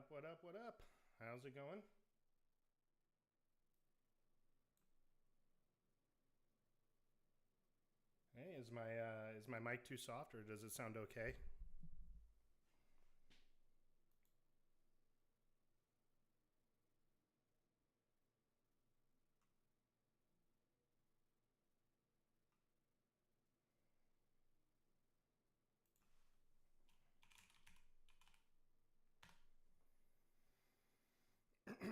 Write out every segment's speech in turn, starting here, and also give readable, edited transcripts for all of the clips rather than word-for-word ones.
up, what up, what up? How's it going? Hey, is my mic too soft or does it sound okay? Oh,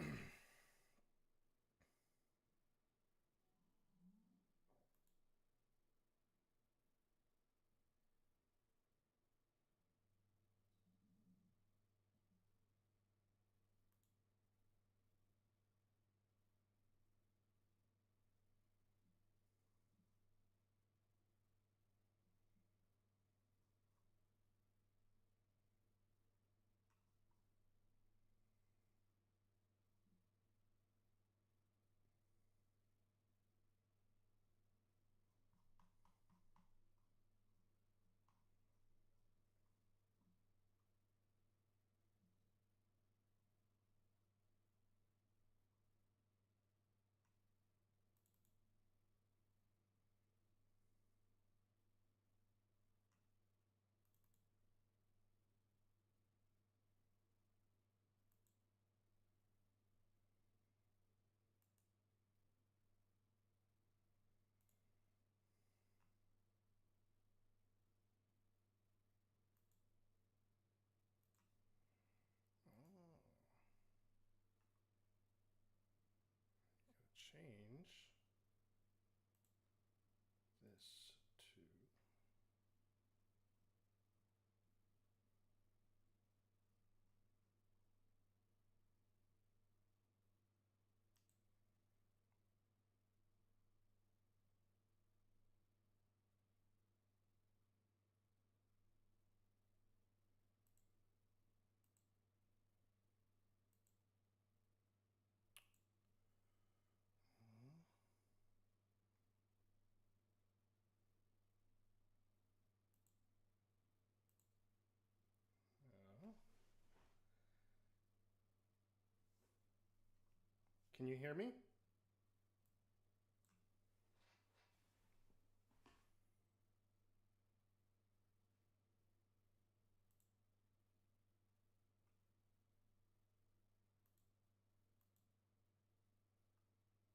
gotta change this to. Oh. Can you hear me?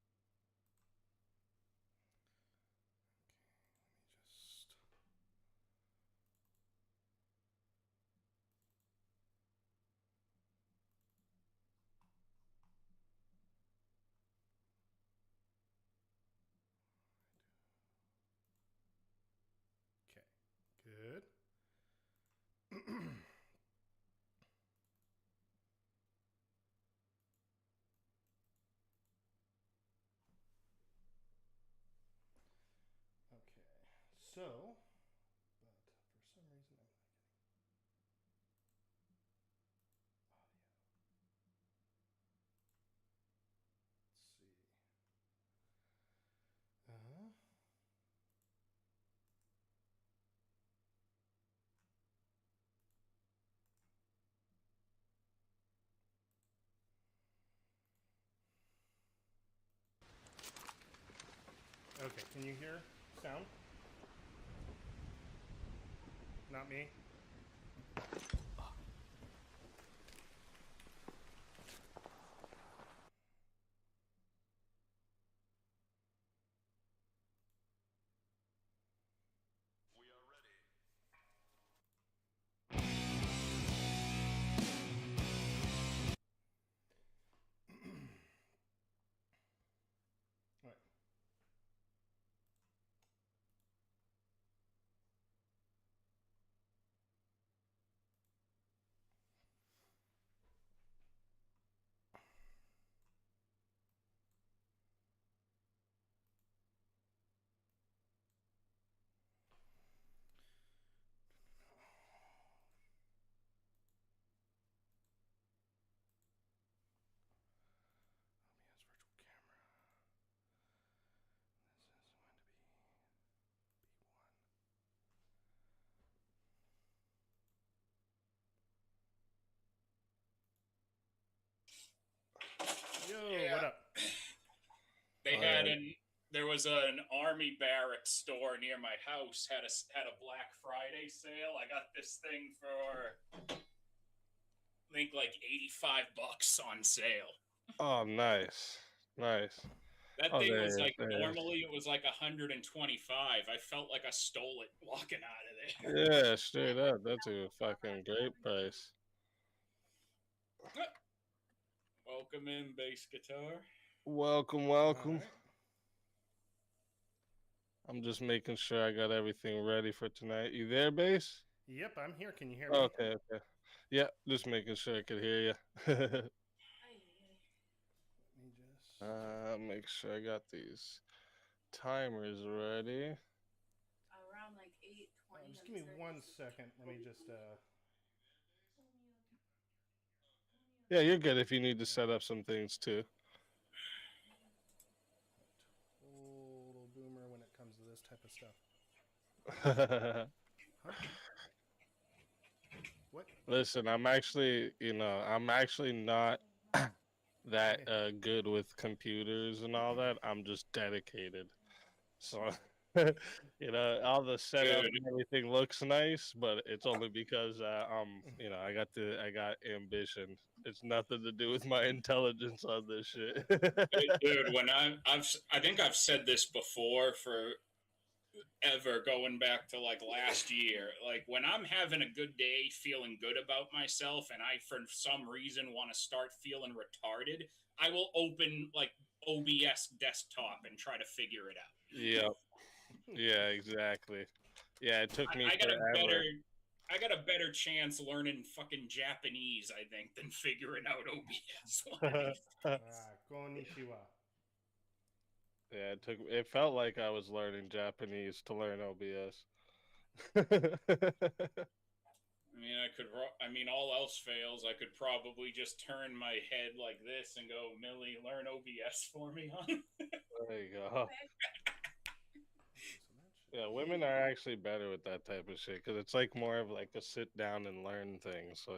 Okay, let me just. Okay, good. Okay, so, but for some reason I'm not getting audio. Let's see. Uh, okay, can you hear sound? Not me? We are ready. All right. had man. there was an army barracks store near my house had a Black Friday sale. I got this thing for I think like $85 on sale. Oh, nice, nice. That Oh, thing was there is, like there is. normally it was like 125. I felt like I stole it walking out of there. Yeah, straight up. That's a fucking great price. Welcome in, bass guitar. Welcome, All welcome. right. I'm just making sure I got everything ready for tonight. You there, bass? Yep, I'm here. Can you hear me? Okay, okay. Yeah, just making sure I could hear you. Let me just. Make sure I got these timers ready. Around like 8:20. Just give me 1 second. Let me just. Yeah, you're good if you need to set up some things too. Total boomer when it comes to this type of stuff. Huh? What? Listen, I'm actually not that good with computers and all that. I'm just dedicated. So, all the setup Dude. and everything looks nice, but it's only because I got ambition. It's nothing to do with my intelligence on this shit. Dude, when I think I've said this before for ever going back to like last year. Like when I'm having a good day, feeling good about myself, and I for some reason want to start feeling retarded, I will open like OBS desktop and try to figure it out. Yep. Yeah, exactly. Yeah, it took me I got forever. I got a better chance learning fucking Japanese, I think, than figuring out OBS. Konnichiwa. Yeah, it felt like I was learning Japanese to learn OBS. I mean, all else fails, I could probably just turn my head like this and go, Millie, learn OBS for me, hon. There you go. Yeah, women are actually better with that type of shit because it's like more of like a sit down and learn thing. So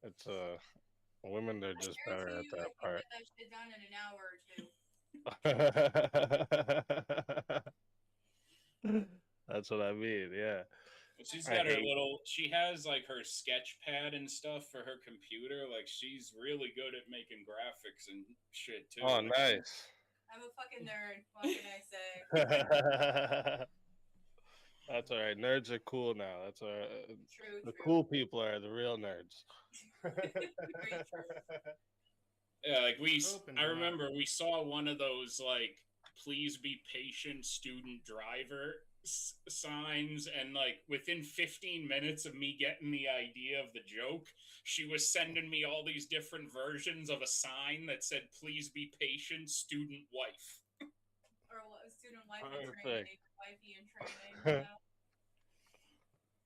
it's women are just better at that part. Get that shit done in an hour or two. That's what I mean. Yeah. She's got she has like her sketch pad and stuff for her computer. Like she's really good at making graphics and shit too. Oh, nice. I'm a fucking nerd. What can I say? That's all right. Nerds are cool now. That's all right. True. The cool people are the real nerds. Yeah, like I remember we saw one of those like "Please be patient, student driver" signs, and like within 15 minutes of me getting the idea of the joke, she was sending me all these different versions of a sign that said "Please be patient, student wife." Or student wife in Perfect. training, wifey in training.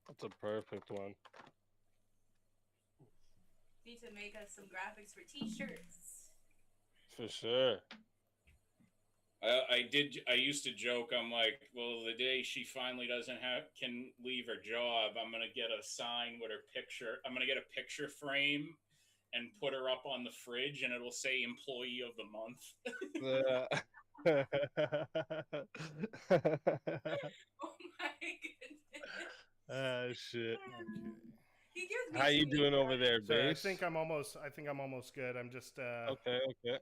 That's a perfect one. Need to make us some graphics for T-shirts. For sure. I used to joke. I'm like, well, the day she finally can leave her job, I'm gonna get a sign with her picture. I'm gonna get a picture frame and put her up on the fridge, and it'll say "Employee of the Month." Oh my goodness. Ah, shit. Okay. He gives me How you doing over there, So I bass? think I'm almost good. I'm just Okay. speaker. Okay,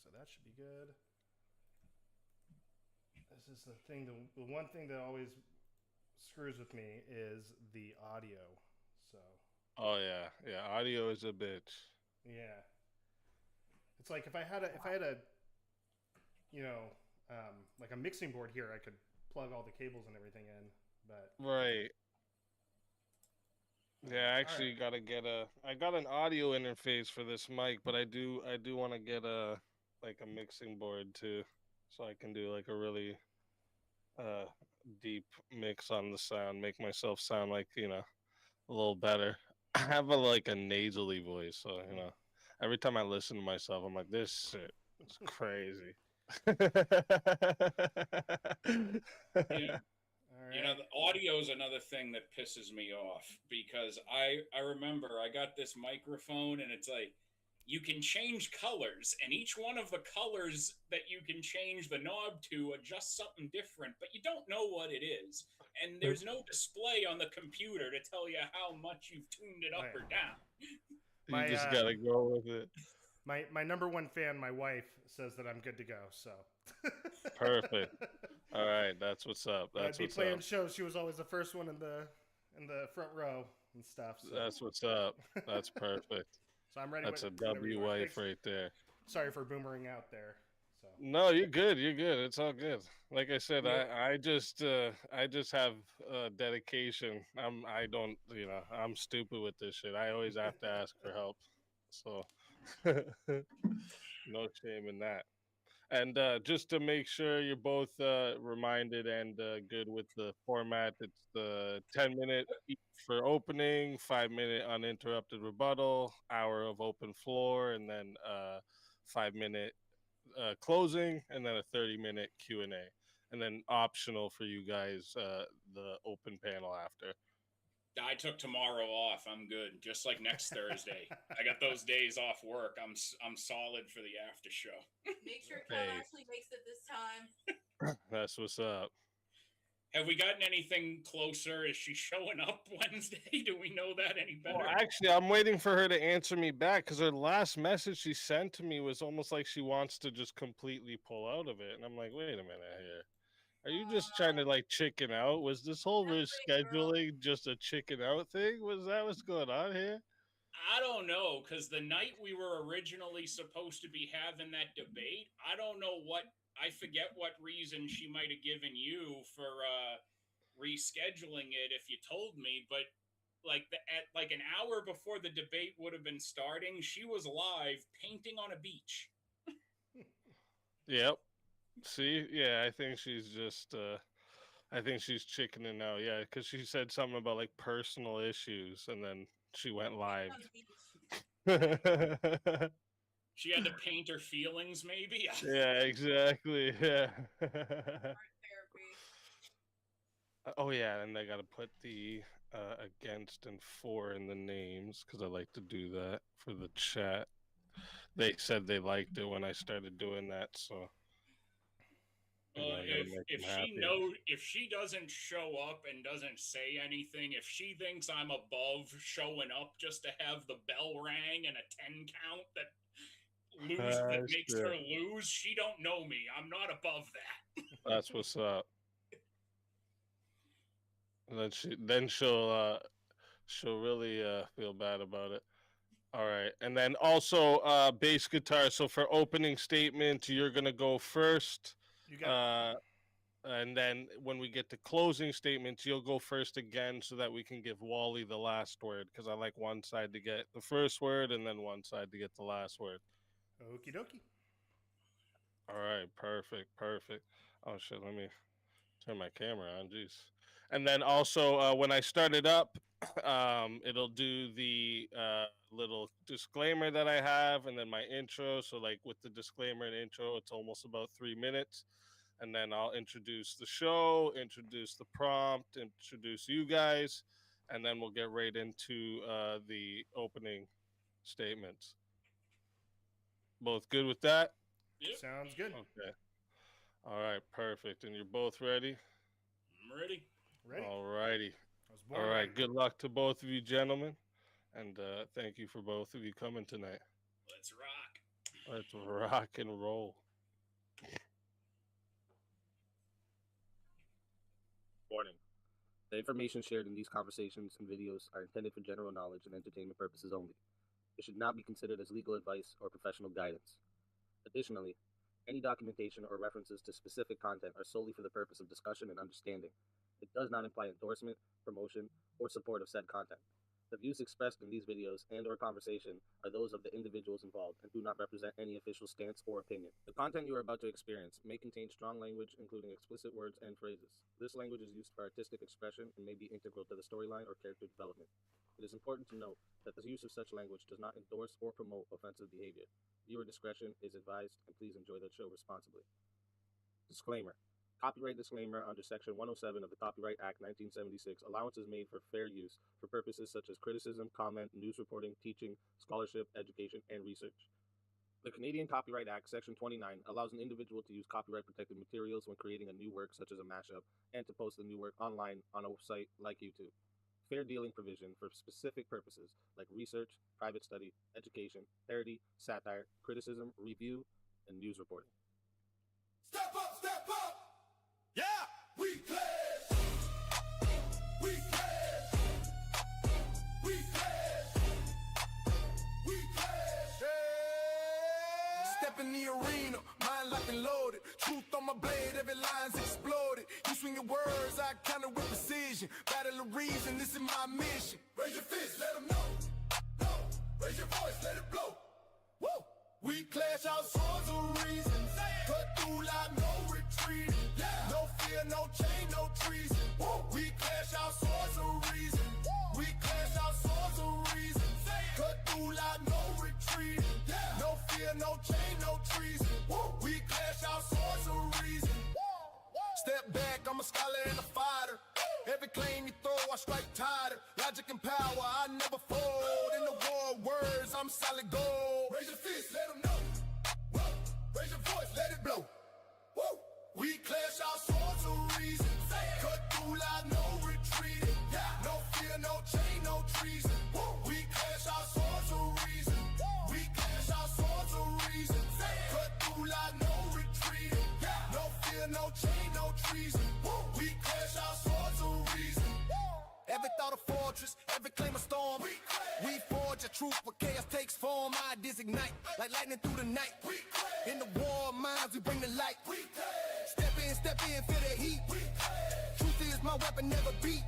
so that should be good. This is the thing. The one thing that always screws with me is the audio. So. Oh yeah. Audio is a bitch. Yeah. It's like if I had a like a mixing board here, I could plug all the cables and everything in, but Right. Yeah, I actually gotta get I got an audio interface for this mic, but I do want to get a mixing board too, so I can do like a really deep mix on the sound, make myself sound like a little better. I have a nasally voice, so every time I listen to myself, I'm like, this shit is crazy. Yeah. The audio is another thing that pisses me off because I remember I got this microphone and it's like, you can change colors, and each one of the colors that you can change the knob to adjusts something different, but you don't know what it is. And there's no display on the computer to tell you how much you've tuned it up or down. You just gotta go with it. My number one fan, my wife, says that I'm good to go. So perfect. All right, that's what's up. That's I'd be what's playing up. shows. She was always the first one in the front row and stuff. So. That's what's up. That's perfect. So I'm ready. That's a W wife right there. Sorry for boomering out there. So. No, you're good. You're good. It's all good. Like I said, I just have dedication. I don't, I'm stupid with this shit. I always have to ask for help. So no shame in that. And just to make sure you're both reminded and good with the format, it's the 10-minute for opening, 5-minute uninterrupted rebuttal, hour of open floor, and then 5-minute closing, and then a 30-minute Q&A. And then optional for you guys, the open panel after. I took tomorrow off. I'm good. Just like next Thursday. I got those days off work. I'm solid for the after show. Make sure Kel actually makes it this time. That's what's up. Have we gotten anything closer? Is she showing up Wednesday? Do we know that any better? Well, actually, I'm waiting for her to answer me back because her last message she sent to me was almost like she wants to just completely pull out of it. And I'm like, wait a minute here. Are you just trying to like chicken out? Was this whole rescheduling just a chicken out thing? Was that what's going on here? I don't know, because the night we were originally supposed to be having that debate, I don't know I forget what reason she might have given you for rescheduling it if you told me, but at an hour before the debate would have been starting, she was live painting on a beach. Yep. See, yeah, I think she's just, I think she's chickening out. Yeah, because she said something about like personal issues, and then she went live. She had to paint her feelings, maybe. Yeah, exactly. Yeah. Oh yeah, and I gotta put the against and for in the names because I like to do that for the chat. They said they liked it when I started doing that, so. If she doesn't show up and doesn't say anything, if she thinks I'm above showing up just to have the bell rang and a 10 count that makes her lose, she don't know me. I'm not above that. That's what's up. And then she'll really feel bad about it. All right, and then also bass guitar. So for opening statement, you're gonna go first. You got it. And then when we get to closing statements, you'll go first again so that we can give Wally the last word, because I like one side to get the first word and then one side to get the last word. Okie dokie. All right, perfect. Oh shit, let me turn my camera on. Jeez. And then also when I start it up, it'll do the little disclaimer that I have, and then my intro. So like with the disclaimer and intro, it's almost about 3 minutes. And then I'll introduce the show, introduce the prompt, introduce you guys, and then we'll get right into the opening statements. Both good with that? Yep. Sounds good. Okay. All right, perfect. And you're both ready? I'm ready. All righty. All right, good luck to both of you gentlemen. And thank you for both of you coming tonight. Let's rock. Let's rock and roll. Warning. The information shared in these conversations and videos are intended for general knowledge and entertainment purposes only. It should not be considered as legal advice or professional guidance. Additionally, any documentation or references to specific content are solely for the purpose of discussion and understanding. It does not imply endorsement, promotion, or support of said content. The views expressed in these videos and/or conversation are those of the individuals involved and do not represent any official stance or opinion. The content you are about to experience may contain strong language, including explicit words and phrases. This language is used for artistic expression and may be integral to the storyline or character development. It is important to note that the use of such language does not endorse or promote offensive behavior. Viewer discretion is advised, and please enjoy the show responsibly. Disclaimer. Copyright disclaimer under Section 107 of the Copyright Act 1976. Allowance is made for fair use for purposes such as criticism, comment, news reporting, teaching, scholarship, education, and research. The Canadian Copyright Act, Section 29, allows an individual to use copyright-protected materials when creating a new work, such as a mashup, and to post the new work online on a site like YouTube. Fair dealing provision for specific purposes like research, private study, education, parody, satire, criticism, review, and news reporting. Step up, step up. Yeah, we pledge. We pledge. We pledge. We pledge. Yeah. Step in the arena, mind locked and loaded. Truth on my blade, every line's exploded. You swing your words, I counter with precision. Battle of reason, this is my mission. Raise your fist, let them know. No. Raise your voice, let it blow. Woo. We clash our swords of reason. Cut through like no retreat. Yeah. No fear, no chain, no treason. Woo. We clash our swords of reason. We clash our swords of reason. Cut through like no retreat. Yeah. No fear, no chain, no treason. Woo. We clash our swords of reason. Step back, I'm a scholar and a fighter. Every claim you throw, I strike tighter. Logic and power, I never fold. In the war of words, I'm solid gold. Raise your fist, let them know. Whoa. Raise your voice, let it blow. Woo. We clash our swords of reason. Cut through like no retreating. Yeah. No fear, no chain, no treason. Woo. We clash our swords of reason. We clash our swords of reason. Cut through like no retreating. Yeah. No fear, no chain, no treason. Woo. We clash our swords of reason. Every thought a fortress, every claim a storm. We forge a truth where chaos takes form. Ideas ignite like lightning through the night. In the war of minds, we bring the light. Step in, feel the heat. Truth is my weapon, never beat.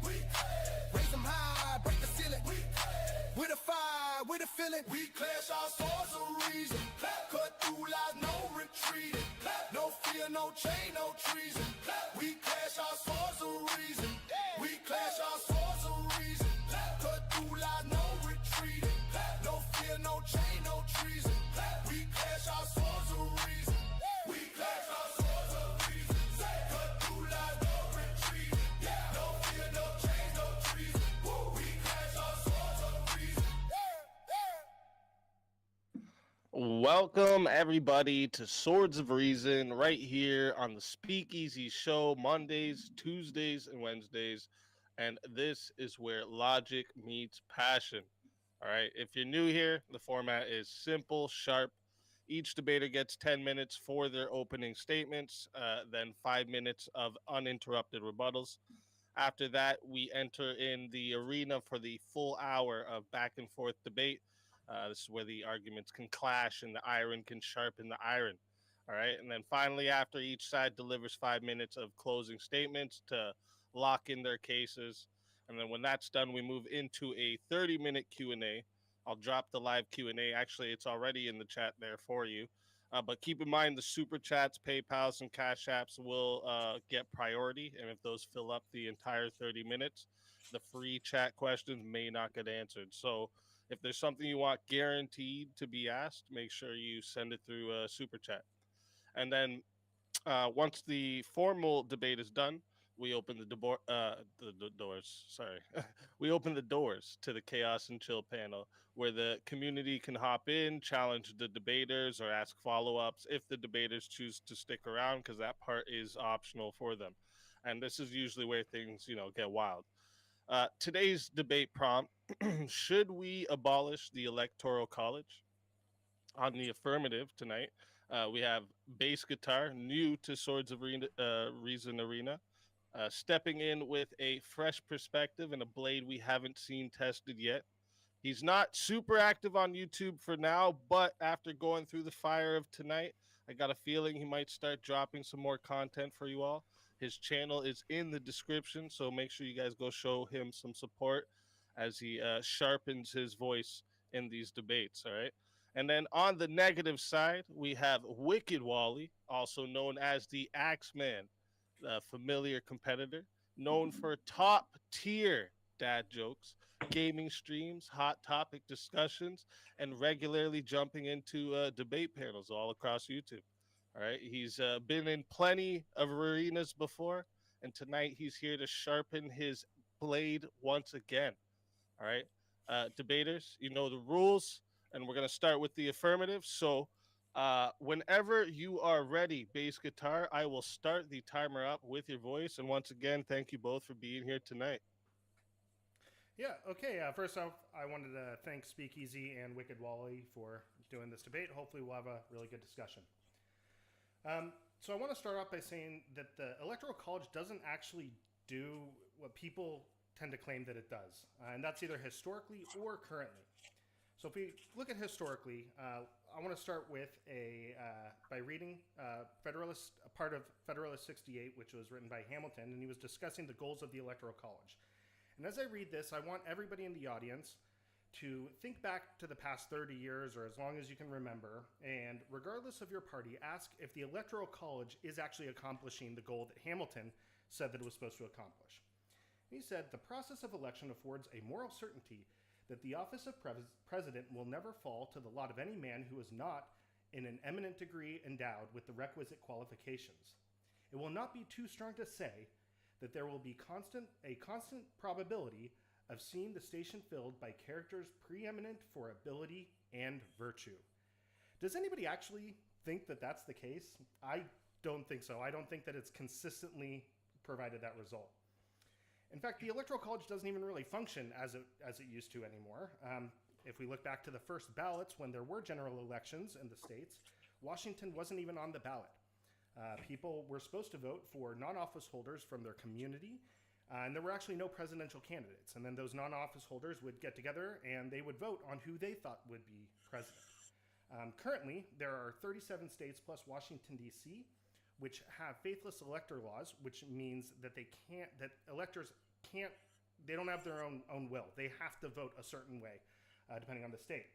Raise them high, break the ceiling. With a fire, with a feeling. We clash our swords of reason. Cut through like no retreating. No fear, no chain, no treason. We clash our swords of reason. We clash our swords of reason. Cut through like no retreating. No fear, no chain, no treason. We clash our swords of reason. We clash our swords of reason. Cut through like no retreating. No fear, no chain, no treason. We clash our swords of reason. Welcome everybody to Swords of Reason right here on the Speakeasy Show, Mondays, Tuesdays, and Wednesdays. And this is where logic meets passion. All right. If you're new here, the format is simple, sharp. Each debater gets 10 minutes for their opening statements, then 5 minutes of uninterrupted rebuttals. After that, we enter in the arena for the full hour of back and forth debate. This is where the arguments can clash and the iron can sharpen the iron. All right. And then finally, after each side delivers 5 minutes of closing statements to lock in their cases. And then when that's done, we move into a 30-minute Q&A. I'll drop the live Q&A. Actually, it's already in the chat there for you. But keep in mind the super chats, PayPals, and Cash Apps will get priority. And if those fill up the entire 30 minutes, the free chat questions may not get answered. So if there's something you want guaranteed to be asked, make sure you send it through a super chat. And then once the formal debate is done, we open the doors. Sorry, we open the doors to the Chaos and Chill panel, where the community can hop in, challenge the debaters, or ask follow-ups if the debaters choose to stick around, because that part is optional for them. And this is usually where things, get wild. Today's debate prompt: should we abolish the Electoral College? On the affirmative tonight, we have bass guitar, new to Swords of Reason Arena, stepping in with a fresh perspective and a blade we haven't seen tested yet. He's not super active on YouTube for now, but after going through the fire of tonight, I got a feeling he might start dropping some more content for you all. His channel is in the description, so make sure you guys go show him some support as he sharpens his voice in these debates, all right? And then on the negative side, we have Wicked Wally, also known as the Axeman, a familiar competitor, known for top tier dad jokes, gaming streams, hot topic discussions, and regularly jumping into debate panels all across YouTube. All right, he's been in plenty of arenas before, and tonight he's here to sharpen his blade once again. All right, debaters, you know the rules, and we're gonna start with the affirmative. So, whenever you are ready, bass guitar, I will start the timer up with your voice. And once again, thank you both for being here tonight. Yeah, okay. First off, I wanted to thank Speakeasy and Wicked Wally for doing this debate. Hopefully, we'll have a really good discussion. So I want to start off by saying that the Electoral College doesn't actually do what people tend to claim that it does, and that's either historically or currently. So if we look at historically, I want to start with by reading a part of Federalist 68, which was written by Hamilton, and he was discussing the goals of the Electoral College. And as I read this, I want everybody in the audience to think back to the past 30 years or as long as you can remember, and regardless of your party, ask if the Electoral College is actually accomplishing the goal that Hamilton said that it was supposed to accomplish. He said, the process of election affords a moral certainty that the office of president will never fall to the lot of any man who is not in an eminent degree endowed with the requisite qualifications. It will not be too strong to say that there will be a constant probability of seeing the station filled by characters preeminent for ability and virtue. Does anybody actually think that that's the case? I don't think so. I don't think that it's consistently provided that result. In fact, the Electoral College doesn't even really function as it used to anymore. If we look back to the first ballots when there were general elections in the states, Washington wasn't even on the ballot. People were supposed to vote for non-office holders from their community, and there were actually no presidential candidates. And then those non-office holders would get together and they would vote on who they thought would be president. Currently, there are 37 states plus Washington, D.C., which have faithless elector laws, which means that electors they don't have their own will. They have to vote a certain way, depending on the state.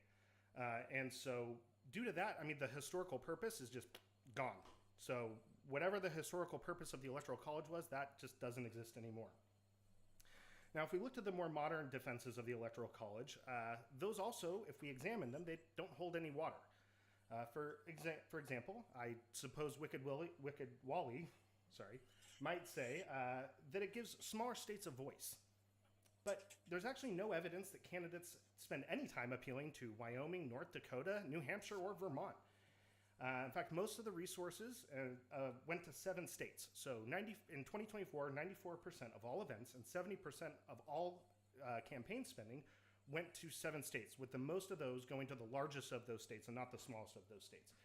And so due to that, I mean, the historical purpose is just gone. So whatever the historical purpose of the Electoral College was, that just doesn't exist anymore. Now, if we look to the more modern defenses of the Electoral College, those also, if we examine them, they don't hold any water. For example, I suppose Wicked Wally might say that it gives smaller states a voice. But there's actually no evidence that candidates spend any time appealing to Wyoming, North Dakota, New Hampshire, or Vermont. In fact, most of the resources went to 7 states. So in 2024, 94% of all events and 70% of all campaign spending went to 7 states, with the most of those going to the largest of those states and not the smallest of those states.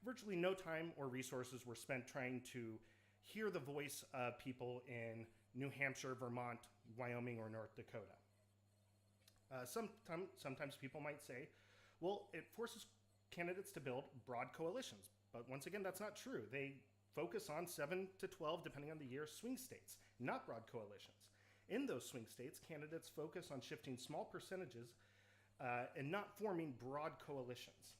Virtually no time or resources were spent trying to hear the voice of people in New Hampshire, Vermont, Wyoming, or North Dakota. Sometimes people might say, well, it forces candidates to build broad coalitions. But once again, that's not true. They focus on 7 to 12, depending on the year, swing states, not broad coalitions. In those swing states, candidates focus on shifting small percentages and not forming broad coalitions.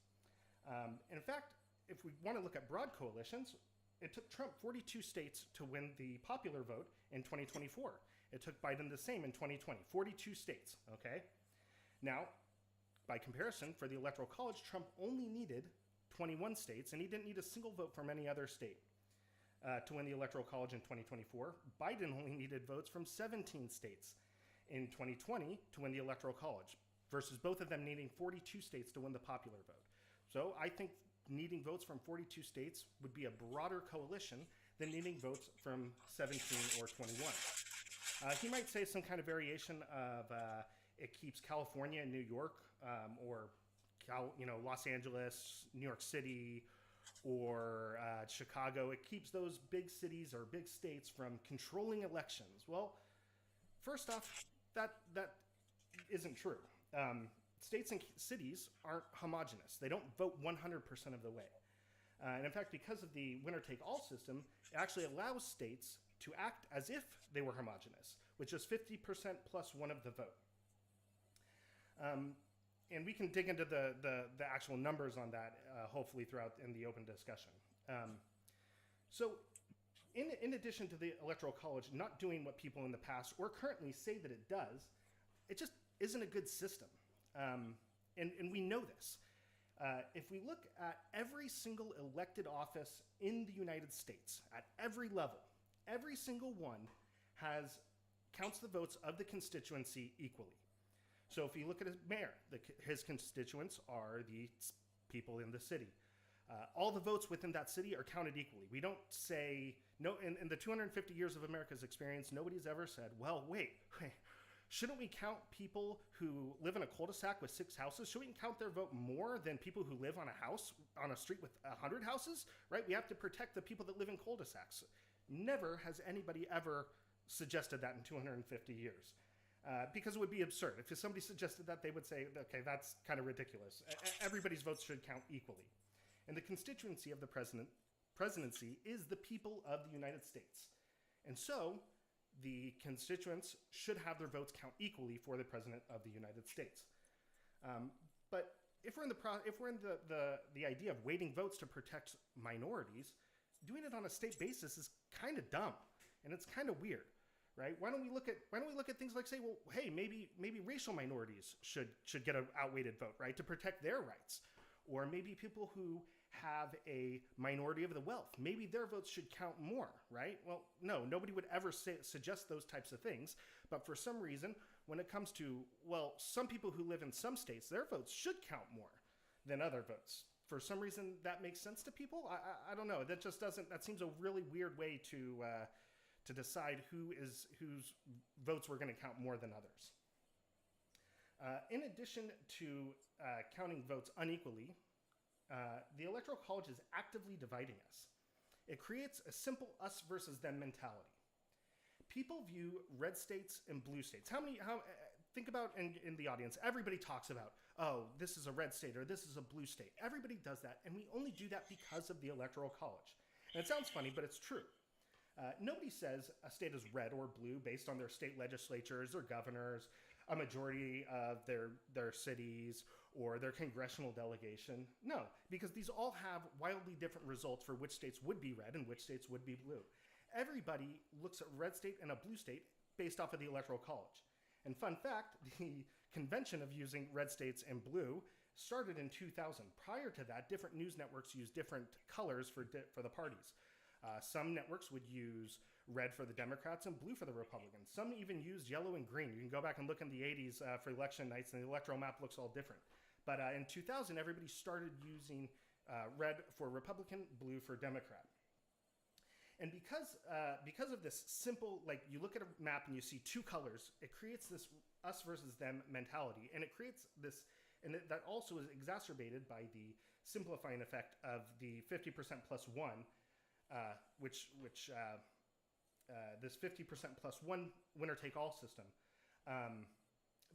In fact, if we want to look at broad coalitions, it took Trump 42 states to win the popular vote in 2024. It took Biden the same in 2020, 42 states, okay? Now, by comparison, for the Electoral College, Trump only needed 21 states, and he didn't need a single vote from any other state to win the Electoral College in 2024. Biden only needed votes from 17 states in 2020 to win the Electoral College, versus both of them needing 42 states to win the popular vote. So I think needing votes from 42 states would be a broader coalition than needing votes from 17 or 21. He might say some kind of variation of it keeps California and New York, or Los Angeles, New York City, or Chicago. It keeps those big cities or big states from controlling elections. Well, first off, that isn't true. States and cities aren't homogenous. They don't vote 100% of the way. And in fact, because of the winner-take-all system, it actually allows states to act as if they were homogenous, with just 50% plus one of the vote. And we can dig into the actual numbers on that, hopefully, throughout in the open discussion. So in addition to the Electoral College not doing what people in the past or currently say that it does, it just isn't a good system. And we know this. If we look at every single elected office in the United States, at every level, every single one counts the votes of the constituency equally. So if you look at a mayor, his constituents are the people in the city. All the votes within that city are counted equally. We don't say, no, in the 250 years of America's experience, nobody's ever said, well, wait, shouldn't we count people who live in a cul-de-sac with 6 houses? Should we count their vote more than people who live on a street with 100 houses, right? We have to protect the people that live in cul-de-sacs. Never has anybody ever suggested that in 250 years. Because it would be absurd. If somebody suggested that, they would say, okay, that's kind of ridiculous. Everybody's votes should count equally. And the constituency of the presidency is the people of the United States. And so the constituents should have their votes count equally for the president of the United States. But if we're in the idea of weighting votes to protect minorities, doing it on a state basis is kind of dumb, and it's kind of weird, right? Why don't we look at things like, say, well, hey, maybe racial minorities should get an outweighted vote, right, to protect their rights, or maybe people who have a minority of the wealth, maybe their votes should count more, right? Well, no, nobody would ever suggest those types of things. But for some reason, when it comes to, well, some people who live in some states, their votes should count more than other votes. For some reason, that makes sense to people. I don't know. That just doesn't. That seems a really weird way to decide whose votes we're going to count more than others. In addition to counting votes unequally, the Electoral College is actively dividing us. It creates a simple us versus them mentality. People view red states and blue states. Think about in the audience, everybody talks about, oh, this is a red state or this is a blue state. Everybody does that, and we only do that because of the Electoral College. And it sounds funny, but it's true. Nobody says a state is red or blue based on their state legislatures or governors, a majority of their cities, or their congressional delegation. No, because these all have wildly different results for which states would be red and which states would be blue. Everybody looks at red state and a blue state based off of the Electoral College. And fun fact, the convention of using red states and blue started in 2000. Prior to that, different news networks used different colors for the parties. Some networks would use red for the Democrats and blue for the Republicans. Some even used yellow and green. You can go back and look in the 80s for election nights, and the electoral map looks all different. But in 2000, everybody started using red for Republican, blue for Democrat. And because of this simple, like, you look at a map and you see 2 colors, it creates this us versus them mentality. And it creates this, and that also is exacerbated by the simplifying effect of the 50% plus 1, which this 50% plus 1 winner-take-all system,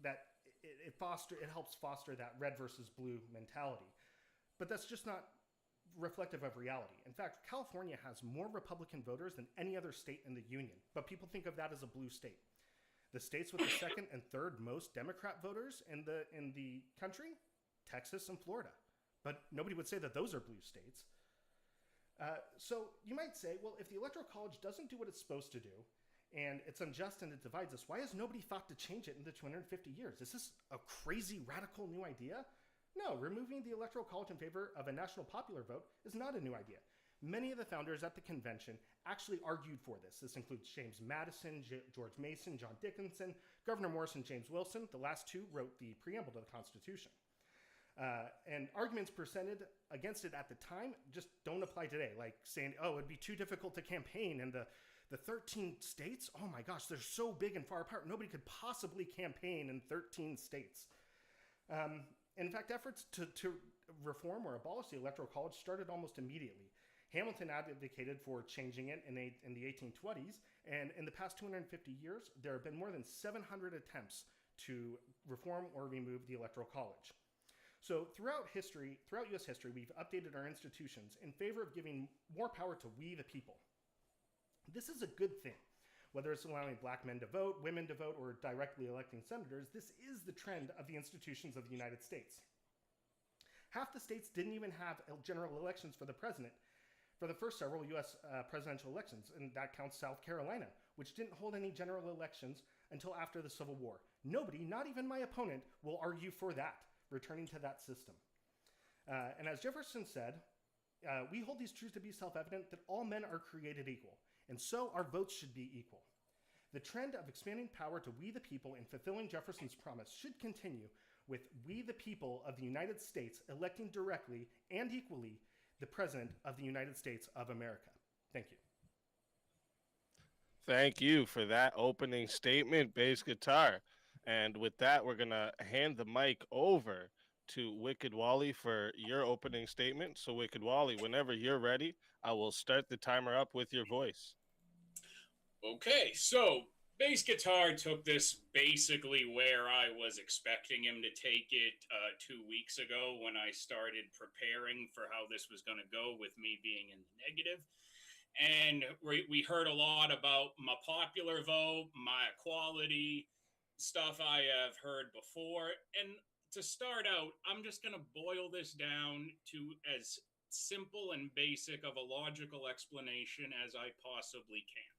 that it helps foster that red versus blue mentality. But that's just not reflective of reality. In fact, California has more Republican voters than any other state in the union, but people think of that as a blue state. The states with the second and third most Democrat voters in the country, Texas and Florida. But nobody would say that those are blue states. So you might say, well, if the Electoral College doesn't do what it's supposed to do, and it's unjust and it divides us, why has nobody thought to change it in the 250 years? Is this a crazy, radical new idea? No, removing the Electoral College in favor of a national popular vote is not a new idea. Many of the founders at the convention actually argued for this. This includes James Madison, George Mason, John Dickinson, Governor Morrison, James Wilson. The last 2 wrote the preamble to the Constitution. And arguments presented against it at the time just don't apply today, like saying, oh, it'd be too difficult to campaign, and the 13 states, oh my gosh, they're so big and far apart, nobody could possibly campaign in 13 states. In fact, efforts to reform or abolish the Electoral College started almost immediately. Hamilton advocated for changing it in the 1820s, and in the past 250 years, there have been more than 700 attempts to reform or remove the Electoral College. So throughout U.S. history, we've updated our institutions in favor of giving more power to we the people. This is a good thing. Whether it's allowing black men to vote, women to vote, or directly electing senators, this is the trend of the institutions of the United States. Half the states didn't even have general elections for the president for the first several U.S. Presidential elections, and that counts South Carolina, which didn't hold any general elections until after the Civil War. Nobody, not even my opponent, will argue for that, returning to that system. And as Jefferson said, we hold these truths to be self-evident that all men are created equal, and so our votes should be equal. The trend of expanding power to we the people and fulfilling Jefferson's promise should continue with we the people of the United States electing directly and equally the President of the United States of America. Thank you. Thank you for that opening statement, bass guitar. And with that, we're going to hand the mic over to Wicked Wally for your opening statement. So, Wicked Wally, whenever you're ready, I will start the timer up with your voice. Okay, so bass guitar took this basically where I was expecting him to take it 2 weeks ago when I started preparing for how this was going to go with me being in the negative. And we heard a lot about my popular vote, my equality, stuff I have heard before. And to start out, I'm just going to boil this down to as simple and basic of a logical explanation as I possibly can.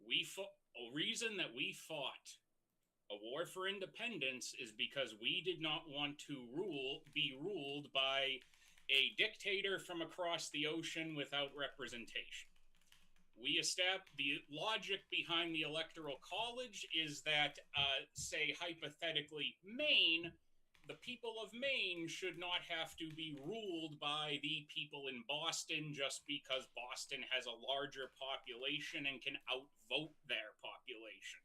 A reason that we fought a war for independence is because we did not want to be ruled by a dictator from across the ocean without representation. The logic behind the Electoral College is that, say, hypothetically, Maine, the people of Maine should not have to be ruled by the people in Boston just because Boston has a larger population and can outvote their population.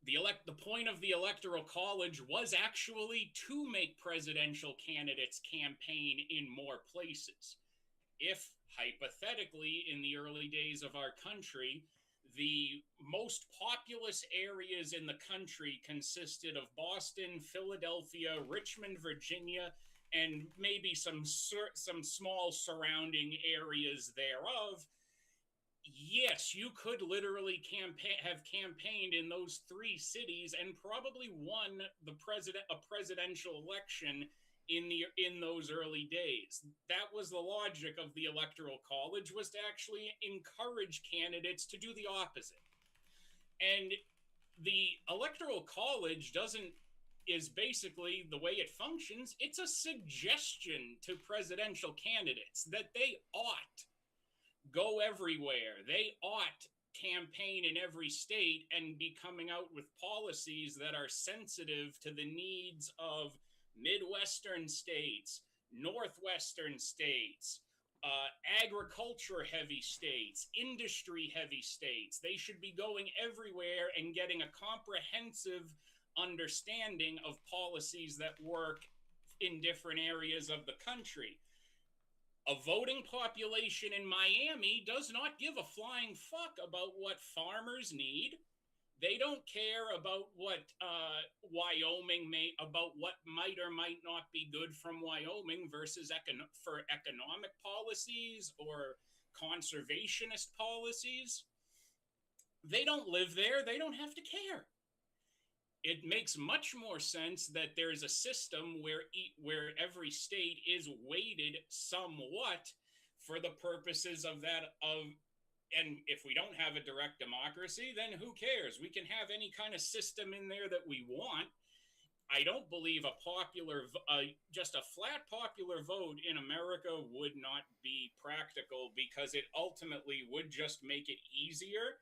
The point of the Electoral College was actually to make presidential candidates campaign in more places. If, hypothetically, in the early days of our country, the most populous areas in the country consisted of Boston, Philadelphia, Richmond, Virginia, and maybe some small surrounding areas thereof, yes, you could literally have campaigned in those 3 cities and probably won a presidential election in those early days. That was the logic of the Electoral College, was to actually encourage candidates to do the opposite. And the Electoral College is basically the way it functions. It's a suggestion to presidential candidates that they ought go everywhere. They ought campaign in every state and be coming out with policies that are sensitive to the needs of Midwestern states, Northwestern states, agriculture-heavy states, industry-heavy states. They should be going everywhere and getting a comprehensive understanding of policies that work in different areas of the country. A voting population in Miami does not give a flying fuck about what farmers need. They don't care about what Wyoming about what might or might not be good from Wyoming versus for economic policies or conservationist policies. They don't live there. They don't have to care. It makes much more sense that there's a system where every state is weighted somewhat for the purposes of that. And if we don't have a direct democracy, then who cares? We can have any kind of system in there that we want. I don't believe just a flat popular vote in America would not be practical, because it ultimately would just make it easier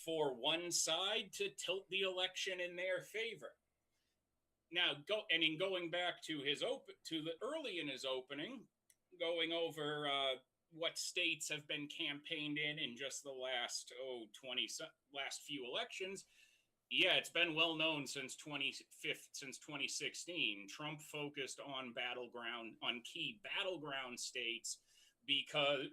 for one side to tilt the election in their favor. Now, going back to early in his opening, going over what states have been campaigned in just the last few elections. Yeah, it's been well known since 2016. Trump focused on key battleground states because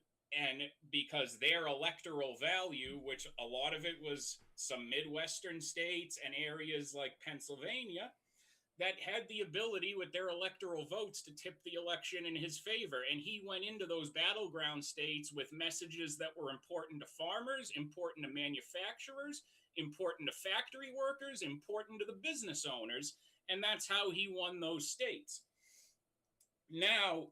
their electoral value, which a lot of it was some Midwestern states and areas like Pennsylvania, that had the ability with their electoral votes to tip the election in his favor. And he went into those battleground states with messages that were important to farmers, important to manufacturers, important to factory workers, important to the business owners. And that's how he won those states. Now,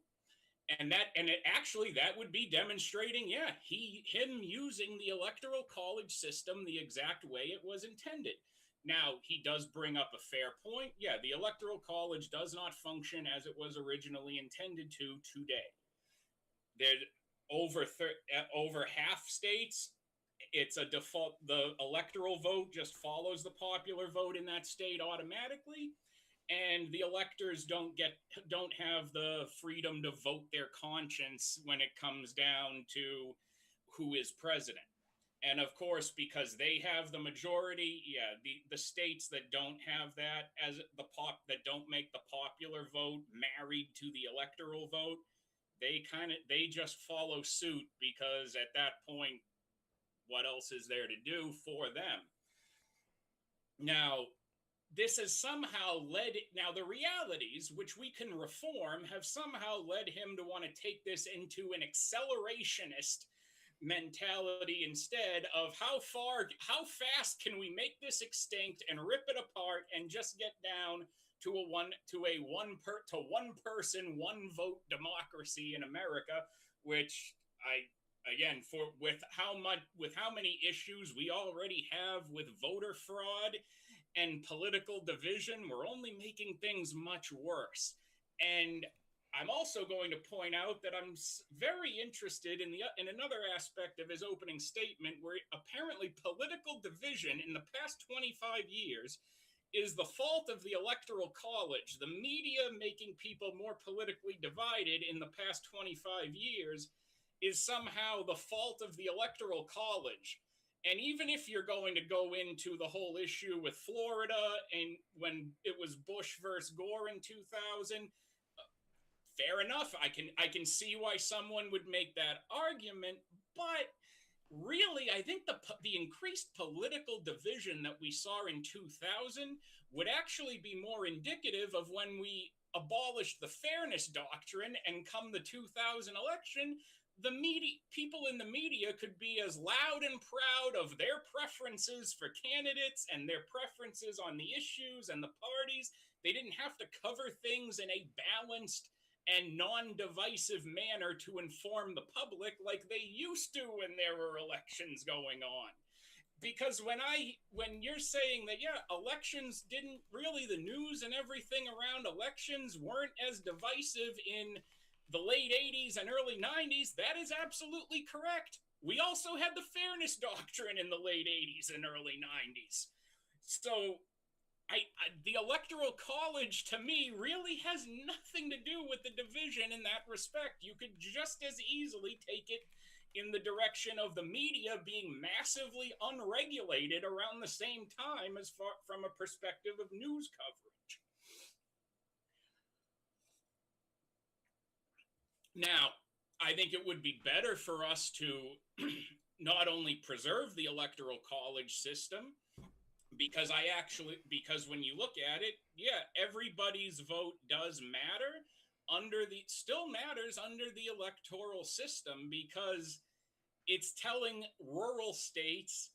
that would be demonstrating, him using the Electoral College system the exact way it was intended. Now, he does bring up a fair point. Yeah, the Electoral College does not function as it was originally intended to today. There, over half states, it's a default. The electoral vote just follows the popular vote in that state automatically, and the electors don't have the freedom to vote their conscience when it comes down to who is president. And of course, because they have the majority, yeah, the states that don't have that as that don't make the popular vote married to the electoral vote, they just follow suit, because at that point, what else is there to do for them? Now, this has somehow led, now the realities, which we can reform, have somehow led him to want to take this into an accelerationist mentality instead of how fast can we make this extinct and rip it apart and just get down to one person, one vote democracy in America, which with how many issues we already have with voter fraud and political division, we're only making things much worse. And I'm also going to point out that I'm very interested in another aspect of his opening statement, where apparently political division in the past 25 years is the fault of the Electoral College. The media making people more politically divided in the past 25 years is somehow the fault of the Electoral College. And even if you're going to go into the whole issue with Florida and when it was Bush versus Gore in 2000, fair enough. I can see why someone would make that argument, but really, I think the increased political division that we saw in 2000 would actually be more indicative of when we abolished the fairness doctrine, and come the 2000 election, people in the media could be as loud and proud of their preferences for candidates and their preferences on the issues and the parties. They didn't have to cover things in a balanced and non-divisive manner to inform the public like they used to when there were elections going on. Because when you're saying that, yeah, elections didn't really, the news and everything around elections weren't as divisive in the late 80s and early 90s, that is absolutely correct. We also had the fairness doctrine in the late 80s and early 90s. So the Electoral College, to me, really has nothing to do with the division in that respect. You could just as easily take it in the direction of the media being massively unregulated around the same time, as far from a perspective of news coverage. Now, I think it would be better for us to not only preserve the Electoral College system, because when you look at it, yeah, everybody's vote does matter still matters under the electoral system, because it's telling rural states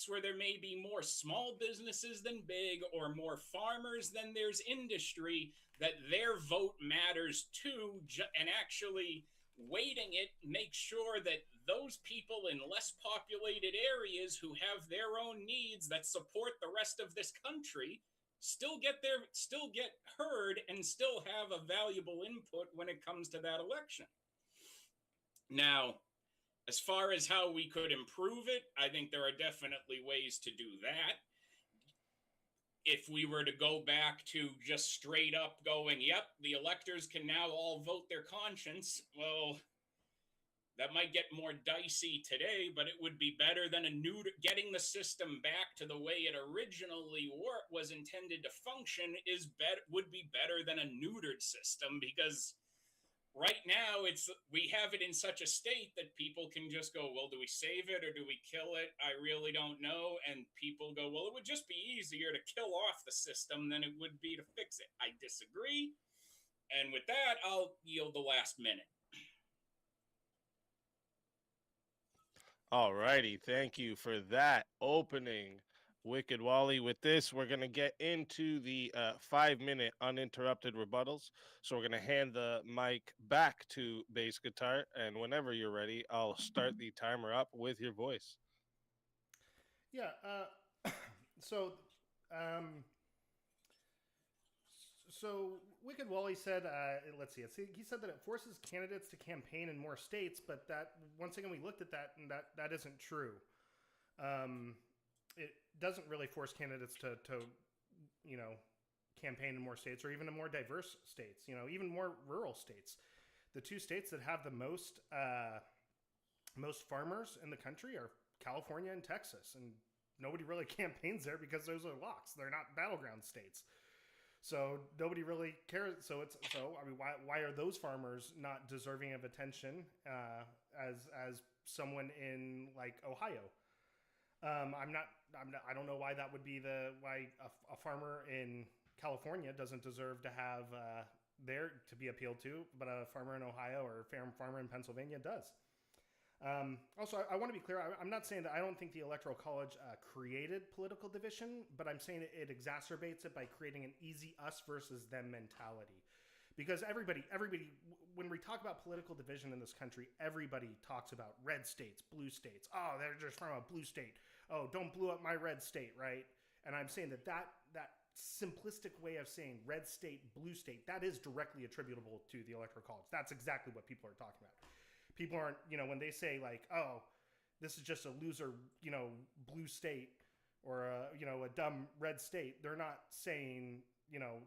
where there may be more small businesses than big, or more farmers than there's industry, that their vote matters too, and actually weighting it makes sure that those people in less populated areas who have their own needs that support the rest of this country still get heard and still have a valuable input when it comes to that election. Now, as far as how we could improve it, I think there are definitely ways to do that. If we were to go back to just straight up going, yep, the electors can now all vote their conscience, well, that might get more dicey today, but it would be better than getting the system back to the way it originally was intended to function would be better than a neutered system, because right now we have it in such a state that people can just go, well, do we save it or do we kill it? I really don't know. And people go, well, it would just be easier to kill off the system than it would be to fix it. I disagree. And with that, I'll yield the last minute. All righty. Thank you for that opening, Wicked Wally. With this, we're going to get into the 5-minute uninterrupted rebuttals. So we're going to hand the mic back to bass guitar. And whenever you're ready, I'll start the timer up with your voice. Yeah. So Um, so Wicked Wally said, let's see, he said that it forces candidates to campaign in more states, but that once again we looked at that and that isn't true. It doesn't really force candidates to campaign in more states or even in more diverse states, even more rural states. The two states that have the most farmers in the country are California and Texas, and nobody really campaigns there because those are locks. They're not battleground states. So nobody really cares. So I mean, why are those farmers not deserving of attention as someone in like Ohio? I don't know why that would be why a farmer in California doesn't deserve to have there to be appealed to, but a farmer in Ohio or a farmer in Pennsylvania does. Also, I want to be clear. I'm not saying that I don't think the Electoral College created political division, but I'm saying it exacerbates it by creating an easy us versus them mentality. Because everybody, when we talk about political division in this country, everybody talks about red states, blue states. Oh, they're just from a blue state. Oh, don't blow up my red state, right? And I'm saying that simplistic way of saying red state, blue state, that is directly attributable to the Electoral College. That's exactly what people are talking about. People aren't, when they say like, oh, this is just a loser, blue state or a dumb red state, they're not saying,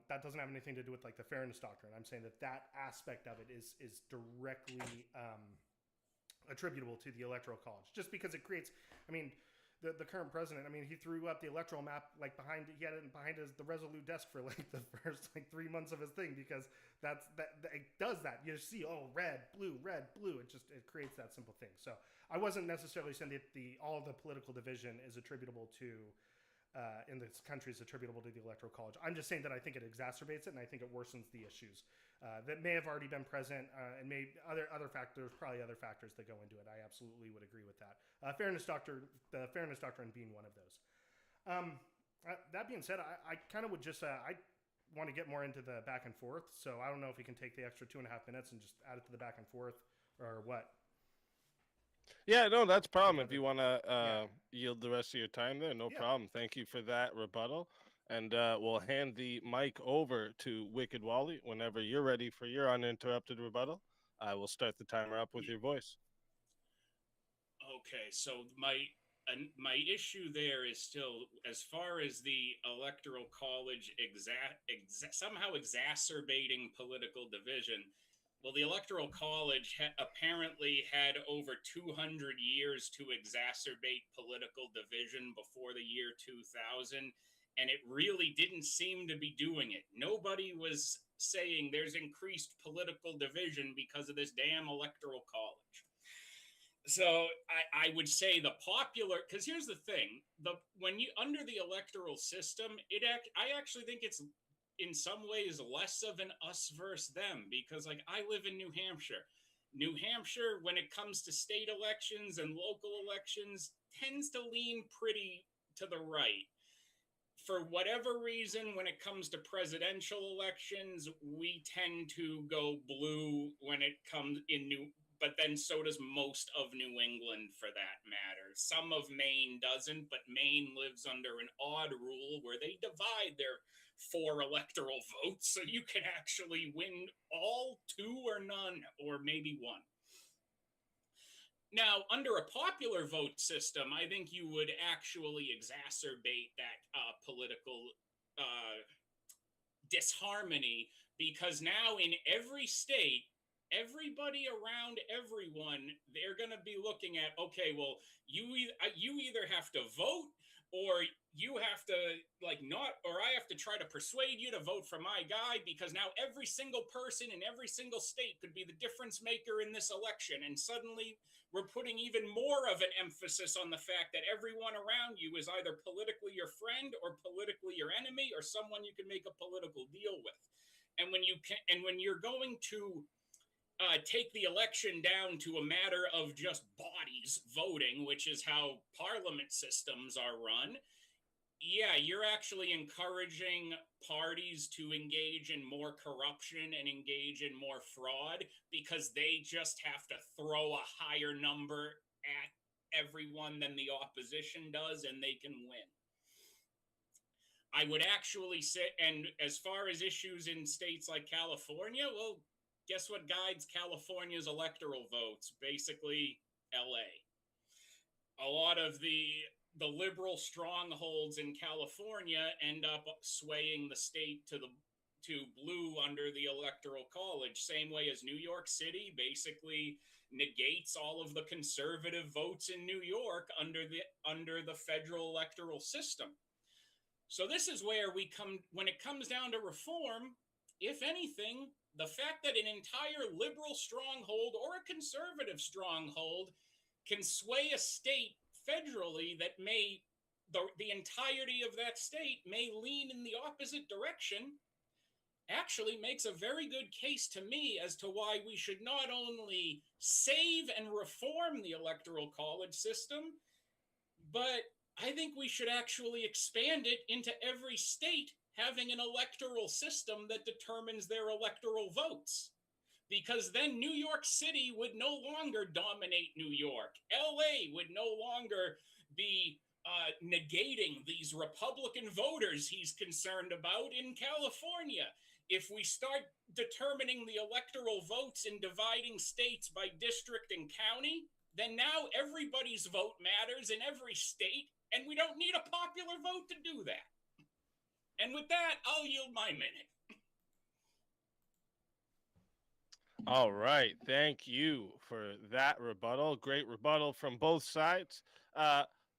that doesn't have anything to do with like the fairness doctrine. I'm saying that aspect of it is directly attributable to the Electoral College, just because it creates, the current president, he threw up the electoral map he had it behind the Resolute desk for like the first 3 months of his thing, because it does that. You see, oh, red, blue, it creates that simple thing. So I wasn't necessarily saying that all of the political division is attributable to in this country is attributable to the Electoral College. I'm just saying that I think it exacerbates it, and I think it worsens the issues that may have already been present, and maybe other factors, probably other factors that go into it. I absolutely would agree with that. The fairness doctrine being one of those. That being said, I kind of would just I want to get more into the back and forth. So I don't know if we can take the extra 2.5 minutes and just add it to the back and forth, or what. Yeah, no, that's a problem. If you want to yield the rest of your time there, no problem. Thank you for that rebuttal. And we'll hand the mic over to Wicked Wally whenever you're ready for your uninterrupted rebuttal. I will start the timer up with your voice. Okay, so my issue there is still, as far as the Electoral College somehow exacerbating political division. Well, the Electoral College apparently had over 200 years to exacerbate political division before the year 2000, and it really didn't seem to be doing it. Nobody was saying there's increased political division because of this damn Electoral College. So I would say the popular, because here's the thing, when you under the electoral system, I actually think it's in some ways less of an us versus them, because like I live in New Hampshire. New Hampshire, when it comes to state elections and local elections, tends to lean pretty to the right. For whatever reason, when it comes to presidential elections, we tend to go blue when it comes but then so does most of New England for that matter. Some of Maine doesn't, but Maine lives under an odd rule where they divide their 4 electoral votes, so you can actually win all 2 or none, or maybe 1. Now, under a popular vote system, I think you would actually exacerbate that political disharmony, because now in every state, everybody around everyone, they're going to be looking at, okay, well, you either have to vote, or you have to or I have to try to persuade you to vote for my guy, because now every single person in every single state could be the difference maker in this election. And suddenly we're putting even more of an emphasis on the fact that everyone around you is either politically your friend or politically your enemy, or someone you can make a political deal with. And when you're going to take the election down to a matter of just bodies voting, which is how parliament systems are run, yeah, you're actually encouraging parties to engage in more corruption and engage in more fraud, because they just have to throw a higher number at everyone than the opposition does, and they can win. I would actually say, and as far as issues in states like California, well, guess what guides California's electoral votes? Basically, LA. A lot of the liberal strongholds in California end up swaying the state to blue under the electoral college, same way as New York City basically negates all of the conservative votes in New York under the federal electoral system. So this is where we come, when it comes down to reform, if anything, the fact that an entire liberal stronghold or a conservative stronghold can sway a state federally that may, the entirety of that state may lean in the opposite direction, actually makes a very good case to me as to why we should not only save and reform the electoral college system, but I think we should actually expand it into every state having an electoral system that determines their electoral votes. Because then New York City would no longer dominate New York. LA would no longer be negating these Republican voters he's concerned about in California. If we start determining the electoral votes and dividing states by district and county, then now everybody's vote matters in every state, and we don't need a popular vote to do that. And with that, I'll yield my minute. All right. Thank you for that rebuttal. Great rebuttal from both sides.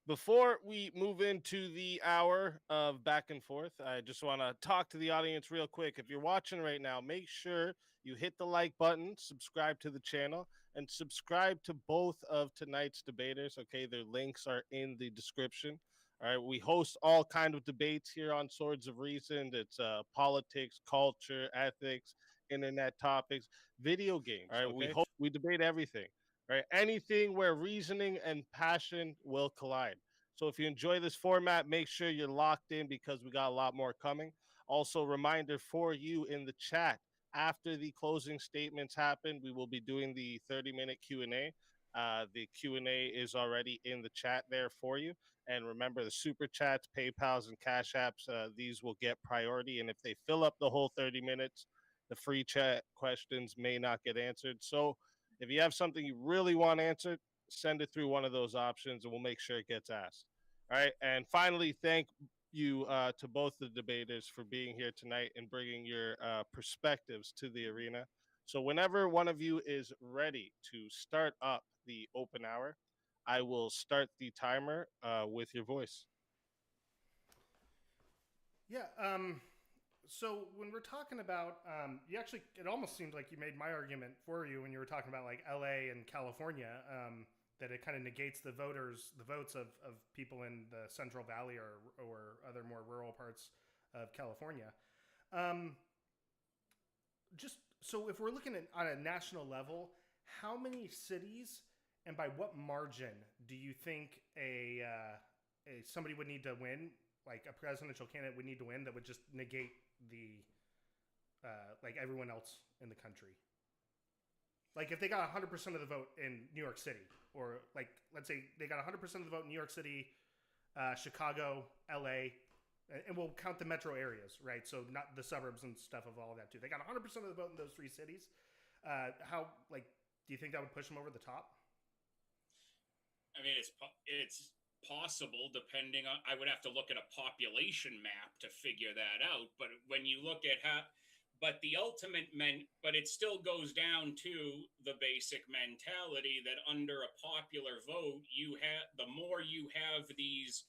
Before we move into the hour of back and forth, I just want to talk to the audience real quick. If you're watching right now, make sure you hit the like button, subscribe to the channel, and subscribe to both of tonight's debaters. Okay, their links are in the description. All right, we host all kind of debates here on Swords of Reason. It's politics, culture, ethics, internet topics, video games. All right, okay? we debate everything. Right, anything where reasoning and passion will collide. So if you enjoy this format, make sure you're locked in because we got a lot more coming. Also, reminder for you in the chat, after the closing statements happen, we will be doing the 30-minute Q&A. The Q&A is already in the chat there for you. And remember, the super chats, PayPals, and Cash Apps, these will get priority. And if they fill up the whole 30 minutes, the free chat questions may not get answered. So if you have something you really want answered, send it through one of those options and we'll make sure it gets asked. All right. And finally, thank you to both the debaters for being here tonight and bringing your perspectives to the arena. So whenever one of you is ready to start up the open hour, I will start the timer with your voice. Yeah. So when we're talking about, you actually, it almost seemed like you made my argument for you when you were talking about like LA and California, that it kind of negates the votes of people in the Central Valley or other more rural parts of California. Just so if we're looking at on a national level, how many cities and by what margin do you think somebody would need to win, like a presidential candidate would need to win that would just negate the like everyone else in the country? Like if they got 100% of the vote in New York City, or like let's say they got 100% of the vote in New York City, Chicago, LA, and we'll count the metro areas, right? So not the suburbs and stuff of all of that too. They got 100% of the vote in those three cities. How, like, do you think that would push them over the top? I mean, it's possible, depending on, I would have to look at a population map to figure that out. But when you look at but the ultimate but it still goes down to the basic mentality that under a popular vote, the more you have these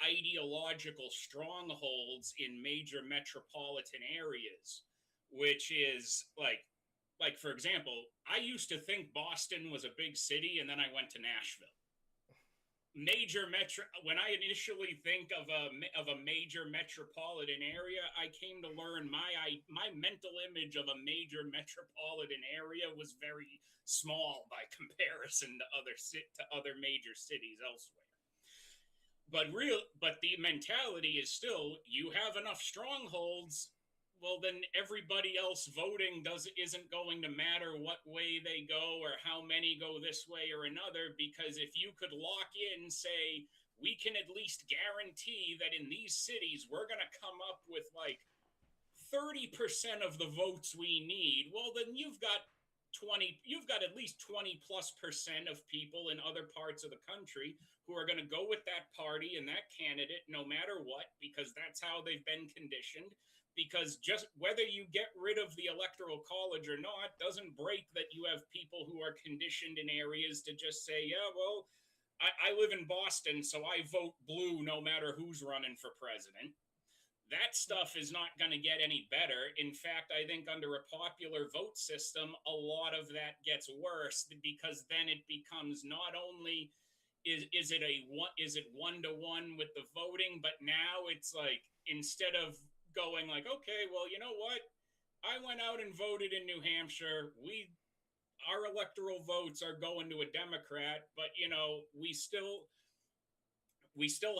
ideological strongholds in major metropolitan areas, which is like for example, I used to think Boston was a big city, and then I went to Nashville. When I initially think of a major metropolitan area, I came to learn my mental image of a major metropolitan area was very small by comparison to other major cities elsewhere. But the mentality is still, you have enough strongholds, well, then everybody else voting isn't going to matter what way they go or how many go this way or another, because if you could lock in, say, we can at least guarantee that in these cities, we're going to come up with like 30% of the votes we need. Well, then you've got at least 20+% of people in other parts of the country who are going to go with that party and that candidate no matter what, because that's how they've been conditioned. Because just whether you get rid of the Electoral College or not doesn't break that you have people who are conditioned in areas to just say, yeah, well, I live in Boston, so I vote blue no matter who's running for president. That stuff is not going to get any better. In fact, I think under a popular vote system, a lot of that gets worse, because then it becomes not only is it 1-to-1 with the voting, but now it's like, instead of going like, okay, well, you know what? I went out and voted in New Hampshire. Our electoral votes are going to a Democrat, but we still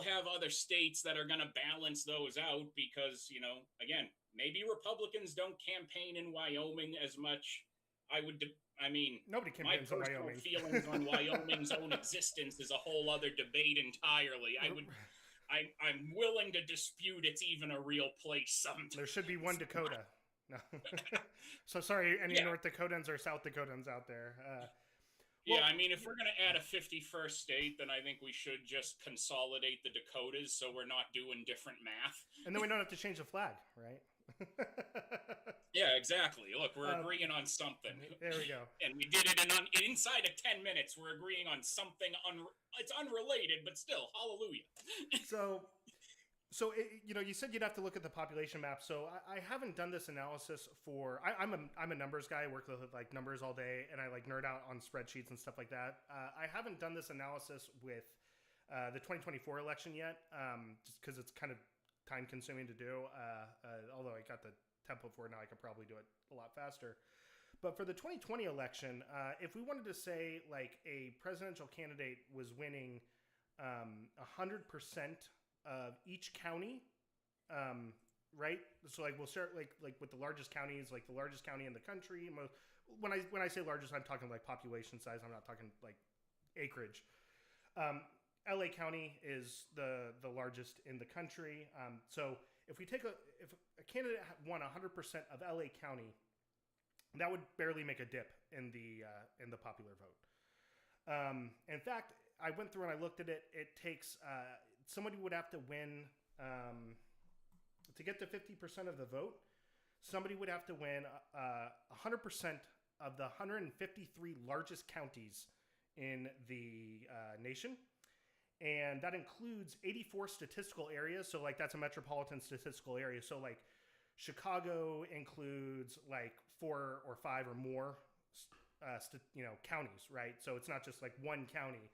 have other states that are going to balance those out, because, again, maybe Republicans don't campaign in Wyoming as much. Nobody my campaigns in personal Wyoming. feelings on Wyoming's own existence is a whole other debate entirely. I'm willing to dispute it's even a real place sometimes. There should be one Dakota. No. So sorry, any North Dakotans or South Dakotans out there. If we're going to add a 51st state, then I think we should just consolidate the Dakotas so we're not doing different math. And then we don't have to change the flag, right? Yeah, exactly. Look, we're agreeing on something. There we go. And we did it inside of 10 minutes. We're agreeing on something. It's unrelated, but still, hallelujah. So you said you'd have to look at the population map. So I haven't done this analysis for. I'm a numbers guy. I work with like numbers all day, and I like nerd out on spreadsheets and stuff like that. I haven't done this analysis with the 2024 election yet, just because it's kind of time consuming to do. Although I got the template for it now, I could probably do it a lot faster. But for the 2020 election, if we wanted to say like a presidential candidate was winning 100% of each county, right? So like we'll start like with the largest counties, like the largest county in the country. When I say largest, I'm talking like population size. I'm not talking like acreage. LA County is the largest in the country. So if a candidate won 100% of LA County, that would barely make a dip in the popular vote. In fact, I went through and I looked at it. It takes somebody would have to win to get to 50% of the vote. Somebody would have to win 100% of the 153 largest counties in the nation. And that includes 84 statistical areas. So like that's a metropolitan statistical area. So like Chicago includes like 4 or 5 or more, counties, right? So it's not just like one county.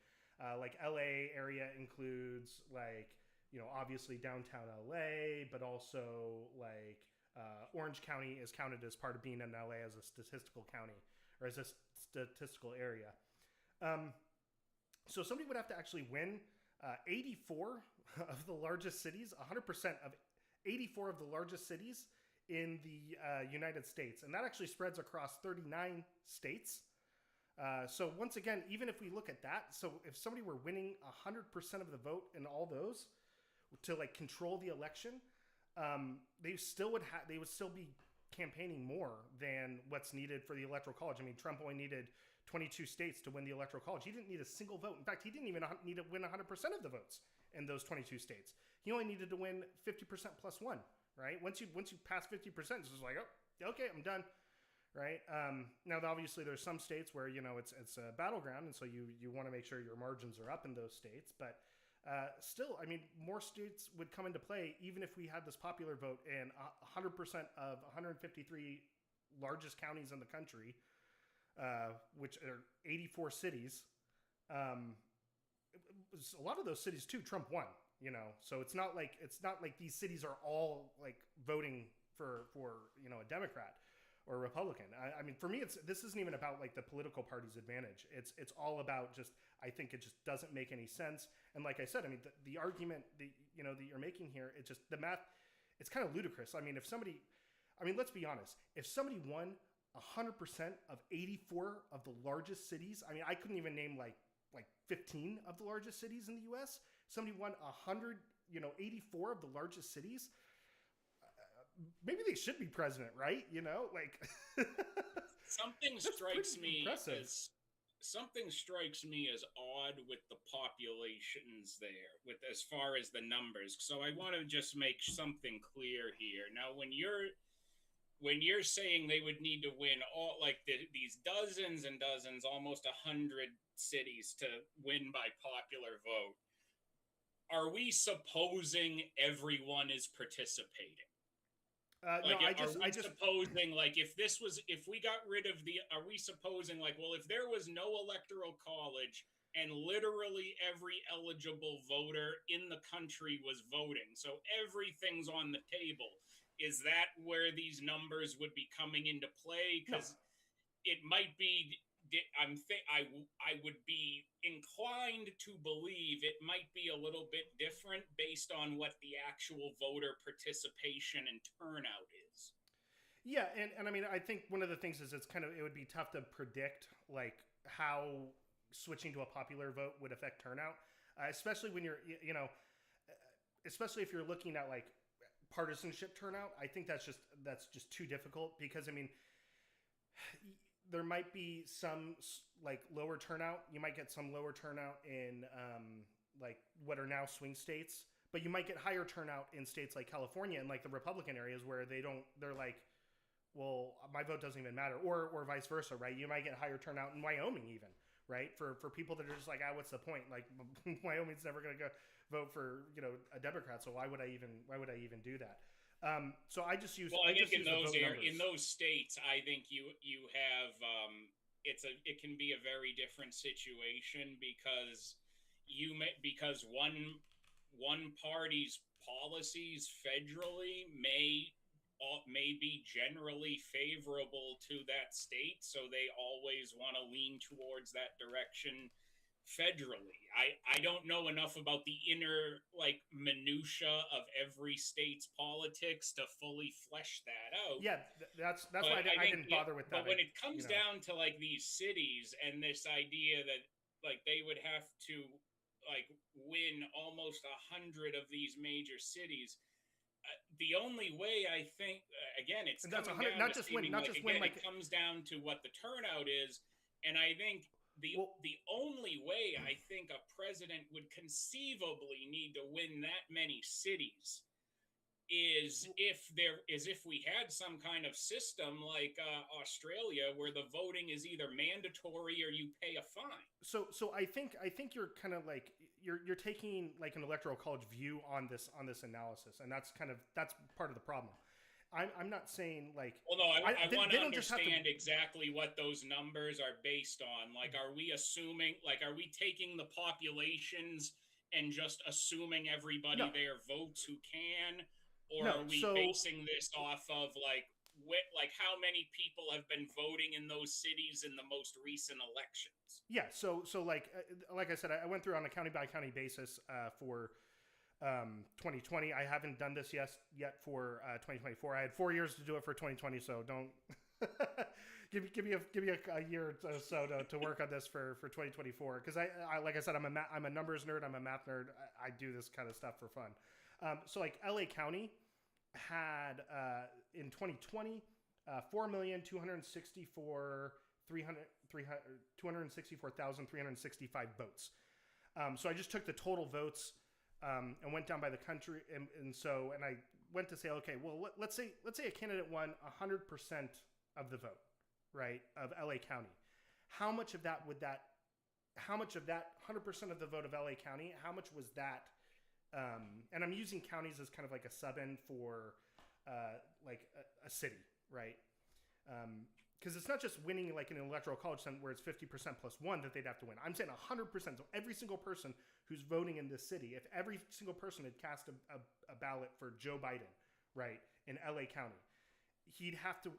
Like LA area includes like, obviously downtown LA, but also like Orange County is counted as part of being in LA as a statistical county or as a statistical area. So somebody would have to actually win 84 of the largest cities, 100% of 84 of the largest cities in the United States. And that actually spreads across 39 states. So once again, even if we look at that, so if somebody were winning 100% of the vote in all those to like control the election, they would still be campaigning more than what's needed for the Electoral College. I mean, Trump only needed 22 states to win the Electoral College. He didn't need a single vote. In fact, he didn't even need to win 100% of the votes in those 22 states. He only needed to win 50% plus one, right? Once you pass 50%, it's just like, oh, okay, I'm done, right? Now, obviously, there's some states where, it's a battleground, and so you want to make sure your margins are up in those states. But still, I mean, more states would come into play even if we had this popular vote and 100% of 153 largest counties in the country, which are 84 cities. A lot of those cities too, Trump won. So it's not like these cities are all like voting for a Democrat or a Republican. I mean, for me, this isn't even about like the political party's advantage. It's all about just, I think it just doesn't make any sense. And like I said, I mean, the argument that you're making here, it's just the math. It's kind of ludicrous. I mean, let's be honest. If somebody won 100% of 84 of the largest cities, I mean, I couldn't even name like 15 of the largest cities in the U.S. somebody won 84 of the largest cities. Maybe they should be president, right? Like something that's strikes pretty me impressive. as odd with the populations there, with as far as the numbers. So I want to just make something clear here. Now, when you're saying they would need to win all these dozens and dozens, almost 100 cities to win by popular vote, are we supposing everyone is participating? No, I are we just supposing if we got rid of are we supposing well, if there was no electoral college and literally every eligible voter in the country was voting, so everything's on the table, is that where these numbers would be coming into play? Because it might be. I would be inclined to believe it might be a little bit different based on what the actual voter participation and turnout is. Yeah, and I mean, I think one of the things is it would be tough to predict like how switching to a popular vote would affect turnout, especially when especially if you're looking at like partisanship turnout. I think that's just too difficult because I mean, there might be some like lower turnout. You might get some lower turnout in like what are now swing states, but you might get higher turnout in states like California and like the Republican areas where they're like, well, my vote doesn't even matter, or vice versa, right? You might get higher turnout in Wyoming even, right? For people that are just like, what's the point? Like Wyoming's never going to go vote for a Democrat, so why would I even do that? So I just use. Well, I think in in those states, I think you have it can be a very different situation because one party's policies federally may be generally favorable to that state, so they always want to lean towards that direction federally. I don't know enough about the inner like minutia of every state's politics to fully flesh that out. Yeah, that's why I didn't bother with that. But when it comes down to like these cities and this idea that like they would have to like win almost 100 of these major cities, the only way I think again it's that's coming 100, down not to just win, not just win. Like it comes down to what the turnout is, and I think the only way I think a president would conceivably need to win that many cities is if we had some kind of system like Australia where the voting is either mandatory or you pay a fine. So I think you're kind of like you're taking like an electoral college view on this analysis, and that's part of the problem. I'm not saying like. Well, no, I want to understand exactly what those numbers are based on. Like, are we assuming? Like, are we taking the populations and just assuming everybody there votes who can, or are we basing this off of like how many people have been voting in those cities in the most recent elections? Yeah. So like I said, I went through on a county by county basis for. 2020. I haven't done this yet for 2024. I had 4 years to do it for 2020, so don't give me a year or so to work on this for 2024. Because I like I said, I'm a numbers nerd. I'm a math nerd. I do this kind of stuff for fun. So like LA County had in 2020 4,264,365 votes. So I just took the total votes. And went down by the country, and I went to say, okay, well, let's say a candidate won 100% of the vote, right, of LA County. How much of that 100% of the vote of LA County? How much was that? And I'm using counties as kind of like a sub-in for like a city, right? Because it's not just winning like an electoral college where it's 50% plus one that they'd have to win. I'm saying 100%. So every single person who's voting in this city, if every single person had cast a ballot for Joe Biden, right, in LA County, he'd have to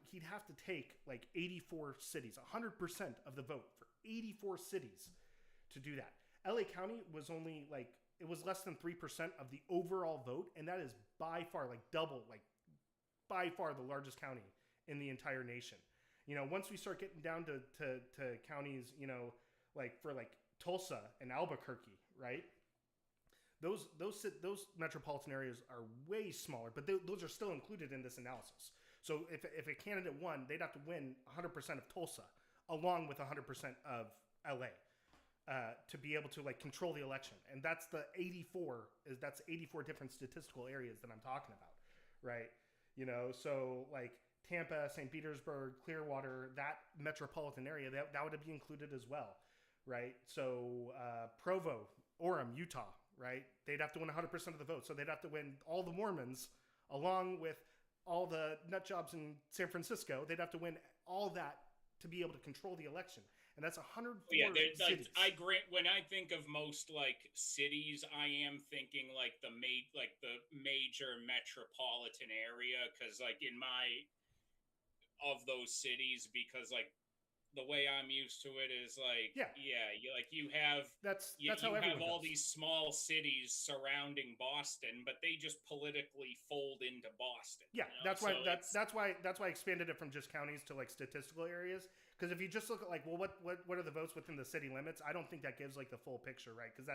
take like 84 cities, 100% of the vote for 84 cities to do that. LA County was only like, it was less than 3% of the overall vote, and that is by far like double, like by far the largest county in the entire nation. Once we start getting down to counties, like for like Tulsa and Albuquerque, right? those metropolitan areas are way smaller, but those are still included in this analysis. So if a candidate won, they'd have to win 100% of Tulsa, along with 100% of LA, to be able to like control the election. And that's the 84 different statistical areas that I'm talking about, right? You know, so like Tampa, St. Petersburg, Clearwater, that metropolitan area, that would be included as well, right? So Provo, Orem, Utah, right? They'd have to win 100% of the vote. So they'd have to win all the Mormons along with all the nut jobs in San Francisco. They'd have to win all that to be able to control the election. And that's 104 cities. I grant, when I think of most like cities, I am thinking like the major metropolitan area, because like in of those cities, because like the way I'm used to it is like you have how everyone all these small cities surrounding Boston, but they just politically fold into Boston. Yeah, you know? that's why I expanded it from just counties to like statistical areas. Because if you just look at like, well, what are the votes within the city limits? I don't think that gives like the full picture, right? Because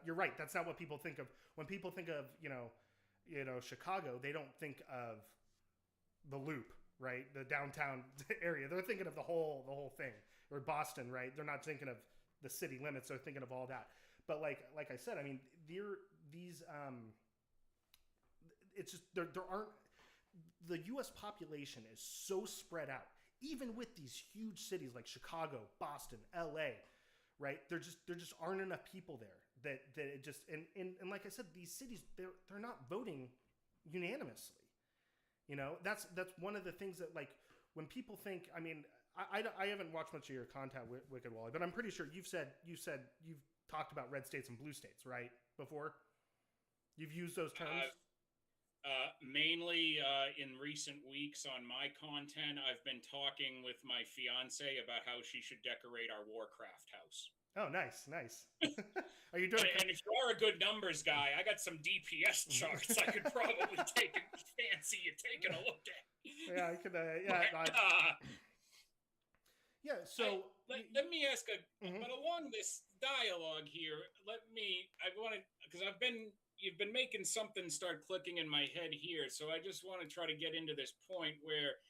you're right. That's not what people think of when people think of you know Chicago. They don't think of the Loop, right? The downtown area. They're thinking of the whole thing. Or Boston, right? They're not thinking of the city limits. They're thinking of all that. But like I said, I mean, it's just there aren't, the U.S. population is so spread out. Even with these huge cities like Chicago, Boston, LA, right? There just aren't enough people there that it just and like I said, these cities they're not voting unanimously. You know, that's one of the things that like when people think. I mean, I haven't watched much of your content, Wicked Wally, but I'm pretty sure you've talked about red states and blue states, right? Before you've used those terms. Mainly in recent weeks on my content, I've been talking with my fiance about how she should decorate our Warcraft house. Oh, nice. Are you doing? And if you are a good numbers guy, I got some DPS charts I could probably fancy you taking a look at. Yeah, I could. So let me ask but along this dialogue here, because you've been making something start clicking in my head here. So I just want to try to get into this point where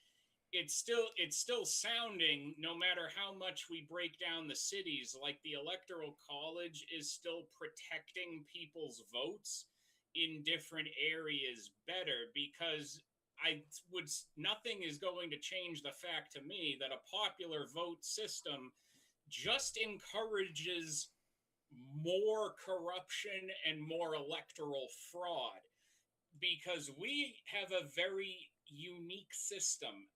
it's still sounding, no matter how much we break down the cities, like the Electoral College is still protecting people's votes in different areas better, because nothing is going to change the fact to me that a popular vote system just encourages more corruption and more electoral fraud, because we have a very unique system.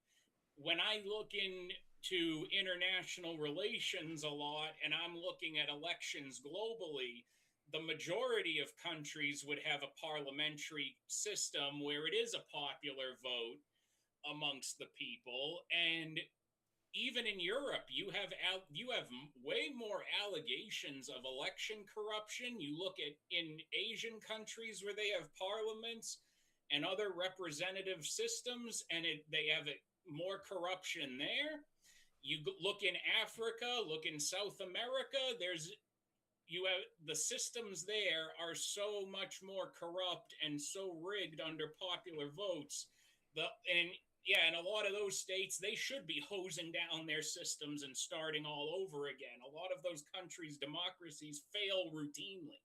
When I look into international relations a lot and I'm looking at elections globally, the majority of countries would have a parliamentary system where it is a popular vote amongst the people. And even in Europe, you have way more allegations of election corruption. You look at in Asian countries where they have parliaments and other representative systems, and they have more corruption there. You look in Africa, look in South America. The systems there are so much more corrupt and so rigged under popular votes. In a lot of those states, they should be hosing down their systems and starting all over again. A lot of those countries' democracies fail routinely.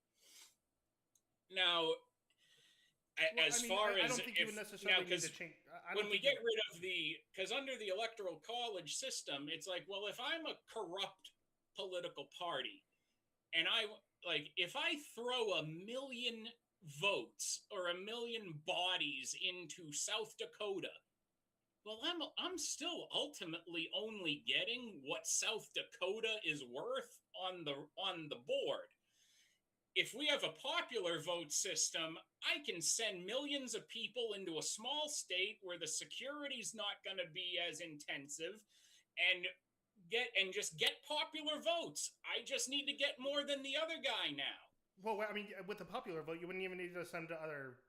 Now, when we get rid of because under the Electoral College system, it's like, well, if I'm a corrupt political party, and if I throw 1 million votes or 1 million bodies into South Dakota, well, I'm still ultimately only getting what South Dakota is worth on the board. If we have a popular vote system, I can send millions of people into a small state where the security's not going to be as intensive, and just get popular votes. I just need to get more than the other guy now. Well, I mean, with the popular vote, you wouldn't even need to send to other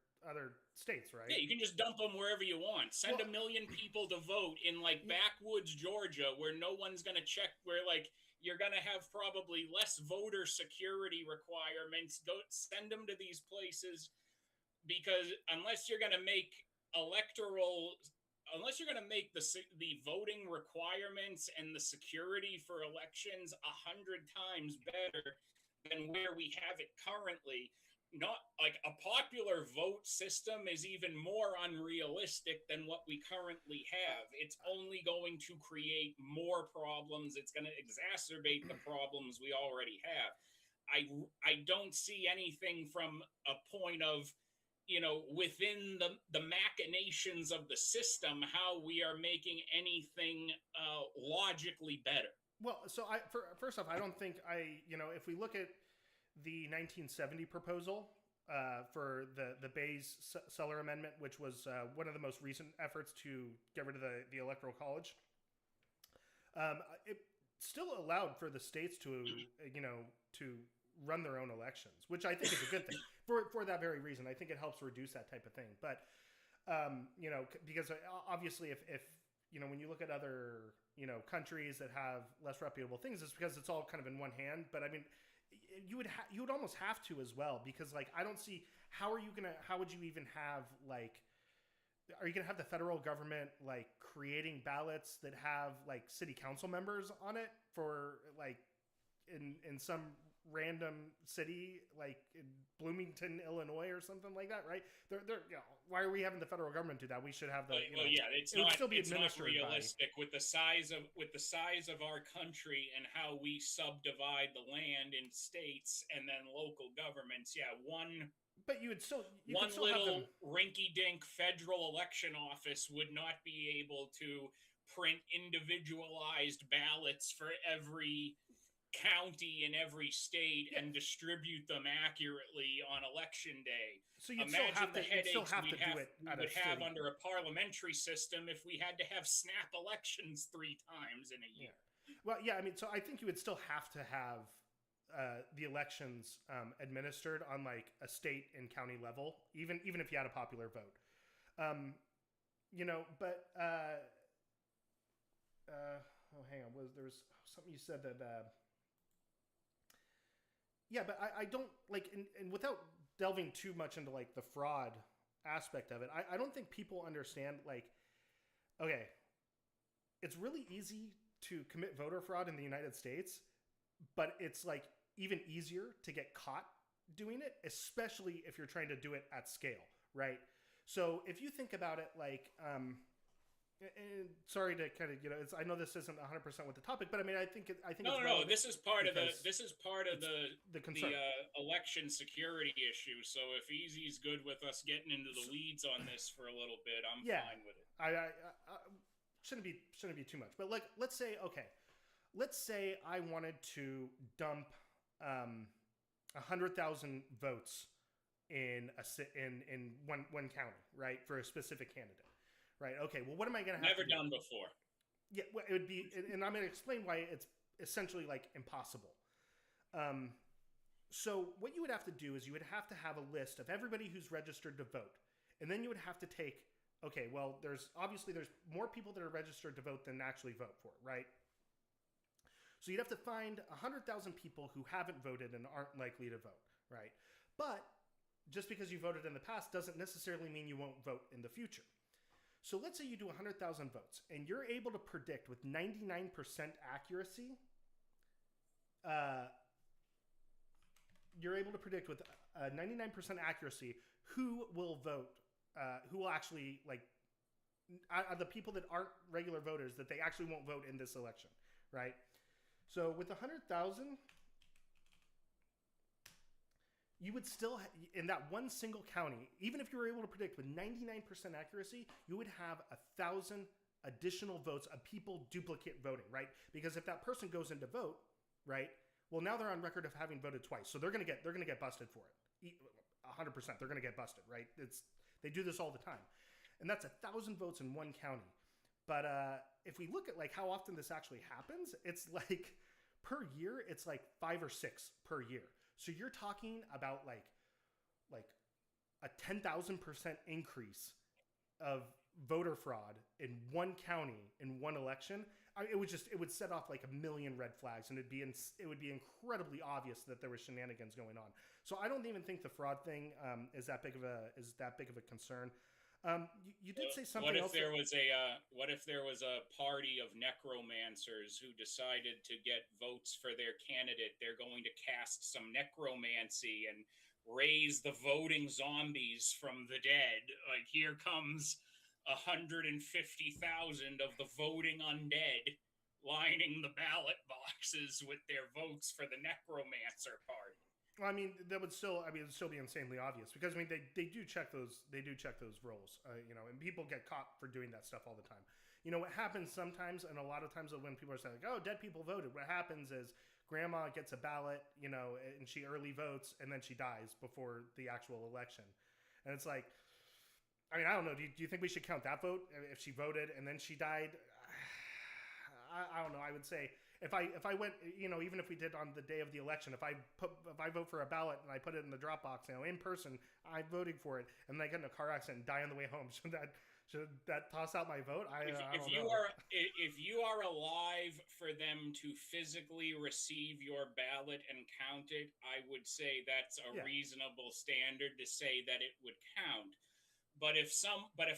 states, right? Yeah, you can just dump them wherever you want. Send 1 million people to vote in like backwoods Georgia, where no one's gonna check, where like you're going to have probably less voter security requirements. Go send them to these places, because unless you're going to make the voting requirements and the security for elections 100 times better than where we have it currently, not like a popular vote system is even more unrealistic than what we currently have. It's only going to create more problems. It's going to exacerbate the problems we already have. I don't see anything from a point of, within the machinations of the system, how we are making anything logically better. Well, so first off, I don't think if we look at the 1970 proposal for the Bays-Suller Amendment, which was one of the most recent efforts to get rid of the Electoral College, it still allowed for the states to run their own elections, which I think is a good thing for that very reason. I think it helps reduce that type of thing. But because obviously, if when you look at other countries that have less reputable things, it's because it's all kind of in one hand. But I mean, you would almost have to as well, because like I don't see how would you even have are you gonna have the federal government like creating ballots that have like city council members on it for like in some random city like in Bloomington, Illinois or something like that, right? They're why are we having the federal government do that? We should have the it's not realistic with the size of our country and how we subdivide the land in states and then local governments. But you still little rinky-dink federal election office would not be able to print individualized ballots for every county in every state and distribute them accurately on election day. So you'd imagine still have to do it we would have under a parliamentary system if we had to have snap elections 3 times in a year. Well, yeah, I mean, so I think you would still have to have the elections administered on like a state and county level, even if you had a popular vote. But hang on, there was something you said that. Yeah, but I don't like, and without delving too much into like the fraud aspect of it, I don't think people understand like, okay, it's really easy to commit voter fraud in the United States, but it's like even easier to get caught doing it, especially if you're trying to do it at scale, right? So if you think about it like, and sorry to kind of I know this isn't 100% with the topic, but I mean I think no, this is part of the concern. Election security issue. So if Easy's good with us getting into the weeds on this for a little bit, I'm fine with it. I shouldn't be too much, but like let's say I wanted to dump 100,000 votes in one county, right, for a specific candidate. Right. Okay. Well, what am I going to have? Never done before. Yeah. Well, it would be, and I'm going to explain why it's essentially like impossible. So what you would have to do is you would have to have a list of everybody who's registered to vote, and then you would have to take. Okay. Well, there's more people that are registered to vote than actually vote for it, right? So you'd have to find 100,000 people who haven't voted and aren't likely to vote, right? But just because you voted in the past doesn't necessarily mean you won't vote in the future. So let's say you do 100,000 votes and you're able to predict with 99% accuracy, who will vote, who will actually like, the people that aren't regular voters, that they actually won't vote in this election, right? So with 100,000, you would still, in that one single county, even if you were able to predict with 99% accuracy, you would have 1,000 additional votes of people duplicate voting, right? Because if that person goes in to vote, right, well, now they're on record of having voted twice, so they're gonna get busted for it. 100%, they're gonna get busted, right? They do this all the time, and that's 1,000 votes in one county. But if we look at like how often this actually happens, it's like per year, it's like 5 or 6 per year. So you're talking about like a 10,000% increase of voter fraud in one county in one election. it would set off like a million red flags, and it would be incredibly obvious that there was shenanigans going on. So I don't even think the fraud thing is that big of a concern. You did say something else. What if there was a party of necromancers who decided to get votes for their candidate? They're going to cast some necromancy and raise the voting zombies from the dead. Like, here comes 150,000 of the voting undead lining the ballot boxes with their votes for the necromancer party. Well, I mean, it'd still be insanely obvious, because I mean they do check those roles, you know, and people get caught for doing that stuff all the time. You know what happens sometimes, and a lot of times when people are saying like, "Oh, dead people voted," what happens is grandma gets a ballot, you know, and she early votes, and then she dies before the actual election, and it's like, I mean, I don't know. Do you think we should count that vote if she voted and then she died? I don't know. I would say if I went, you know, even if we did on the day of the election, if I vote for a ballot and I put it in the drop box, you know, in person, I'm voting for it, and then I get in a car accident and die on the way home, should that toss out my vote? If you are alive for them to physically receive your ballot and count it, I would say that's a reasonable standard to say that it would count. But if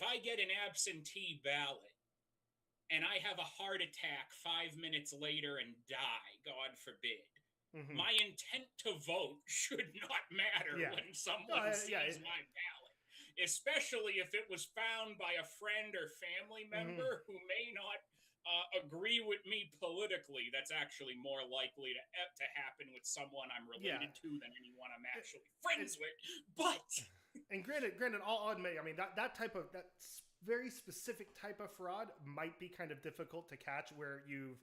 I get an absentee ballot and I have a heart attack 5 minutes later and die, God forbid, my intent to vote should not matter when someone sees my ballot, especially if it was found by a friend or family member who may not agree with me politically. That's actually more likely to happen with someone I'm related to than anyone I'm actually friends with. But and granted, I'll admit, I mean that very specific type of fraud might be kind of difficult to catch, where you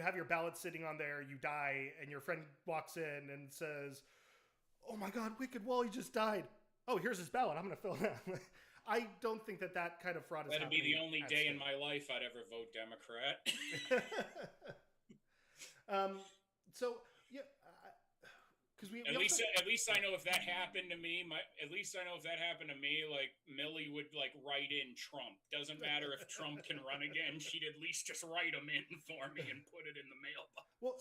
have your ballot sitting on there, you die, and your friend walks in and says, "Oh my God, Wicked Wally just died. Oh, here's his ballot. I'm going to fill it out." I don't think that kind of fraud is happening. That'd be the only day in my life I'd ever vote Democrat. So yeah. Because at least I know if that happened to me. Like Millie would like write in Trump. Doesn't matter if Trump can run again. She'd at least just write him in for me and put it in the mailbox. Well,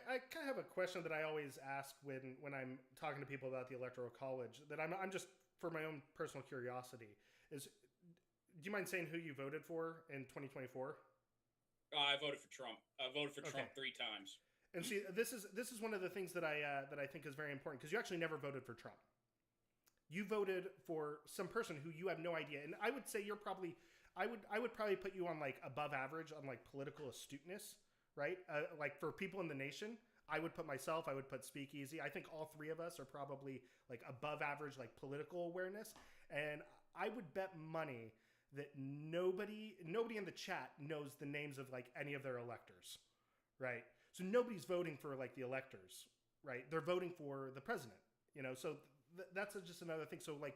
I kind of have a question that I always ask when I'm talking to people about the Electoral College. That I'm just for my own personal curiosity is, do you mind saying who you voted for in 2024? I voted for Trump. I voted for Trump 3 times. And see, this is one of the things that I think is very important, because you actually never voted for Trump. You voted for some person who you have no idea, and I would say you're probably, I would probably put you on like above average on like political astuteness, right? Like for people in the nation, I would put Speakeasy. I think all 3 of us are probably like above average like political awareness, and I would bet money that nobody in the chat knows the names of like any of their electors, right? So nobody's voting for like the electors, right? They're voting for the president, you know? So that's just another thing. So like,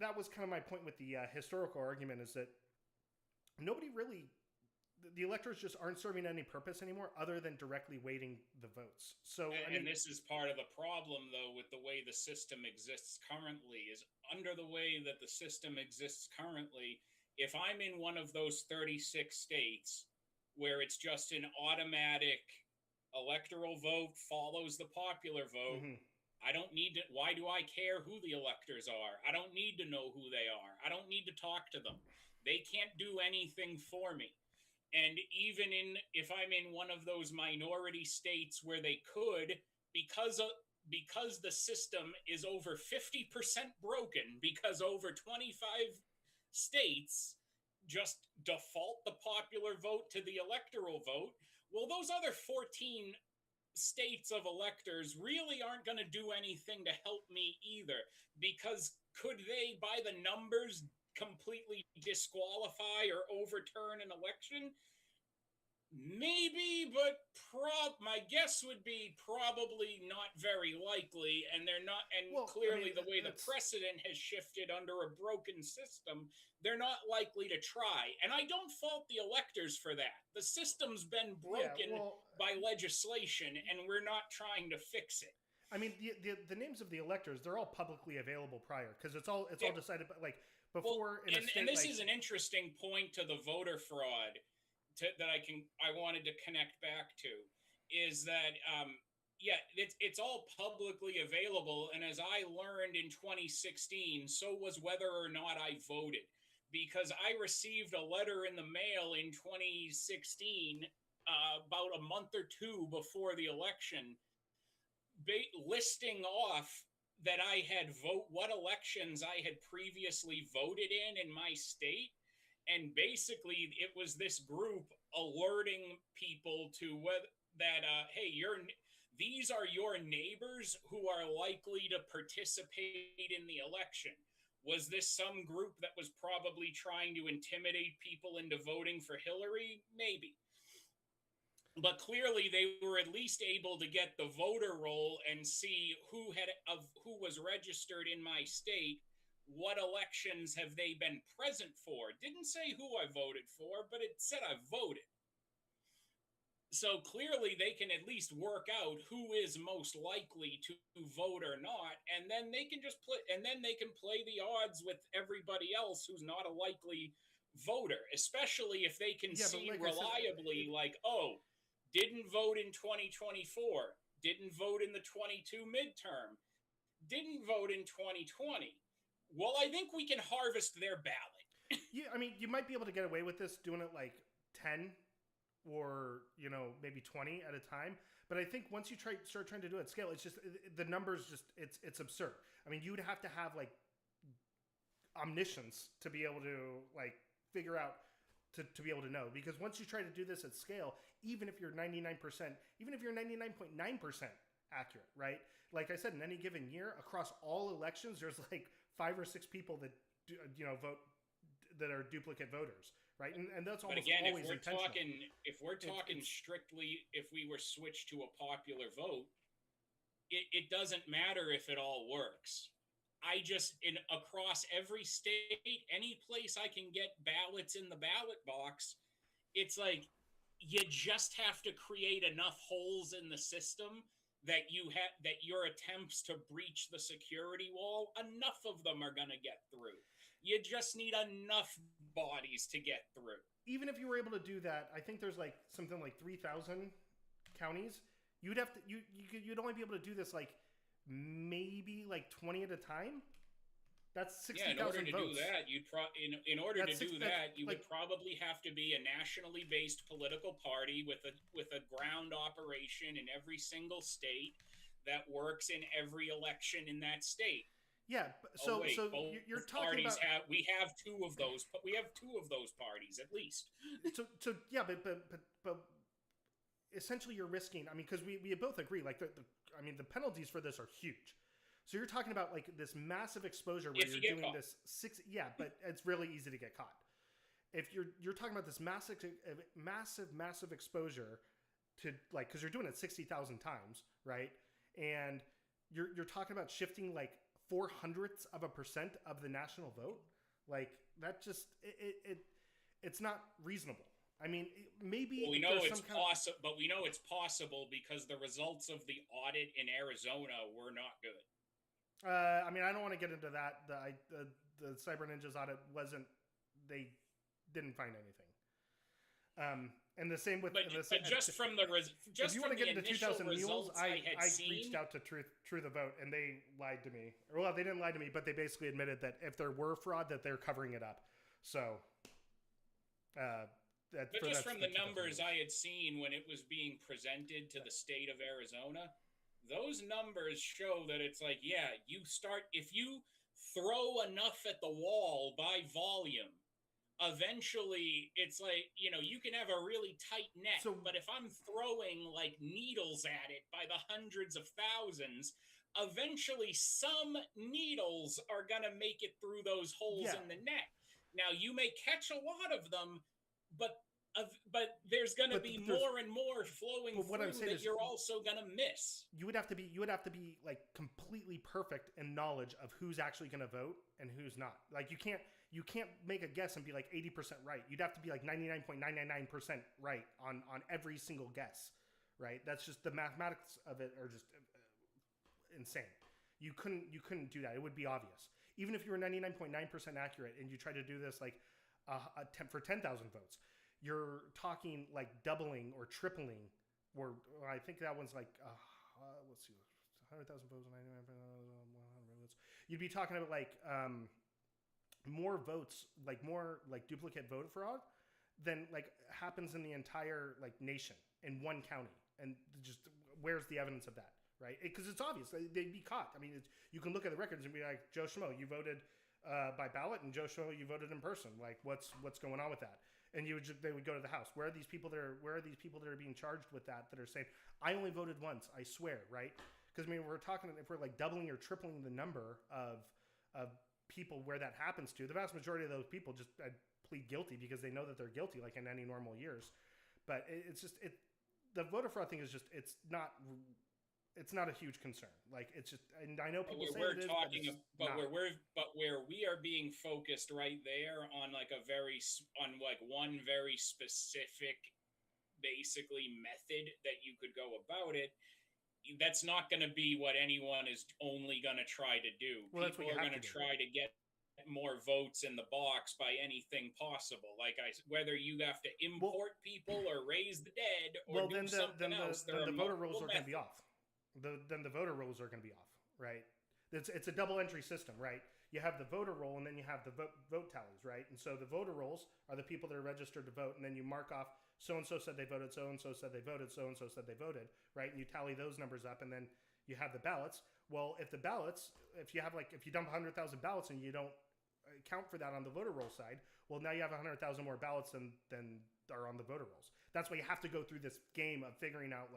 that was kind of my point with the historical argument, is that nobody really, the electors just aren't serving any purpose anymore other than directly weighting the votes. So, and this is part of the problem though, with the way the system exists currently, is under the way that the system exists currently, if I'm in one of those 36 states, where it's just an automatic electoral vote follows the popular vote, I don't need to. Why do I care who the electors are? I don't need to know who they are. I don't need to talk to them. They can't do anything for me. And even if I'm in one of those minority states where they could, because the system is over 50% broken, because over 25 states just default the popular vote to the electoral vote, well, those other 14 states of electors really aren't going to do anything to help me either, because could they, by the numbers, completely disqualify or overturn an election? Maybe, but my guess would be probably not very likely, and they're not. And clearly, the way the precedent has shifted under a broken system, they're not likely to try. And I don't fault the electors for that. The system's been broken by legislation, and we're not trying to fix it. I mean, the names of the electors, they're all publicly available prior, because it's all decided by, like, Before in a state and this like, is an interesting point to the voter fraud that I wanted to connect back to, is that yeah, it's all publicly available, and as I learned in 2016, so was whether or not I voted, because I received a letter in the mail in 2016, about a month or two before the election, listing off that I had what elections I had previously voted in my state, and basically it was this group alerting people to that hey, these are your neighbors who are likely to participate in the election. Was this some group that was probably trying to intimidate people into voting for Hillary? Maybe. But clearly they were at least able to get the voter roll and see who was registered in my state, what elections have they been present for. Didn't say who I voted for, but it said I voted. So clearly they can at least work out who is most likely to vote or not, and then they can just play the odds with everybody else who's not a likely voter, especially if they can see reliably, didn't vote in 2024, didn't vote in the 22 midterm, didn't vote in 2020. Well, I think we can harvest their ballot. Yeah, I mean, you might be able to get away with this doing it like 10 or, maybe 20 at a time. But I think once you start trying to do it at scale, it's just, the numbers it's absurd. I mean, you would have to have like omniscience to be able to like figure out to be able to know, because once you try to do this at scale, even if you're 99%, even if you're 99.9% accurate, right? Like I said, in any given year across all elections, there's like 5 or 6 people that vote that are duplicate voters, right? And that's almost always intentional. If we're talking strictly, if we were switched to a popular vote, it doesn't matter if it all works. Across every state, any place I can get ballots in the ballot box, it's like you just have to create enough holes in the system that your attempts to breach the security wall, enough of them are going to get through. You just need enough bodies to get through. Even if you were able to do that, I think there's like something like 3,000 counties. You'd only be able to do this like maybe like 20 at a time. That's 60,000 votes. In order to do that, you would probably have to be a nationally based political party with a ground operation in every single state that works in every election in that state. Yeah, so you're talking about we have two of those parties at least. so yeah, but essentially you're risking. I mean, because we both agree, like the penalties for this are huge. So you're talking about like this massive exposure where you're doing caught. This but it's really easy to get caught. If you're talking about this massive exposure to like, because you're doing it 60,000 times, right? And you're talking about shifting like 0.04% of the national vote. Like that just it's not reasonable. I mean, maybe we know it's possible, but we know it's possible because the results of the audit in Arizona were not good. I mean, I don't want to get into that. The Cyber Ninjas audit wasn't. They didn't find anything. And the same with. If you want to get into 2,000 mules, I reached out to True the Vote, and they lied to me. Well, they didn't lie to me, but they basically admitted that if there were fraud, that they're covering it up. So. But just from the numbers I had seen when it was being presented to the state of Arizona, those numbers show that it's like, yeah, if you throw enough at the wall by volume, eventually it's like, you can have a really tight net. But if I'm throwing like needles at it by the hundreds of thousands, eventually some needles are going to make it through those holes in the net. Now, you may catch a lot of them, but there's going to be more and more flowing through that you're also going to miss. You would have to be like completely perfect in knowledge of who's actually going to vote and who's not. Like you can't make a guess and be like 80% right. You'd have to be like 99.999% right on every single guess, right? That's just the mathematics of it are just insane. You couldn't do that. It would be obvious. even if you were 99.9% accurate and you try to do this like for 10,000 votes, you're talking like doubling or tripling, or I think that one's like, let's see, 100,000 votes, 99,100 votes. You'd be talking about like more votes, like more like duplicate vote fraud than like happens in the entire like nation in one county. And just where's the evidence of that, right? Because it's obvious they'd be caught. I mean, you can look at the records and be like, Joe Schmo, you voted by ballot, and Joe Schmo, you voted in person. Like, what's going on with that? And they would go to the house. Where are these people that are being charged with that are saying, I only voted once, I swear, right? Because I mean, if we're like doubling or tripling the number of people where that happens to, the vast majority of those people just plead guilty because they know that they're guilty, like in any normal years. But the voter fraud thing is just it's not a huge concern. Like it's just, and I know people say it is, but where we are being focused right there on like one very specific, basically method that you could go about it. That's not going to be what anyone is only going to try to do. Well, people are going to try to get more votes in the box by anything possible. Like whether you have to import people or raise the dead or do something else. Then the voter rolls are going to be off. Then the voter rolls are going to be off, right? It's a double entry system, right? You have the voter roll and then you have the vote tallies, right? And so the voter rolls are the people that are registered to vote, and then you mark off so-and-so said they voted, so-and-so said they voted, so-and-so said they voted, right? And you tally those numbers up, and then you have the ballots. Well, if you dump 100,000 ballots and you don't account for that on the voter roll side, well, now you have 100,000 more ballots than are on the voter rolls. That's why you have to go through this game of figuring out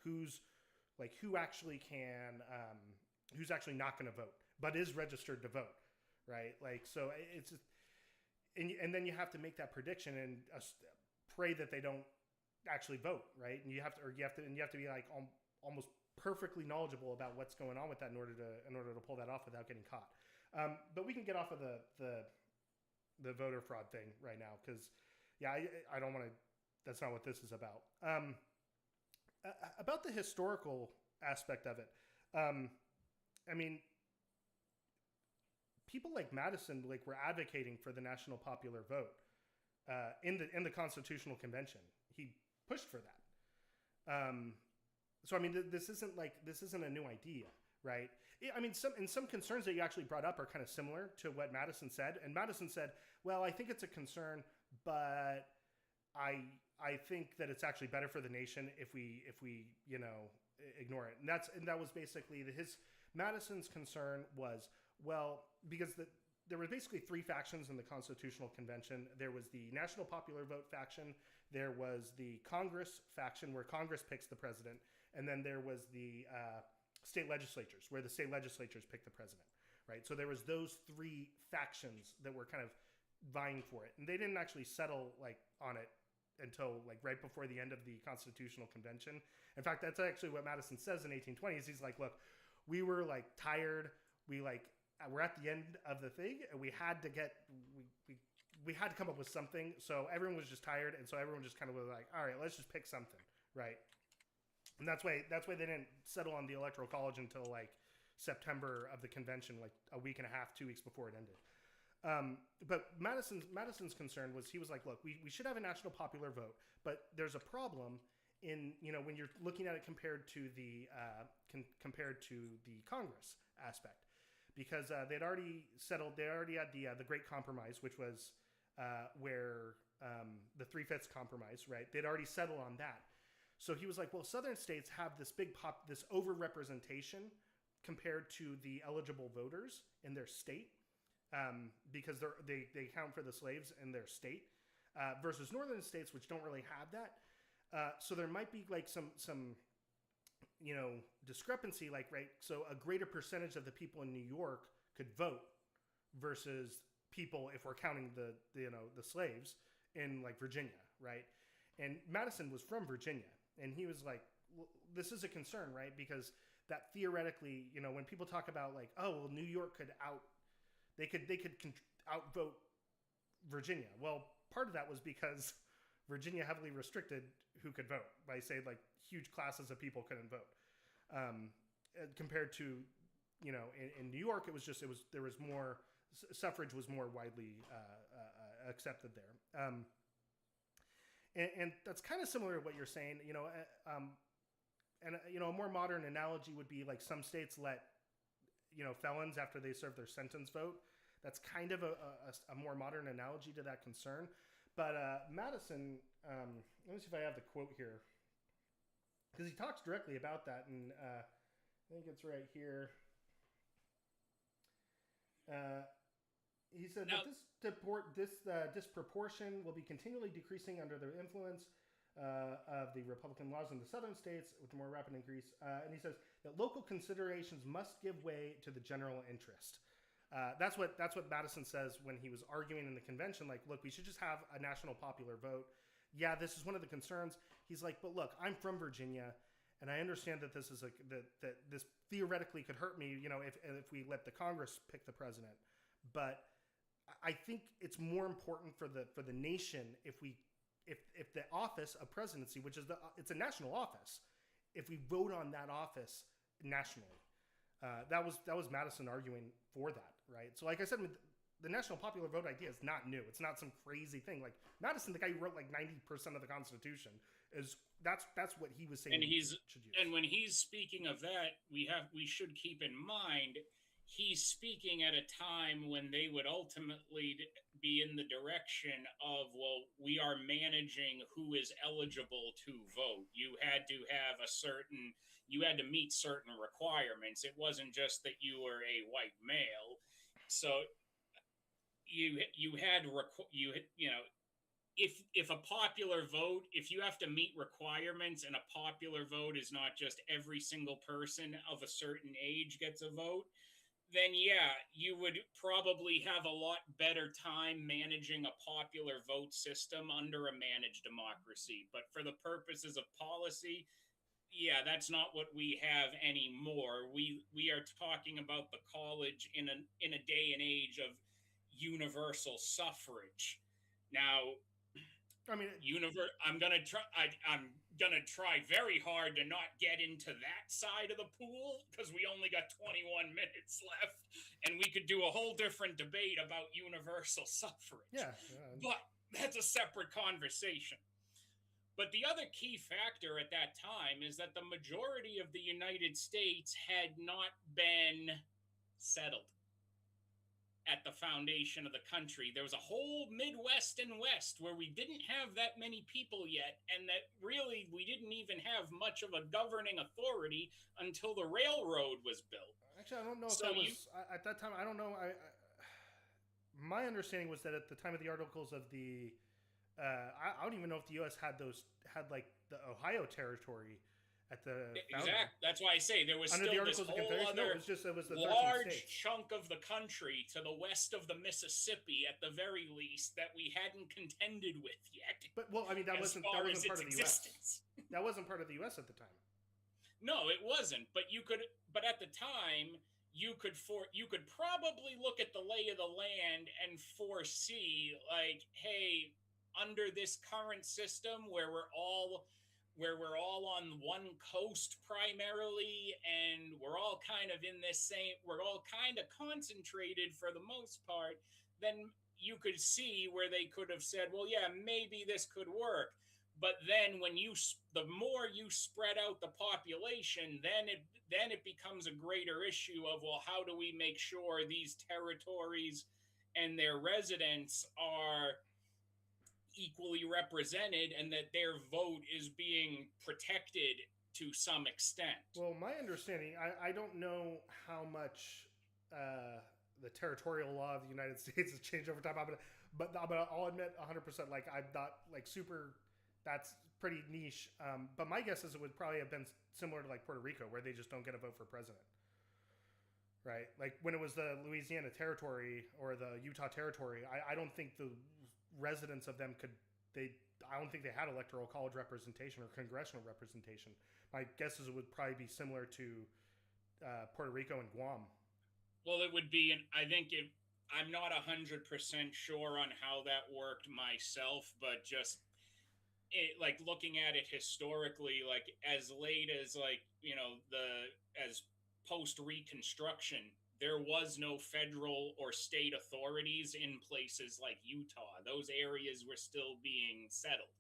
who actually who's actually not going to vote, but is registered to vote, right? Like, so it's just, and then you have to make that prediction and pray that they don't actually vote, right? And you have to be like almost perfectly knowledgeable about what's going on with that in order to pull that off without getting caught. But we can get off of the voter fraud thing right now because, yeah, I don't want to. That's not what this is about. About the historical aspect of it, I mean, people like Madison were advocating for the national popular vote in the Constitutional Convention. He pushed for that. So I mean, this isn't a new idea, right? I mean, some concerns that you actually brought up are kind of similar to what Madison said. And Madison said, "Well, I think it's a concern, but I think that it's actually better for the nation if we ignore it." And that was basically Madison's concern was, well, because there were basically three factions in the Constitutional Convention. There was the National Popular Vote faction, there was the Congress faction where Congress picks the president, and then there was the state legislatures where the state legislatures pick the president, right? So there was those three factions that were kind of vying for it, and they didn't actually settle on it until right before the end of the Constitutional Convention. In fact, that's actually what Madison says in 1820s. He's like, look, we were tired. We're at the end of the thing, and we had to come up with something. So everyone was just tired, and so everyone just kind of was like, all right, let's just pick something, right? And that's why they didn't settle on the Electoral College until September of the convention, a week and a half, 2 weeks before it ended. But Madison's concern was, he was like, look, we should have a national popular vote, but there's a problem in when you're looking at it compared to the Congress aspect, because they'd already settled. They already had the Great Compromise, which was where the 3/5 compromise, right? They'd already settled on that. So he was like, well, Southern states have this this overrepresentation compared to the eligible voters in their state, because they count for the slaves in their state, versus Northern states, which don't really have that. So there might be some discrepancy, right? So a greater percentage of the people in New York could vote versus people, if we're counting the slaves in Virginia, right? And Madison was from Virginia, and he was like, well, this is a concern, right? Because that theoretically, when people talk about New York could outvote Virginia. Well, part of that was because Virginia heavily restricted who could vote by huge classes of people couldn't vote, compared to in New York, there was more suffrage was more widely accepted there. And that's kind of similar to what you're saying, and a more modern analogy would be like some states let felons after they serve their sentence vote. That's kind of a more modern analogy to that concern. But Madison, let me see if I have the quote here, because he talks directly about that, and I think it's right here. He said that this disproportion will be continually decreasing under the influence of the Republican laws in the southern states with a more rapid increase. And he says that local considerations must give way to the general interest. That's what Madison says when he was arguing in the convention. Like, look, we should just have a national popular vote. Yeah, this is one of the concerns. He's like, but look, I'm from Virginia, and I understand that this is that this theoretically could hurt me, if we let the Congress pick the president. But I think it's more important for the nation if the office of presidency, which is it's a national office, if we vote on that office nationally. That was Madison arguing for that, right? So, like I said, the national popular vote idea is not new. It's not some crazy thing. Like Madison, the guy who wrote like 90% of the Constitution, that's what he was saying. And when he's speaking of that, we should keep in mind he's speaking at a time when they would ultimately be in the direction of, well, we are managing who is eligible to vote. You had to meet certain requirements. It wasn't just that you were a white male. So if a popular vote, if you have to meet requirements and a popular vote is not just every single person of a certain age gets a vote, then yeah, you would probably have a lot better time managing a popular vote system under a managed democracy. But for the purposes of policy, yeah, that's not what we have anymore. We are talking about the college in a day and age of universal suffrage. Now, I mean, I'm gonna try very hard to not get into that side of the pool because we only got 21 minutes left, and we could do a whole different debate about universal suffrage. Yeah. But that's a separate conversation. But the other key factor at that time is that the majority of the United States had not been settled at the foundation of the country. There was a whole Midwest and West where we didn't have that many people yet, and that really we didn't even have much of a governing authority until the railroad was built. Actually, I don't know if that was at that time. I don't know. My understanding was that at the time of the Articles of the, I don't even know if the U.S. had like the Ohio Territory at the exact. That's why I say there was under still the this Articles whole of other it was the large chunk of the country to the west of the Mississippi, at the very least, that we hadn't contended with yet. But I mean, that wasn't part of the U.S. That wasn't part of the U.S. at the time. No, it wasn't. But at the time, you could probably look at the lay of the land and foresee, like, hey, under this current system where we're all on one coast primarily, and we're all kind of concentrated for the most part, then you could see where they could have said, well, yeah, maybe this could work. But then the more you spread out the population, then it becomes a greater issue of, well, how do we make sure these territories and their residents are equally represented and that their vote is being protected to some extent. Well, my understanding, I don't know how much the territorial law of the United States has changed over time, but I'll admit 100%, like, I'm not like super, that's pretty niche. But my guess is it would probably have been similar to like Puerto Rico, where they just don't get a vote for president. Right? Like when it was the Louisiana Territory or the Utah Territory, I don't think the residents of them I don't think they had electoral college representation or congressional representation. My guess is it would probably be similar to Puerto Rico and Guam. Well, it would be, I'm not 100% sure on how that worked myself, but just like looking at it historically, like as late as, like, as post-Reconstruction, there was no federal or state authorities in places like Utah. Those areas were still being settled.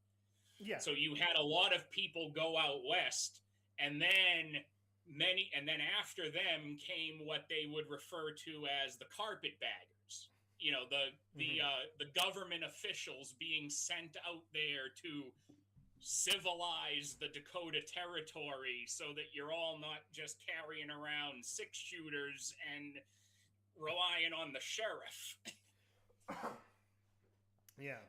Yeah. So you had a lot of people go out west, and then after them came what they would refer to as the carpetbaggers. You know, the government officials being sent out there to civilize the Dakota Territory so that you're all not just carrying around 6-shooters and relying on the sheriff. Yeah.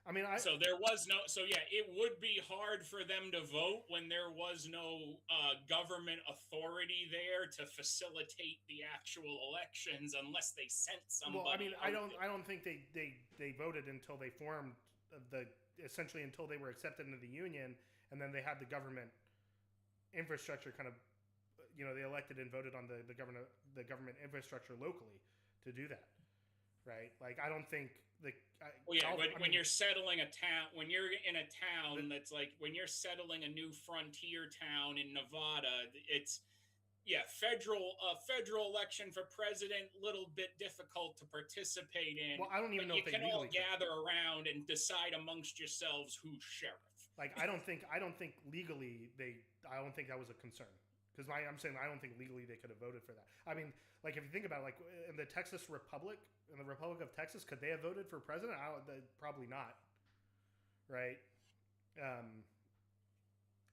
I mean, So there was no. So yeah, it would be hard for them to vote when there was no government authority there to facilitate the actual elections, unless they sent somebody. Well, I mean, I don't think they voted until they formed essentially until they were accepted into the union, and then they had the government infrastructure kind of, you know, they elected and voted on the government infrastructure locally to do that, right? Like, I don't think when you're settling a town, when you're in a town that's like, when you're settling a new frontier town in Nevada, it's federal election for president, little bit difficult to participate in. Well, I don't even know if they can all legally gather around and decide amongst yourselves who's sheriff. Like, I don't think legally I don't think that was a concern, because I'm saying I don't think legally they could have voted for that. I mean, like, if you think about it, like in the Republic of Texas, could they have voted for president? Probably not, right?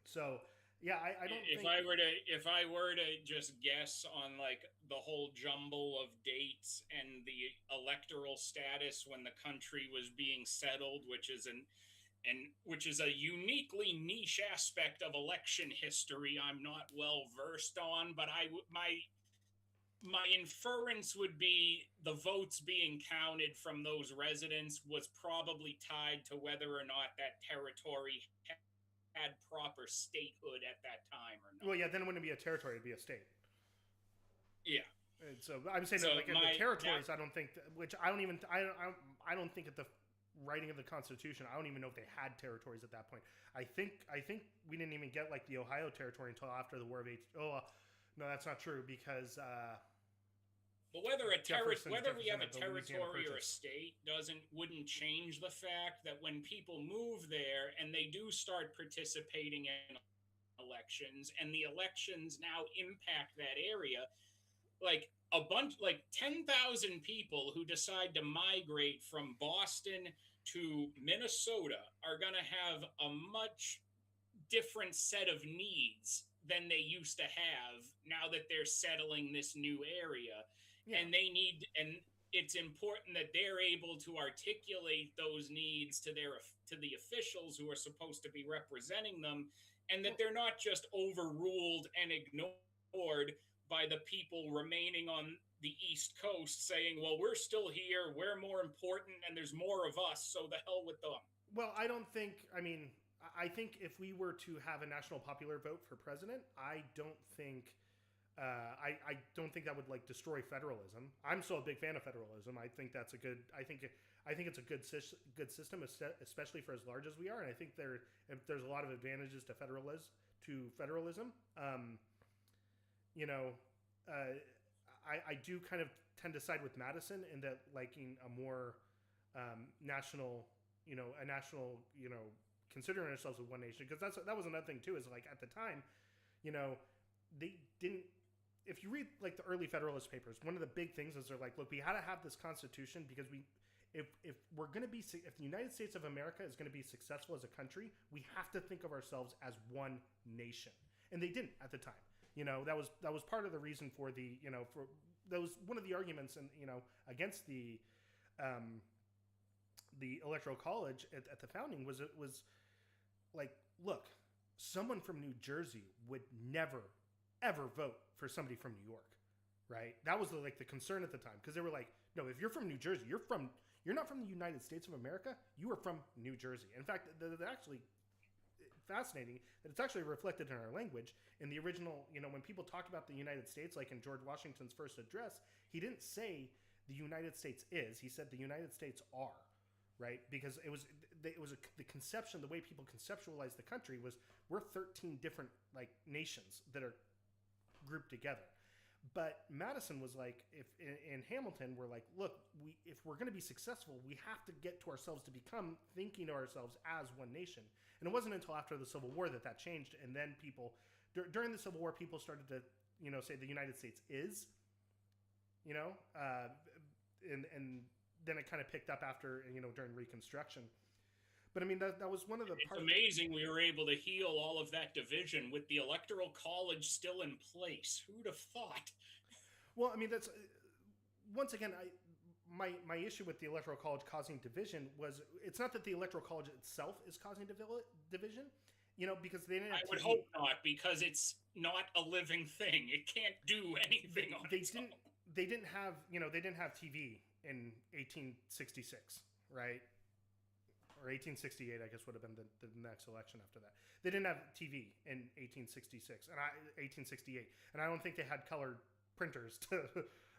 So yeah, I don't. If I were to just guess on like the whole jumble of dates and the electoral status when the country was being settled, which is a uniquely niche aspect of election history I'm not well versed on, but my inference would be the votes being counted from those residents was probably tied to whether or not that territory had proper statehood at that time or not. Well, yeah, then it wouldn't be a territory; it'd be a state. Yeah. And so I'm saying that, like, in the territories, I don't think, I don't think at the writing of the Constitution, I don't even know if they had territories at that point. I think we didn't even get like the Ohio territory until after the War of no, that's not true, because but whether we have a territory or a state wouldn't change the fact that when people move there and they do start participating in elections, and the elections now impact that area, like 10,000 people who decide to migrate from Boston to Minnesota are going to have a much different set of needs than they used to have now that they're settling this new area. Yeah. And it's important that they're able to articulate those needs to the officials who are supposed to be representing them, and that they're not just overruled and ignored by the people remaining on the East Coast saying, well, we're still here, we're more important, and there's more of us, so the hell with them. Well, I think if we were to have a national popular vote for president, I don't think that would like destroy federalism. I'm still a big fan of federalism. I think that's I think it's a good system, especially for as large as we are. And I think there's a lot of advantages to federalism. I do kind of tend to side with Madison in that, liking a more national, considering ourselves as one nation, because that was another thing too. Is like at the time, they didn't. If you read like the early Federalist Papers, one of the big things is they're like, look, we had to have this Constitution because if the United States of America is going to be successful as a country, we have to think of ourselves as one nation, and they didn't at the time. That was part of the reason for that was one of the arguments against the Electoral College at the founding was like, look, someone from New Jersey would never ever vote for somebody from New York, right? That was the concern at the time, because they were like, no, if you're from New Jersey, you're not from the United States of America, you are from New Jersey. In fact, they're actually fascinating that it's actually reflected in our language. In the original, when people talked about the United States, like in George Washington's first address, he didn't say the United States is, he said the United States are, right? Because it was the conception, the way people conceptualized the country was, we're 13 different like nations that are grouped together. But Madison was like, if in Hamilton, we're like, look, if we're going to be successful, we have to get to ourselves to become thinking of ourselves as one nation. And it wasn't until after the Civil War that changed. And then people, during the Civil War, people started to, say the United States is, and then it kind of picked up after, during Reconstruction. But I mean, that was one of the parts. It's amazing we were able to heal all of that division with the Electoral College still in place. Who'd have thought? Well, I mean, that's once again, my issue with the Electoral College causing division was it's not that the Electoral College itself is causing division, because they didn't have I would hope not, because it's not a living thing. It can't do anything on its own. They didn't have, they didn't have TV in 1866, right? Or 1868, I guess, would have been the next election after that. They didn't have TV in 1866 and 1868, and I don't think they had colored printers to.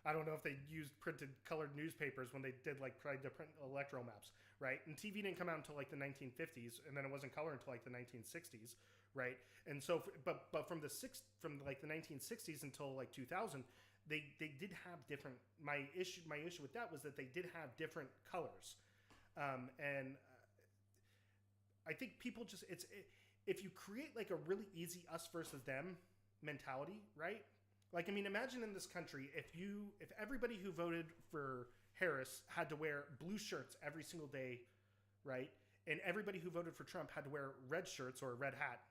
I don't know if they used printed colored newspapers when they did tried to print electoral maps, right? And TV didn't come out until the 1950s, and then it wasn't color until the 1960s, right? And so, but from the 1960s until 2000, they did have different. My issue with that was that they did have different colors, and I think people just if you create a really easy us versus them mentality, right? Imagine in this country if everybody who voted for Harris had to wear blue shirts every single day, right? And everybody who voted for Trump had to wear red shirts or a red hat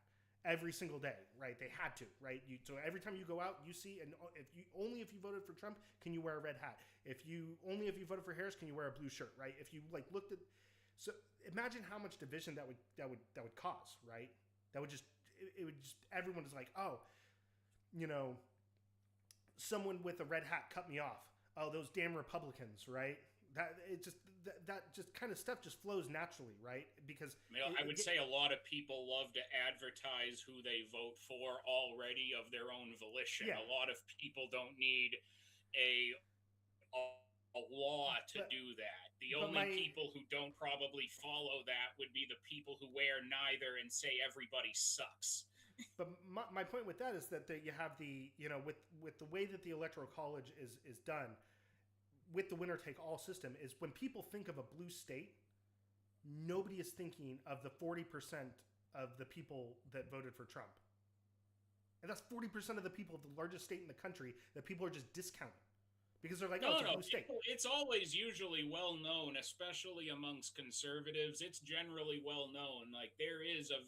every single day, right? They had to, right? So every time you go out, you see, and if you voted for Trump, can you wear a red hat? If you voted for Harris, can you wear a blue shirt, right? If you looked at, so imagine how much division that would cause, right? That would just everyone is like, oh, someone with a red hat cut me off. Oh, those damn Republicans, right? That just kind of stuff just flows naturally, right? Because I would say a lot of people love to advertise who they vote for already of their own volition. Yeah. A lot of people don't need a law to do that. The only people who don't probably follow that would be the people who wear neither and say everybody sucks. But my point with that is that you have the, with the way that the Electoral College is done, with the winner take all system, is when people think of a blue state, nobody is thinking of the 40% of the people that voted for Trump. And that's 40% of the people of the largest state in the country that people are just discounting. Because they're like, it's a blue state. It's always usually well known, especially amongst conservatives. It's generally well known. There is a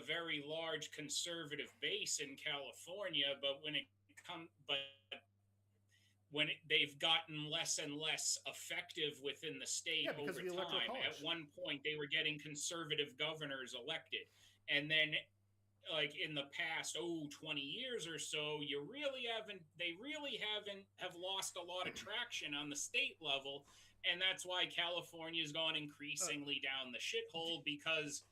very large conservative base in California, but they've gotten less and less effective within the state over time. At one point, they were getting conservative governors elected, and then in the past 20 years or so, they really have lost a lot of traction on the state level, and that's why California's gone increasingly down the shithole, because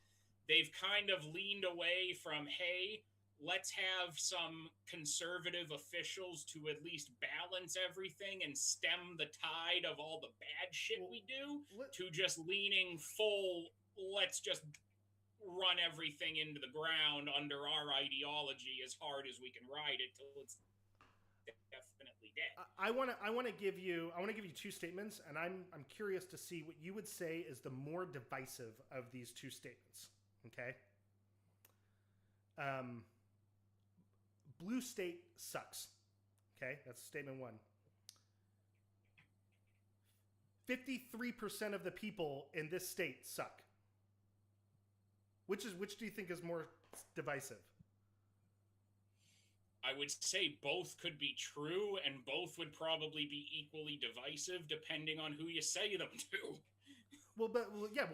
they've kind of leaned away from, hey, let's have some conservative officials to at least balance everything and stem the tide of all the bad shit we do, to just leaning full, let's just run everything into the ground under our ideology as hard as we can ride it till it's definitely dead. I want to give you two statements, and I'm curious to see what you would say is the more divisive of these two statements. Okay. Blue state sucks. Okay, that's statement one. 53% of the people in this state suck. Which do you think is more divisive? I would say both could be true, and both would probably be equally divisive, depending on who you say them to. Well,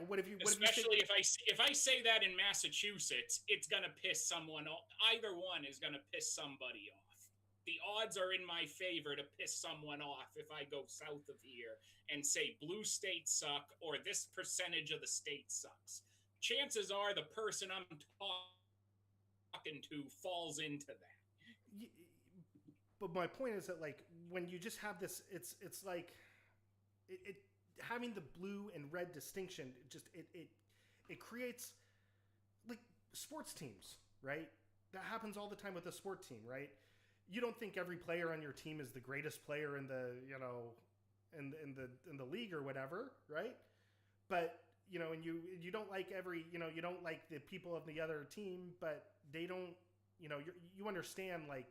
what if you? Especially if I say that in Massachusetts, it's gonna piss someone off. Either one is gonna piss somebody off. The odds are in my favor to piss someone off if I go south of here and say blue states suck or this percentage of the state sucks. Chances are the person I'm talking to falls into that. But my point is that when you just have this, it's like it having the blue and red distinction, it creates sports teams, right? that happens all the time with a sport team, right? You don't think every player on your team is the greatest player in the in the league or whatever, right? But and you don't like you don't like the people of the other team, but they don't, you understand, like,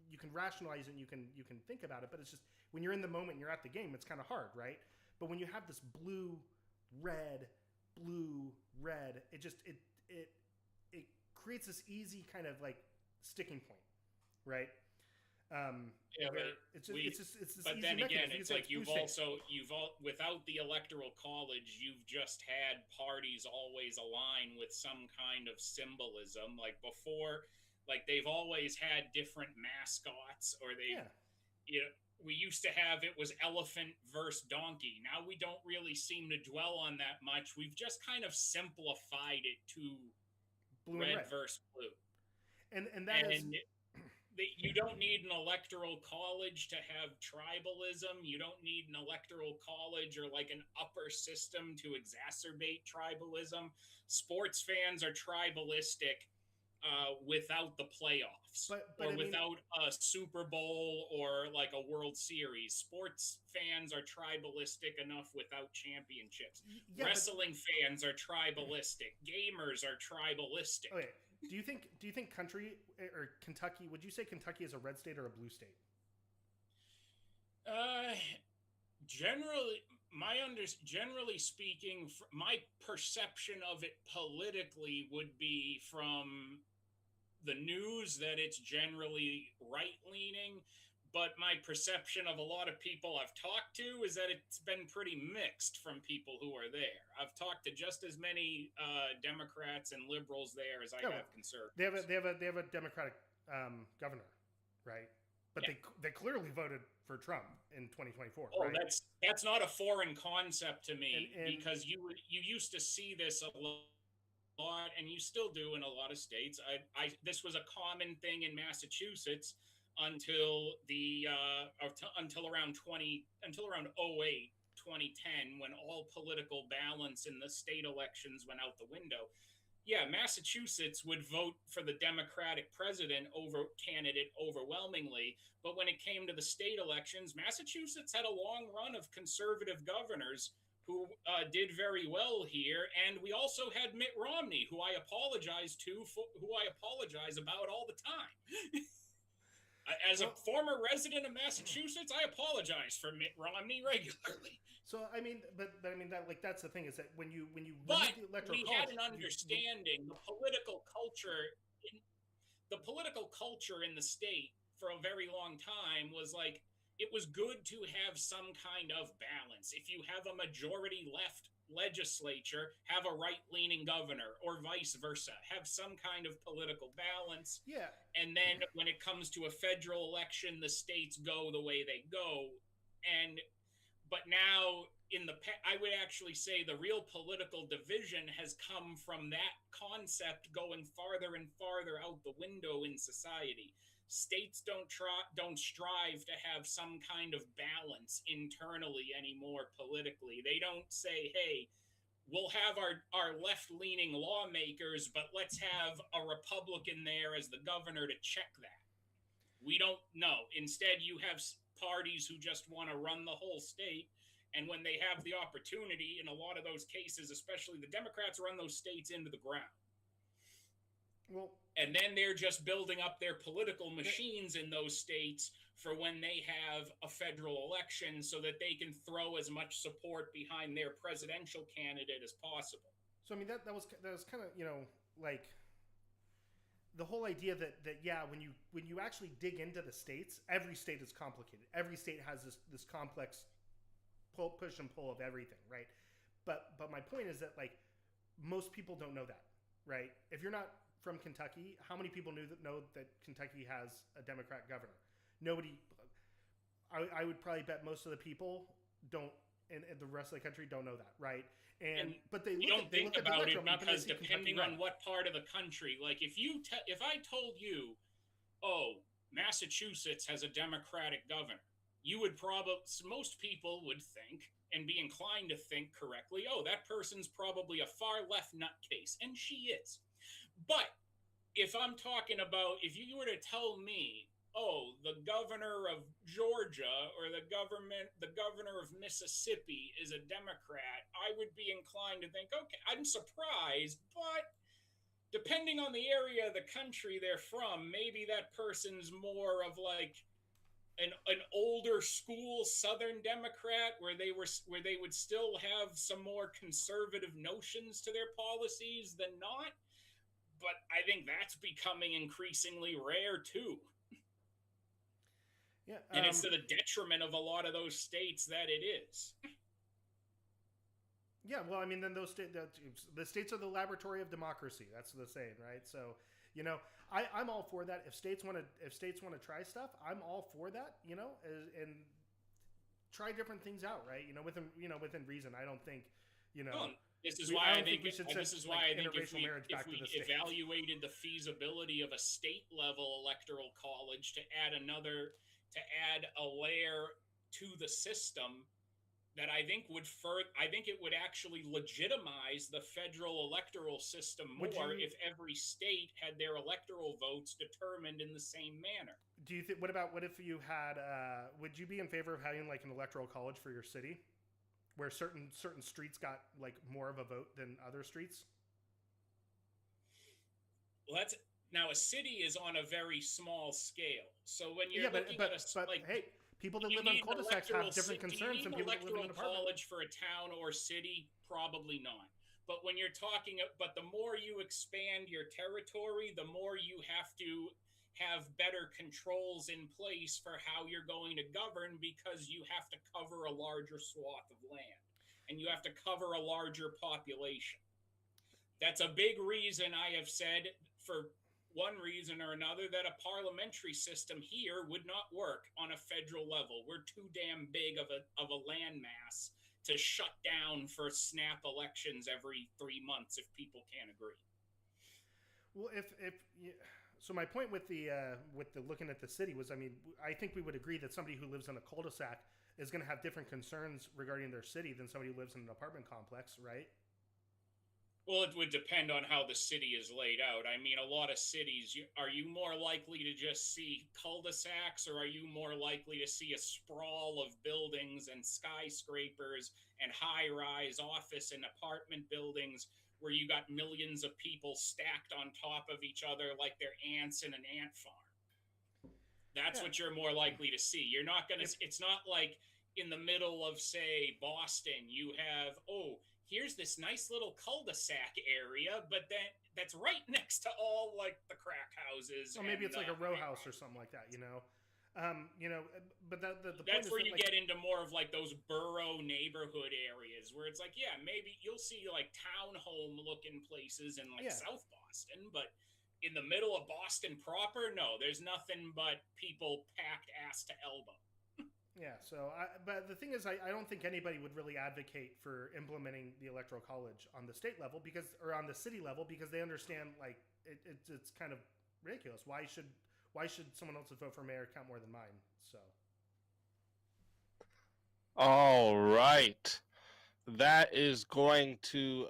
you can rationalize it and you can think about it, but it's just when you're in the moment and you're at the game, it's kind of hard, right? But when you have this red, it just it creates this easy kind of like sticking point, right? Yeah, but it's this but easy then again, mechanism. it's like without the electoral college, you've just had parties always align with some kind of symbolism. Like before, like they've always had different mascots, or we used to have, it was elephant versus donkey. Now we don't really seem to dwell on that much. We've just kind of simplified it to blue and red versus blue, and that is. You don't need an electoral college to have tribalism. You don't need an electoral college or like an upper system to exacerbate tribalism. Sports fans are tribalistic without the playoffs, or without a Super Bowl or like a World Series. Sports fans are tribalistic enough without championships. Yeah, wrestling fans are tribalistic. Gamers are tribalistic. Okay. Do you think country or Kentucky? Would you say Kentucky is a red state or a blue state? Generally speaking, my perception of it politically would be from the news that it's generally right-leaning, but my perception of a lot of people I've talked to is that it's been pretty mixed from people who are there. I've talked to just as many Democrats and liberals there as I have conservatives. They have a Democratic governor, right? But they clearly voted for Trump in 2024. Oh, right? That's not a foreign concept to me, because you used to see this a lot, and you still do in a lot of states. This was a common thing in Massachusetts until around 2010, when all political balance in the state elections went out the window. Yeah, Massachusetts would vote for the Democratic candidate overwhelmingly, but when it came to the state elections, Massachusetts had a long run of conservative governors who did very well here, and we also had Mitt Romney, who I apologize about all the time. As a former resident of Massachusetts, I apologize for Mitt Romney regularly. So I mean, but I mean that, like, that's the thing, is that when you but the electoral we college, had an understanding. The political culture in the state for a very long time was like, it was good to have some kind of balance. If you have a majority left legislature, have a right-leaning governor, or vice versa. Have some kind of political balance. Yeah. And then when it comes to a federal election, the states go the way they go. But now, I would actually say the real political division has come from that concept going farther and farther out the window in society. States don't strive to have some kind of balance internally anymore politically. They don't say, hey, we'll have our left-leaning lawmakers, but let's have a Republican there as the governor to check that. We don't know. Instead, you have parties who just want to run the whole state, and when they have the opportunity, in a lot of those cases, especially the Democrats, run those states into the ground. Well, and then they're just building up their political machines in those states for when they have a federal election, so that they can throw as much support behind their presidential candidate as possible. So I mean that was kind of, like, the whole idea that when you actually dig into the states, every state is complicated. Every state has this complex push and pull of everything, right? But my point is that, like, most people don't know that, right? If you're not from Kentucky, how many people know that Kentucky has a Democrat governor? Nobody. I would probably bet most of the people don't, and the rest of the country don't know that, right? But they don't think about it, because depending on what part of the country, like if I told you, oh, Massachusetts has a Democratic governor, you would most people would think, and be inclined to think correctly, oh, that person's probably a far left nutcase, and she is. But if I'm talking about, if you were to tell me, oh, the governor of Georgia or the governor of Mississippi is a Democrat, I would be inclined to think, okay, I'm surprised, but depending on the area of the country they're from, maybe that person's more of like an older school Southern Democrat where they would still have some more conservative notions to their policies than not. But I think that's becoming increasingly rare too. Yeah, And it's to the detriment of a lot of those states that it is. yeah. Well, I mean, then the states are the laboratory of democracy. That's the saying, right? So, you know, I'm all for that. If states want to try stuff, I'm all for that. You know, and try different things out, right? Within reason. I don't think, you know. Well, this is why I think we should this is why I think if we states. evaluated the feasibility of a state level electoral college to add a layer to the system, that I think it would actually legitimize the federal electoral system more if every state had their electoral votes determined in the same manner. Do you think? What if you had? Would you be in favor of having like an electoral college for your city, where certain streets got like more of a vote than other streets? Well, now a city is on a very small scale. So when you're hey, people that live on cul-de-sacs have different concerns than people that live in an apartment. College for a town or city, probably not. But when you're but the more you expand your territory, the more you have to have better controls in place for how you're going to govern, because you have to cover a larger swath of land and you have to cover a larger population. That's a big reason I have said, for one reason or another, that a parliamentary system here would not work on a federal level. We're too damn big of a landmass to shut down for snap elections every 3 months if people can't agree. Well, so my point with the looking at the city was, I mean, I think we would agree that somebody who lives in a cul-de-sac is going to have different concerns regarding their city than somebody who lives in an apartment complex, right? Well, it would depend on how the city is laid out. I mean, a lot of cities, are you more likely to just see cul-de-sacs, or are you more likely to see a sprawl of buildings and skyscrapers and high-rise office and apartment buildings where you got millions of people stacked on top of each other like they're ants in an ant farm? That's what you're more likely to see. You're not going to, it's not like in the middle of, say, Boston, you have, here's this nice little cul-de-sac area, but then that's right next to all like the crack houses. Or maybe it's like a row house or something like that, you know? But the that's point where is you get into more of like those borough neighborhood areas where it's like, yeah, maybe you'll see like townhome looking places in like South Boston, but in the middle of Boston proper, no, there's nothing but people packed ass to elbow. Yeah, but the thing is, I don't think anybody would really advocate for implementing the electoral college on the state level or on the city level, because they understand like it's kind of ridiculous. Why should someone else's vote for mayor count more than mine? So. All right, that is going to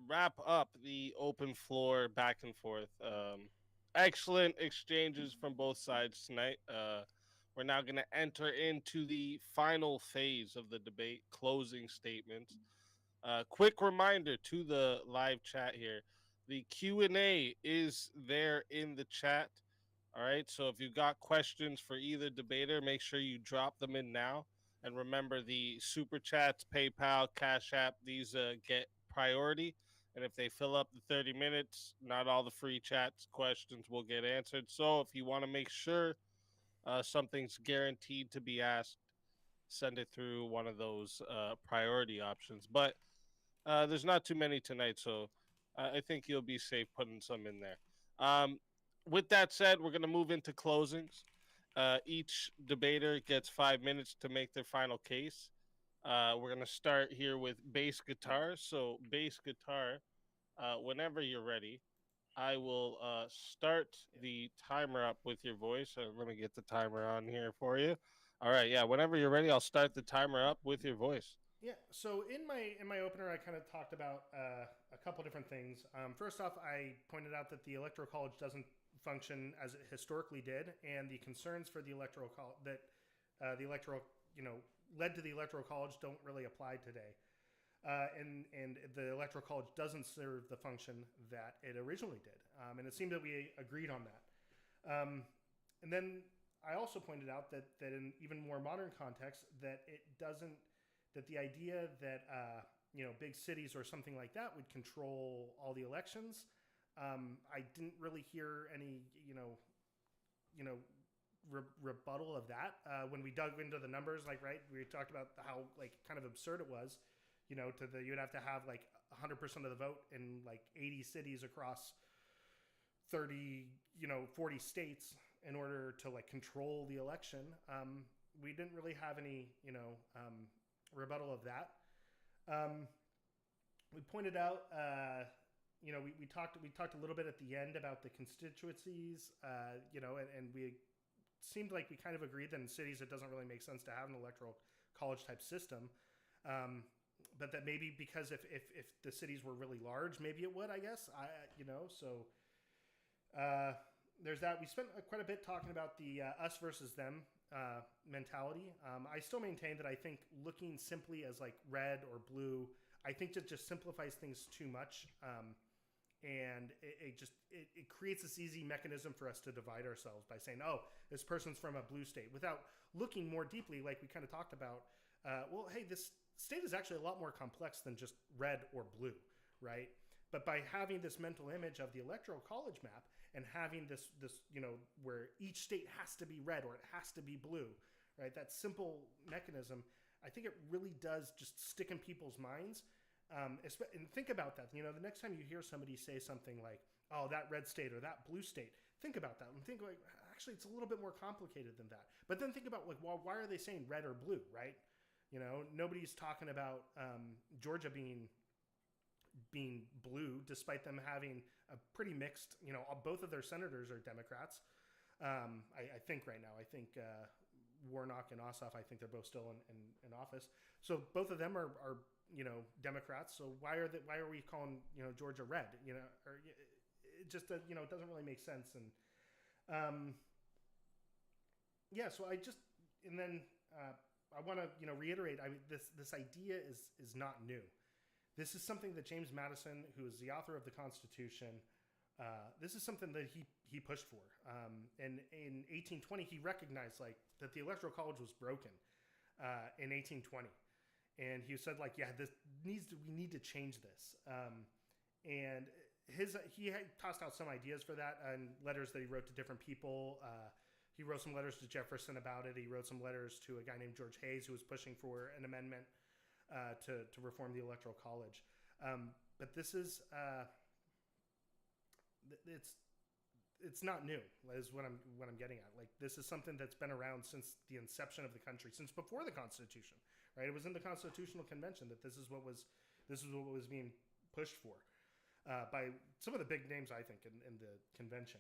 wrap up the open floor back and forth. Excellent exchanges from both sides tonight. We're now going to enter into the final phase of the debate, closing statements. Quick reminder to the live chat here. The Q&A is there in the chat. All right, so if you've got questions for either debater, make sure you drop them in now. And remember, the Super Chats, PayPal, Cash App, these get priority. And if they fill up the 30 minutes, not all the free chats questions will get answered. So if you want to make sure something's guaranteed to be asked, send it through one of those priority options. But there's not too many tonight, so I think you'll be safe putting some in there. With that said, we're going to move into closings. Each debater gets 5 minutes to make their final case. We're going to start here with bass guitar. So bass guitar, whenever you're ready, I will start the timer up with your voice. Let me get the timer on here for you. All right, yeah, whenever you're ready, I'll start the timer up with your voice. Yeah. So in my opener, I kind of talked about a couple different things. First off, I pointed out that the Electoral College doesn't function as it historically did, and the concerns for the Electoral College that the electoral, led to the Electoral College don't really apply today. And the Electoral College doesn't serve the function that it originally did, and it seemed that we agreed on that. And then I also pointed out that in even more modern context, that it doesn't, that the idea that big cities or something like that would control all the elections. I didn't really hear any rebuttal of that when we dug into the numbers. Like, right, we talked about how like kind of absurd it was. You'd have to have like 100% of the vote in like 80 cities across 30, 40 states in order to like control the election. We didn't really have any, rebuttal of that. We pointed out, we talked a little bit at the end about the constituencies, and we seemed like we kind of agreed that in cities it doesn't really make sense to have an electoral college type system. But that maybe because if the cities were really large, maybe it would, I guess. There's that. We spent quite a bit talking about the us versus them mentality. I still maintain that I think looking simply as like red or blue, I think that just simplifies things too much. And it creates this easy mechanism for us to divide ourselves by saying, oh, this person's from a blue state, without looking more deeply, like we kind of talked about. Well, hey, this state is actually a lot more complex than just red or blue, right? But by having this mental image of the electoral college map and having this where each state has to be red or it has to be blue, right? That simple mechanism, I think it really does just stick in people's minds. And think about that. The next time you hear somebody say something like, oh, that red state or that blue state, think about that and think like, actually, it's a little bit more complicated than that. But then think about like, well, why are they saying red or blue, right? Nobody's talking about Georgia being blue, despite them having a pretty mixed, both of their senators are Democrats. I think right now, I think Warnock and Ossoff, I think they're both still in office. So both of them are Democrats. So why are we calling, Georgia red? Or it just, it doesn't really make sense. And so I want to, reiterate. I mean, this idea is not new. This is something that James Madison, who is the author of the Constitution, this is something that he pushed for. And in 1820, he recognized like that the Electoral College was broken in 1820, and he said like, yeah, we need to change this. And he had tossed out some ideas for that and letters that he wrote to different people. He wrote some letters to Jefferson about it. He wrote some letters to a guy named George Hayes, who was pushing for an amendment to reform the Electoral College. But this is it's not new, is what I'm getting at. Like, this is something that's been around since the inception of the country, since before the Constitution, right? It was in the Constitutional Convention that this is what was being pushed for by some of the big names, I think, in the convention.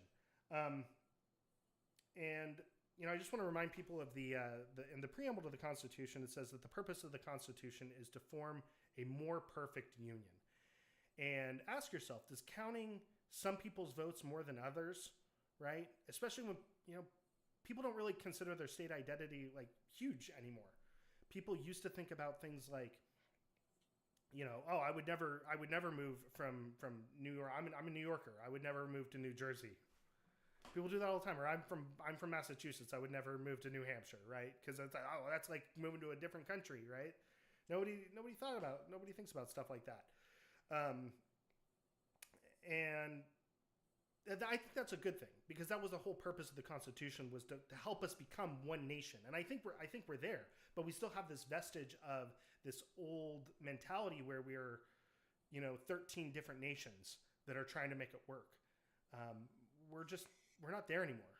And I just want to remind people of in the preamble to the Constitution, it says that the purpose of the Constitution is to form a more perfect union. And ask yourself, does counting some people's votes more than others, right? Especially when, people don't really consider their state identity like huge anymore. People used to think about things like, oh, I would never move from New York. I'm a New Yorker. I would never move to New Jersey. People do that all the time. Or I'm from Massachusetts. I would never move to New Hampshire, right? Because it's like, oh, that's like moving to a different country, right? Nobody thinks about stuff like that. And I think that's a good thing, because that was the whole purpose of the Constitution, was to help us become one nation. And I think we're there, but we still have this vestige of this old mentality where we're 13 different nations that are trying to make it work. We're not there anymore.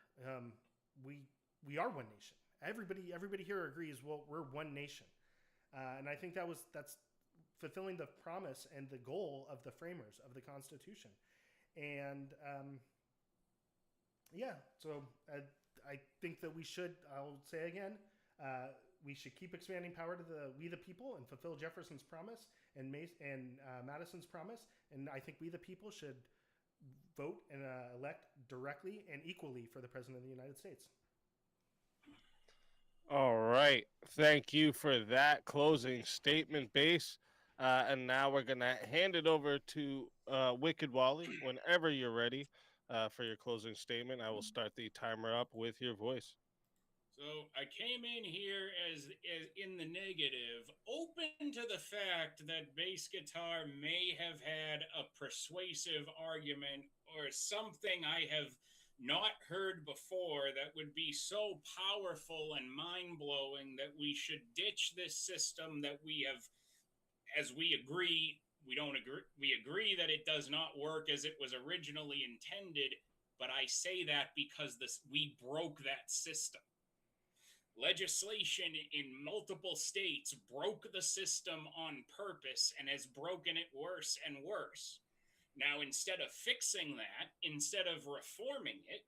We are one nation. Everybody here agrees. Well, we're one nation, and I think that's fulfilling the promise and the goal of the framers of the Constitution. And so I think that we should. I'll say again, we should keep expanding power to we the people and fulfill Jefferson's promise and Madison's promise. And I think we the people should vote and elect directly and equally for the President of the United States. All right. Thank you for that closing statement, Base. And now we're going to hand it over to Wicked Wally whenever you're ready for your closing statement. I will start the timer up with your voice. So I came in here as in the negative, open to the fact that bass guitar may have had a persuasive argument or something I have not heard before that would be so powerful and mind-blowing that we should ditch this system that we have, as we agree, we agree that it does not work as it was originally intended, but I say that because we broke that system. Legislation in multiple states broke the system on purpose and has broken it worse and worse. Now, instead of fixing that, instead of reforming it,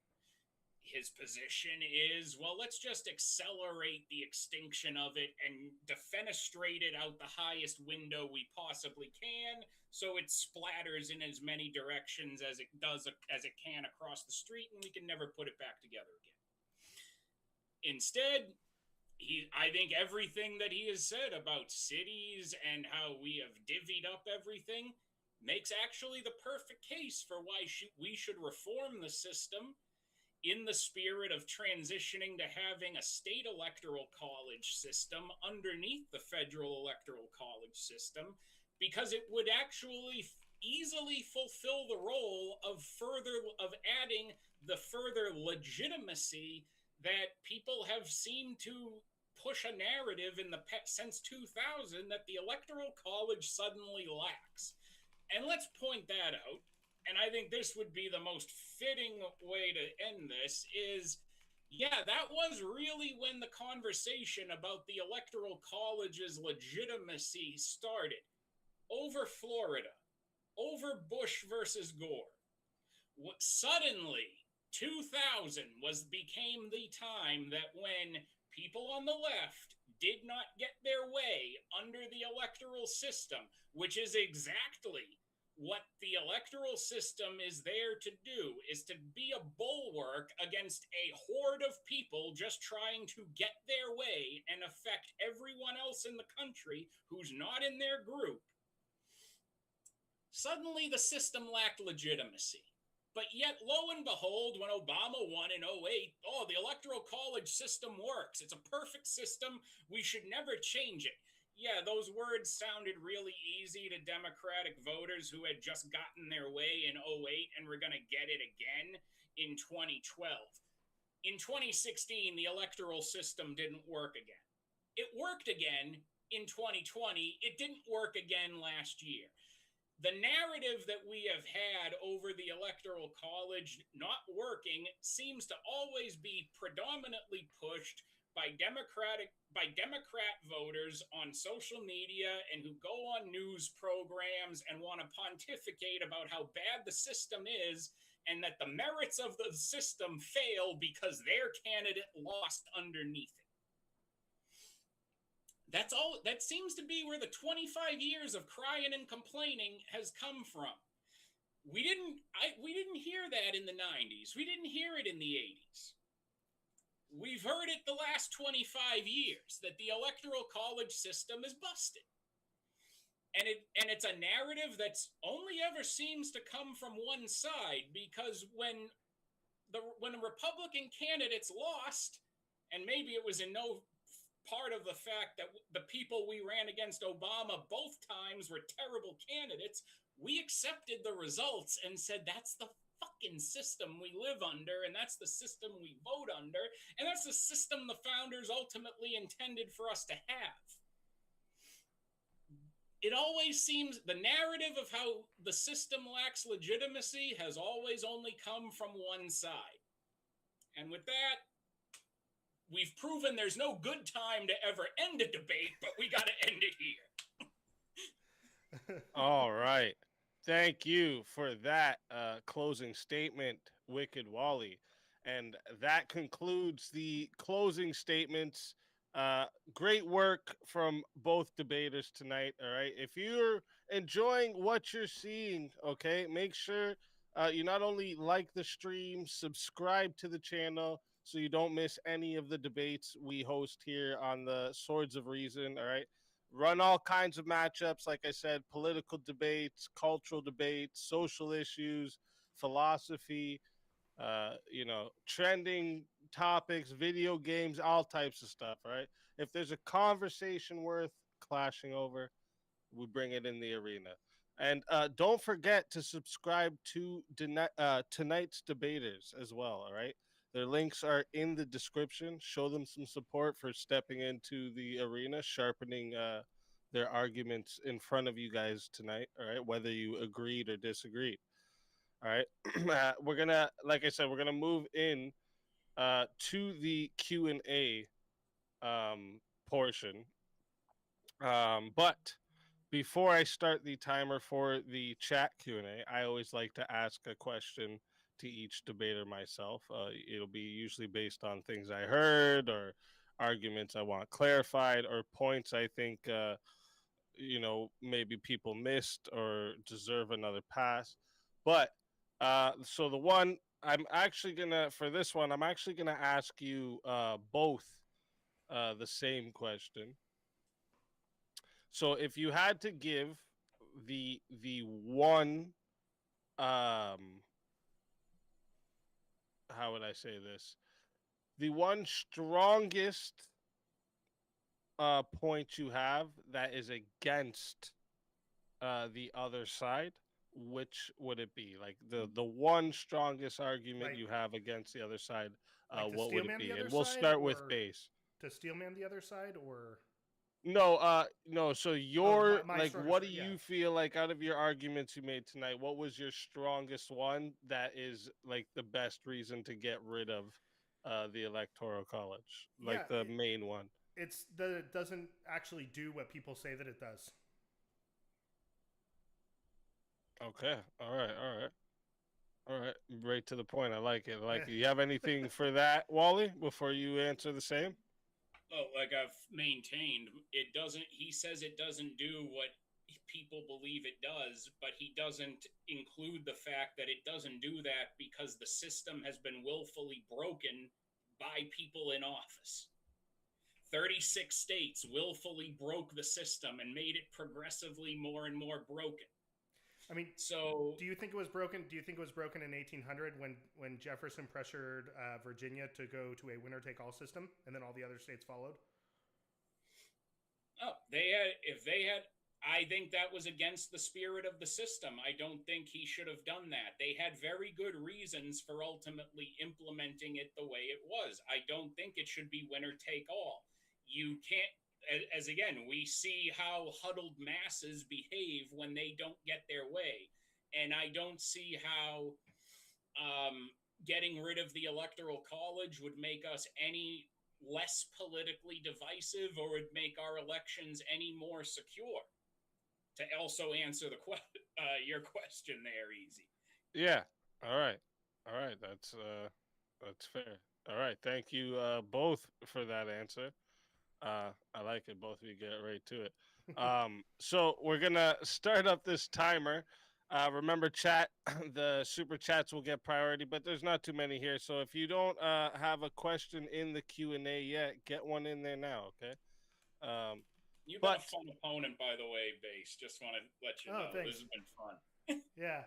his position is, well, let's just accelerate the extinction of it and defenestrate it out the highest window we possibly can so it splatters in as many directions as it can across the street, and we can never put it back together again. Instead, I think everything that he has said about cities and how we have divvied up everything makes actually the perfect case for why we should reform the system in the spirit of transitioning to having a state electoral college system underneath the federal electoral college system, because it would actually easily fulfill the role of adding the further legitimacy that people have seemed to push a narrative since 2000 that the electoral college suddenly lacks. And let's point that out. And I think this would be the most fitting way to end this is, yeah, that was really when the conversation about the electoral college's legitimacy started. Over Florida, over Bush versus Gore. Suddenly, 2000 became the time that when people on the left did not get their way under the electoral system, which is exactly what the electoral system is there to do, is to be a bulwark against a horde of people just trying to get their way and affect everyone else in the country who's not in their group. Suddenly the system lacked legitimacy. But yet, lo and behold, when Obama won in 2008, the electoral college system works. It's a perfect system. We should never change it. Yeah, those words sounded really easy to Democratic voters who had just gotten their way in 2008 and were going to get it again in 2012. In 2016, the electoral system didn't work again. It worked again in 2020. It didn't work again last year. The narrative that we have had over the electoral college not working seems to always be predominantly pushed by Democrat voters on social media and who go on news programs and want to pontificate about how bad the system is and that the merits of the system fail because their candidate lost underneath it. That's all. That seems to be where the 25 years of crying and complaining has come from. We didn't hear that in the 90s. We didn't hear it in the 80s. We've heard it the last 25 years that the electoral college system is busted. And it's a narrative that's only ever seems to come from one side, because when Republican candidates lost, and maybe it was in no part of the fact that the people we ran against Obama both times were terrible candidates, we accepted the results and said that's the fucking system we live under, and that's the system we vote under, and that's the system the founders ultimately intended for us to have. It always seems the narrative of how the system lacks legitimacy has always only come from one side. And with that, we've proven there's no good time to ever end a debate, but we got to end it here. All right. Thank you for that closing statement, Wicked Wally. And that concludes the closing statements Great work from both debaters tonight. All right. If you're enjoying what you're seeing, okay, make sure you not only like the stream, subscribe to the channel so you don't miss any of the debates we host here on the Swords of Reason. All right. Run all kinds of matchups, like I said, political debates, cultural debates, social issues, philosophy, trending topics, video games, all types of stuff, right? If there's a conversation worth clashing over, we bring it in the arena. And don't forget to subscribe to tonight's debaters as well, all right? Their links are in the description. Show them some support for stepping into the arena, sharpening their arguments in front of you guys tonight, all right? Whether you agreed or disagreed. All right. We're gonna, like I said, we're gonna move in to the Q&A portion. But before I start the timer for the chat Q&A, I always like to ask a question to each debater myself. It'll be usually based on things I heard or arguments I want clarified or points I think maybe people missed or deserve another pass. But so the one I'm actually gonna for this one, I'm actually gonna ask you both the same question. So if you had to give the one how would I say this? The one strongest point you have that is against the other side, which would it be? Like the one strongest argument Like, you have against the other side, like to what would it steelman the be? other And we'll side, start with or base. to steelman the other side, or No. So oh, your my like, strongest, what do yeah. you feel like out of your arguments you made tonight? What was your strongest one that is like the best reason to get rid of the electoral college, Yeah, like the main one? it's that it doesn't actually do what people say that it does. Okay. All right. Right to the point. I like it. I like it. You have anything for that, Wally, before you answer the same? Oh, like I've maintained, it doesn't. He says it doesn't do what people believe it does, but he doesn't include the fact that it doesn't do that because the system has been willfully broken by people in office. 36 states willfully broke the system and made it progressively more and more broken. I mean, so do you think it was broken? Do you think it was broken in 1800 when Jefferson pressured Virginia to go to a winner-take-all system, and then all the other states followed? Oh, if they had, I think that was against the spirit of the system. I don't think he should have done that. They had very good reasons for ultimately implementing it the way it was. I don't think it should be winner take all. You can't, as again, we see how huddled masses behave when they don't get their way. And I don't see how getting rid of the Electoral College would make us any less politically divisive or would make our elections any more secure. To also answer your question there, Easy. Yeah. All right. That's fair. All right. Thank you both for that answer. I like it. Both of you get right to it. So we're gonna start up this timer. Remember, chat. The super chats will get priority, but there's not too many here. So if you don't have a question in the Q&A yet, get one in there now. Okay. You've been a fun opponent, by the way, Base. Just want to let you know. Thanks. This has been fun. Yeah,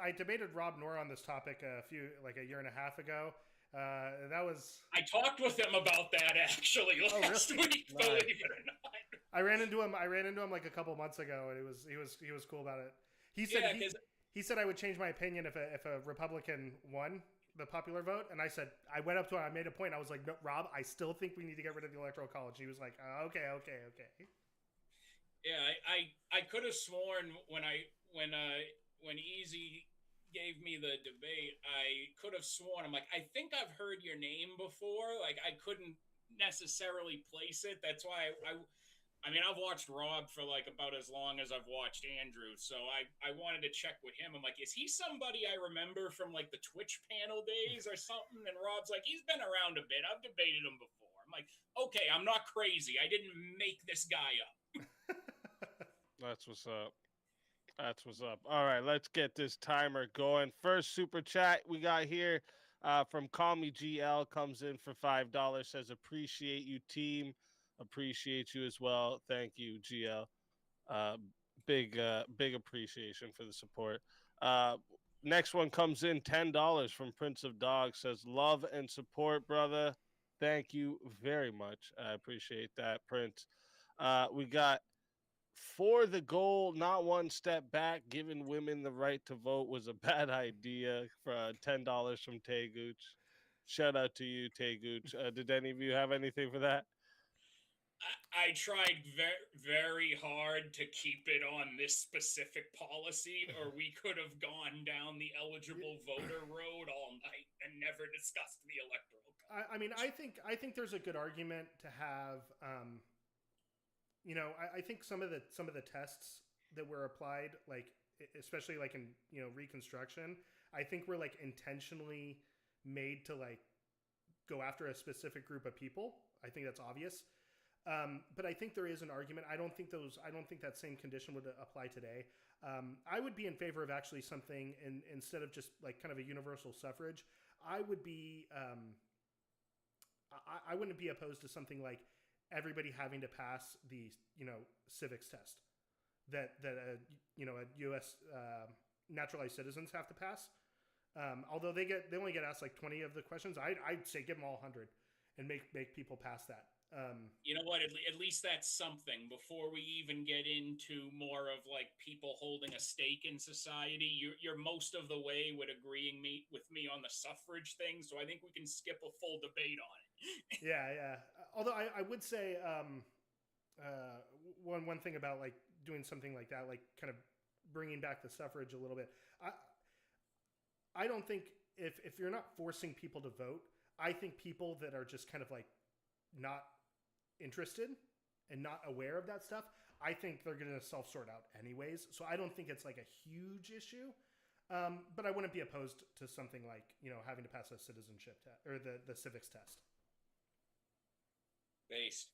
I debated Rob Noor on this topic a year and a half ago. That was. I talked with him about that actually last week. Nice. Believe it or not. I ran into him like a couple months ago, and he was cool about it. He said he said I would change my opinion if a Republican won the popular vote, and I said I went up to him. I made a point. I was like, no, Rob, I still think we need to get rid of the Electoral College. And he was like, okay. Yeah, I could have sworn when Easy gave me the debate, I could have sworn, I'm like, I think I've heard your name before. Like, I couldn't necessarily place it. That's why I mean, I've watched Rob for like about as long as I've watched Andrew, so I wanted to check with him. I'm like, is he somebody I remember from like the Twitch panel days or something? And Rob's like, he's been around a bit. I've debated him before. I'm like, okay, I'm not crazy. I didn't make this guy up. That's what's up. That's what's up. All right, let's get this timer going. First super chat we got here from Call Me GL comes in for $5. Says appreciate you, team. Appreciate you as well. Thank you, GL. Big appreciation for the support. Next one comes in $10 from Prince of Dogs. Says love and support, brother. Thank you very much. I appreciate that, Prince. We got for the goal, not one step back. Giving women the right to vote was a bad idea. For $10 from Tay Gooch. Shout out to you, Tay Gooch. Did any of you have anything for that? I tried very hard to keep it on this specific policy, or we could have gone down the eligible voter road all night and never discussed the electoral college. I mean, I think there's a good argument to have. I think some of the tests that were applied, like especially like in Reconstruction, I think were like intentionally made to like go after a specific group of people. I think that's obvious. But I think there is an argument. I don't think that same condition would apply today. I would be in favor of actually something instead of just like kind of a universal suffrage. I would be, I wouldn't be opposed to something like everybody having to pass the civics test that U.S. Naturalized citizens have to pass. Although they only get asked like 20 of the questions. I'd say give them all 100 and make people pass that. You know what? At least that's something. Before we even get into more of like people holding a stake in society, you're most of the way with agreeing with me on the suffrage thing. So I think we can skip a full debate on it. Yeah. Although I would say one thing about like doing something like that, like kind of bringing back the suffrage a little bit. I don't think if you're not forcing people to vote, I think people that are just kind of like not interested and not aware of that stuff, I think they're going to self-sort out anyways. So I don't think it's like a huge issue. But I wouldn't be opposed to something like, having to pass a citizenship test or the civics test. Based.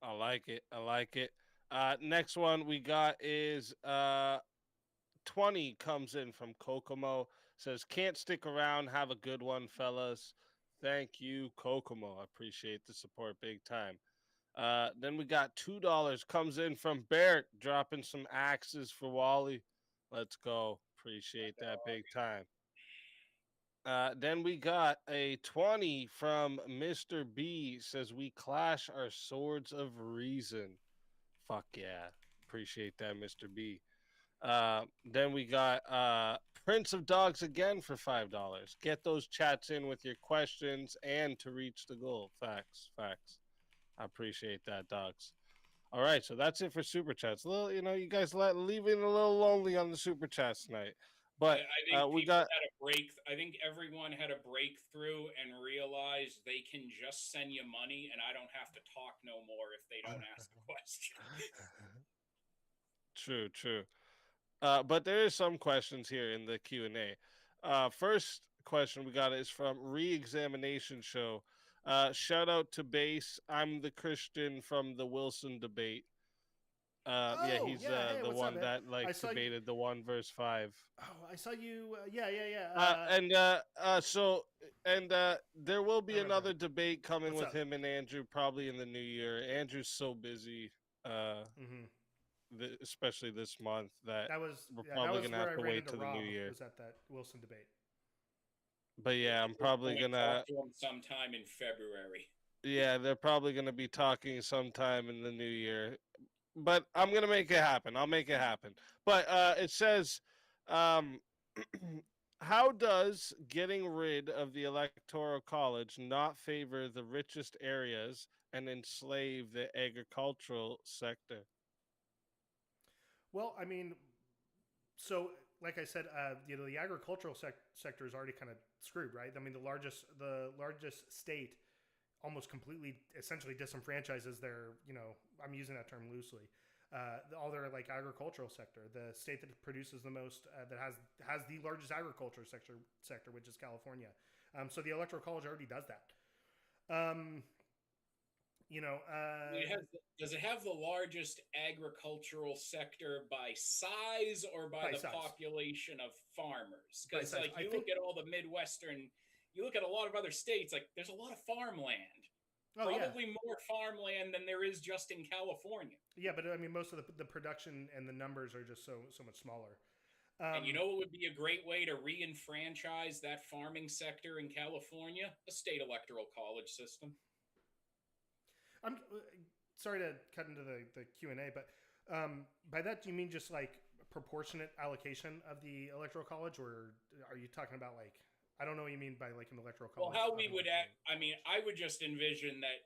I like it. Next one we got is 20 comes in from Kokomo. Says, can't stick around. Have a good one, fellas. Thank you, Kokomo. I appreciate the support big time. Then we got $2 comes in from Barrett, dropping some axes for Wally. Let's go. Appreciate that big time. Then we got a 20 from Mr. B. Says, we clash our swords of reason. Fuck yeah. Appreciate that, Mr. B. Then we got Prince of Dogs again for $5. Get those chats in with your questions and to reach the goal. Facts. I appreciate that, Dogs. All right, so that's it for super chats. A little, you guys leaving a little lonely on the super chats tonight. But I think we got had a break. I think everyone had a breakthrough and realized they can just send you money, and I don't have to talk no more if they don't ask a question. True. But there is some questions here in the Q&A. First question we got is from Re-Examination Show. Shout out to Base. I'm the Christian from the Wilson debate. He's hey, the one up, that debated the 1 verse 5. Oh, I saw you. Yeah. There will be another debate coming What's with up? him and Andrew probably in the new year. Andrew's so busy. Especially this month that we're probably gonna have to wait till the new year. Was at that Wilson debate. But yeah, I'm probably gonna talk to him sometime in February. Yeah, they're probably gonna be talking sometime in the new year. But I'm gonna make it happen. I'll make it happen. But it says, how does getting rid of the Electoral College not favor the richest areas and enslave the agricultural sector? Well, I mean, so like I said, the agricultural sector is already kind of screwed, right? I mean, the largest state almost completely, essentially disenfranchises their, I'm using that term loosely, all their like agricultural sector. The state that produces the most, that has the largest agriculture sector, which is California. So the Electoral College already does that. Um, does it have the largest agricultural sector by size or by the size. population of farmers? By Because size. like you look at all the Midwestern, you look at a lot of other states, like there's a lot of farmland. Probably more farmland than there is just in California. Yeah, but I mean, most of the production and the numbers are just so much smaller. And you know what would be a great way to re-enfranchise that farming sector in California? A state electoral college system. I'm sorry to cut into the Q&A, but by that, do you mean just like proportionate allocation of the electoral college, or are you talking about like, I don't know what you mean by like an electoral college? Well, how we would act, I mean, I would just envision that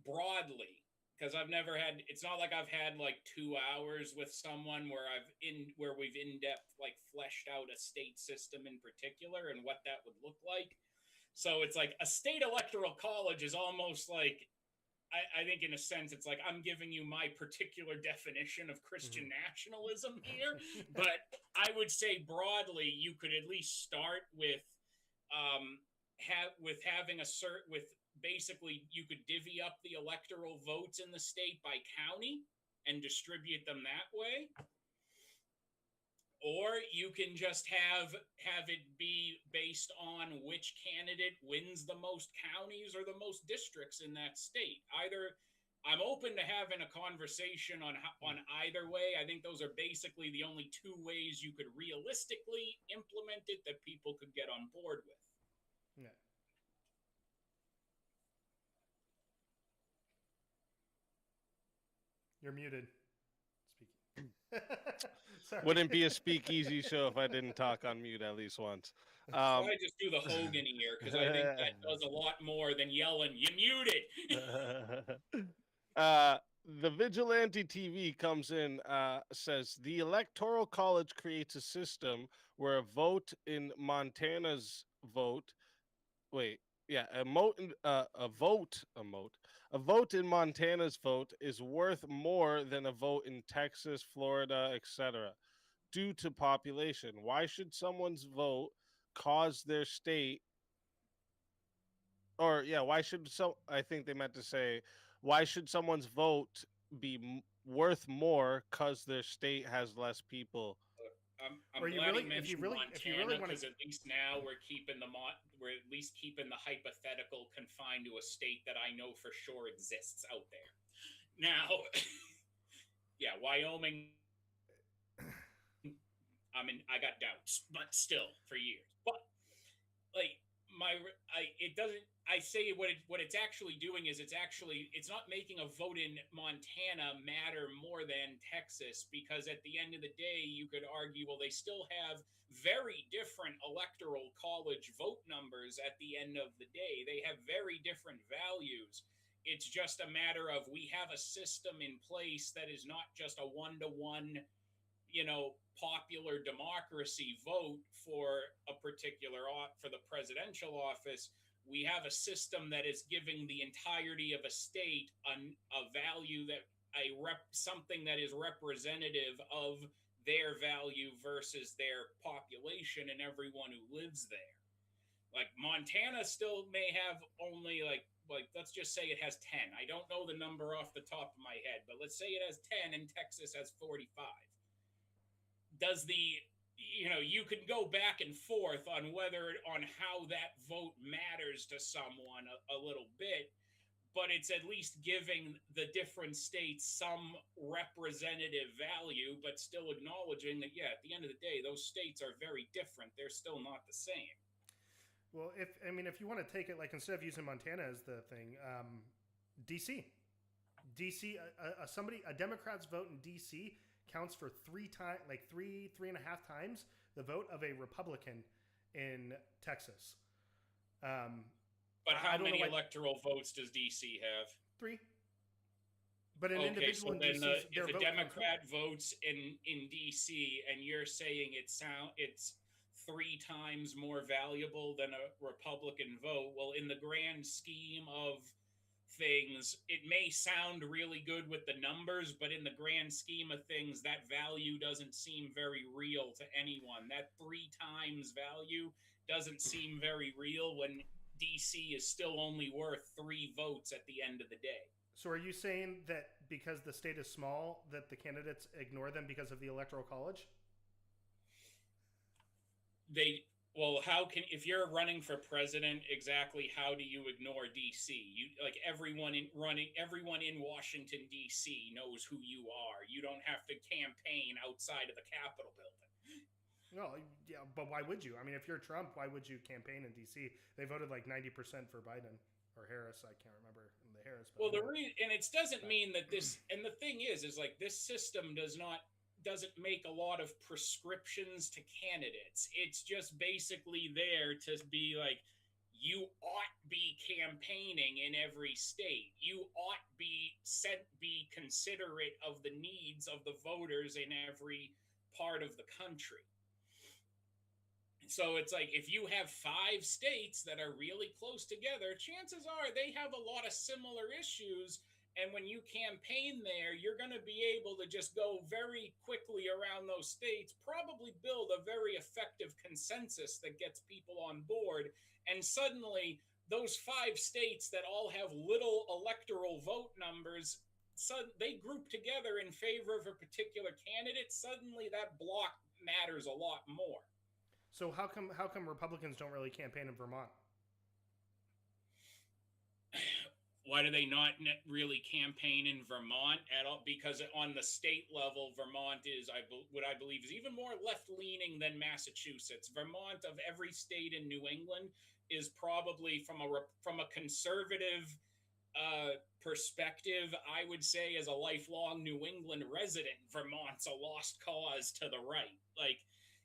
broadly, because I've never had, it's not like I've had like 2 hours with someone where we've in-depth like fleshed out a state system in particular and what that would look like. So it's like a state electoral college is almost like, I think in a sense, it's like I'm giving you my particular definition of Christian nationalism here. But I would say broadly, you could at least start with basically you could divvy up the electoral votes in the state by county and distribute them that way. Or you can just have it be based on which candidate wins the most counties or the most districts in that state. Either, I'm open to having a conversation on either way. I think those are basically the only two ways you could realistically implement it that people could get on board with. Yeah. You're muted. Speaking. Sorry. Wouldn't be a speakeasy show if I didn't talk on mute at least once. I just do the Hogan here because I think that does a lot more than yelling, "You muted." The Vigilante TV comes in, says the Electoral College creates a system where a vote in Montana's vote. Wait, yeah, a vote in Montana's vote is worth more than a vote in Texas, Florida, etc. due to population. Why should someone's vote cause their state, or yeah, why should I think they meant to say, why should someone's vote be worth more because their state has less people? I'm glad you mentioned Montana because at least now we're at least keeping the hypothetical confined to a state that I know for sure exists out there. Now, yeah, Wyoming. I mean, I got doubts, but still for years. But like it doesn't. I say what it's actually doing is it's not making a vote in Montana matter more than Texas, because at the end of the day, you could argue, well, they still have very different electoral college vote numbers at the end of the day. They have very different values. It's just a matter of we have a system in place that is not just a one-to-one, popular democracy vote for a particular for the presidential office. We have a system that is giving the entirety of a state a value that something that is representative of their value versus their population and everyone who lives there. Like Montana still may have only like let's just say it has 10. I don't know the number off the top of my head, but let's say it has 10 and Texas has 45. You can go back and forth on how that vote matters to someone a little bit, but it's at least giving the different states some representative value, but still acknowledging that, yeah, at the end of the day, those states are very different. They're still not the same. Well, if you want to take it, like, instead of using Montana as the thing, DC, a Democrat's vote in DC counts for three and a half times the vote of a Republican in Texas. But how many electoral votes does DC have? 3. But an individual in DC, if a Democrat votes in DC, and you're saying it's 3 times more valuable than a Republican vote, well, in the grand scheme of things, it may sound really good with the numbers, but in the grand scheme of things, that value doesn't seem very real to anyone. That 3 times value doesn't seem very real when DC is still only worth 3 votes at the end of the day. So are you saying that because the state is small, that the candidates ignore them because of the Electoral College? How can, if you're running for president, exactly how do you ignore DC? You, like, everyone in Washington DC knows who you are. You don't have to campaign outside of the Capitol building. No, yeah, but why would you? I mean, if you're Trump, why would you campaign in DC? They voted like 90% for Biden or Harris. I can't remember in the Harris. Well, and it doesn't mean that this. And the thing is like, this system doesn't make a lot of prescriptions to candidates. It's just basically there to be like, you ought be campaigning in every state. You ought be considerate of the needs of the voters in every part of the country. So it's like, if you have 5 states that are really close together, chances are they have a lot of similar issues. And when you campaign there, you're going to be able to just go very quickly around those states, probably build a very effective consensus that gets people on board. And suddenly, those 5 states that all have little electoral vote numbers, they group together in favor of a particular candidate. Suddenly, that block matters a lot more. So how come Republicans don't really campaign in Vermont? Why do they not really campaign in Vermont at all? Because on the state level, Vermont is what I believe is even more left-leaning than Massachusetts. Vermont, of every state in New England, is probably from a conservative perspective, I would say, as a lifelong New England resident, Vermont's a lost cause to the right. Like,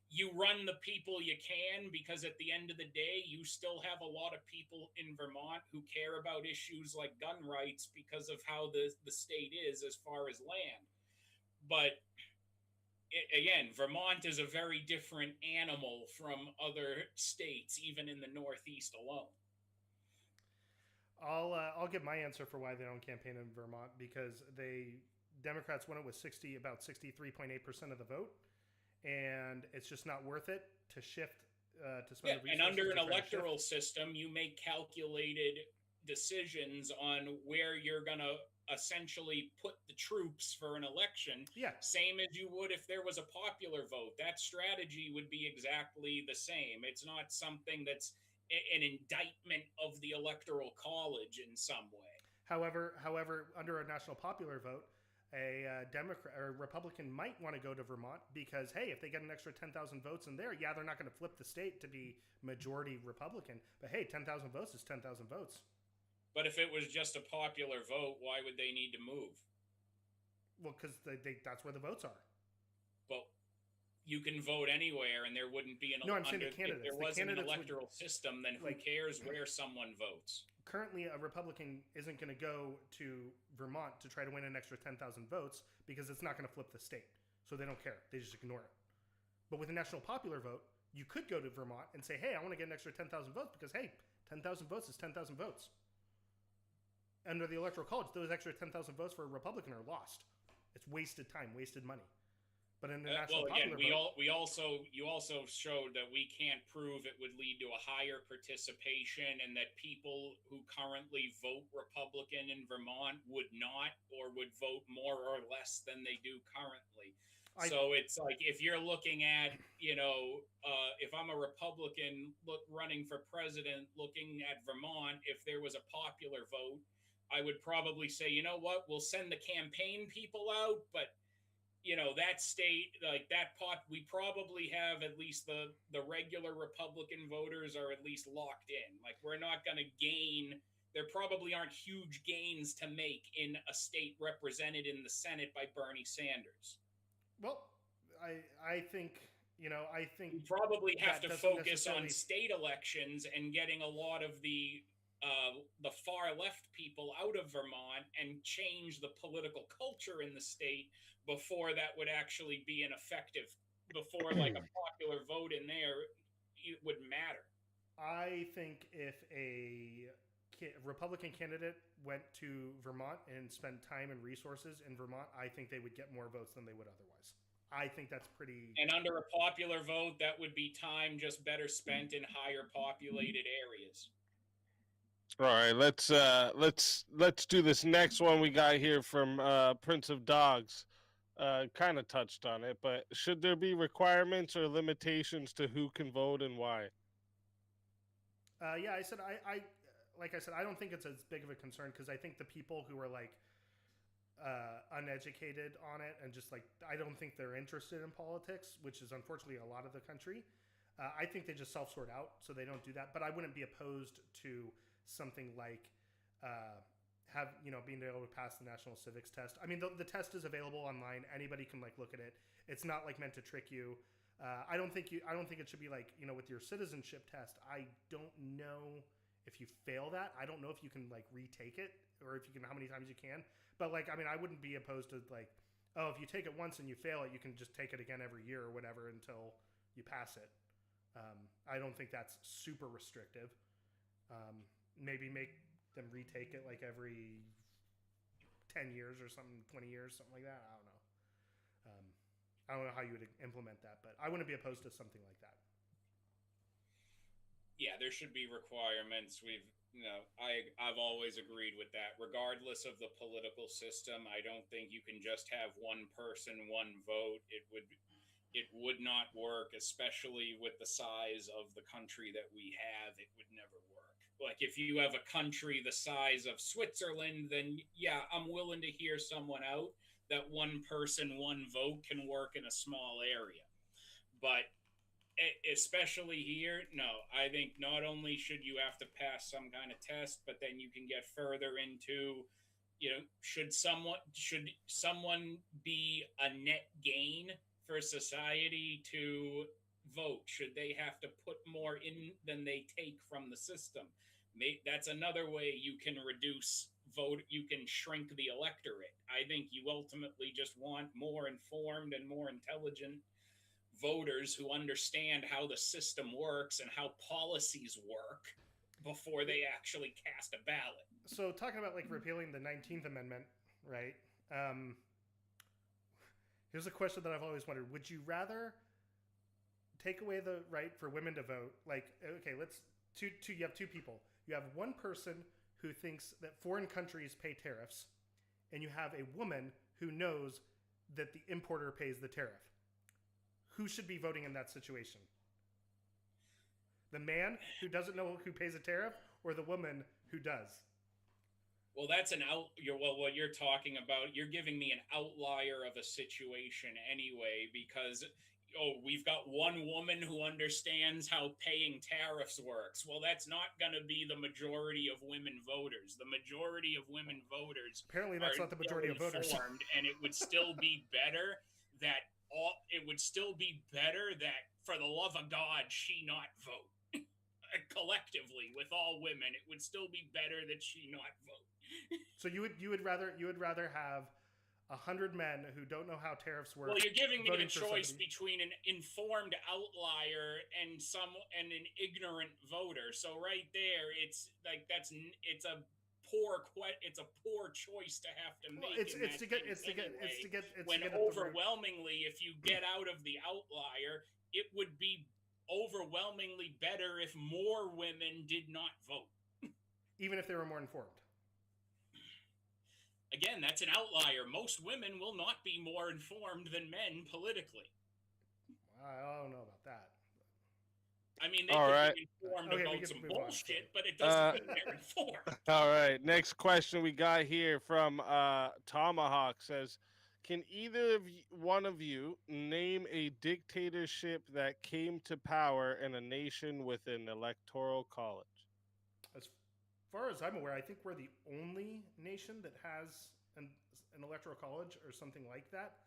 you run the people you can, because at the end of the day, you still have a lot of people in Vermont who care about issues like gun rights because of how the state is as far as land. But again, Vermont is a very different animal from other states, even in the Northeast alone. I'll give my answer for why they don't campaign in Vermont, because Democrats won it with about 63.8% of the vote. And it's just not worth it to shift to spend the resources. And under an electoral system, you make calculated decisions on where you're going to essentially put the troops for an election. Yeah. Same as you would if there was a popular vote. That strategy would be exactly the same. It's not something that's an indictment of the Electoral College in some way. However, under a national popular vote, a Democrat or a Republican might want to go to Vermont because, hey, if they get an extra 10,000 votes in there, yeah, they're not going to flip the state to be majority Republican. But hey, 10,000 votes is 10,000 votes. But if it was just a popular vote, why would they need to move? Well, because that's where the votes are. But you can vote anywhere, and there wouldn't be an. No, I'm saying the candidates. If there wasn't an electoral system, then who cares where someone votes? Currently, a Republican isn't going to go to Vermont to try to win an extra 10,000 votes because it's not going to flip the state. So they don't care. They just ignore it. But with a national popular vote, you could go to Vermont and say, hey, I want to get an extra 10,000 votes because, hey, 10,000 votes is 10,000 votes. Under the Electoral College, those extra 10,000 votes for a Republican are lost. It's wasted time, wasted money. But in the national popular vote, you also showed that we can't prove it would lead to a higher participation, and that people who currently vote Republican in Vermont would not, or would vote more or less than they do currently. So it's like, if you're looking at, if I'm a Republican running for president, looking at Vermont, if there was a popular vote, I would probably say, you know what, we'll send the campaign people out, but that state, like that we probably have at least the regular Republican voters are at least locked in. Like, we're not going to gain. There probably aren't huge gains to make in a state represented in the Senate by Bernie Sanders. Well, I think you probably have to focus on state elections and getting a lot of the far left people out of Vermont and change the political culture in the state before that would actually be before like a popular vote in there, it would matter. I think if a Republican candidate went to Vermont and spent time and resources in Vermont, I think they would get more votes than they would otherwise. I think that's pretty. And under a popular vote, that would be time just better spent in higher populated areas. All right, let's do this next one we got here from Prince of Dogs. Kind of touched on it, but should there be requirements or limitations to who can vote and why? Yeah, I said like I said, I don't think it's as big of a concern because I think the people who are like uneducated on it and just like I don't think they're interested in politics, which is unfortunately a lot of the country. I think they just self sort out, so they don't do that. But I wouldn't be opposed to something like being able to pass the national civics test. I mean, the test is available online. Anybody can like look at it. It's not like meant to trick you. I don't think it should be like with your citizenship test. I don't know if you fail that. I don't know if you can like retake it or if you can how many times you can. But like I mean, I wouldn't be opposed to like if you take it once and you fail it, you can just take it again every year or whatever until you pass it. I don't think that's super restrictive. Maybe make them retake it like every 10 years or something, 20 years, something like that. I don't know. I don't know how you would implement that, but I wouldn't be opposed to something like that. Yeah, there should be requirements. I've always agreed with that. Regardless of the political system, I don't think you can just have one person, one vote. It would not work, especially with the size of the country that we have. It would never work. Like if you have a country the size of Switzerland, then yeah, I'm willing to hear someone out that one person, one vote can work in a small area. But especially here, no, I think not only should you have to pass some kind of test, but then you can get further into, should someone be a net gain for society to vote? Should they have to put more in than they take from the system? That's another way you can reduce vote. You can shrink the electorate. I think you ultimately just want more informed and more intelligent voters who understand how the system works and how policies work before they actually cast a ballot. So talking about like repealing the 19th Amendment, right? Here's a question that I've always wondered. Would you rather take away the right for women to vote? Like, okay, you have two people. You have one person who thinks that foreign countries pay tariffs, and you have a woman who knows that the importer pays the tariff. Who should be voting in that situation? The man who doesn't know who pays a tariff, or the woman who does? Well, what you're talking about, you're giving me an outlier of a situation anyway, because we've got one woman who understands how paying tariffs works. Well, that's not going to be the majority of women voters. The majority of women voters apparently that's not the majority of voters. And it would still be better that for the love of God, she not vote. Collectively, with all women, it would still be better that she not vote. So you would rather have 100 men who don't know how tariffs work. Well, you're giving me the choice between an informed outlier and an ignorant voter. So right there, it's a poor choice to have to make. When overwhelmingly, if you get out of the outlier, it would be overwhelmingly better if more women did not vote, even if they were more informed. Again, that's an outlier. Most women will not be more informed than men politically. I don't know about that. I mean, they could be informed about some bullshit, but it doesn't mean they're informed. All right, next question we got here from Tomahawk says, can either one of you name a dictatorship that came to power in a nation with an electoral college? As far as I'm aware, I think we're the only nation that has an electoral college or something like that.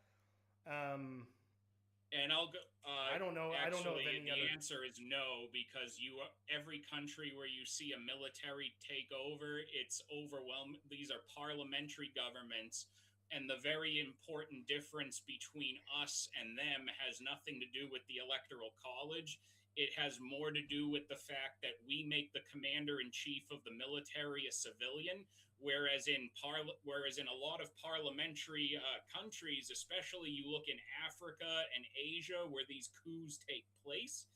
And I'll go. I don't know. Actually, I don't know of any the other. answer is no, because every country where you see a military takeover, it's overwhelming. These are parliamentary governments, and the very important difference between us and them has nothing to do with the electoral college. It has more to do with the fact that we make the commander-in-chief of the military a civilian, whereas in a lot of parliamentary countries, especially you look in Africa and Asia where these coups take place,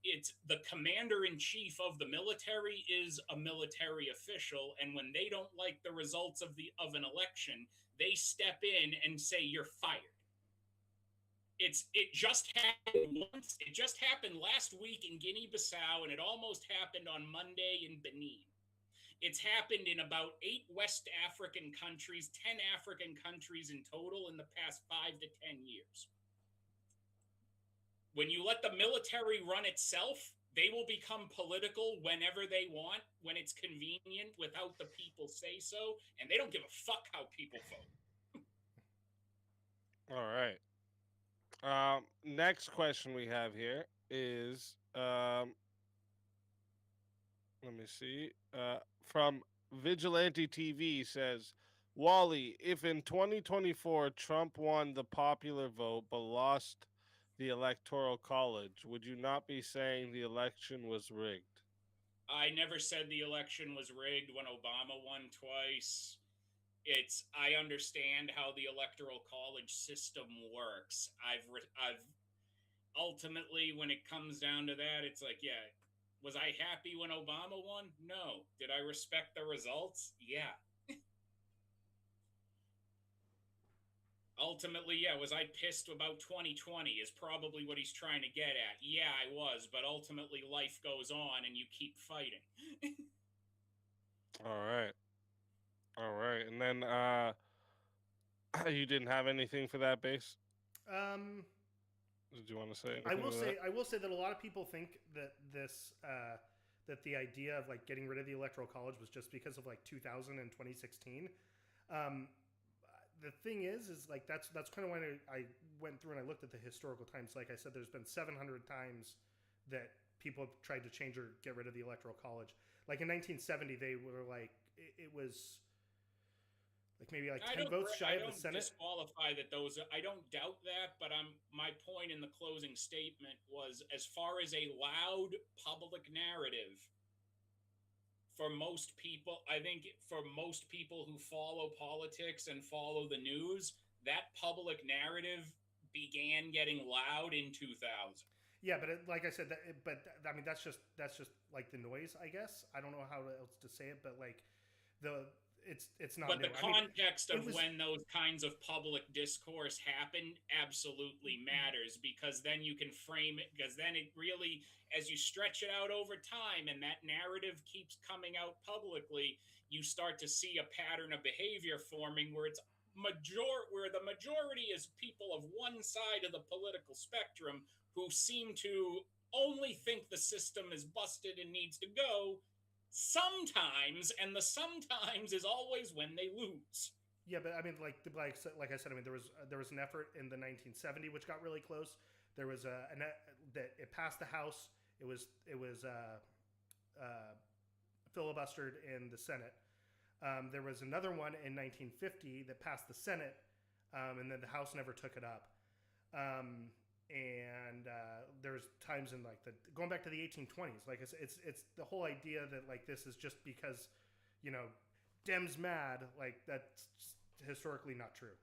it's the commander-in-chief of the military is a military official, and when they don't like the results of an election, they step in and say you're fired. It just happened once. It just happened last week in Guinea-Bissau, and it almost happened on Monday in Benin. It's happened in about 8 West African countries, 10 African countries in total in the past 5 to 10 years. When you let the military run itself, they will become political whenever they want, when it's convenient, without the people say so, and they don't give a fuck how people vote. All right. Next question we have here is let me see. From Vigilante TV says, Wally, if in 2024 Trump won the popular vote but lost the Electoral College, would you not be saying the election was rigged? I never said the election was rigged when Obama won twice. I understand how the Electoral College system works. I've ultimately, when it comes down to that, it's like, yeah, was I happy when Obama won? No. Did I respect the results? Yeah. Ultimately, yeah, was I pissed about 2020 is probably what he's trying to get at. Yeah, I was, but ultimately life goes on and you keep fighting. All right. All right. And then you didn't have anything for that base? Did you want to say anything? I will say that a lot of people think that that the idea of like getting rid of the Electoral College was just because of like 2000 and 2016. The thing is like that's kind of when I went through and I looked at the historical times. Like I said, there's been 700 times that people have tried to change or get rid of the Electoral College. Like in 1970, they were like it was like maybe like 10 votes shy of the Senate. I don't disqualify that those. I don't doubt that, but my point in the closing statement was, as far as a loud public narrative, for most people, I think for most people who follow politics and follow the news, that public narrative began getting loud in 2000. Yeah, but like I said, I mean that's just like the noise, I guess. I don't know how else to say it, but like it's not. But new. the context of when those kinds of public discourse happen absolutely matters, because then you can frame it, because then it really, as you stretch it out over time and that narrative keeps coming out publicly, you start to see a pattern of behavior forming where where the majority is people of one side of the political spectrum who seem to only think the system is busted and needs to go sometimes, and the sometimes is always when they lose. Yeah, but I mean, like I said, I mean, there was an effort in the 1970 which got really close. There was that it passed the House. It was filibustered in the Senate. There was another one in 1950 that passed the Senate, and then the House never took it up. And there's times in like going back to the 1820s, like it's the whole idea that like this is just because, you know, Dems mad, like that's historically not true.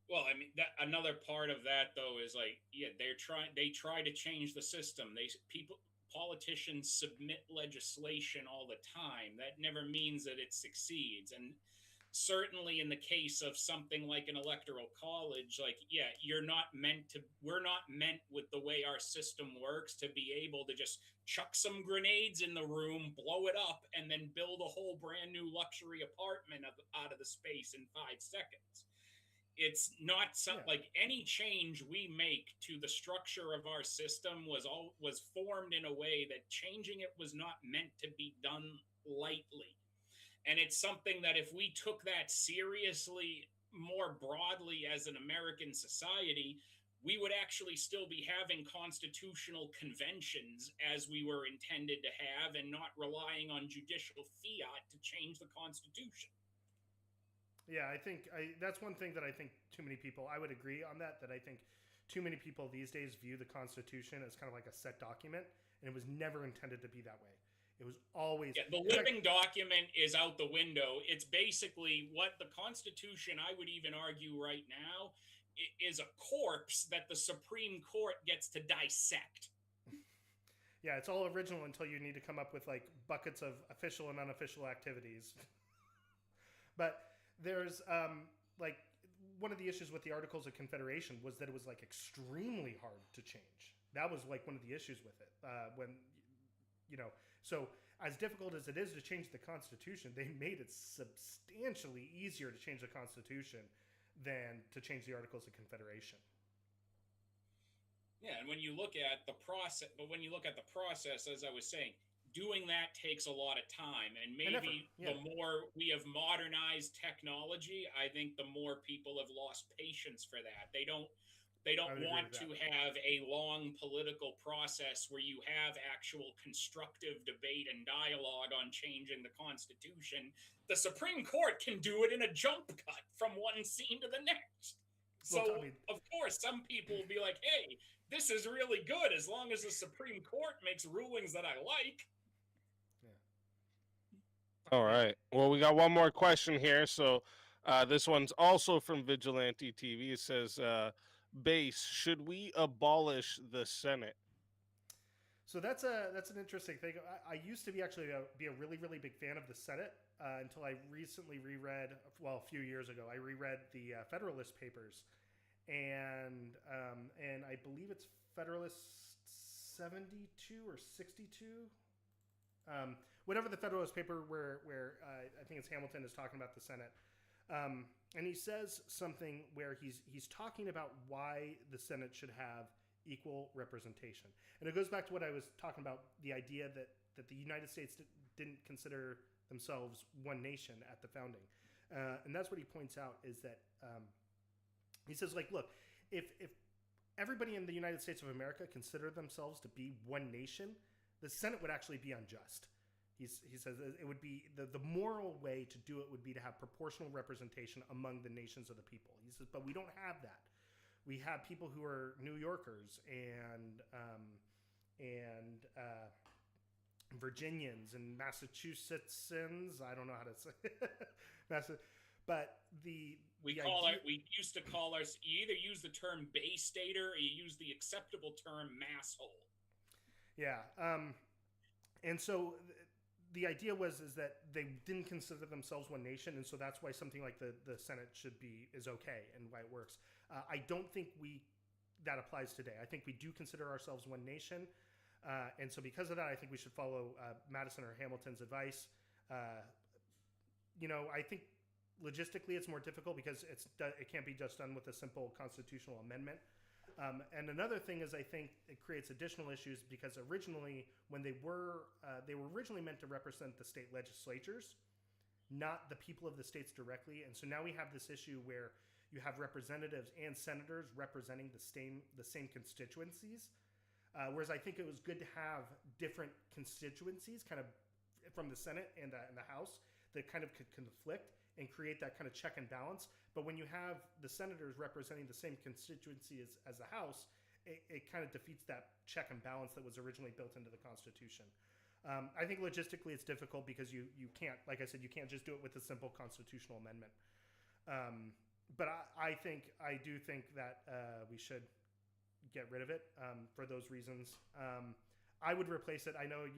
Well, I mean, another part of that though is like, yeah, they try to change the system. Politicians submit legislation all the time. That never means that it succeeds. And certainly in the case of something like an electoral college, like, yeah, we're not meant with the way our system works to be able to just chuck some grenades in the room, blow it up, and then build a whole brand new luxury apartment out of the space in 5 seconds. It's not like any change we make to the structure of our system was formed in a way that changing it was not meant to be done lightly. And it's something that if we took that seriously more broadly as an American society, we would actually still be having constitutional conventions as we were intended to have, and not relying on judicial fiat to change the Constitution. Yeah, I think that's one thing that I think too many people, I would agree on that I think too many people these days view the Constitution as kind of like a set document, and it was never intended to be that way. It was always the living document is out the window. It's basically what the Constitution, I would even argue right now, is a corpse that the Supreme Court gets to dissect. Yeah, it's all original until you need to come up with like buckets of official and unofficial activities. But there's like one of the issues with the Articles of Confederation was that it was like extremely hard to change. That was like one of the issues with it. When so as difficult as it is to change the Constitution, they made it substantially easier to change the Constitution than to change the Articles of Confederation. Yeah, and when you look at the process, as I was saying, doing that takes a lot of time, and maybe the more we have modernized technology, I think the more people have lost patience for that. They don't want to have a long political process where you have actual constructive debate and dialogue on changing the Constitution. The Supreme Court can do it in a jump cut from one scene to the next. So, of course, some people will be like, hey, this is really good as long as the Supreme Court makes rulings that I like. Yeah. All right. Well, we got one more question here. So this one's also from Vigilante TV. It says, Base, should we abolish the Senate? So that's an interesting thing. I used to be a really, really big fan of the Senate until I recently reread, a few years ago, I reread the Federalist Papers. And I believe it's Federalist 72 or 62, whatever the Federalist paper where I think it's Hamilton is talking about the Senate, and he says something where he's talking about why the Senate should have equal representation, and it goes back to what I was talking about, the idea that the United States didn't consider themselves one nation at the founding, and that's what he points out is that. He says, like, look, if everybody in the United States of America considered themselves to be one nation, the Senate would actually be unjust. He says it would be the moral way to do it would be to have proportional representation among the nations of the people. He says, but we don't have that. We have people who are New Yorkers and Virginians and Massachusettsans. I don't know how to say but we used to call us, you either use the term Bay Stater or you use the acceptable term masshole. Yeah. And so the idea is that they didn't consider themselves one nation, and so that's why something like the Senate is okay and why it works. I don't think that applies today. I think we do consider ourselves one nation, and so because of that, I think we should follow Madison or Hamilton's advice. I think logistically it's more difficult because it can't be just done with a simple constitutional amendment. And another thing is I think it creates additional issues because originally when they were originally meant to represent the state legislatures, not the people of the states directly. And so now we have this issue where you have representatives and senators representing the same constituencies. Whereas I think it was good to have different constituencies kind of from the Senate and the House that kind of could conflict and create that kind of check and balance. But when you have the senators representing the same constituency as the House, it kind of defeats that check and balance that was originally built into the Constitution. I think logistically it's difficult because you can't, like I said, you can't just do it with a simple constitutional amendment. But I do think that we should get rid of it for those reasons. I would replace it. I know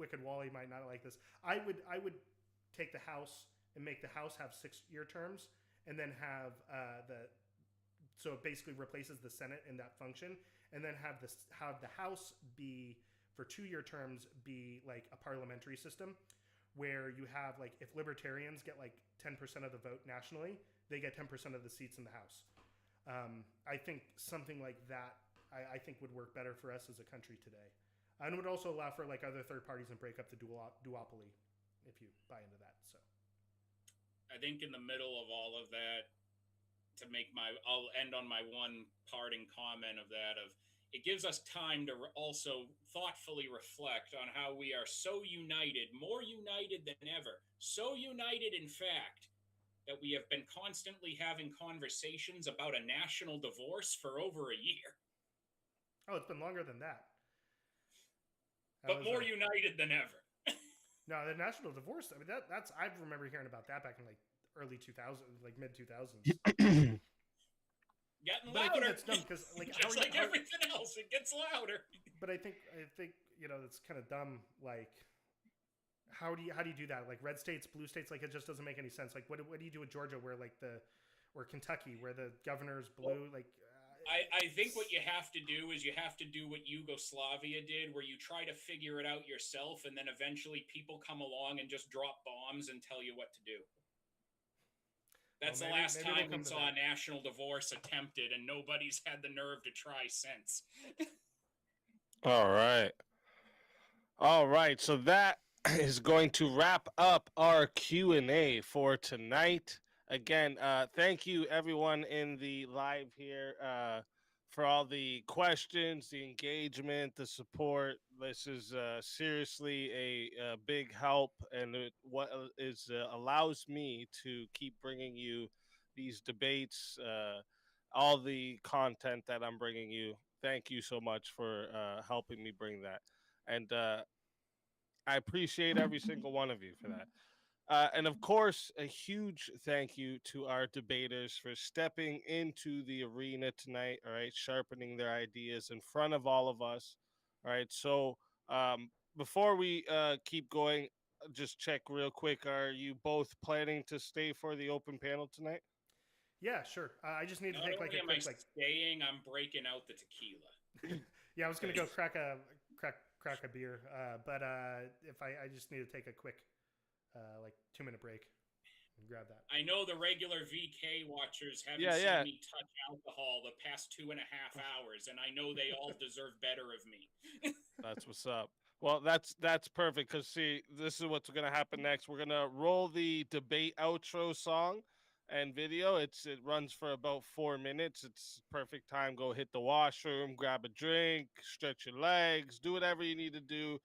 Wicked Wally might not like this. I would take the House and make the House have 6-year terms, and then have so it basically replaces the Senate in that function, and then have the House be for 2-year terms be like a parliamentary system, where you have like if libertarians get like 10% of the vote nationally, they get 10% of the seats in the House. I think something like that I think would work better for us as a country today, and would also allow for like other third parties and break up the duopoly if you buy into that. So. I think in the middle of all of that, I'll end on my one parting comment of that, it gives us time to also thoughtfully reflect on how we are so united, more united than ever, so united in fact, that we have been constantly having conversations about a national divorce for over a year. Oh, it's been longer than that. But more united than ever. No, the national divorce. I mean, that's I remember hearing about that back in like early 2000s, like mid 2000s. Getting but louder. I think that's dumb because like just like everything else, it gets louder. But I think that's kind of dumb. Like, how do you do that? Like red states, blue states, like it just doesn't make any sense. Like what do you do with Georgia, where like or Kentucky, where the governor's blue? Like, I think what you have to do is you have to do what Yugoslavia did, where you try to figure it out yourself, and then eventually people come along and just drop bombs and tell you what to do. That's the last time we saw a national divorce attempted, and nobody's had the nerve to try since. All right. So that is going to wrap up our Q&A for tonight. Again, thank you everyone in the live here for all the questions, the engagement, the support. This is seriously a big help, and what allows me to keep bringing you these debates, all the content that I'm bringing you. Thank you so much for helping me bring that, and I appreciate every single one of you for that. And of course, a huge thank you to our debaters for stepping into the arena tonight, all right, sharpening their ideas in front of all of us. All right, so before we keep going, just check real quick. Are you both planning to stay for the open panel tonight? Yeah, sure. I just need to take like a quick staying, I'm breaking out the tequila. Yeah, I was gonna go crack a beer, but if I just need to take a quick like 2-minute break and grab that. I know the regular VK watchers haven't seen me touch alcohol the past 2.5 hours, and I know they all deserve better of me. That's what's up. Well, that's perfect, because see, this is what's gonna happen next. We're gonna roll the debate outro song and video. It runs for about 4 minutes. It's perfect time. Go hit the washroom, grab a drink, stretch your legs, do whatever you need to do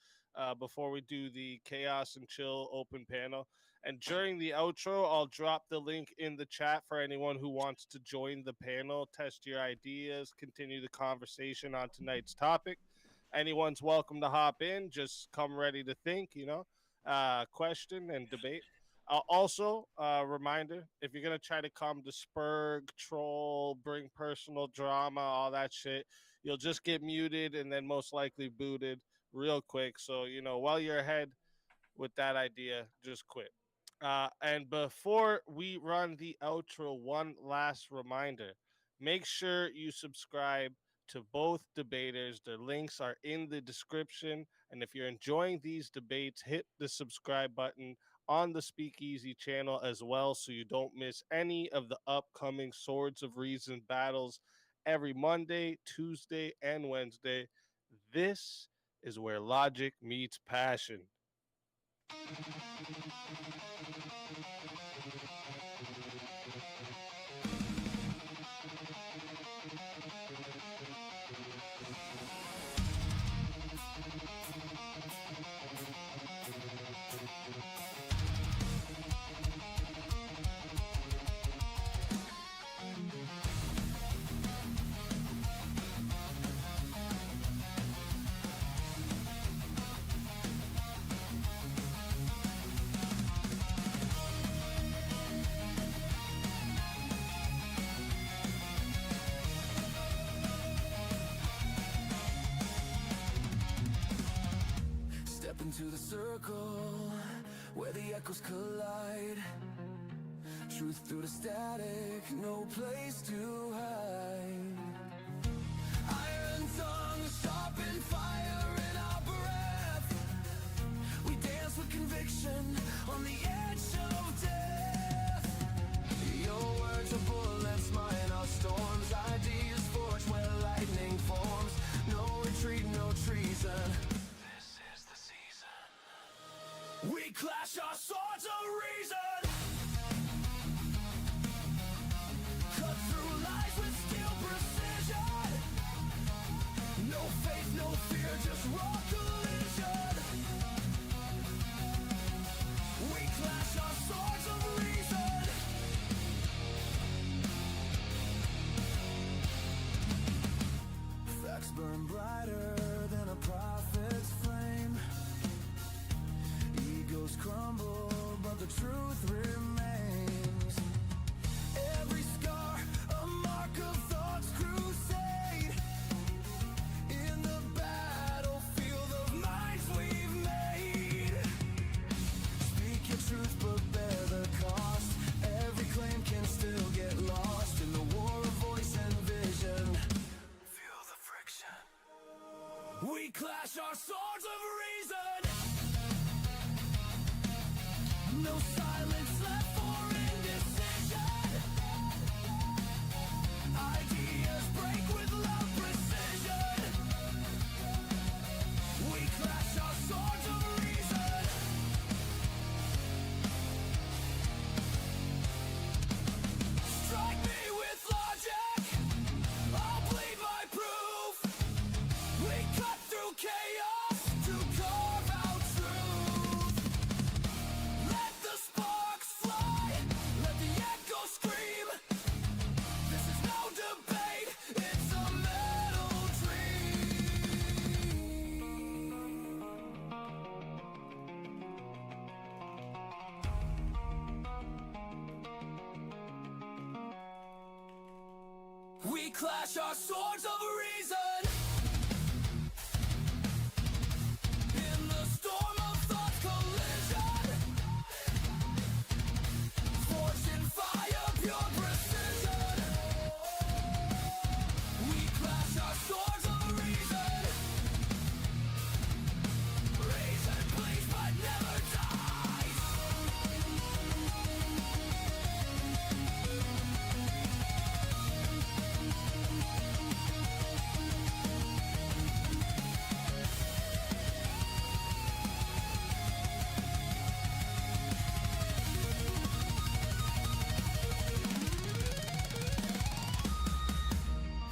before we do the Chaos and Chill open panel. And during the outro, I'll drop the link in the chat for anyone who wants to join the panel, test your ideas, continue the conversation on tonight's topic. Anyone's welcome to hop in. Just come ready to think, question and debate. Also, reminder, if you're going to try to come to spurg, troll, bring personal drama, all that shit, you'll just get muted and then most likely booted real quick. So, while you're ahead with that idea, just quit. And before we run the outro, one last reminder. Make sure you subscribe to both debaters. Their links are in the description. And if you're enjoying these debates, hit the subscribe button on the Speakeasy channel as well, so you don't miss any of the upcoming Swords of Reason battles every Monday, Tuesday, and Wednesday. This is where logic meets passion. Into the circle where the echoes collide. Truth through the static, no place to hide. Iron tongue, sharpened fire in our breath. We dance with conviction on the edge of death. Your words are bullets, mine are storms. Ideas forged where lightning forms. No retreat, no treason. We clash our swords of reason. Cut through lies with steel precision. No faith, no fear, just raw collision. We clash our swords of reason. clash our swords of reason. No silence left for indecision. Ideas break with loud precision. We clash our swords of reason. Strike me with logic, I'll bleed my proof. We cut through chaos to carve out truth. Let the sparks fly, let the echo scream. This is no debate, it's a metal dream. We clash our swords of reason. In the storm of thought collision. Forged in fire, pure precision. We clash our swords of reason. Reason bleeds but never dies.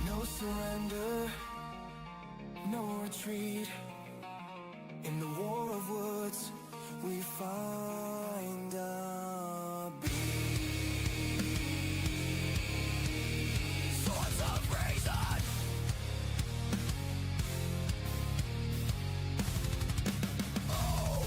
No surrender, no retreat. In the war of words, we find a beat. Swords of reason. Oh.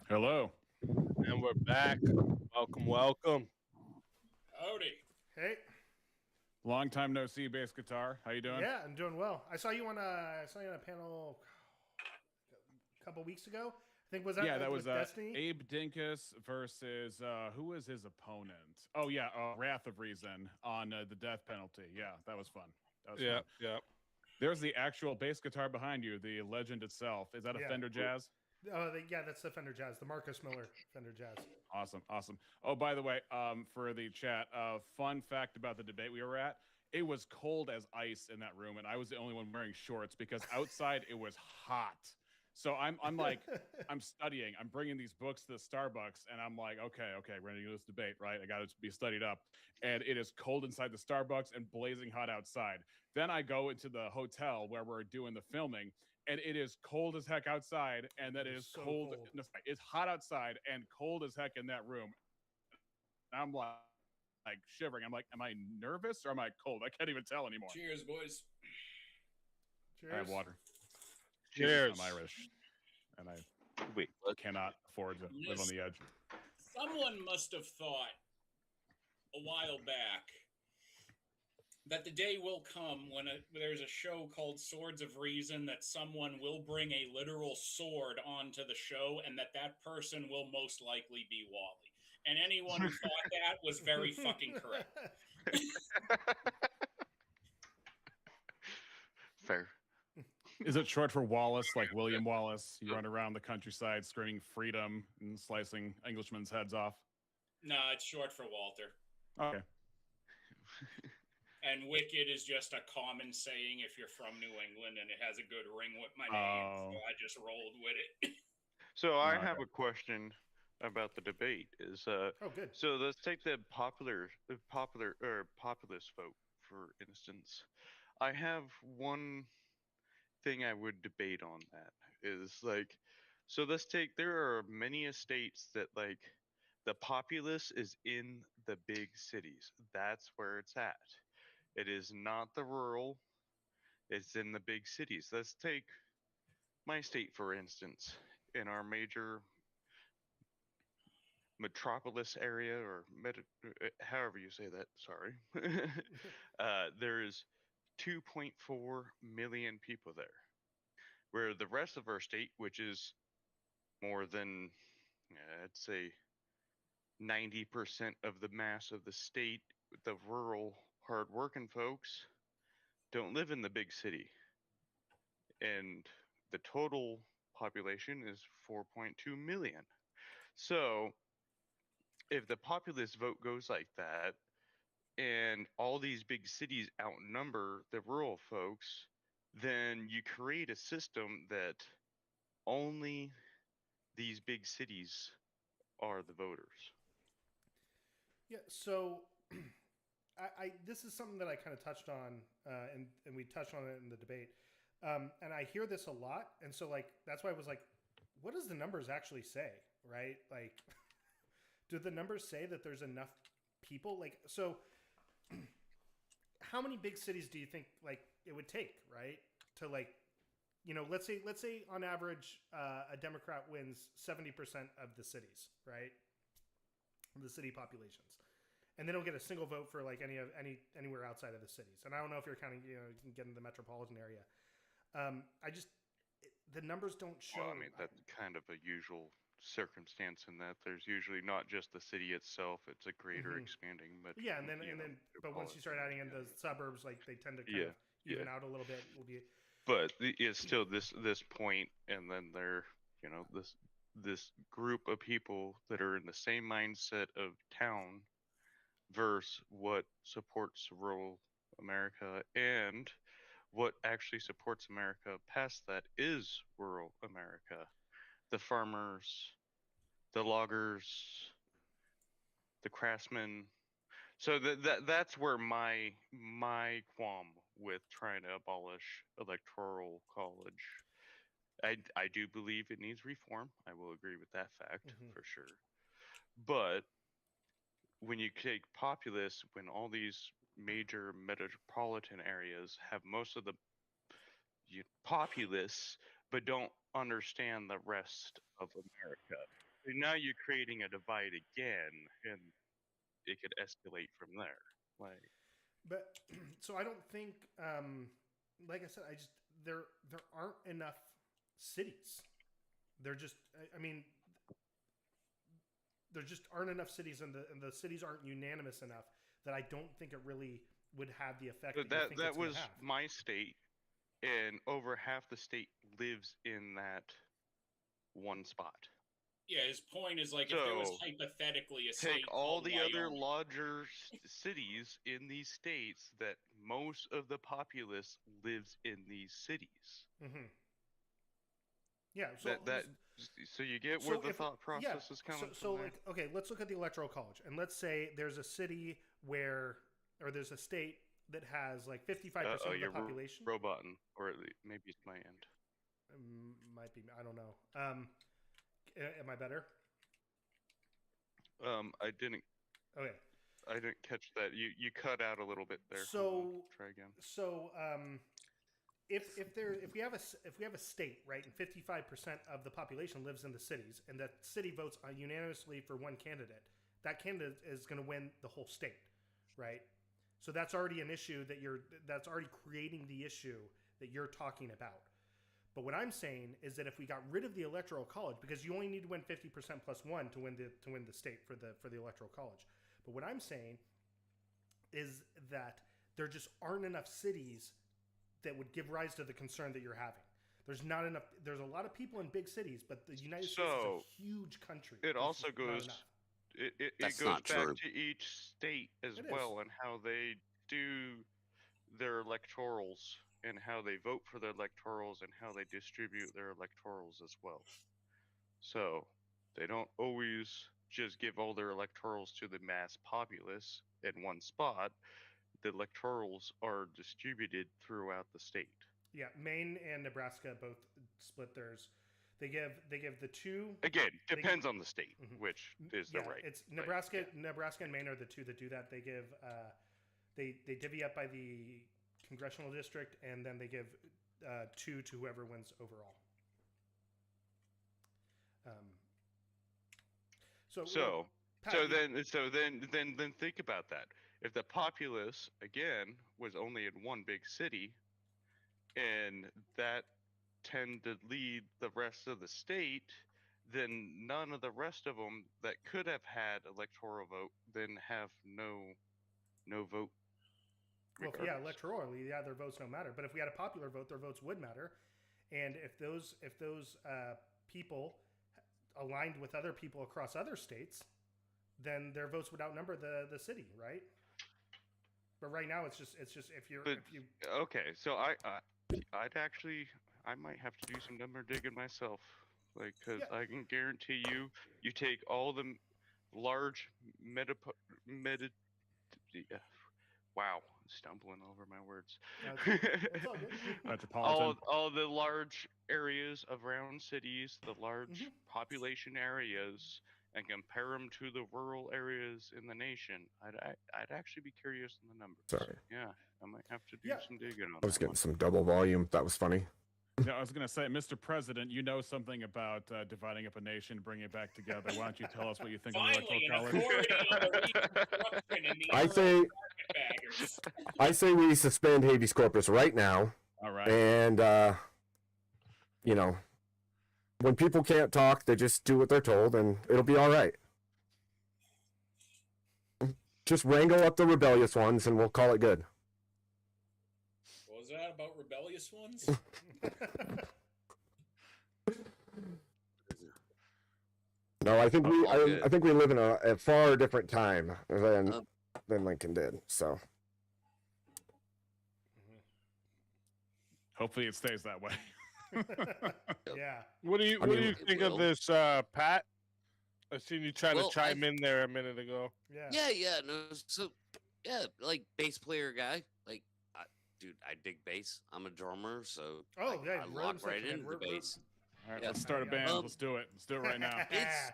Hello. And we're back. Welcome, welcome. Howdy. Hey, Long time no see, bass guitar. How you doing? yeah, I'm doing well. I saw you on a panel a couple weeks ago. I think was that Yeah, that with was Destiny. Abe Dinkus versus who was his opponent? Oh yeah, Wrath of Reason on the death penalty. Yeah, that was fun. That was Yeah, fun. yeah. There's the actual bass guitar behind you, the legend itself. Is that a Yeah. Fender Jazz? Yeah, that's the Fender Jazz, the Marcus Miller Fender Jazz. Awesome, awesome. Oh, by the way, for the chat, fun fact about the debate we were at: it was cold as ice in that room, and I was the only one wearing shorts because outside it was hot. So I'm like, I'm studying. I'm bringing these books to the Starbucks, and I'm like, okay, we're gonna do this debate, right? I got to be studied up, and it is cold inside the Starbucks and blazing hot outside. Then I go into the hotel where we're doing the filming, and it is cold as heck outside, and that is So cold. cold. No, sorry, it's hot outside and cold as heck in that room. And I'm like shivering. I'm like, am I nervous or am I cold? I can't even tell anymore. Cheers, boys. Cheers. I have water. Cheers. I'm Irish, and I Wait, cannot afford to live on the edge. Someone must have thought a while back that the day will come when there's a show called Swords of Reason that someone will bring a literal sword onto the show and that person will most likely be Wally. And anyone who thought that was very fucking correct. Fair. Is it short for Wallace, like William Wallace? You run around the countryside screaming freedom and slicing Englishmen's heads off? No, it's short for Walter. Okay. And Wicked is just a common saying if you're from New England, and it has a good ring with my name, so I just rolled with it. So I Okay. have a question about the debate. Is Oh, good. so let's take the populist vote for instance. I have one thing I would debate on that is like, so let's take, there are many estates that like the populace is in the big cities. That's where it's at. It is not the rural, it's in the big cities. Let's take my state for instance. In our major metropolis area, or however you say that, sorry, there's 2.4 million people there, where the rest of our state, which is more than, I'd say, 90% of the mass of the state, the rural, hardworking folks, don't live in the big city. And the total population is 4.2 million. So if the populist vote goes like that, and all these big cities outnumber the rural folks, then you create a system that only these big cities are the voters. Yeah. So, I this is something that I kind of touched on, and we touched on it in the debate, and I hear this a lot, and so like that's why I was like, what does the numbers actually say, right? Like, do the numbers say that there's enough people? Like, so how many big cities do you think like it would take, right, to like, let's say on average, a Democrat wins 70% of the cities, right, the city populations, and they don't get a single vote for like anywhere outside of the cities. And I don't know if you're counting, you can get in the metropolitan area. The numbers don't show. Well, I mean, that's kind of a usual circumstance in that there's usually not just the city itself; it's a greater expanding. Yeah, and then, but once you start adding in the suburbs, like they tend to kind of even out a little bit. Will be. But it's still this point, and then there, this group of people that are in the same mindset of town versus what supports rural America, and what actually supports America past that is rural America. The farmers, the loggers, the craftsmen. So that's where my qualm with trying to abolish electoral college. I do believe it needs reform. I will agree with that fact for sure. But when you take populace, when all these major metropolitan areas have most of the populace, but don't understand the rest of America, and now you're creating a divide again, and it could escalate from there. Like, but so I don't think, like I said, there aren't enough cities. They're just, I mean, there just aren't enough cities, and the cities aren't unanimous enough that I don't think it really would have the effect that was my state, and over half the state lives in that one spot. Yeah, his point is like, if there was hypothetically a state take all the Wyoming, other larger cities in these states that most of the populace lives in these cities. Yeah, so you get where the thought process is coming from. So like, okay, let's look at the Electoral College, and let's say there's a city or there's a state that has like 55% of the population. Roboting, or maybe it's my end. Might be, I don't know. Am I better? I didn't. Okay. I didn't catch that. You cut out a little bit there. So try again. So if we have a state, right, and 55% of the population lives in the cities, and that city votes unanimously for one candidate, that candidate is going to win the whole state, right? So that's already an issue that's already creating the issue that you're talking about. But what I'm saying is that if we got rid of the Electoral College, because you only need to win 50% plus one to win the state for the Electoral College. But what I'm saying is that there just aren't enough cities that would give rise to the concern that you're having. There's not enough. There's a lot of people in big cities, but the United States is a huge country. It also goes. It goes back to each state as well, and how they do their electorals, and how they vote for their electorals, and how they distribute their electorals as well. So they don't always just give all their electorals to the mass populace in one spot. The electorals are distributed throughout the state. Yeah, Maine and Nebraska both split theirs. They give the two. Again, depends on the state, which is the right. It's Nebraska. Nebraska and Maine are the two that do that. They give they divvy up by the congressional district, and then they give 2 to whoever wins overall. Then think about that. If the populace again was only in one big city, and that tend to lead the rest of the state, then none of the rest of them that could have had electoral vote then have no vote. Well, yeah, regardless. electorally, yeah, their votes don't matter. But if we had a popular vote, their votes would matter. And if those people aligned with other people across other states, then their votes would outnumber the city, right? But right now, it's just if you Okay, so I might have to do some number digging myself, like, because Yeah. I can guarantee you take all the large meta wow, stumbling over my words. It's all good. Metropolitan. all the large areas of round cities, the large Mhm. population areas, and compare them to the rural areas in the nation. I'd actually be curious in the numbers. Sorry. Yeah, I might have to do Yeah. some digging on I was that getting one. some double volume. That was funny. No, I was going to say, Mr. President, you know something about dividing up a nation, bringing it back together. Why don't you tell us what you think of the Finally, Electoral an College? authority on the Reconstruction in the I era say- of carpetbaggers. I say we suspend habeas corpus right now, All right. and you know, when people can't talk, they just do what they're told, and it'll be all right. Just wrangle up the rebellious ones, and we'll call it good. What was that about rebellious ones? No, I think we all good. I think we live in a far different time than Lincoln did. So Hopefully it stays that way. Yeah. What do you I what do mean, you it think of will. this, Pat? I seen you trying Well, to chime in there a minute ago. Yeah. Yeah, no. So, yeah, like bass player guy. Like, dude, I dig bass. I'm a drummer, so Oh, like, yeah. I lock right into the bass. All right, Yeah. let's start a band. Let's do it. Let's do it right now. It's-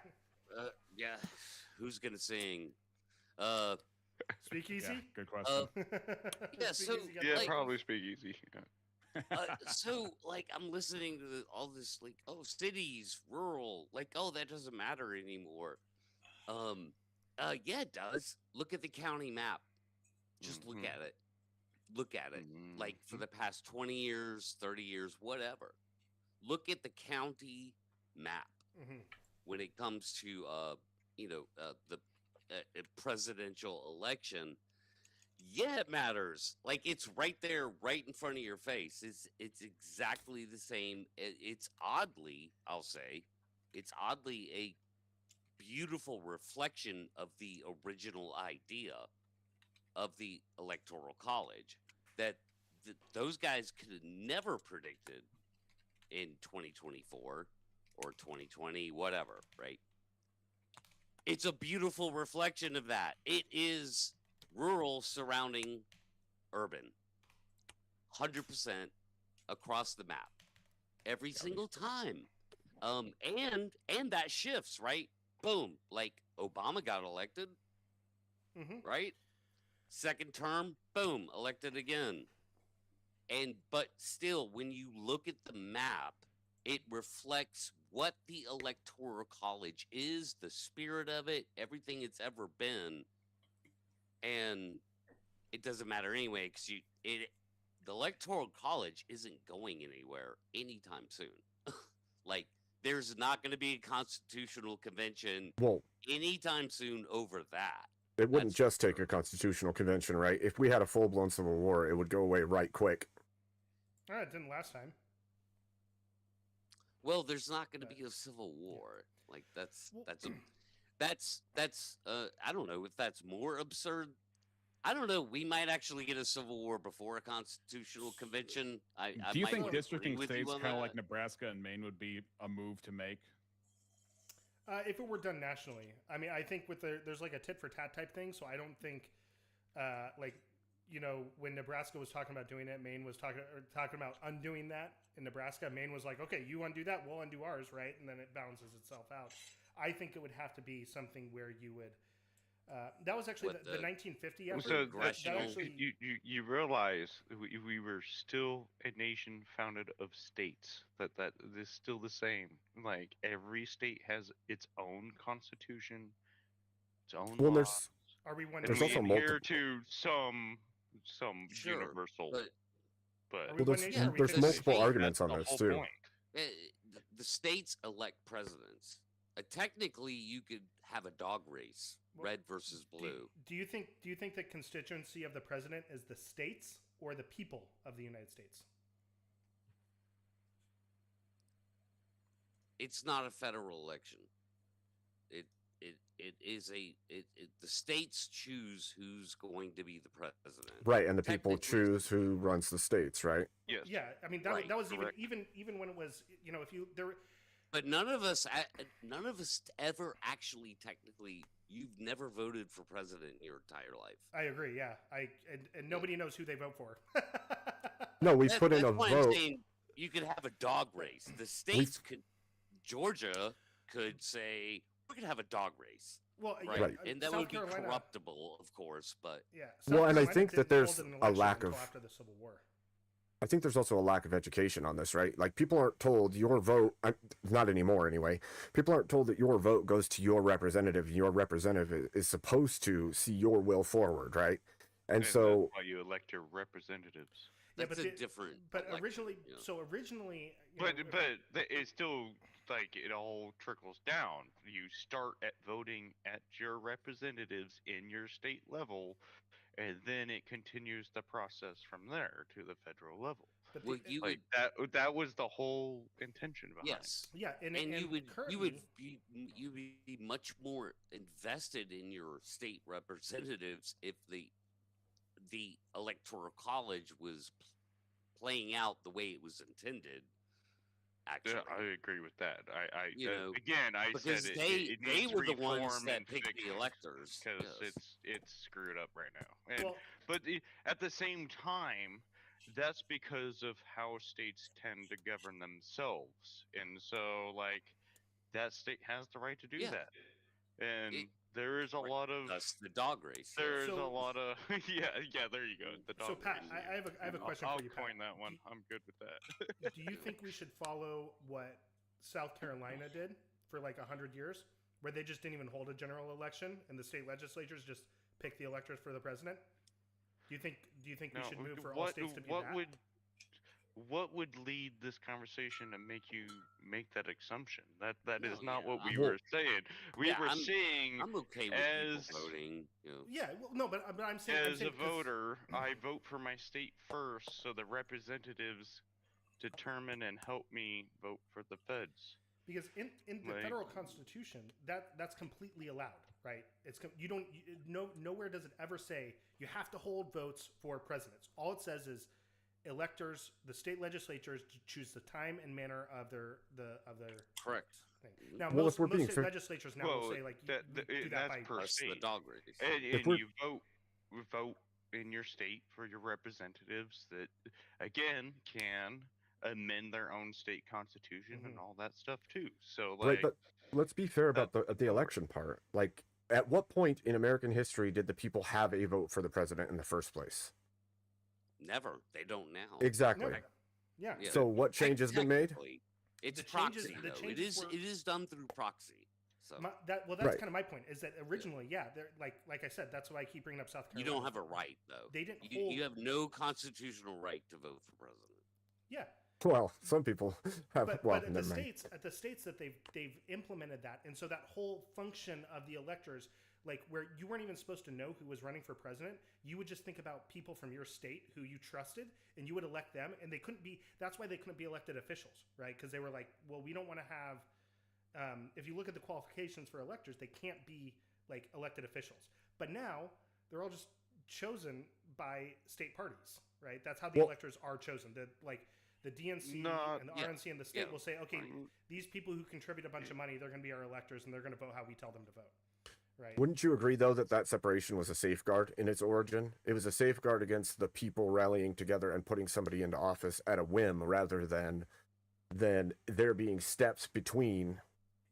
Yeah, who's gonna sing? Speakeasy. Yeah, good question. Yeah, so- Speakeasy got Yeah, the- Like- probably speak easy. Yeah. So like I'm listening to all this like, oh, cities, rural, like, oh, that doesn't matter anymore. Yeah, it does. Look at the county map. Just look Mhm. at it. Look at it. Like for the past 20 years, 30 years, whatever. Look at the county map Mhm. when it comes to the presidential election. Yeah, it matters. Like it's right there, right in front of your face. It's exactly the same. It's oddly, I'll say, it's oddly a beautiful reflection of the original idea of the Electoral College that those guys could have never predicted in 2024 or 2020, whatever, right? It's a beautiful reflection of that. It is rural surrounding urban, 100% across the map, every single time. And that shifts, right? Boom, like Obama got elected, Mhm. right? Second term, boom, elected again. But still, when you look at the map, it reflects what the Electoral College is, the spirit of it, everything it's ever been. And it doesn't matter anyway, because the Electoral College isn't going anywhere anytime soon. Like, there's not going to be a constitutional convention well, anytime soon over that. it wouldn't That's just take a constitutional convention, right? If we had a full blown civil war, it would go away right quick. Oh, it didn't last time. Well, there's not going to be a civil war. Like that's I don't know if that's more absurd. I don't know. We might actually get a civil war before a constitutional convention. I Do you might think agree districting with you states on kind of that. like Nebraska and Maine would be a move to make? If it were done nationally, I mean, I think there's like a tit for tat type thing. So I don't think, when Nebraska was talking about doing it, Maine was talking about undoing that. In Nebraska, Maine was like, okay, you undo that, we'll undo ours, right? And then it balances itself out. I think it would have to be something where you would. That was actually What, the 1950 effort. So that congressional- actually, you realize we were still a nation founded of states. That is still the same. Like every state has its own constitution, its own Well, laws, are we one and there's we also adhere multiple. to some Sure, universal. but Are we Well, one there's nation or are we there's fifty? multiple state- arguments on That's this the whole too. point. the states elect presidents. technically, you could have a dog race, Well, red versus blue. Do you think the constituency of the president is the states or the people of the United States? It's not a federal election. It is the states choose who's going to be the president. Right, and the people Technically- choose who runs the states, right? Yes. Yeah, I mean that, Right, that was correct. even when it was, you know, if you there. But none of us ever actually technically. You've never voted for president in your entire life. I agree. Yeah, and nobody knows who they vote for. No, we That- put in that's a why I'm vote. saying you could have a dog race. The states could. Georgia could say we're gonna have a dog race, Well, right? Right. And that South would be Carolina, corruptible, of course. But Yeah. Well, and I Carolina think that didn't there's hold an a election lack until of- after the Civil War. I think there's also a lack of education on this, right? Like people aren't told your vote, not anymore anyway. People aren't told that your vote goes to your representative. Your representative is supposed to see your will forward, right? And so, that's why you elect your representatives. that's but a the- different. But election, originally, you know. so originally, you But know, it's still like it all trickles down. You start at voting at your representatives in your state level, and then it continues the process from there to the federal level. but Well, the, you Like would, that was the whole intention behind. yes, yeah, and and currently, you would be much more invested in your state representatives if the electoral college was playing out the way it was intended. Actually, Yeah, I agree with that. You know, again, I because said they needs were the ones reform that and picked the fixing electors. because Yes. it's screwed up right now. And well, but at the same time, that's because of how states tend to govern themselves, and so like that state has the right to do Yeah. that. And It- there is a Right. lot of Thus the dog race. there's So- a lot of yeah. There you go. The dog so Pat, race. I have a question I'll for you, Pat. coin that one. I'm good with that. Do you think we should follow what South Carolina did for like 100 years, where they just didn't even hold a general election and the state legislatures just picked the electors for the president? Do you think we should move for all states to be that? What would lead this conversation to make you make that assumption? That is No, not yeah, what we I'm- were saying. We Yeah, were I'm- saying I'm okay with as- people voting. You know. Yeah, well, no, but I'm saying as a 'cause- voter, I vote for my state first, so the representatives determine and help me vote for the feds. because in the Like- federal constitution that's completely allowed, right? You don't nowhere does it ever say you have to hold votes for presidents. All it says is electors, the state legislatures, to choose the time and manner of their Correct. thing. Mhm. Now, Well, if we're most being state fair- legislatures now will Well, say like that- you that- do that that's by per Plus the state. dog race. And we're- you vote in your state for your representatives that again can amend their own state constitution and Mhm. all that stuff too. So right, like but let's be fair about the that's election part. Like, at what point in American history did the people have a vote for the president in the first place? Never. They don't now. Exactly. Never. Yeah. Yeah. So, what change has been made? Technically, It's The changes- proxy, the though. It changes is. were- It is done through proxy. So That's Right. kind of my point. Is that originally, yeah, they're like I said, that's why I keep bringing up South you Carolina. don't have a right, though. They didn't You, hold. you have no constitutional right to vote for president. Yeah, Well, some people have. but, well, but never mind. at the states that they've implemented that, and so that whole function of the electors, like where you weren't even supposed to know who was running for president, you would just think about people from your state who you trusted, and you would elect them, and they couldn't be. That's why they couldn't be elected officials, right? Because they were like, well, we don't want to have. If you look at the qualifications for electors, they can't be like elected officials. But now they're all just chosen by state parties, right? That's how the Well- electors are chosen. The DNC Not- and the yeah, RNC and the state yeah. will say, okay, Mm. these people who contribute a bunch of money, they're going to be our electors, and they're going to vote how we tell them to vote, right? Wouldn't you agree, though, that that separation was a safeguard in its origin? It was a safeguard against the people rallying together and putting somebody into office at a whim, rather than there being steps between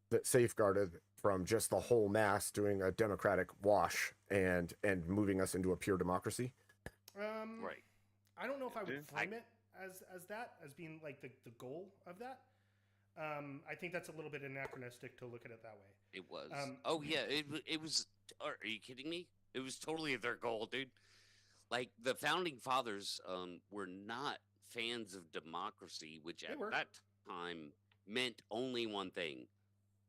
that safeguarded from just the whole mass doing a democratic wash and moving us into a pure democracy. right. I don't know if I would Yeah. frame it as being like the goal of that. I think that's a little bit anachronistic to look at it that way. It was. Um, Oh yeah, it was. Are you kidding me? It was totally their goal, dude. Like the founding fathers were not fans of democracy, which They at were. that time meant only one thing: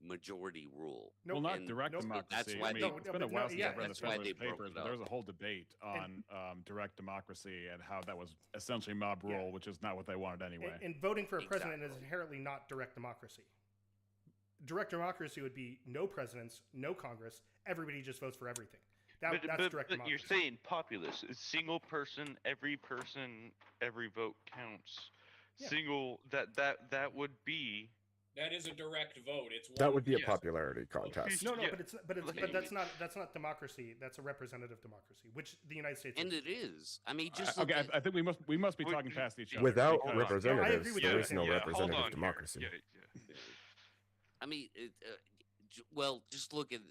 majority rule. Nope. Well, not And direct nope. democracy. That's I why mean, they- it's been a while since yeah, I've read the that's why they Federalist broke Papers, it but there up. was a whole debate on direct democracy and how that was essentially mob rule, which is not what they wanted anyway. And voting for a president is Exactly. inherently not direct democracy. Direct democracy would be no presidents, no Congress. Everybody just votes for everything. That's direct democracy. You're saying populace. A single person, every vote counts. Yeah. Single that would be. That is a direct vote. It's That would be a Yes. popularity contest. No, Yeah. but that's not democracy. That's a representative democracy, which the United States And is. it is. I mean, just Okay, look at- I think we must be Would- talking past each other. Without because- I agree representatives, with there you. is no hold representative on here. democracy. Yeah. I mean, well, just look at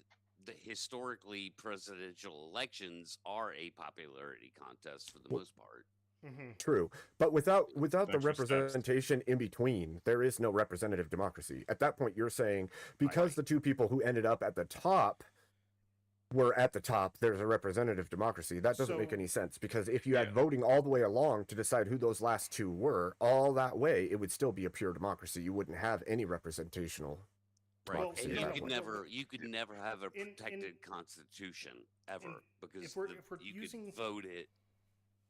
the historically presidential elections are a popularity contest for the Well- most part. Mm-hmm. True, but without the Extra steps. representation in between, there is no representative democracy. At that point, you're saying because the two people who ended up at the top were at the top, there's a representative democracy. That doesn't make So- any sense because if you had Yeah. voting all the way along to decide who those last two were, all that way, it would still be a pure democracy. You wouldn't have any representational Right. democracy And at you that could point. never have a In- protected constitution ever in- because if we're you using- could vote it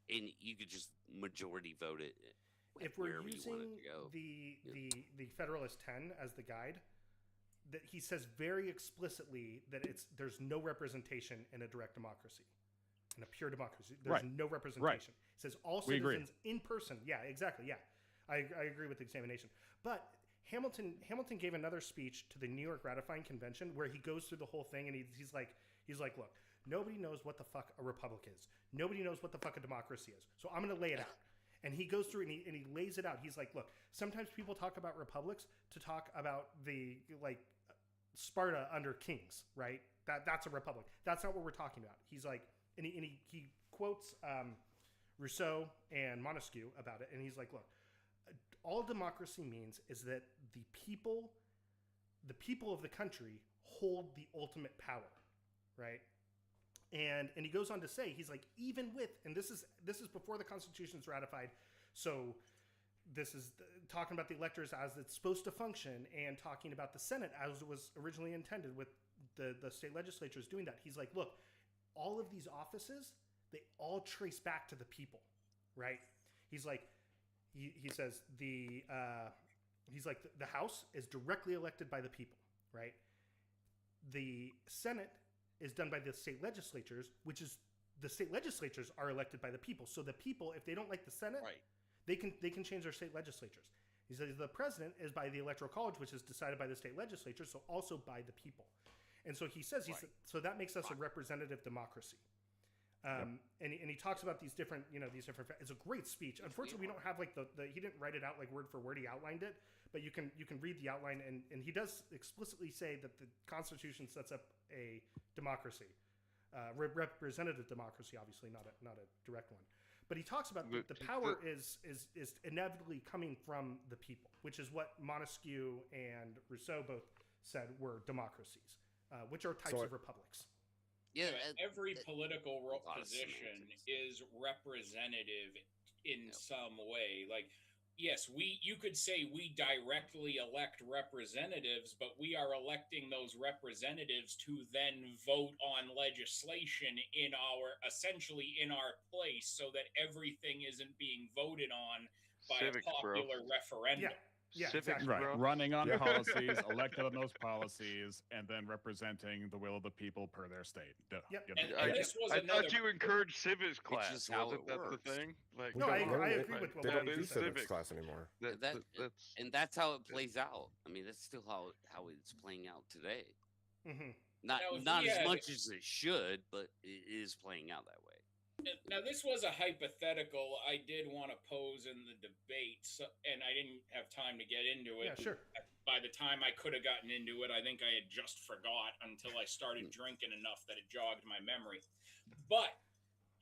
and you could just majority vote it If we're wherever you want it using to go. the Federalist 10 as the guide, that he says very explicitly that there's no representation in a direct democracy, in a pure democracy. There's Right. no representation. It says all We agree. citizens in person. Yeah, exactly. Yeah, I agree with the examination. But Hamilton gave another speech to the New York Ratifying Convention where he goes through the whole thing and he's like, look, nobody knows what the fuck a republic is. Nobody knows what the fuck a democracy is. So I'm going to lay it out. And he goes through and he lays it out. He's like, look, sometimes people talk about republics to talk about the Sparta under kings, right? That's a republic. That's not what we're talking about. He's like, and he quotes Rousseau and Montesquieu about it, and he's like, look, all democracy means is that the people of the country hold the ultimate power, right? And he goes on to say, he's like, even with, and this is before the Constitution's ratified, so this is talking about the electors as it's supposed to function, and talking about the Senate as it was originally intended with the state legislatures doing that. He's like, look, all of these offices, they all trace back to the people, right? He's like, he says the House is directly elected by the people, right? The Senate is done by the state legislatures, which is the state legislatures are elected by the people. So the people, if they don't like the Senate, Right. they can change their state legislatures. He says the president is by the Electoral College, which is decided by the state legislature, so also by the people. And so he says, so that makes us a representative democracy. And he talks about these different, it's a great speech. Unfortunately, we don't have he didn't write it out like word for word. He outlined it, but you can read the outline, and he does explicitly say that the Constitution sets up a democracy, representative democracy, obviously not a direct one. But he talks about the power is inevitably coming from the people, which is what Montesquieu and Rousseau both said were democracies, which are types of republics. Yeah, every political a lot of position semantics. is representative in Yep. some way. Like, yes, you could say we directly elect representatives, but we are electing those representatives to then vote on legislation essentially in our place, so that everything isn't being voted on by Civics, a popular referendum. Yeah, Civics, exactly. Right, bro. running on Yeah. policies, elected on those policies, and then representing the will of the people per their state. Duh. Yep. Yep. And this was I another. thought you encouraged civics class. just how Wasn't it that works. the thing? Like, We No, don't I learn it. agree with what They Wally don't do said. civics class anymore. that's and that's how it plays out. I mean, that's still how it's playing out today. Mm-hmm. Not Now, if not we as had- much as it should, but it is playing out that way. Now, this was a hypothetical I did want to pose in the debate, and I didn't have time to get into it. Yeah, sure. By the time I could have gotten into it, I think I had just forgot until I started drinking enough that it jogged my memory. But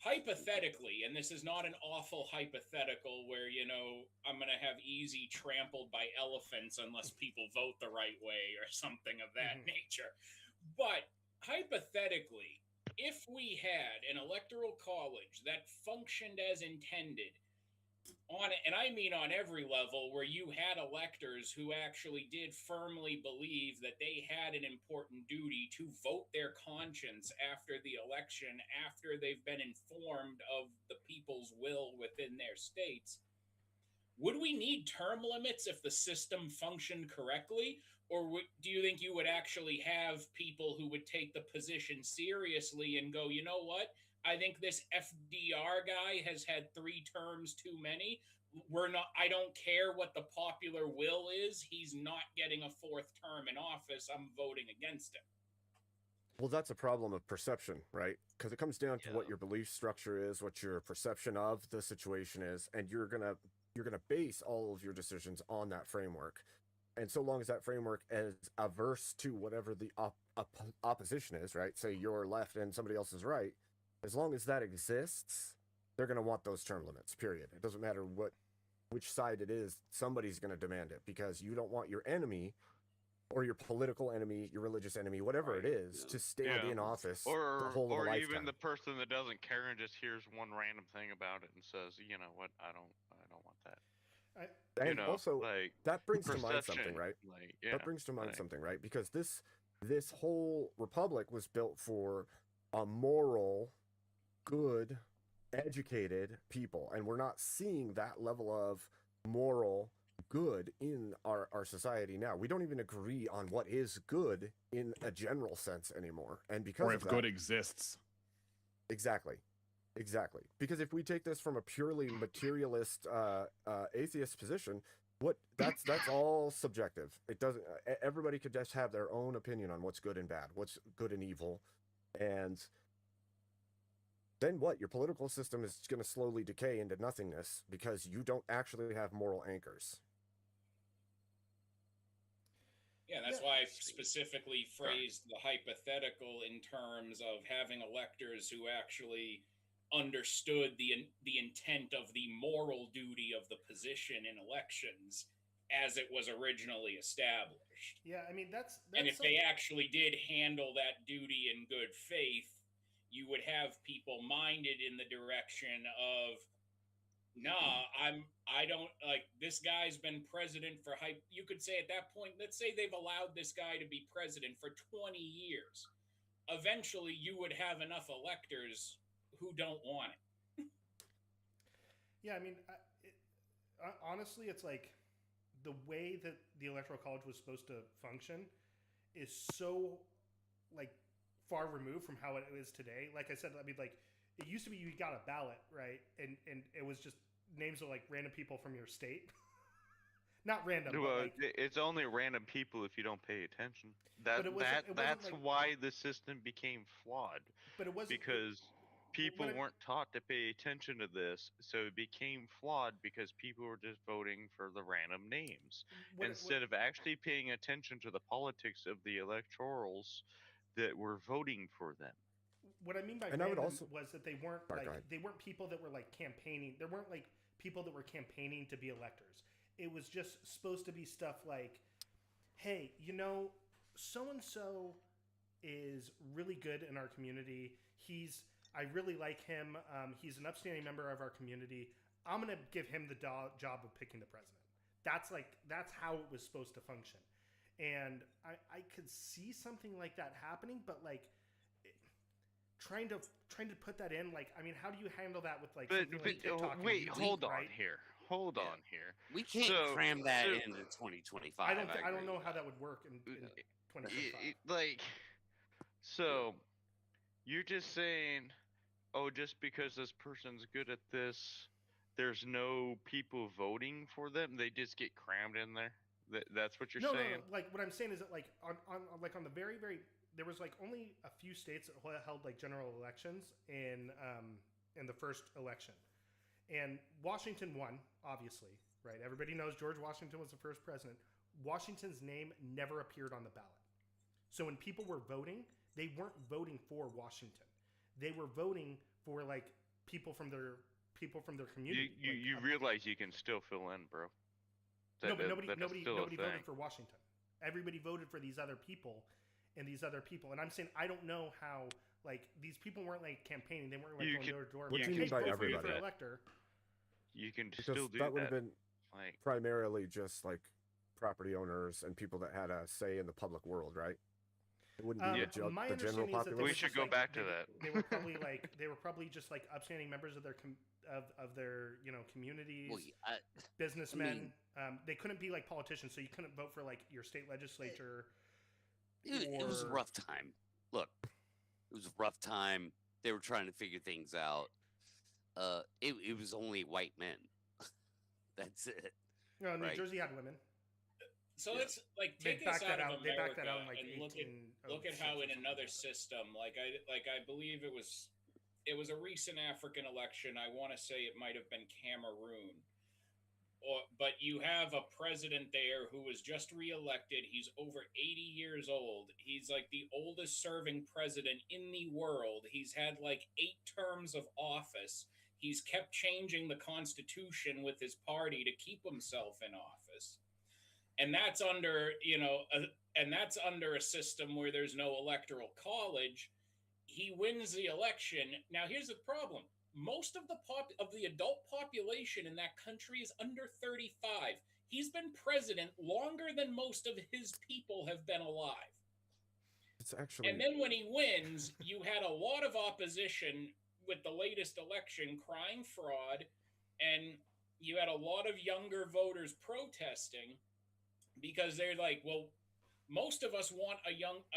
hypothetically, and this is not an awful hypothetical where, I'm going to have easy trampled by elephants unless people vote the right way or something of that Mhm. nature. But hypothetically, if we had an electoral college that functioned as intended, on it, and I mean on every level, where you had electors who actually did firmly believe that they had an important duty to vote their conscience after the election, after they've been informed of the people's will within their states. Would we need term limits if the system functioned correctly? Or do you think you would actually have people who would take the position seriously and go, you know what? I think this FDR guy has had 3 terms too many. I don't care what the popular will is. He's not getting a 4th term in office. I'm voting against him. Well, that's a problem of perception, right? Because it comes down to what Yeah. your belief structure is, what your perception of the situation is, and you're gonna base all of your decisions on that framework. And so long as that framework is averse to whatever the opposition is, right? Say you're left and somebody else is right. As long as that exists, they're going to want those term limits. Period. It doesn't matter which side it is. Somebody's going to demand it because you don't want your enemy or your political enemy, your religious enemy, whatever it is, to stand in office the whole of a lifetime. Even the person that doesn't care and just hears one random thing about it and says, you know what, I don't want that. And also, like, that brings to mind something, right? Like, yeah, that brings to mind something, right? Because this whole republic was built for a moral, good, educated people, and we're not seeing that level of moral good in our society now. We don't even agree on what is good in a general sense anymore, and because or of if that, good exists. Exactly. Because if we take this from a purely materialist atheist position, that's all subjective. It doesn't. Everybody could just have their own opinion on what's good and bad, what's good and evil, and then what? Your political system is going to slowly decay into nothingness because you don't actually have moral anchors. Yeah, that's why I specifically phrased the hypothetical in terms of having electors who actually understood the intent of the moral duty of the position in elections as it was originally established. Yeah, I mean that's and if they actually did handle that duty in good faith, you would have people minded in the direction of, nah, I don't like this guy's been president for you could say at that point, let's say they've allowed this guy to be president for 20 years. Eventually you would have enough electors who don't want it. Yeah, I mean, honestly, it's like the way that the Electoral College was supposed to function is so like far removed from how it is today. Like I said, I mean, like it used to be you got a ballot, right? And it was just names of like random people from your state. Not random. Well, but like, it's only random people if you don't pay attention. That's like, why the system became flawed. But it wasn't because people weren't taught to pay attention to this, so it became flawed because people were just voting for the random names instead of actually paying attention to the politics of the electorals that were voting for them. What I mean by random was that they weren't they weren't people that were like campaigning. There weren't like people that were campaigning to be electors. It was just supposed to be stuff like, hey, you know, so and so is really good in our community. I really like him. He's an upstanding member of our community. I'm gonna give him the job of picking the president. That's how it was supposed to function, and I could see something like that happening, but like trying to put that in, like, I mean, how do you handle that with like something like TikTok? Wait, hold on right? here. Hold on here. We can't cram that into 2025. I don't know how that would work in 2025. So you're just saying, oh, just because this person's good at this, there's no people voting for them. They just get crammed in there. That's what you're saying. No. Like what I'm saying is that like on the very there was like only a few states that held like general elections in the first election. And Washington won, obviously, right? Everybody knows George Washington was the first president. Washington's name never appeared on the ballot. So when people were voting, they weren't voting for Washington. They were voting for like people from their community. You realize you can still fill in, bro. Nobody voted for Washington. Everybody voted for these other people. And I'm saying I don't know how. Like these people weren't like campaigning; they weren't like going door to door. What do you mean by everybody? You can because still do that would have that. been Like, primarily just like property owners and people that had a say in the public world, right? It wouldn't be My the general understanding is that they population. We were should just go like, back to they, that. They were probably just like upstanding members of their of their communities, Well, businessmen. They couldn't be like politicians, so you couldn't vote for like your state legislature. it was a rough time. Look, it was a rough time. They were trying to figure things out. It was only white men. That's it. No, New right? Jersey had women. So Yeah. let's like They take this backed that out of out. They America backed that out in like and look at 1806 how or in something another like that. system, like I believe it was a recent African election. I want to say it might have been Cameroon. But you have a president there who was just reelected. He's over 80 years old. He's like the oldest serving president in the world. He's had like 8 terms of office. He's kept changing the constitution with his party to keep himself in office. And that's under, a system where there's no electoral college. He wins the election. Now here's the problem. Most of the adult population in that country is under 35. He's been president longer than most of his people have been alive. It's actually. And then when he wins, you had a lot of opposition with the latest election crying fraud, and you had a lot of younger voters protesting because they're like, well, most of us want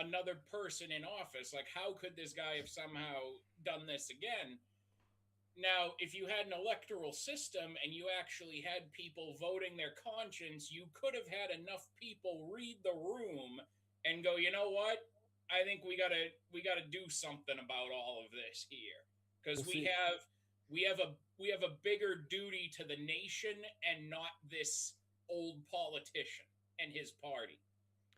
another person in office. Like, how could this guy have somehow done this again? Now, if you had an electoral system and you actually had people voting their conscience, you could have had enough people read the room and go, you know what? I think we gotta do something about all of this here, because we have a bigger duty to the nation and not this old politician and his party.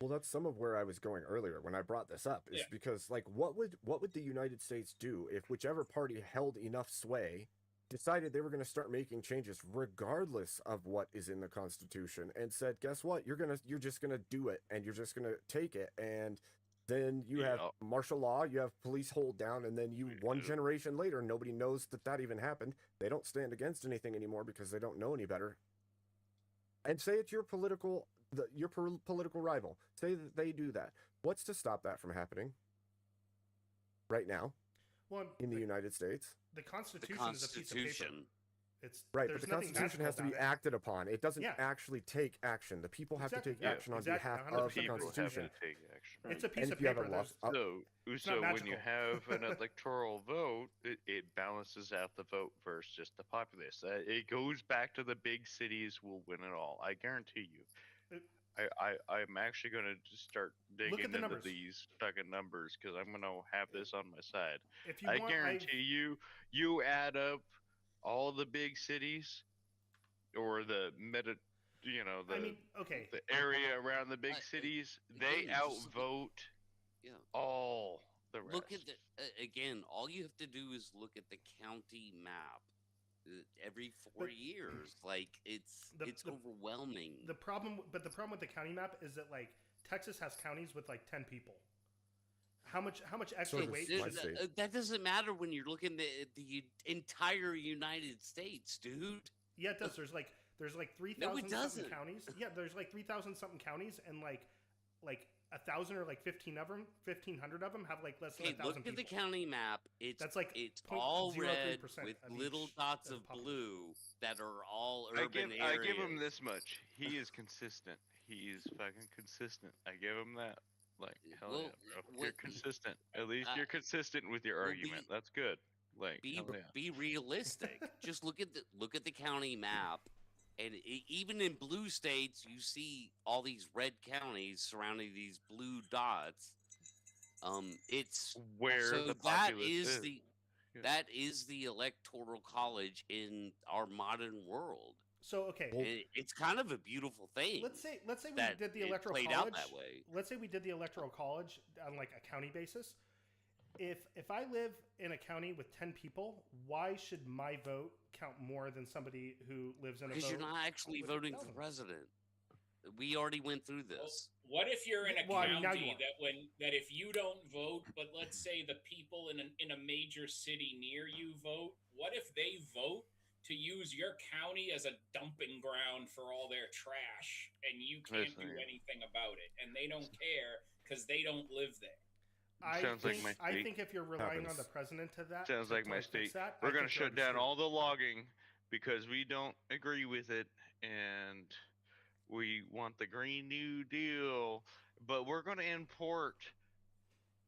Well, that's some of where I was going earlier when I brought this up, is because like what would the United States do if whichever party held enough sway decided they were going to start making changes regardless of what is in the Constitution and said, guess what, you're just going to do it and you're just going to take it, and then you have martial law, you have police hold down, and then one generation later nobody knows that even happened. They don't stand against anything anymore because they don't know any better. And say it's your political rival. Say that they do that. What's to stop that from happening right now in the United States? The Constitution is a piece of paper. It's right, but the Constitution has to be acted upon. It doesn't actually take action. The people have to take action on behalf of the Constitution. It's a piece of paper. So when you have an electoral vote, it balances out the vote versus just the populace. It goes back to the big cities will win it all. I guarantee you. I'm actually going to start digging into these fucking numbers because I'm going to have this on my side. I guarantee you add up all the big cities or the the area around the big cities, they outvote all the rest. Look at again, all you have to do is look at the county map. Every 4 years, like it's overwhelming. The problem with the county map is that like Texas has counties with like 10 people. How much extra weight? That doesn't matter when you're looking at the entire United States, dude. Yeah, it does. There's like 3,000 something counties. Yeah, there's like 3,000 something counties, and like 1,000 or like 1,500 of them have like less than 1,000 people. Look at the county map. It's all red with little dots of blue that are all urban areas. I give him this much. He is consistent. He is fucking consistent. I give him that. Like, hell yeah, bro. You're consistent. At least you're consistent with your argument. That's good. Like, be realistic. Just look at the county map, and even in blue states, you see all these red counties surrounding these blue dots. It's where the populace is. That is the electoral college in our modern world. So okay, it's kind of a beautiful thing. Let's say we did the electoral college. Out that way. Let's say we did the electoral college on like a county basis. If I live in a county with 10 people, why should my vote count more than somebody who lives in a vote? Because you're not actually voting for president. We already went through this. What if you're in a county that if you don't vote, but let's say the people in a major city near you vote, what if they vote to use your county as a dumping ground for all their trash, and you can't do anything about it, and they don't care because they don't live there. Sounds like my I state. think if you're relying on the president to that, Sounds like my fix state. that, We're I going to think you're shut down screwed. all the logging because we don't agree with it, and we want the Green New Deal, but we're going to import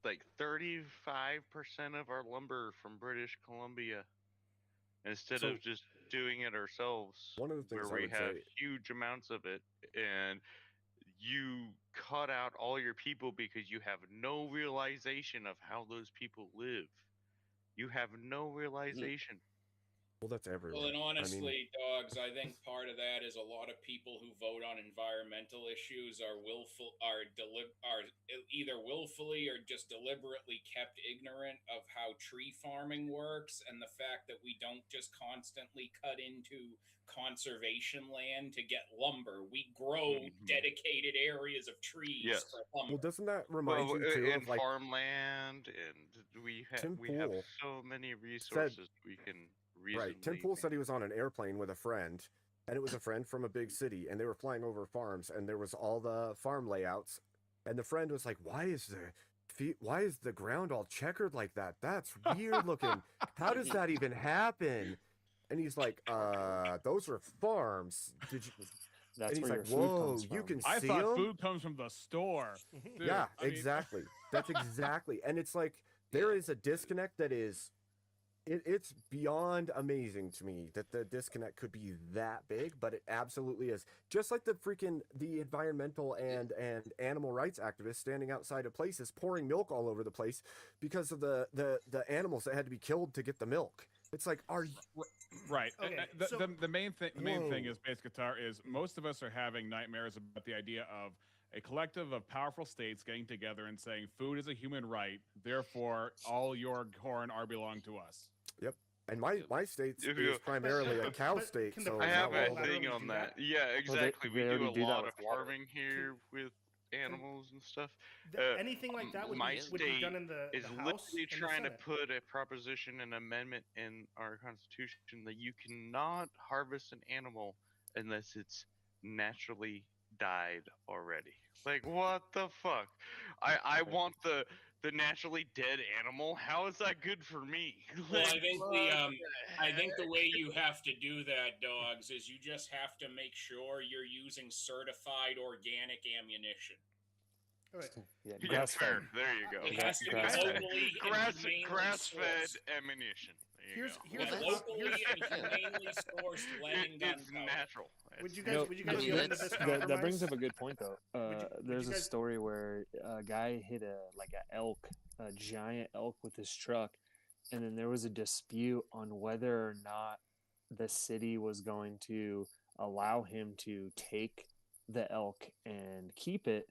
like 35% of our lumber from British Columbia instead of just doing it ourselves. One of the things where I we would have say, huge amounts of it, and you cut out all your people because you have no realization of how those people live. You have no realization. well, that's everywhere. Well, and I mean, honestly, dogs, I think part of that is a lot of people who vote on environmental issues are either willfully or just deliberately kept ignorant of how tree farming works, and the fact that we don't just constantly cut into conservation land to get lumber. We grow dedicated areas of trees for lumber. well, doesn't that remind you too in of like farmland, and we have Poole so many resources we can reasonably. Right. Tim Pool said he was on an airplane with a friend, and it was a friend from a big city, and they were flying over farms, and there was all the farm layouts, and the friend was like, "Why is the ground all checkered like that? That's weird looking. How does that even happen?" And he's like, those are farms. Did you?" That's and he's where like, your food "Whoa, comes you from." can I see thought 'em?" food comes from the store. Dude, Yeah, I mean- exactly. That's exactly. And it's like there is a disconnect that is it's beyond amazing to me that the disconnect could be that big, but it absolutely is. Just like the environmental and animal rights activists standing outside of places pouring milk all over the place because of the animals that had to be killed to get the milk. It's like, are you right? Okay, The main thing Whoa. is bass guitar is most of us are having nightmares about the idea of a collective of powerful states getting together and saying food is a human right, therefore all your corn are belong to us. Yep. And my state If is you- primarily a cow but state, can the so I have president a literally thing on do that. that? Yeah, exactly. they We do already a do that lot with of water. farming here with animals and stuff. Anything like that would my be done state in the is House literally and the trying to Senate. put a proposition, an amendment in our Constitution that you cannot harvest an animal unless it's naturally died already. Like, what the fuck? I want the naturally dead animal. How is that good for me? Well, Like, I think what the way you have to do that, dogs, is you just have to make sure you're using certified organic ammunition. All right. Yeah, Yeah, grass fair. fed. There you go. It has to be Grass-fed. locally and humanely Grass-fed sourced. ammunition. There you Here's go. here's With a locally and humanely sourced lead and It's gunpowder. natural. Would you It's- guys would you guys mean, be open to that's- this That brings compromise? up a good point though. There's you a guys- story where a guy hit a giant elk with his truck, and then there was a dispute on whether or not the city was going to allow him to take the elk and keep it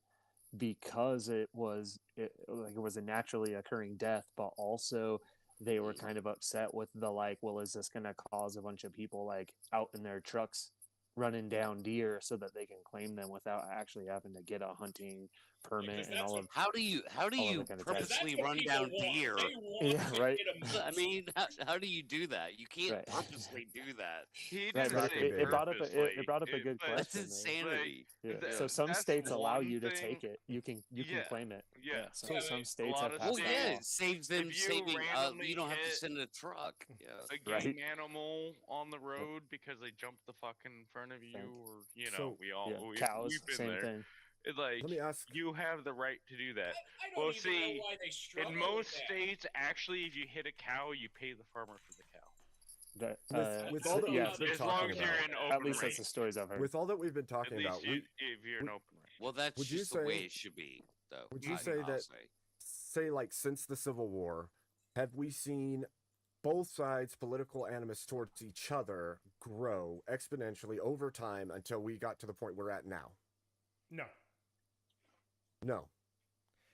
because it was a naturally occurring death, but also they were kind of upset with the well, is this going to cause a bunch of people out in their trucks running down deer so that they can claim them without actually having to get a hunting permit Because and that's all what- of How do you all of that kind of Because stuff. that's purposely what run people down want. deer? They want Yeah, to right. hit 'em. I mean, how do you do that? You can't Right. purposely do that. He Right, didn't but say it brought up purposely. it brought up a good but- That's question. insanity. Yeah. Th- So some that's states allow one you to thing- take it. You can Yeah. claim it. Yeah. So Yeah, some like, states lot have of passed Well, that yeah, law. it saves them If you saving. randomly You don't have to hit send a truck. Yeah. a Right. game animal on the road because they jumped the fuck in front of you, Right. or So- we all Yeah, we've cows, been same there. thing. It's like Let me ask. you have the right to do that. I don't Well, even see, know why they struggle In with most that. states, actually, if you hit a cow, you pay the farmer for the cow. That, With all that yeah, we've been As long talking as you're about, in at open least that's the range. stories I've heard. with all that we've been At talking least about, if you're in we- open range. Well, that's Would you just the way say- it should be, though. would you I- say I'll that- say since the Civil War, have we seen both sides' political animus towards each other grow exponentially over time until we got to the point we're at now? No. No.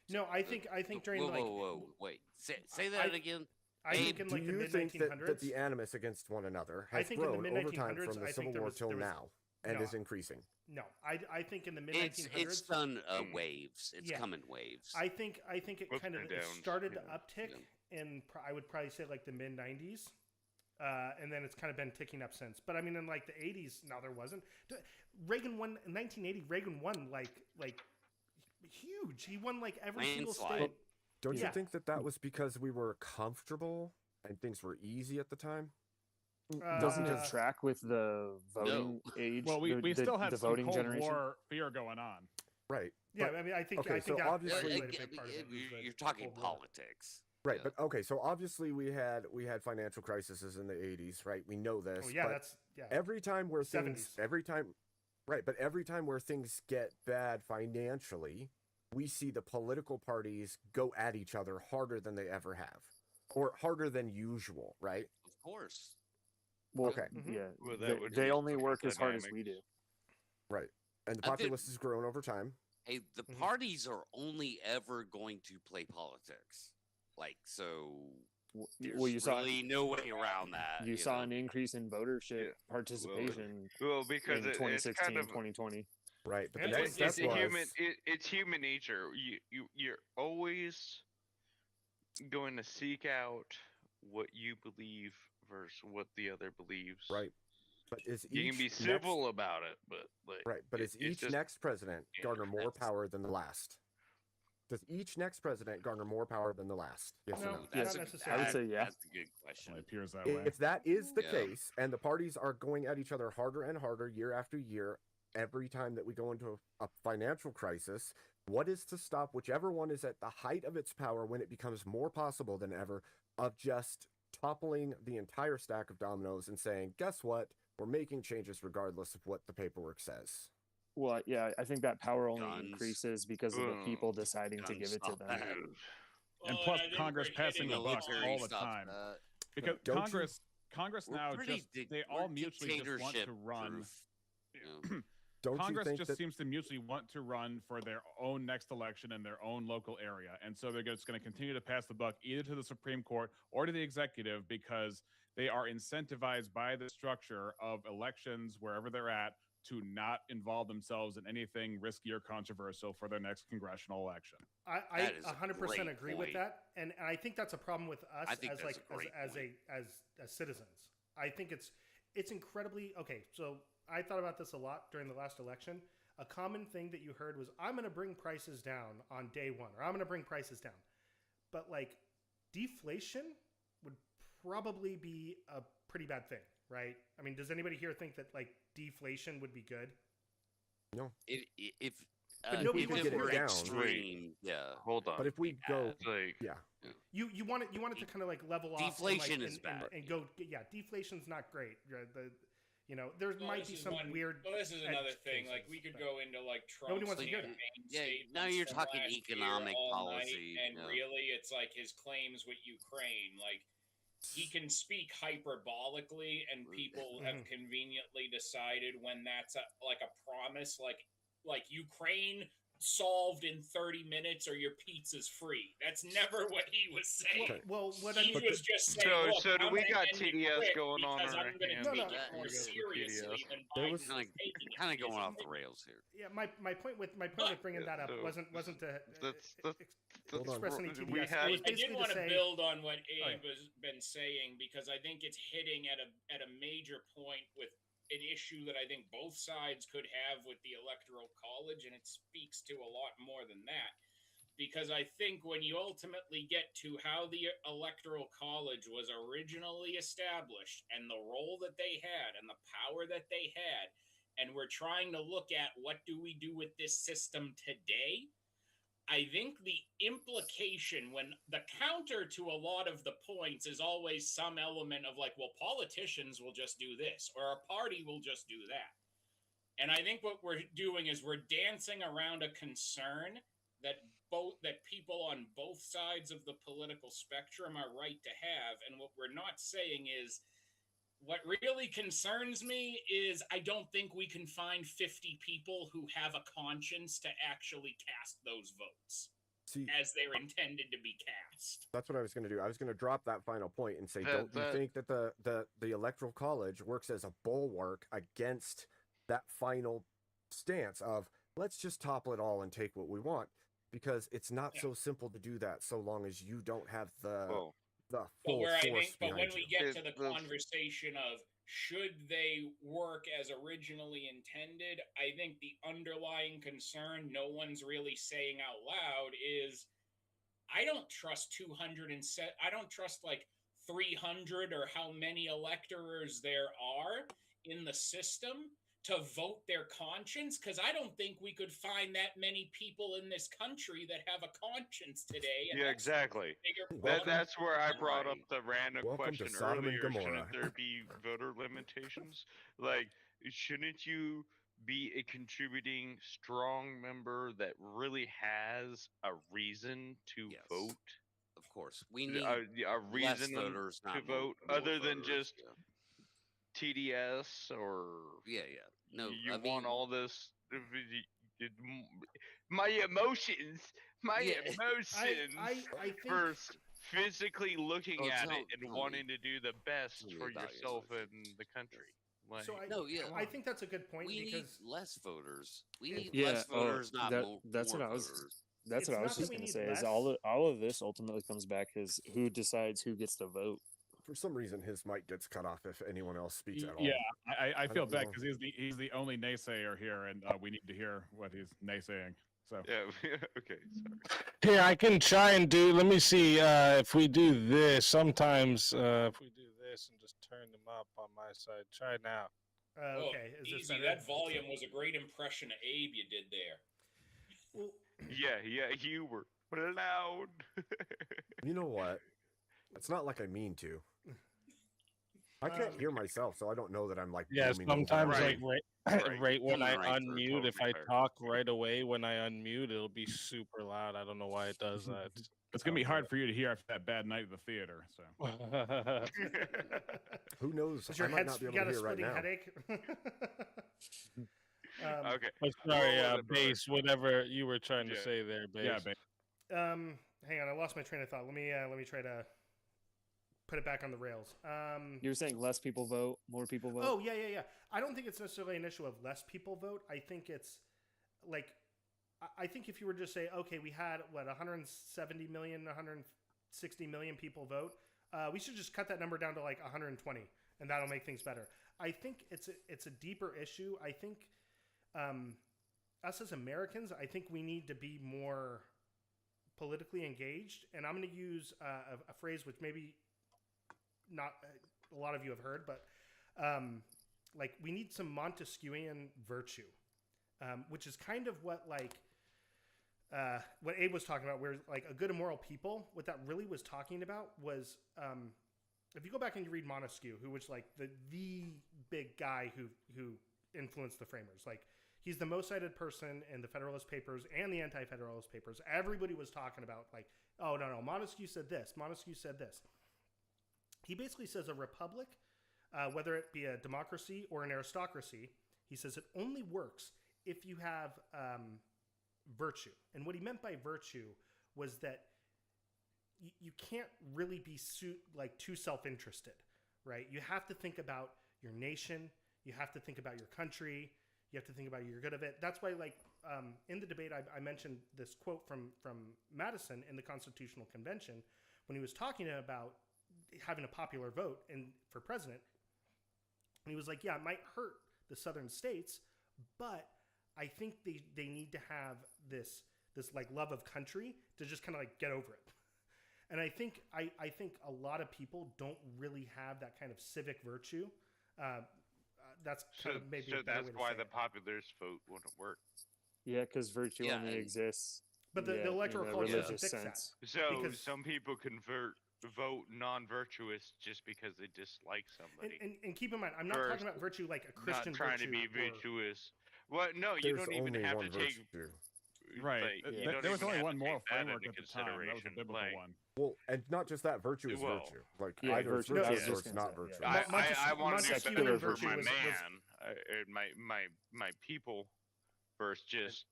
No, I think during Whoa, wait. Say that again. I think in Do the you mid think that 1900s. the animus against one another I has think in the grown over time mid-1900s, from I the think Civil there War was- till there was- now and no. is increasing? No, I think in the mid It's 1900s. done waves. It's Yeah. coming waves. I think it Ups kind of and it downs, started to yeah. uptick in I would probably say like the mid 90s, and then it's kind of been ticking up since. But I mean, in like the 80s, no, there wasn't. Reagan won in 1980. Reagan won like huge. He won like every single Landslide. state. Don't Yeah. you think that was because we were comfortable and things were easy at the time? Doesn't Uh, it track with the voting age? Well, we the, still had the some voting Cold generation. War fear going on. Right. Yeah, But- I mean, I think okay, I think so that obviously- played a big part of it. was the You're talking Cold War. politics. Right, Yeah. but okay, so obviously we had financial crises in the 80s, right? We know this. Oh yeah, but that's every time where things 70s. every time where things get bad financially, we see the political parties go at each other harder than they ever have, or harder than usual, right? Of course. Well, Okay. yeah, Well, that would they be only social work as hard as we dynamics. do. Right. And the I think- populace has grown over time. Hey, the Mhm. parties are only ever going to play politics. Like, so there's Well, you saw really no way around that. you saw know? an increase in votership Yeah. participation Well, because in it's 2016, kind of 2020. Right. But the And next step it's a was human it's human nature. You're always going to seek out what you believe versus what the other believes. right. But is You can be each civil about it, but like Right, but it's is each just- next president Yeah, garner more that's- power than the last? Does each next president garner more power than the last? Yes No. or no? That's not a, necessarily. I would say yeah. That's a good question. It appears that way. If that is the Yeah. case, and the parties are going at each other harder and harder year after year, every time that we go into a financial crisis, what is to stop whichever one is at the height of its power when it becomes more possible than ever of just toppling the entire stack of dominoes and saying, guess what? We're making changes regardless of what the paperwork says. Well, yeah, I think that power only Guns. increases because of the people deciding to Guns give it to stop them. that. And Well, plus I think Congress we're passing hitting the a buck very- all the Stop time. that. Because Don't you- Congress We're now pretty just dic- they we're all mutually just want to dictatorship run. proof. Yeah. Don't Congress you think just that seems to mutually want to run for their own next election in their own local area. And so they're just going to continue to pass the buck either to the Supreme Court or to the executive because they are incentivized by the structure of elections wherever they're at to not involve themselves in anything risky or controversial for their next congressional election. I That is a 100% great agree with point. that, and I think that's a problem with us I think as that's like a great as citizens. I think it's incredibly okay. So I thought about this a lot during the last election. A common thing that you heard was, "I'm going to bring prices down on day one," or "I'm going to bring prices down," but like deflation would probably be a pretty bad thing, right? I mean, does anybody here think that like deflation would be good? If But nobody if wants it to were hear it down. extreme, yeah. Hold on. but if we go It's like yeah. You want it to kind of like level off. Deflation and, is like, bad. and go. Yeah, deflation's not great. There Well, might this be is some one- weird. Well, this is another edge thing. Like cases, we could but- go into like Nobody Trump's wants to hear that. campaign Yeah, statements now you're from talking last year economic all policy, night, and yeah. really, it's like his claims with Ukraine. Like he can speak hyperbolically, and people have conveniently decided when that's like a promise, like Ukraine solved in 30 minutes or your pizza's free. That's never what he was saying. Well, what I He mean, was just saying, So look, do I'm we gonna got end it TDS quick going on because on I'm our going to hands? take No, it We're more good with seriously TDS. than There Biden was- is Kind taking it. of going seriously. off the rails here. yeah, my point with bringing that up so wasn't to that's- Hold on. express any We TDS. had- It was I basically did to want to say, build on what Abe Oh, yeah. has been saying because I think it's hitting at a major point with an issue that I think both sides could have with the Electoral College, and it speaks to a lot more than that. Because I think when you ultimately get to how the Electoral College was originally established and the role that they had and the power that they had, and we're trying to look at what do we do with this system today, I think the implication when the counter to a lot of the points is always some element of like, well, politicians will just do this or a party will just do that. And I think what we're doing is we're dancing around a concern that people on both sides of the political spectrum are right to have. And what we're not saying is what really concerns me is I don't think we can find 50 people who have a conscience to actually cast those votes See, as they're intended to be cast. that's what I was going to do. I was going to drop that final point and say, That- don't you think that the electoral college works as a bulwark against that final stance of let's just topple it all and take what we want? Because it's not Yeah. so simple to do that so long as you don't have the Well, the But full where I force think, but when behind we you. get to the conversation of should they work as originally intended, I think the underlying concern no one's really saying out loud is I don't trust 200 and set. I don't trust like 300 or how many electors there are in the system to vote their conscience, because I don't think we could find that many people in this country that have a conscience today. And Yeah, that's exactly. the bigger Welcome- That's where I brought up Right. the random Welcome to question Sodom and earlier. Gomorrah. Shouldn't there be voter limitations? Like, shouldn't you be a contributing strong member that really has a reason to Yes. vote? Of course, we need A less reason voters, to not vote more other than voters, just TDS or yeah. No, you I want mean, all this my emotions Yeah. emotions I think first physically looking Oh, at tell- it and tell wanting me. to do the best Tell me for about your yourself emotions. and the country. Like, so. No, yeah. I think that's a good point we need because less voters. We need Yeah, less voters, not that's more what I was. voters. That's It's what I was not that just we gonna need say. Is less. all of this ultimately comes back is who decides who gets to vote. For some reason, his mic gets cut off if anyone else speaks at all. Yeah, I feel don't bad know. because he's the only naysayer here, and we need to hear what he's naysaying. So yeah, okay, sorry. Here, I can try and do. Let me see if we do this. Sometimes if we do this and just turn them up on my side. Try now. okay, is this easy. better? That volume was a great impression of Abe you did there. Well, Yeah, you were loud. You know what? It's not like I mean to. I can't hear myself, so I don't know that I'm like. Yeah, booming over sometimes Right. like right when I Right through, unmute, if totally I fair. talk right away when I unmute, it'll be super loud. I don't know why it does that. it's gonna be hard for you to hear after that bad night at the theater. So Who knows? Is your I might head not be you able got to a hear right splitting now. headache? Okay. Oh, sorry, What was it, brother? base. Whatever you were trying to Yeah. say there, base. yeah, babe. Hang on, I lost my train of thought. Let me try to put it back on the rails. You were saying less people vote, more people vote. Oh yeah. I don't think it's necessarily an issue of less people vote. I think it's like I think if you were to just say, okay, we had what 170 million, 160 million people vote, we should just cut that number down to like 120, and that'll make things better. I think it's a deeper issue. I think us as Americans, I think we need to be more politically engaged, and I'm going to use a phrase which maybe not a lot of you have heard, but like we need some Montesquieuian virtue, which is kind of what Abe was talking about, where like a good and moral people. What that really was talking about was if you go back and you read Montesquieu, who was like the big guy who influenced the framers, like. He's the most cited person in the Federalist Papers and the Anti-Federalist Papers. Everybody was talking about like, oh, no, Montesquieu said this. Montesquieu said this. He basically says a republic, whether it be a democracy or an aristocracy, he says it only works if you have virtue. And what he meant by virtue was that you can't really be too self-interested, right? You have to think about your nation. You have to think about your country. You have to think about your good of it. That's why, like, in the debate, I mentioned this quote from Madison in the Constitutional Convention when he was talking about having a popular vote for president. And he was like, yeah, it might hurt the southern states, but I think they need to have this like love of country to just kind of like get over it. And I think a lot of people don't really have that kind of civic virtue. That's kind of maybe a better that's way to why say the it. populist vote wouldn't work. Yeah, because virtue Yeah, only and- exists. But the in Electoral a College doesn't religious fix sense. So Because- some people vote non-virtuous just because they dislike And, somebody. and keep in mind, I'm not First, talking about virtue like a Christian not trying virtue. to be or- virtuous. Well, no, you There's don't even only have one to take. virtue. Right. Like, you Yeah. don't There was even only have one to moral take that framework into at the time. That was a consideration. biblical Like, one. Well, and not just that, virtue is Well, virtue. Like yeah, either it's virtue- I was virtuous or just it's gonna not say, virtuous. yeah. I want to do Montesquieu better and for virtue my was- man, my people, versus just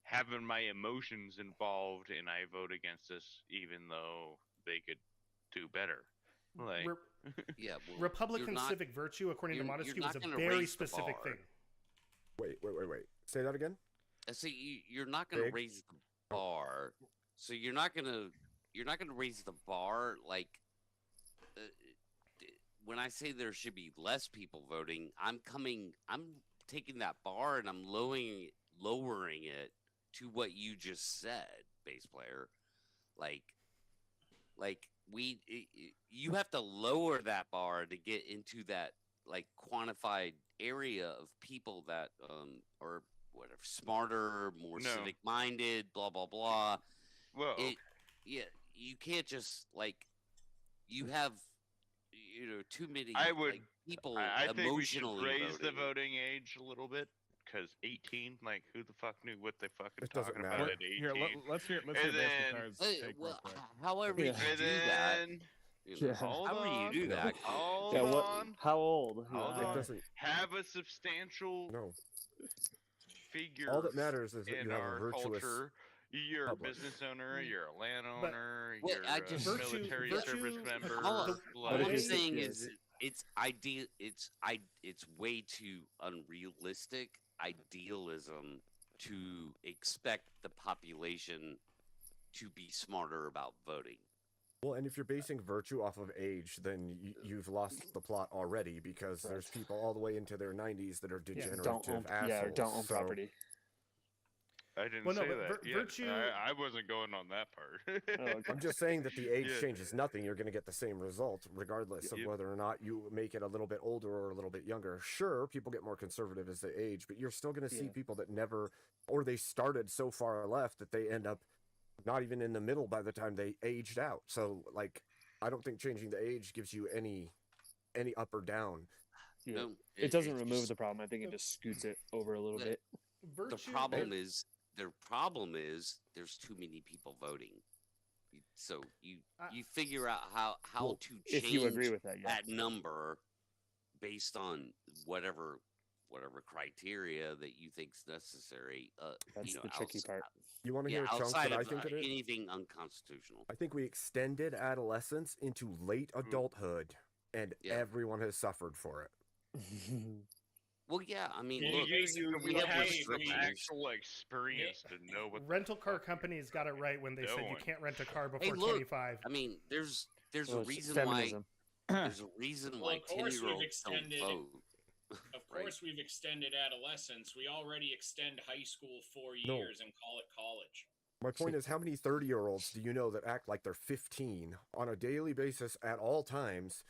having my emotions involved, and I vote against this, even though they could do better. Like, Re- Yeah, well, Republican you're not, civic virtue, according to you're Montesquieu, not was a gonna very raise the specific bar. thing. Wait. Say that again. see, you're not going to Big. raise the bar, so you're not going to raise the bar like when I say there should be less people voting, I'm taking that bar and I'm lowering it to what you just said, bass player. Like you have to lower that bar to get into that like quantified area of people that are whatever smarter, more No. civic minded, blah blah blah. Well, Yeah, you can't just like you have too many like people I think we should emotionally raise the voting. voting age a little bit, because 18, like, who the fuck knew what they fucking It doesn't talking matter. about at 18? Here, let's hear And Bass then- Guitar's take real Well, quick. however Yeah. you And do that, then, Yeah. hold however on, you do that, hold Yeah, on, how old? hold It on. doesn't. Have a substantial No. figure All that matters is that in you have a our virtuous. culture. You're public. a business owner, you're a landowner, Well, you're I a just- military service member. all blah, But if I'm you're- saying is it's ideal. It's way too unrealistic idealism to expect the population to be smarter about voting. Well, and if you're basing virtue off of age, then you've lost the plot already, because there's people all the way into their 90s that are degenerative Don't own, assholes. don't own so- property. I didn't Well, no, say but that. Yeah, virtue- I wasn't going on that part. Oh, okay. I'm just saying that the age Yeah. changes nothing. You're going to get the same result, regardless of Yep. whether or not you make it a little bit older or a little bit younger. Sure, people get more conservative as they age, but you're still going to see Yeah. people that never, or they started so far left that they end up not even in the middle by the time they aged out. So, like, I don't think changing the age gives you any up or down. Yeah. No, It doesn't it's remove just- the problem. I think it just scoots it over a little Yeah. bit. Virtue, The problem is there's too many people voting. So you figure out how Well, to change If you agree with that, yeah. that number based on whatever criteria that you think's necessary. That's you know, the tricky part. You want to Yeah, hear a chunk outside that I of think it is? anything unconstitutional. I think we extended adolescence into late adulthood, and Yeah. everyone has suffered for it. Well, yeah, I mean, You- look, you- we you have have restrictions. actual experience to know what. rental car companies got it right when they said you doing. can't rent a car Hey, before look, 25. I mean, there's Well, a it's reason feminism. why there's a reason Well, why of course we've 10-year-olds don't extended- vote. Of Right. course, we've extended adolescence. We already extend high school 4 No. years and call it college. My point is, how many 30-year-olds do you know that act like they're 15 on a daily basis at all times?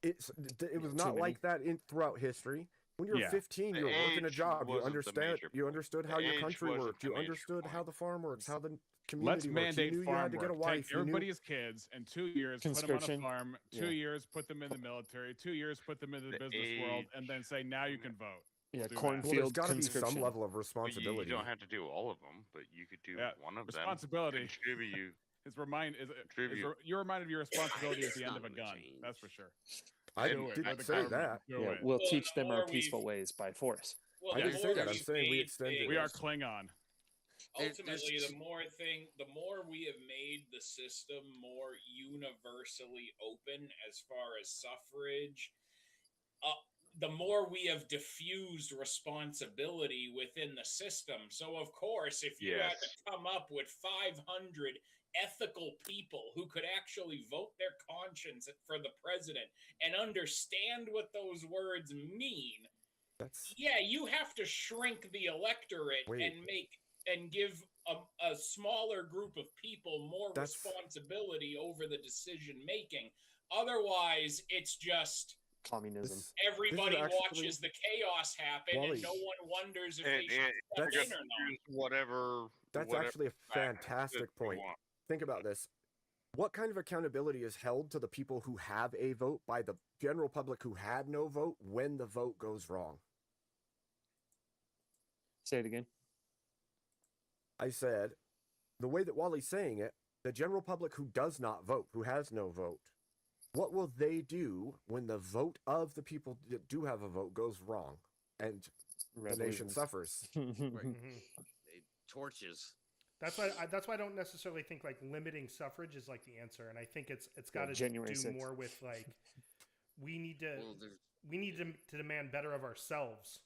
It was Too not many. like that throughout history. When you were Yeah. 15, you were The working a age job. You wasn't the major understood how The your age country wasn't worked. the You major understood how point. the farm works, how the Let's community works. You mandate knew you farm had to get a work. wife. Take You knew everybody as kids, and 2 years put them on a Conscription. farm. 2 Yeah. years put them in the military. 2 years put them in the The business world, age. and then say now you can vote. Yeah, Do that. well, cornfield there's got to be conscription. some level of But you responsibility. don't have to do all of them, but you could do Yeah, one of them. responsibility. Contribute. You're reminded of your responsibility at the end of a Not gonna with change. That's for sure. I Do it. didn't Let the say government that. do Yeah, it. we'll Well, teach the them our more peaceful we've- ways by force. Well, I the didn't say more that. I'm we've saying we made extended things- We are Klingon. Ultimately, There's- the more we have made the system more universally open as far as suffrage, the more we have diffused responsibility within the system. So, of course, if you had to Yes. come up with 500 ethical people who could actually vote their conscience for the president and understand what those words mean, That's yeah, you have to shrink the electorate Wait. and give a smaller group of people more That's- responsibility over the decision making. Otherwise, it's just Communism. this, everybody actually- watches the chaos happen Wally, and no one wonders if And, they should and step that's- in or not. use whatever. that's whatever actually a facts that fantastic they point. want. Think about this. What kind of accountability is held to the people who have a vote by the general public who had no vote when the vote goes wrong? Say it again. I said, the way that Wally's saying it, the general public who does not vote, who has no vote, what will they do when the vote of the people that do have a vote goes wrong and the nation Revolutions. suffers? Mhm. Torches. That's why I don't necessarily think like limiting suffrage is like the answer, and I think it's got to January do 6th. more with like we need to Well, there's to demand better of ourselves.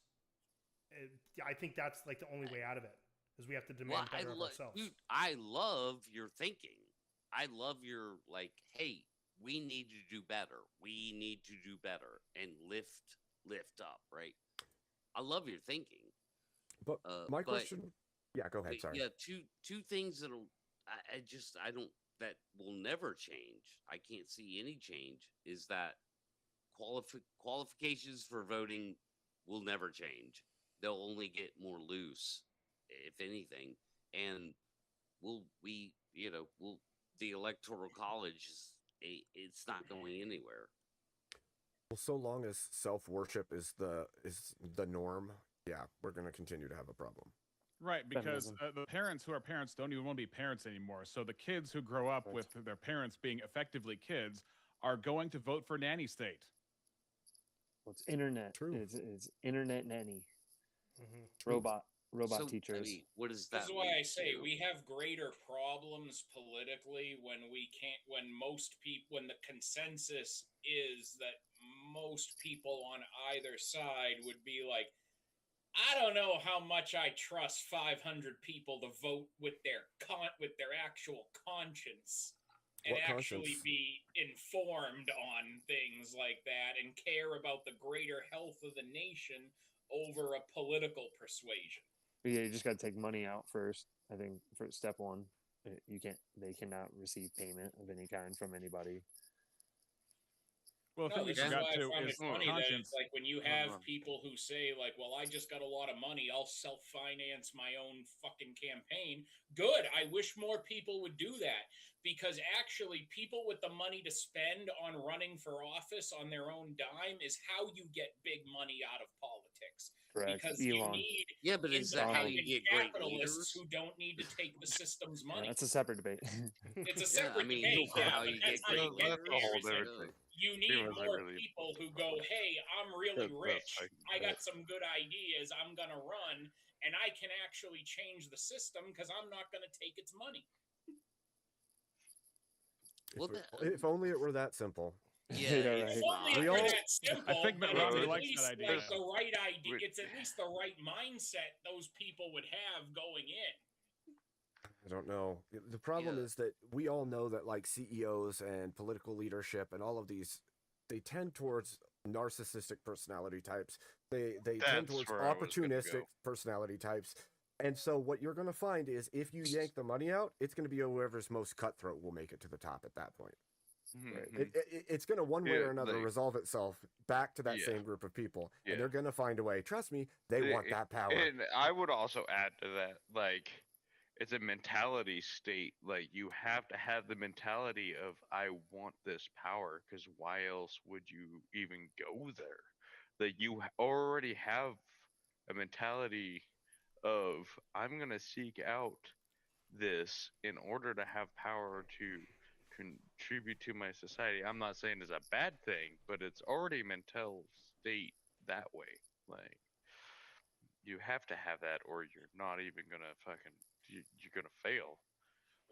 I think that's like the only way out of it is we have to demand better of ourselves. Dude, I love your thinking. I love your like, hey, we need to do better. We need to do better and lift up, right? I love your thinking. But my question, yeah, go ahead. Sorry. Yeah, two things that'll I don't that will never change. I can't see any change. Is that qualifications for voting will never change. They'll only get more loose, if anything. And the electoral college it's not going anywhere. Well, so long as self-worship is the norm, yeah, we're going to continue to have a problem. Right, because the parents who are parents don't even want to be parents anymore. So the kids who grow up with their parents being effectively kids are going to vote for nanny state. Well, it's internet. True. It's internet nanny. So, teachers. I mean, what does This that is why I lead say to? we have greater problems politically when when the consensus is that most people on either side would be like, I don't know how much I trust 500 people to vote with their actual conscience and What actually conscience? be informed on things like that and care about the greater health of the nation over a political persuasion. But yeah, you just got to take money out first. I think for step one, they cannot receive payment of any kind from anybody. Well, the thing This you is forgot why I too find is it funny that conscience. it's like when you have people who say like, well, I just got a lot of money, I'll self-finance my own fucking campaign. Good. I wish more people would do that, because actually people with the money to spend on running for office on their own dime is how you get big money out of politics. Correct. Because Elon. you need but is that how you independent get great capitalists leaders? who don't need to take the system's money. That's a separate debate. It's a Yeah, I separate mean, debate, how but you that's get how you great get That's a there. whole Is that different thing. you need Humans are more really people who go, hey, I'm really That's rich. like I got some good ideas. I'm going to run, and I can actually change the system because I'm not going to take its money. If only it were that simple. Yeah, If only We it were all- that simple, I think but Mitt it's Romney at likes least that idea. like the right idea. It's at least the right mindset those people would have going in. I don't know. The problem is that we all know that like CEOs and political leadership and all of these, they tend towards narcissistic personality types. They tend That's towards where I was gonna opportunistic go. personality types. And so what you're going to find is if you yank the money out, it's going to be whoever's most cutthroat will make it to the top at that point. Mhm. It's going to one way Yeah, or another like- resolve itself back to that Yeah. same group of people. Yeah. And they're going to find a way. Trust me, they want that power. And I would also add to that, like, it's a mentality state. Like, you have to have the mentality of, I want this power, because why else would you even go there? That you already have a mentality of, I'm going to seek out this in order to have power to contribute to my society. I'm not saying it's a bad thing, but it's already mental state that way. Like, you have to have that, or you're not even gonna you're gonna fail.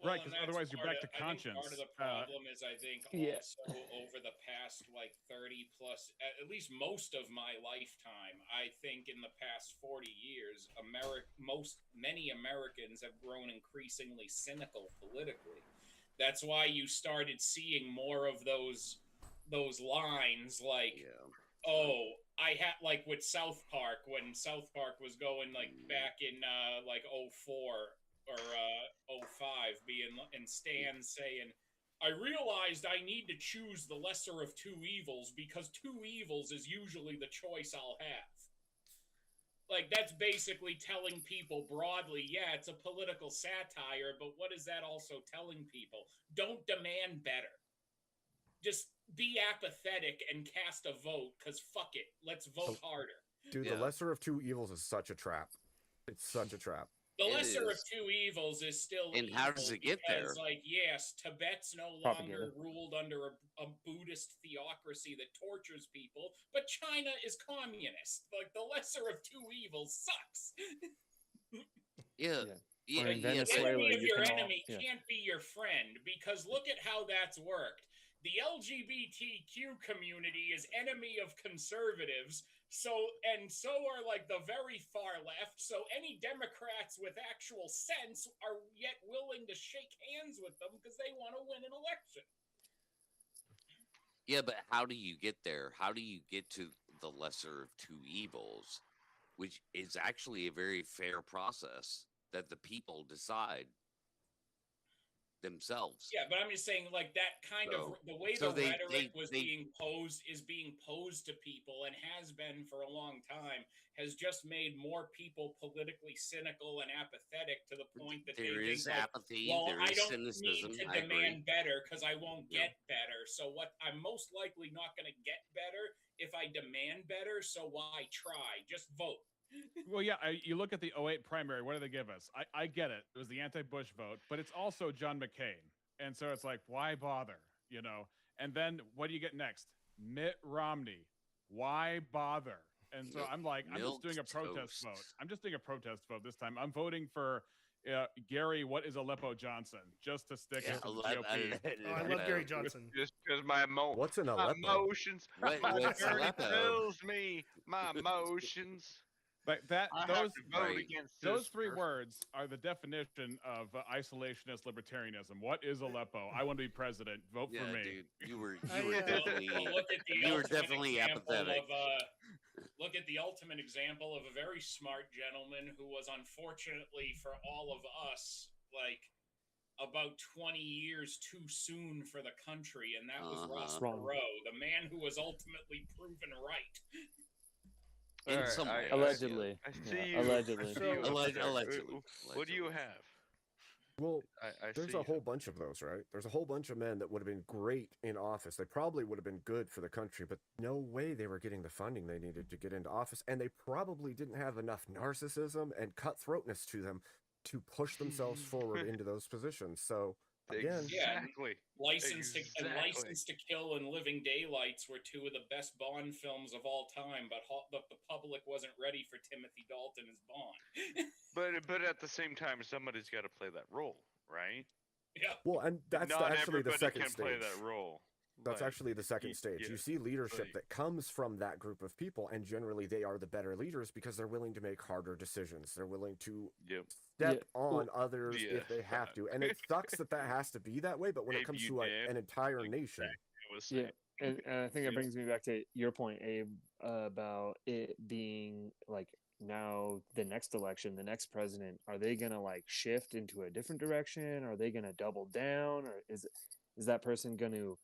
Right, and 'cause that's otherwise you're part back to I think part conscience. of the problem is, I think, Yeah. also over the past like 30 plus, at least most of my lifetime, I think in the past 40 years, many Americans have grown increasingly cynical politically. That's why you started seeing more of those lines like, oh, I had like with South Park, when South Park was going like back in like 04 or 05, being and Stan saying, I realized I need to choose the lesser of two evils because two evils is usually the choice I'll have. Like, that's basically telling people broadly, yeah, it's a political satire, but what is that also telling people? Don't demand better. Just be apathetic and cast a vote, because fuck it. Let's vote harder. Dude, the lesser of two evils is such a trap. It's such a trap. The lesser of two evils is still And evil how does it get because, there? like, yes, Tibet's no Propaganda. longer ruled under a Buddhist theocracy that tortures people, but China is communist. Like, the lesser of two evils sucks. Yeah. Or in The Venezuela, enemy of you your can all- enemy can't be your friend, because look at how that's worked. The LGBTQ community is enemy of conservatives, so are like the very far left. So any Democrats with actual sense are yet willing to shake hands with them because they want to win an election. Yeah, but how do you get there? How do you get to the lesser of two evils, which is actually a very fair process that the people decide themselves? Yeah, but I'm just saying, like, that kind of the way So the they- rhetoric was they- being posed to people, and has been for a long time, has just made more people politically cynical and apathetic to the point that There they is think, like, apathy, well, there I is don't cynicism, need to I agree. demand better because I won't Yeah. get better. So what? I'm most likely not going to get better if I demand better. So why try? Just vote. Well, yeah, you look at the '08 primary. What do they give us? I get it. It was the anti-Bush vote, but it's also John McCain, and so it's like, why bother? You know. And then what do you get next? Mitt Romney. Why bother? And so I'm like, I'm just doing a protest vote. I'm just doing a protest vote this time. I'm voting for Gary. What is Aleppo Johnson? Just to stick it to the GOP. Oh, I love Gary Johnson. Just because What's an my Aleppo? emotions, What- my what's journey Aleppo? fills me. My emotions. But I have those to vote right. against those this three person. words are the definition of isolationist libertarianism. What is Aleppo? I want to be president. Vote Yeah, for me. dude, you were I, definitely Well, look at the you were ultimate definitely example apathetic. look at the ultimate example of a very smart gentleman who was, unfortunately for all of us, like, about 20 years too soon for the country, and that was Ross Wrong. Perot, the man who was ultimately proven right. In Alright, some ways. Allegedly. I Yeah, see you. allegedly. I see you. Allegedly. What do you have? Well, I there's see a you. whole bunch of those, right? There's a whole bunch of men that would have been great in office. They probably would have been good for the country, but no way they were getting the funding they needed to get into office. And they probably didn't have enough narcissism and cutthroatness to them to push themselves forward into those positions. So, again, Exactly. License to Exactly. Kill and Living Daylights were two of the best Bond films of all time, but the public wasn't ready for Timothy Dalton as Bond. But at the same time, somebody's got to play that role, right? Yeah. well, and that's Not actually the everybody second can stage. play that role. That's Like, actually the second stage. yeah, You see leadership like- that comes from that group of people, and generally they are the better leaders because they're willing to make harder decisions. They're willing to Yep. step Yeah, on others yeah, if they have that- to. And it sucks that that has to be that way, but when it Maybe comes you to did. an entire nation, It was Yeah, and I think Yeah. it brings me back to your point, Abe, about it being like now the next election, the next president, are they gonna like shift into a different direction? Are they gonna double down, or is that person gonna?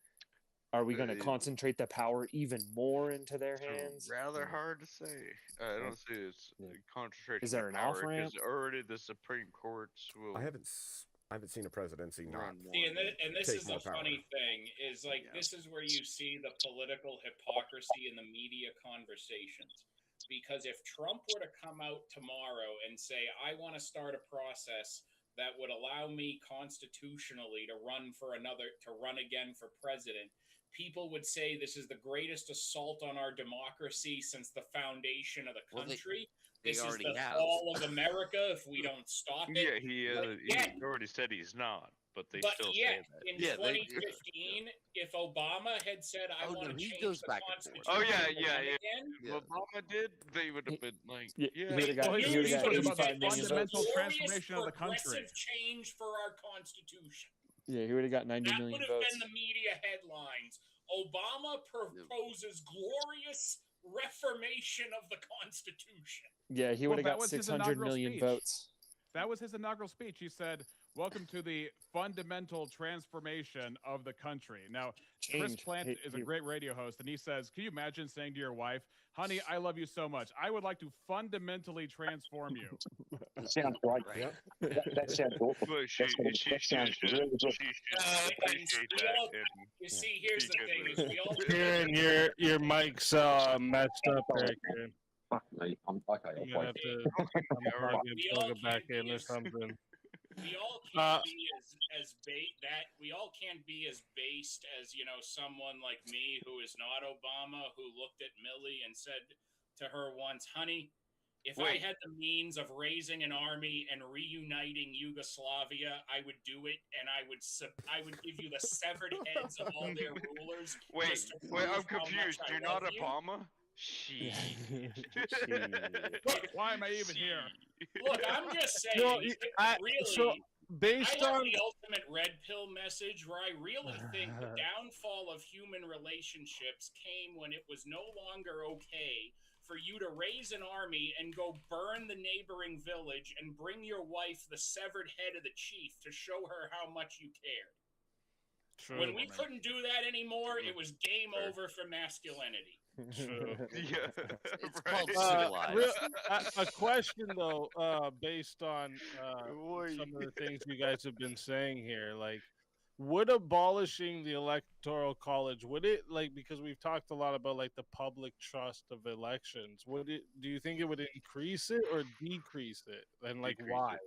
Are we gonna Uh, concentrate the power even more into their It's hands? rather hard to say. I don't see it's Yeah. concentrating Is there the an power off-ramp? because already the Supreme Courts will I haven't seen a presidency not. run more. See, and this Take is the more power. funny thing is, like, Yeah. this is where you see the political hypocrisy in the media conversations. Because if Trump were to come out tomorrow and say, I want to start a process that would allow me constitutionally to run again for president, people would say this is the greatest assault on our democracy since the foundation of the Well, country. they This is already the have. fall of America if we don't stop it. Yeah, he yet- already said he's not, but they But still yet, say that. in Yeah, they- 2015, if Obama had said, I Oh, want no, to he change goes the back and forth. Constitution Oh, yeah, to yeah, run yeah. again, Yeah. Obama did, they would have been like, Yeah, yeah. he would've got- Well, he he would've got talked this is about the 85 million a fundamental votes. glorious transformation of the country. progressive change for our Constitution. Yeah, he would have got 90 That million would have votes. been the media headlines. Obama proposes glorious reformation of the Constitution. Yeah, he Well, would have that got was his 600 inaugural million speech. votes. That was his inaugural speech. He said, "Welcome to the fundamental transformation of the country." Now, Chris Change. Plant is a He- great radio host, and he says, "Can you imagine saying to your wife, 'Honey, I love you so much. I would like to fundamentally transform you.'" Sounds great. Right. That sounds awful. Well, she That sounds should really good. And appreciate we that. all- and You see, here's the Be good thing: with is we all Kieran, your mic's messed up there, Kieran. Fuck me. I'm okay. You're gonna have to unplug it, We plug all it back can't in be or as- something. we all can't be we all can't be as based as, you know, someone like me who is not Obama, who looked at Millie and said to her once, honey, if I Wait. had the means of raising an army and reuniting Yugoslavia, I would do it, and I would give you the severed heads of all their rulers. Wait, just to wait, I'm prove how much confused. I You're not love you." Obama? Shit. Look, Why am I even here? look, I'm just saying, Well, really, so based have on the ultimate red pill message where I really think the downfall of human relationships came when it was no longer okay for you to raise an army and go burn the neighboring village and bring your wife the severed head of the chief to show her how much you cared. True, When we couldn't do that anymore, it was game over for masculinity. True. Yeah, It's right. called civilized. A question though, based on Boy. some of the things you guys have been saying here, like, would abolishing the electoral college, would it, like, because we've talked a lot about like the public trust of elections, would it, do you think it would increase it or decrease it, and like Decrease why? it.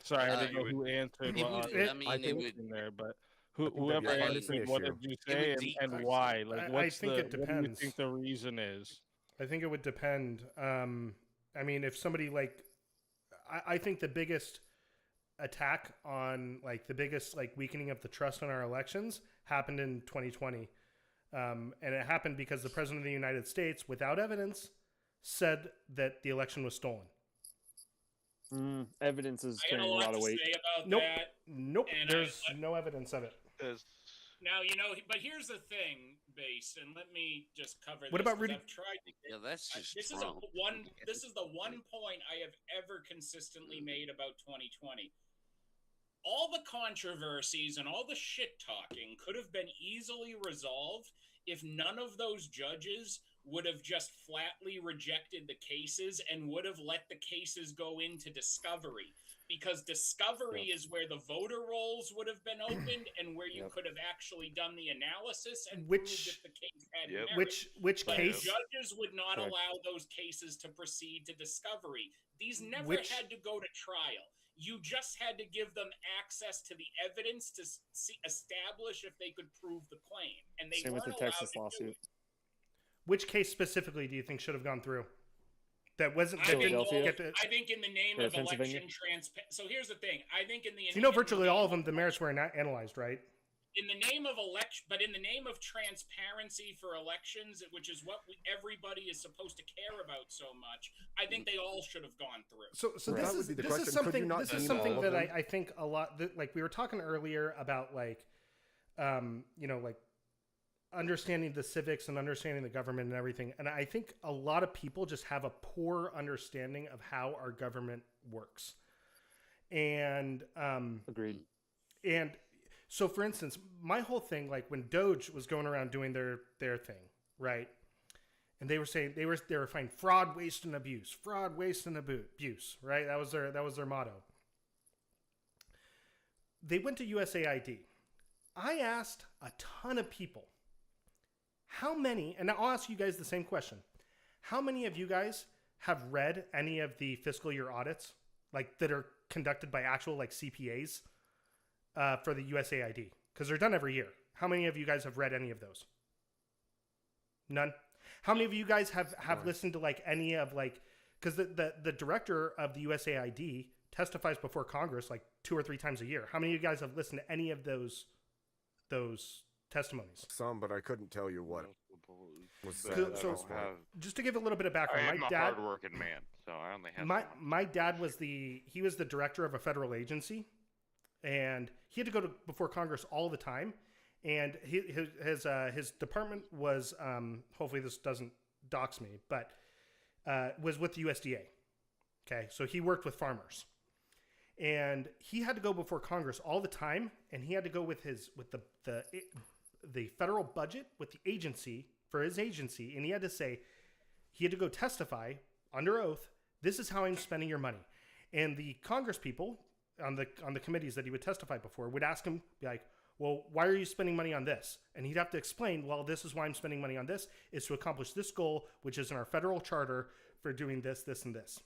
Sorry, I Uh, didn't know who answered It what would. it- I mean, I it think- would. in there, but I think that'd whoever be a partisan answered, what issue. did you It say, would and decrease why? it. Like, I what's think the, it what do you depends. think the reason is? I think it would depend. I mean, if somebody like, I think the biggest attack on like the biggest like weakening of the trust in our elections happened in 2020, and it happened because the president of the United States, without evidence, said that the election was stolen. Evidence is I got carrying a a lot lot of to weight. say about Nope. that. Nope. And There's I- no evidence of it. As- Now, but here's the thing, Base, and let me just cover What this, about 'cause Rudy- I've tried to Yeah, that's just this Trump. this is the one point I have ever consistently made about 2020. All the controversies and all the shit talking could have been easily resolved if none of those judges would have just flatly rejected the cases and would have let the cases go into discovery. Because discovery is where the voter rolls would have been opened and where you could have actually done the analysis and proved if the case had merit. Which But case? judges would not Correct. allow those cases to proceed to discovery. These never Which- had to go to trial. You just had to give them access to the evidence to establish if they could prove the claim, and they Same with weren't the allowed Texas to do lawsuit. it. Which case specifically do you think should have gone through? That wasn't. I That think, didn't Philadelphia? get the, I think in the name Or of Pennsylvania? election transparency. So here's the thing. I think in the you know, virtually all of them, the merits were not analyzed, right? in the name of election, but in the name of transparency for elections, which is what everybody is supposed to care about so much, I think they all should have gone through. So Right. this That would is be the this question. is Could you something not this is deem something all of that them? I think a lot that, like we were talking earlier about like you know, like understanding the civics and understanding the government and everything, and I think a lot of people just have a poor understanding of how our government works. And Agreed. and so, for instance, my whole thing, like when Doge was going around doing their thing, right? And they were saying they were finding fraud, waste, and abuse, right? That was their motto. They went to USAID. I asked a ton of people, how many, and I'll ask you guys the same question. How many of you guys have read any of the fiscal year audits, like that are conducted by actual like CPAs for the USAID? Because they're done every year. How many of you guys have read any of those? None. How many of you guys have listened to like any of like, because the director of the USAID testifies before Congress like 2 or 3 times a year. How many of you guys have listened to any of those testimonies? Some, but I couldn't tell you what was But said. I So- don't have- Just to give a little bit of I background, am my a dad, hardworking man, so I only have my one. my dad was the director of a federal agency, and he had to go before Congress all the time. And his department was hopefully this doesn't dox me, but was with the USDA. Okay, so he worked with farmers, and he had to go before Congress all the time, and he had to go with the federal budget with the agency for his agency, and he had to say he had to go testify under oath. This is how I'm spending your money, and the Congress people on the committees that he would testify before would ask him, be like, well, why are you spending money on this? And he'd have to explain, well, this is why I'm spending money on this, is to accomplish this goal, which is in our federal charter for doing this, this, and this.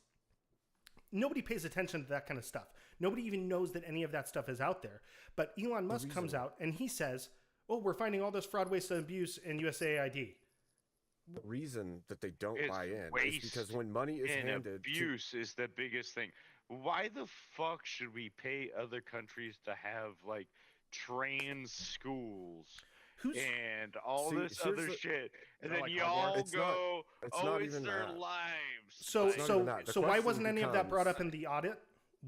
Nobody pays attention to that kind of stuff. Nobody even knows that any of that stuff is out there. But Elon Musk comes out and he says, oh, we're finding all this fraud, waste, and abuse in USAID. The reason that they don't It's buy in is waste because when money is and handed abuse is the biggest thing. Why the fuck should we pay other countries to have like trans schools Who's and all See, this here's other the- shit, and that then like y'all Hogwarts? It's not- go, it's "Oh, not it's even their that. lives." So Like, not so even that. The so why question wasn't any of that brought up becomes- in the audit?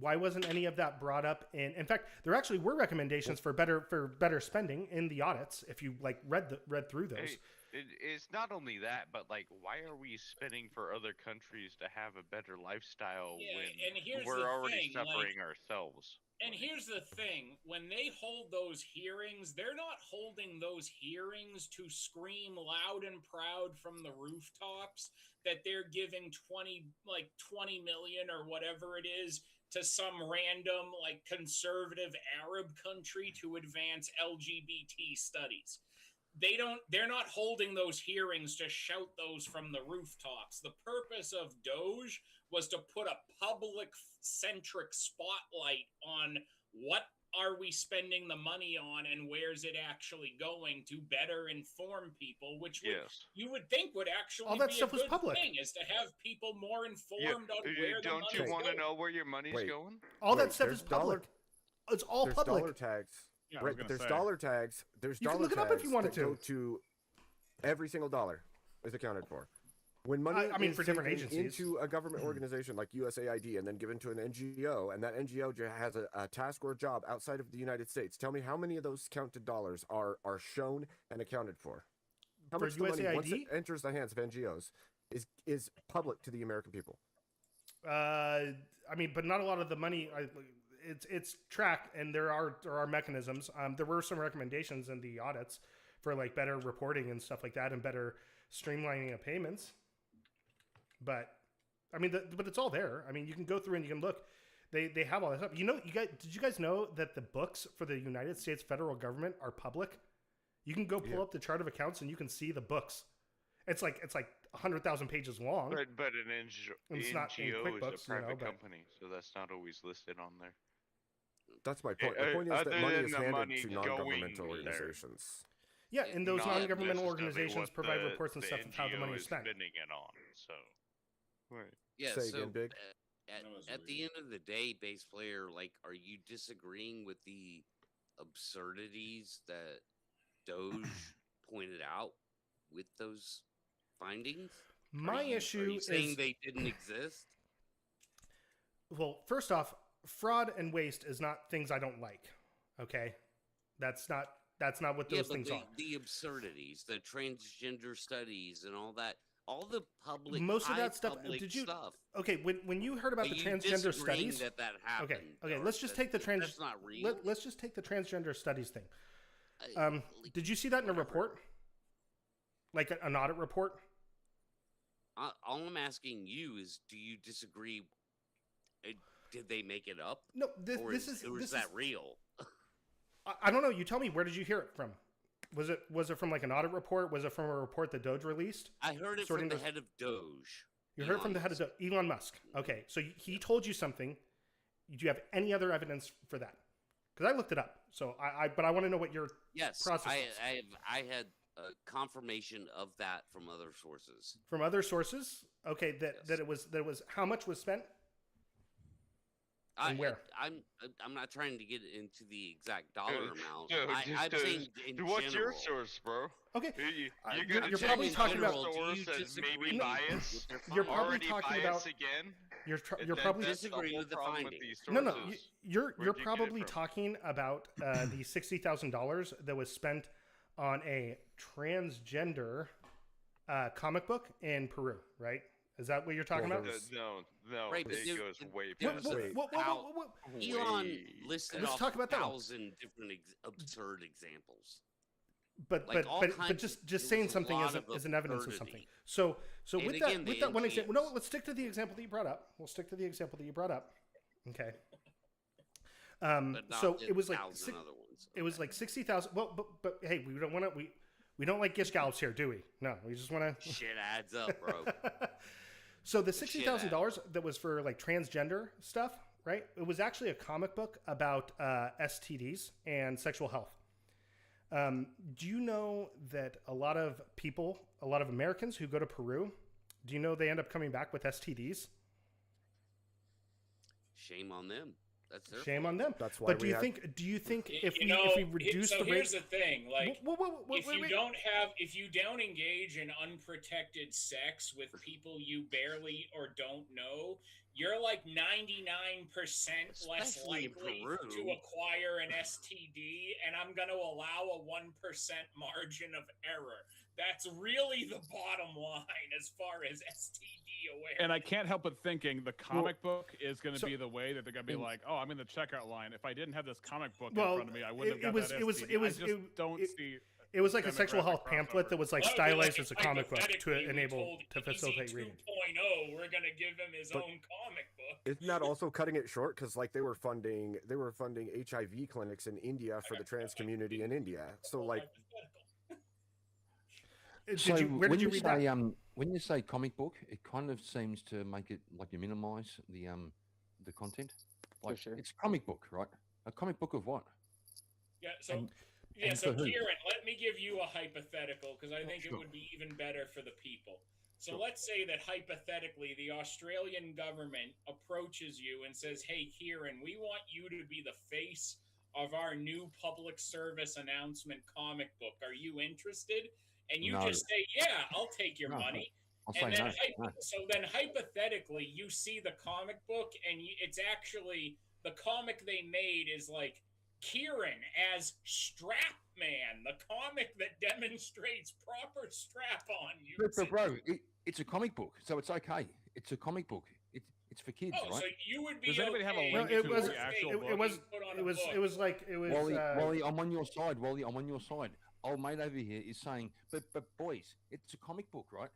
Why wasn't any of that brought up in fact, there actually were recommendations for better spending in the audits if you like read through those. Hey, it's not only that, but like, why are we spending for other countries to have a better lifestyle Yeah, when and here's we're the already thing, like- suffering ourselves? And here's the thing, when they hold those hearings, they're not holding those hearings to scream loud and proud from the rooftops that they're giving 20 million or whatever it is to some random like conservative Arab country to advance LGBT studies. They're not holding those hearings to shout those from the rooftops. The purpose of Doge was to put a public centric spotlight on what are we spending the money on and where's it actually going to better inform people, which you would think would actually All that be stuff a was good public. thing, is to have people more informed on where the Don't money's you want to going. know where your money's Wait. going? All that Wait, stuff there's is public. It's all There's public. dollar tags. Yeah, I was Right, but gonna there's say. dollar tags. There's You can dollar look it up tags if you wanted that go to. to every single dollar is accounted for. When money I mean, is for different taken agencies. into a government organization like USAID and then given to an NGO, and that NGO has a task or a job outside of the United States, tell me how many of those counted dollars are shown and accounted for? How For much of the money, once USAID? it enters the hands of NGOs, is public to the American people? I mean, but not a lot of the money. It's tracked, and there are mechanisms. There were some recommendations in the audits for like better reporting and stuff like that, and better streamlining of payments. But I mean, but it's all there. I mean, you can go through and you can look. They have all that stuff. You know, did you guys know that the books for the United States federal government are public? You can go pull up the chart of accounts and you can see the books. It's like 100,000 pages long. But an It's not in NGO is QuickBooks, a private but- company, so that's not always listed on there. That's my point. The point is Other that money than is the handed money to going non-governmental there. organizations. Yeah, and those Not non-governmental necessarily organizations what provide the- reports and the stuff of how the money NGO is spent. spending it on. So, right. Yeah, Say so again, Big. That was at the end of the day, bass player, like, are you disagreeing with the absurdities that Doge pointed out with those findings? My Are you issue saying is they didn't exist? well, first off, fraud and waste is not things I don't like. Okay, that's not what those things are. The absurdities, the transgender studies, and all that, all the public, Most of high that stuff. public Did you? stuff. Okay, when you heard about Are the you transgender disagreeing studies, that happened? okay. or Let's just that- take the trans. That's not real. Let's just take the transgender studies thing. Like, Did you see that in a whatever. report? Like an audit report? All I'm asking you is, do you disagree? Did they make it up? No, Or this is or this is that is, real? I don't know. You tell me. Where did you hear it from? Was it from like an audit report? Was it from a report that Doge released? I heard it Sorting from the the- head of Doge. You heard it from the head of Elon Musk. Okay, so he told you something. Do you have any other evidence for that? Because I looked it up. So but I want to know what your Yes, process was. I had confirmation of that from other sources. From other sources. Okay, that Yes. it was how much was spent? And where? I'm not trying to get into the exact dollar amount. Dude, I'm just, saying in what's your general. source, bro? Okay, You're you're gonna probably take talking your about- Do you source as disagree maybe bias. with their You're probably Already talking bias about- again. you're And probably that's the Disagree whole with the problem finding. these No, sources. you're Where'd you get it probably from? talking about the $60,000 that was spent on a transgender comic book in Peru, right? Is that what you're talking Well, about? there was- No, Right, but it there- goes way there past was a- that. What? Elon Way- listed Let's off talk about that one. 1,000 different absurd examples. But Like, all but kinds just of- there saying was a something lot isn't of isn't evidence of absurdity. something. So And with again, the that one example, NGOs. no, let's stick to the example that you brought up. We'll stick to the example that you brought up. Okay. But not So the it was like 1,000 other ones. it was Okay. like 60,000. Well, but hey, we don't want to we don't like gish scallops here, do we? No, we just want to. Shit adds up, bro. So the shit $60,000 that was for like transgender stuff, right? It was actually a comic book about STDs and sexual health. Do you know that a lot of people, a lot of Americans who go to Peru, do you know they end up coming back with STDs? Shame on them. That's their Shame fault. on them. That's why But we do have. you think if You we know, if we reduce so the here's rate? the thing, like Wait, if you don't engage in unprotected sex with people you barely or don't know, you're like 99% less Especially in likely Peru. to acquire an STD, and I'm going to allow a 1% margin of error. That's really the bottom line as far as STD awareness. And I can't help but thinking the comic book is going to so- be the way that they're going to be like, oh, I'm in the checkout line. If I didn't have this comic book in Well, front of me, I wouldn't it have got was- that it was- STD. it was- I just it- don't it- see. It was like a sexual demographic health pamphlet crossover. that was like Well, it'd be stylized like as a if comic book to hypothetically we enable told to Easy facilitate reading. 2.0, we're going to give him his But- own comic book. Isn't that also cutting it short? Because like they were funding HIV clinics in India for the trans community in India. So like, Where did you read that? When you say comic book, it kind of seems to make it like you minimize the content. Like sure. it's a comic book, right? A comic book of what? Yeah, so And- yeah, and so for who? Kieran, let me give you a hypothetical because I think it Sure. would be even better for the people. So Sure. let's say that hypothetically the Australian government approaches you and says, "Hey Kieran, we want you to be the face of our new public service announcement comic book. Are you interested?" And you No. just say, "Yeah, I'll take your No. money." I'll say And then, no. so then hypothetically, you see the comic book, and it's actually the comic they made is like Kieran as Strap Man, the comic that demonstrates proper strap on use. But bro, it's a comic book, so it's okay. It's a comic book. It's for kids, Oh, right? so you would be Does anybody have a okay link if to it was the actual it, book? it was Wally, I'm on your side. Wally, I'm on your side. Old mate over here is saying, but boys, it's a comic book, right?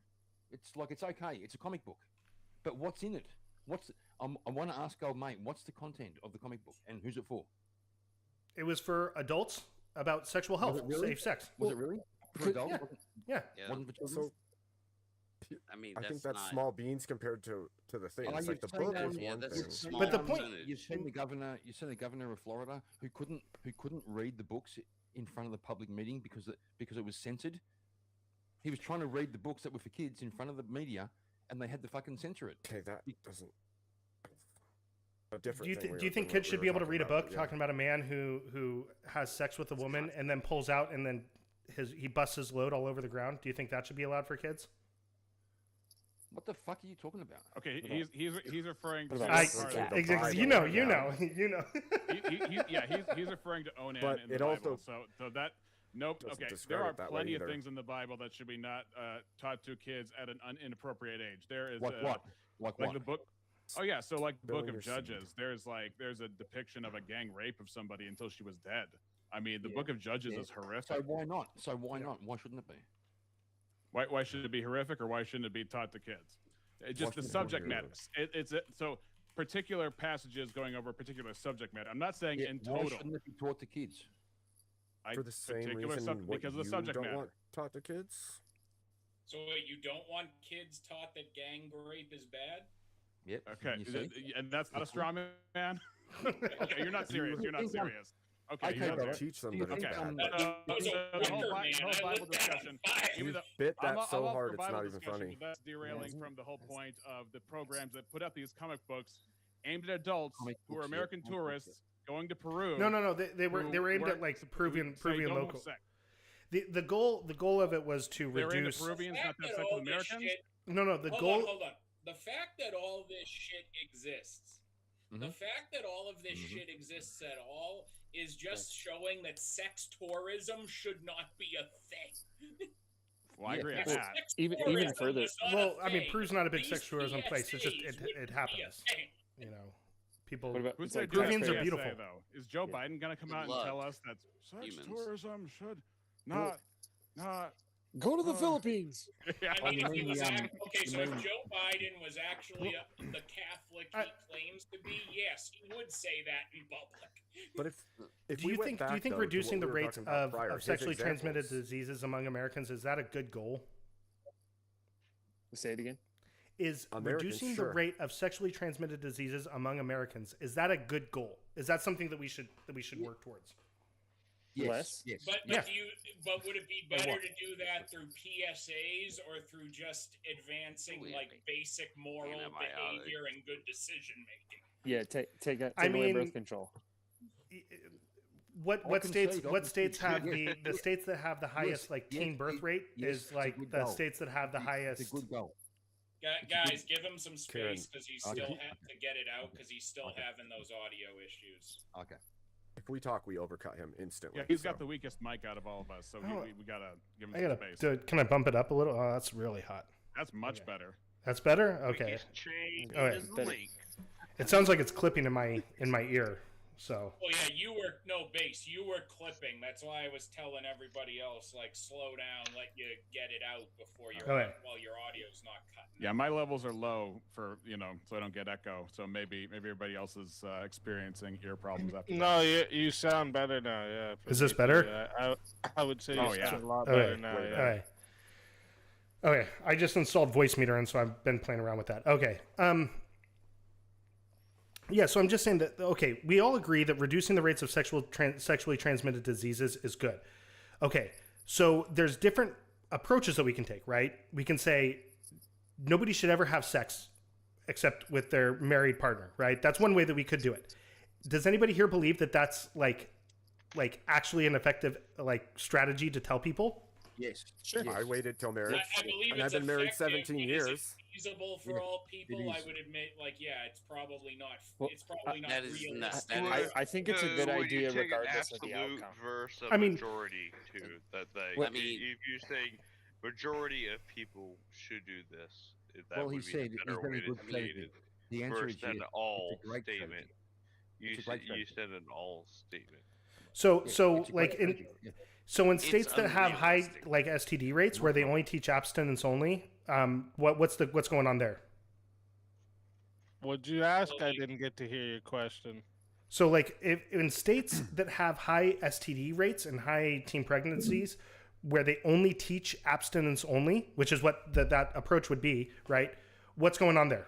It's like it's okay. It's a comic book, but what's in it? I want to ask old mate, what's the content of the comic book and who's it for? It was for adults about sexual Was health, it really? safe sex. Was it really for adults? Yeah. Yeah. Wasn't for children? so I mean, I think that's that's not. small beans compared to the thing. Oh, It's like the you've book seen, is yeah, one that's thing. a small But the point- percentage. You've seen the governor of Florida who couldn't read the books in front of the public meeting because it was censored. He was trying to read the books that were for kids in front of the media, and they had to fucking censor it. Okay, that doesn't. A different. Do you, thing do we you were- think we kids were should be able to talking read a about, book yeah. talking about a man who has sex with a woman and then pulls out and then he busts his load all over the ground? Do you think that should be allowed for kids? What the fuck are you talking about? Okay, he's referring to. What about I, this? part Like of- the exactly. Bible, You know. yeah. He's referring to Onan But in the it Bible. also So that nope. doesn't Okay, describe there are it that way plenty of either. things in the Bible that should be not taught to kids at an inappropriate age. There is Like what? Like like what? the book. Oh yeah, so like the Book Billing of your seed. Judges, there's a depiction of a gang rape of somebody until she was dead. I mean, the Yeah. Book of Judges Yeah. is horrific. So why not? Why shouldn't it be? Why should it be horrific, or why shouldn't it be taught to kids? Just the Why shouldn't it be subject matter. horrific? So particular passages going over a particular subject matter. I'm not saying Yeah, in why total. shouldn't it be taught to kids? For the same particular reason what because of the you subject don't matter. want taught to kids. So wait, you don't want kids taught that gang rape is bad? Yep. Okay, you see? and that's not a straw man. Okay, you're not serious. You're not think I'm- serious. Okay, Okay, you're not bro. serious. Teach them Do you that it's think bad. I'm- That was a the whole Wicker Bi- Man. whole I Bible lit that on discussion. fire. Give me You the- bit I'm that all- so I'm all hard for it's Bible not even discussion, funny. but that's derailing from the whole point of the programs that put out these comic books aimed at adults Comic who are books, yeah, American comic books, tourists going to Peru. No. They were aimed at who like say Peruvian don't have local. sex. The goal of it was to They're into reduce. Peruvians The not fact to have that sex all with this Americans. shit- No. The hold goal. on, hold on. The fact that all this shit exists, the Mhm. fact that all of this Mhm. shit exists at all is just showing that sex tourism should not be a thing. Well, I Yeah, agree If with well, that. sex even tourism further- was not a Well, I mean, thing, Peru's not a big these sex tourism place. It's just PSAs it wouldn't be a happens. thing. You know, people. What about Who it's said like Peruvians are PSA, beautiful. though? Is Joe Yeah. Biden going to come Good out and luck, tell us that sex humans. tourism should Well- not? go to the Uh, Philippines? Yeah. I mean, if he mean was the, okay, so if main- Joe Biden was actually the Catholic he claims to be, yes, he would say that in public. But if Do we you went think back, reducing though, to the what we were rates talking about prior, of his sexually transmitted examples- diseases among Americans is that a good goal? Say it again. Is Americans, reducing sure. the rate of sexually transmitted diseases among Americans, is that a good goal? Is that something that we should work towards? Yes, Less? yes. But Yeah. but would it be Or better what? to do that through PSAs or through just advancing Wait, like wait. basic moral Antibiotic. behavior and good decision making? Yeah, take I away mean, birth control. What I can states see it, I what can states see it. have Yes. the states that have the highest like yes, teen birth it- rate yes, is it's a like good the goal. states that have the It's highest. a good goal. Guys, give him some Karen. space because he's Okay. still to get it out because he's still Okay. having those audio issues. Okay. If we talk, we overcut him instantly. Yeah, he's got so. the weakest mic out of all of us, so Oh, we gotta give him I some gotta space. do it. Can I bump it up a little? Oh, that's really hot. That's much Okay. better. That's better. Okay. Biggest change All right. is Better. link. It sounds like it's clipping in my ear. So Well, yeah, you were base. You were clipping. That's why I was telling everybody else like slow down, let you get it out before your Okay. while your audio's not cutting. Yeah, my levels are low for so I don't get echo. So maybe everybody else is experiencing ear problems after. No, you sound better now. Yeah. Is this for better? me, I would say. Oh, you yeah. sound a lot Okay. better now. Way Yeah. all right. Okay, I just installed voice meter, and so I've been playing around with that. Okay. Yeah, so I'm just saying that, okay, we all agree that reducing the rates of sexually transmitted diseases is good. Okay, so there's different approaches that we can take, right? We can say nobody should ever have sex except with their married partner, right? That's one way that we could do it. Does anybody here believe that that's like actually an effective like strategy to tell people? Yes. Sure. Yes. I waited till marriage, I believe and it's I've been married effective. 17 Is it years. feasible for Yeah, all people? it I is. would admit, like, yeah, it's probably not. Well, it's probably not that is realistic. not- that Well, is- I think it's a good well, you idea take regardless an of the absolute outcome. versus a I mean- majority too. That like, Well, I mean- if you're saying majority of people should do this, that Well, would he be said the he's better done a way to good say strategy. it. The answer Versus is yes. an all It's a great statement. strategy. You It's a great you strategy. said an all statement. So Yeah, so it's a great like in strategy. Yeah. so in It's states that have high unrealistic. like STD rates where they only teach abstinence only, what's going on there? Would you ask? I didn't get to hear your question. So, like, if in states that have high STD rates and high teen pregnancies, where they only teach abstinence only, which is what that approach would be, right? What's going on there?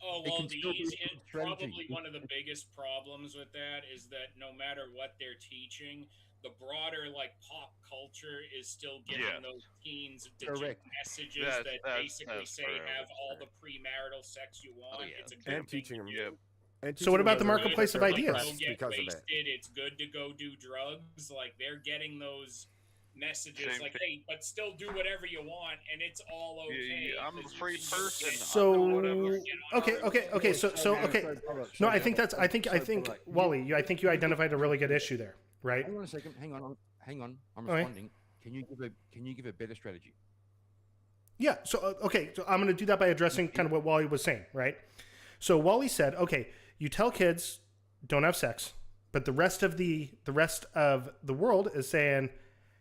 Oh It well, can the still be a easy, good strategy. probably one of the biggest problems with that is that no matter what they're teaching, the broader like pop culture is still giving Yeah. those teens Correct. messages That's- that that's- basically that's say fair, have that's all fair. the premarital sex you want. yeah. It's a good And thing teaching to them. do. And So what teaching about them the that marketplace of they're ideas? oppressed Don't get because of wasted. it. It's good to go do drugs. Like they're getting those messages, Same like, thing. hey, but still do whatever you want, and it's all okay. I'm a 'cause you free can person. get- So whatever. okay. So okay. No, I think that's. I think Wally. I think you identified a really good issue there, right? Hang on a second. Hang on. I'm All right. responding. Can you give a better strategy? Yeah. So okay. So I'm going to do that by addressing kind of what Wally was saying, right? So Wally said, okay, you tell kids don't have sex, but the rest of the world is saying,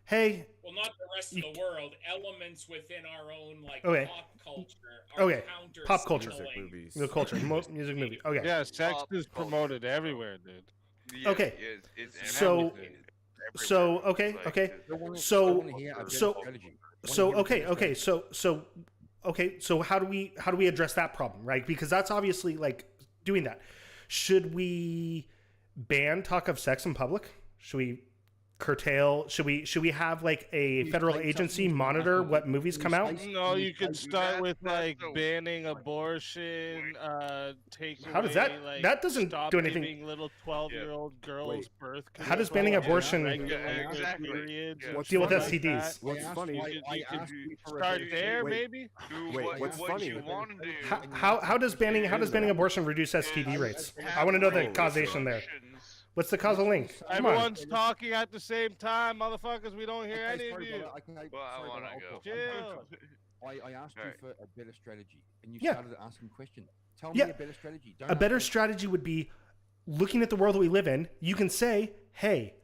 hey, Well, not the rest of the world. Elements within our own like Okay. pop culture. Are Okay. counter Pop culture. Music, signaling. movies. the culture, music, movie. Okay. Yeah, sex Pop is culture. promoted everywhere, dude. Yeah, Okay. it's So- everything. So Everywhere. okay. Like, Okay. I wanna So- hear a better so- strategy. I wanna So hear a okay. better Okay. strategy. So how do we address that problem, right? Because that's obviously like doing that. Should we ban talk of sex in public? Should we curtail? Should we have like a You federal say agency something monitor about- what movies you come out? say- No, you could start That- with that's like the- banning abortion. Take How does away, that- like, that doesn't stop do anything- giving little 12-year-old girls Wait. birth. How does control banning and abortion- irregular Yeah, exactly. periods Yeah. and What's Deal with stuff funny- like STDs. that? What's funny? I asked you for a Start better there, Wait. maybe. Do Wait, what, what's what funny? you want to do. How does banning abortion reduce STD rates? I want to know the Holy causation there. Restrictions. What's the causal link? Come on. Everyone's talking at the same time, motherfuckers. We don't hear any of sorry, you. brother, I can- Well, I sorry, want brother, to I'll go. talk. Chill. I asked you Alright. for a better strategy, and you Yeah. started asking questions. Tell Yeah. me a better strategy. Don't A ask better me- strategy would be looking at the world that we live in. You can say, hey,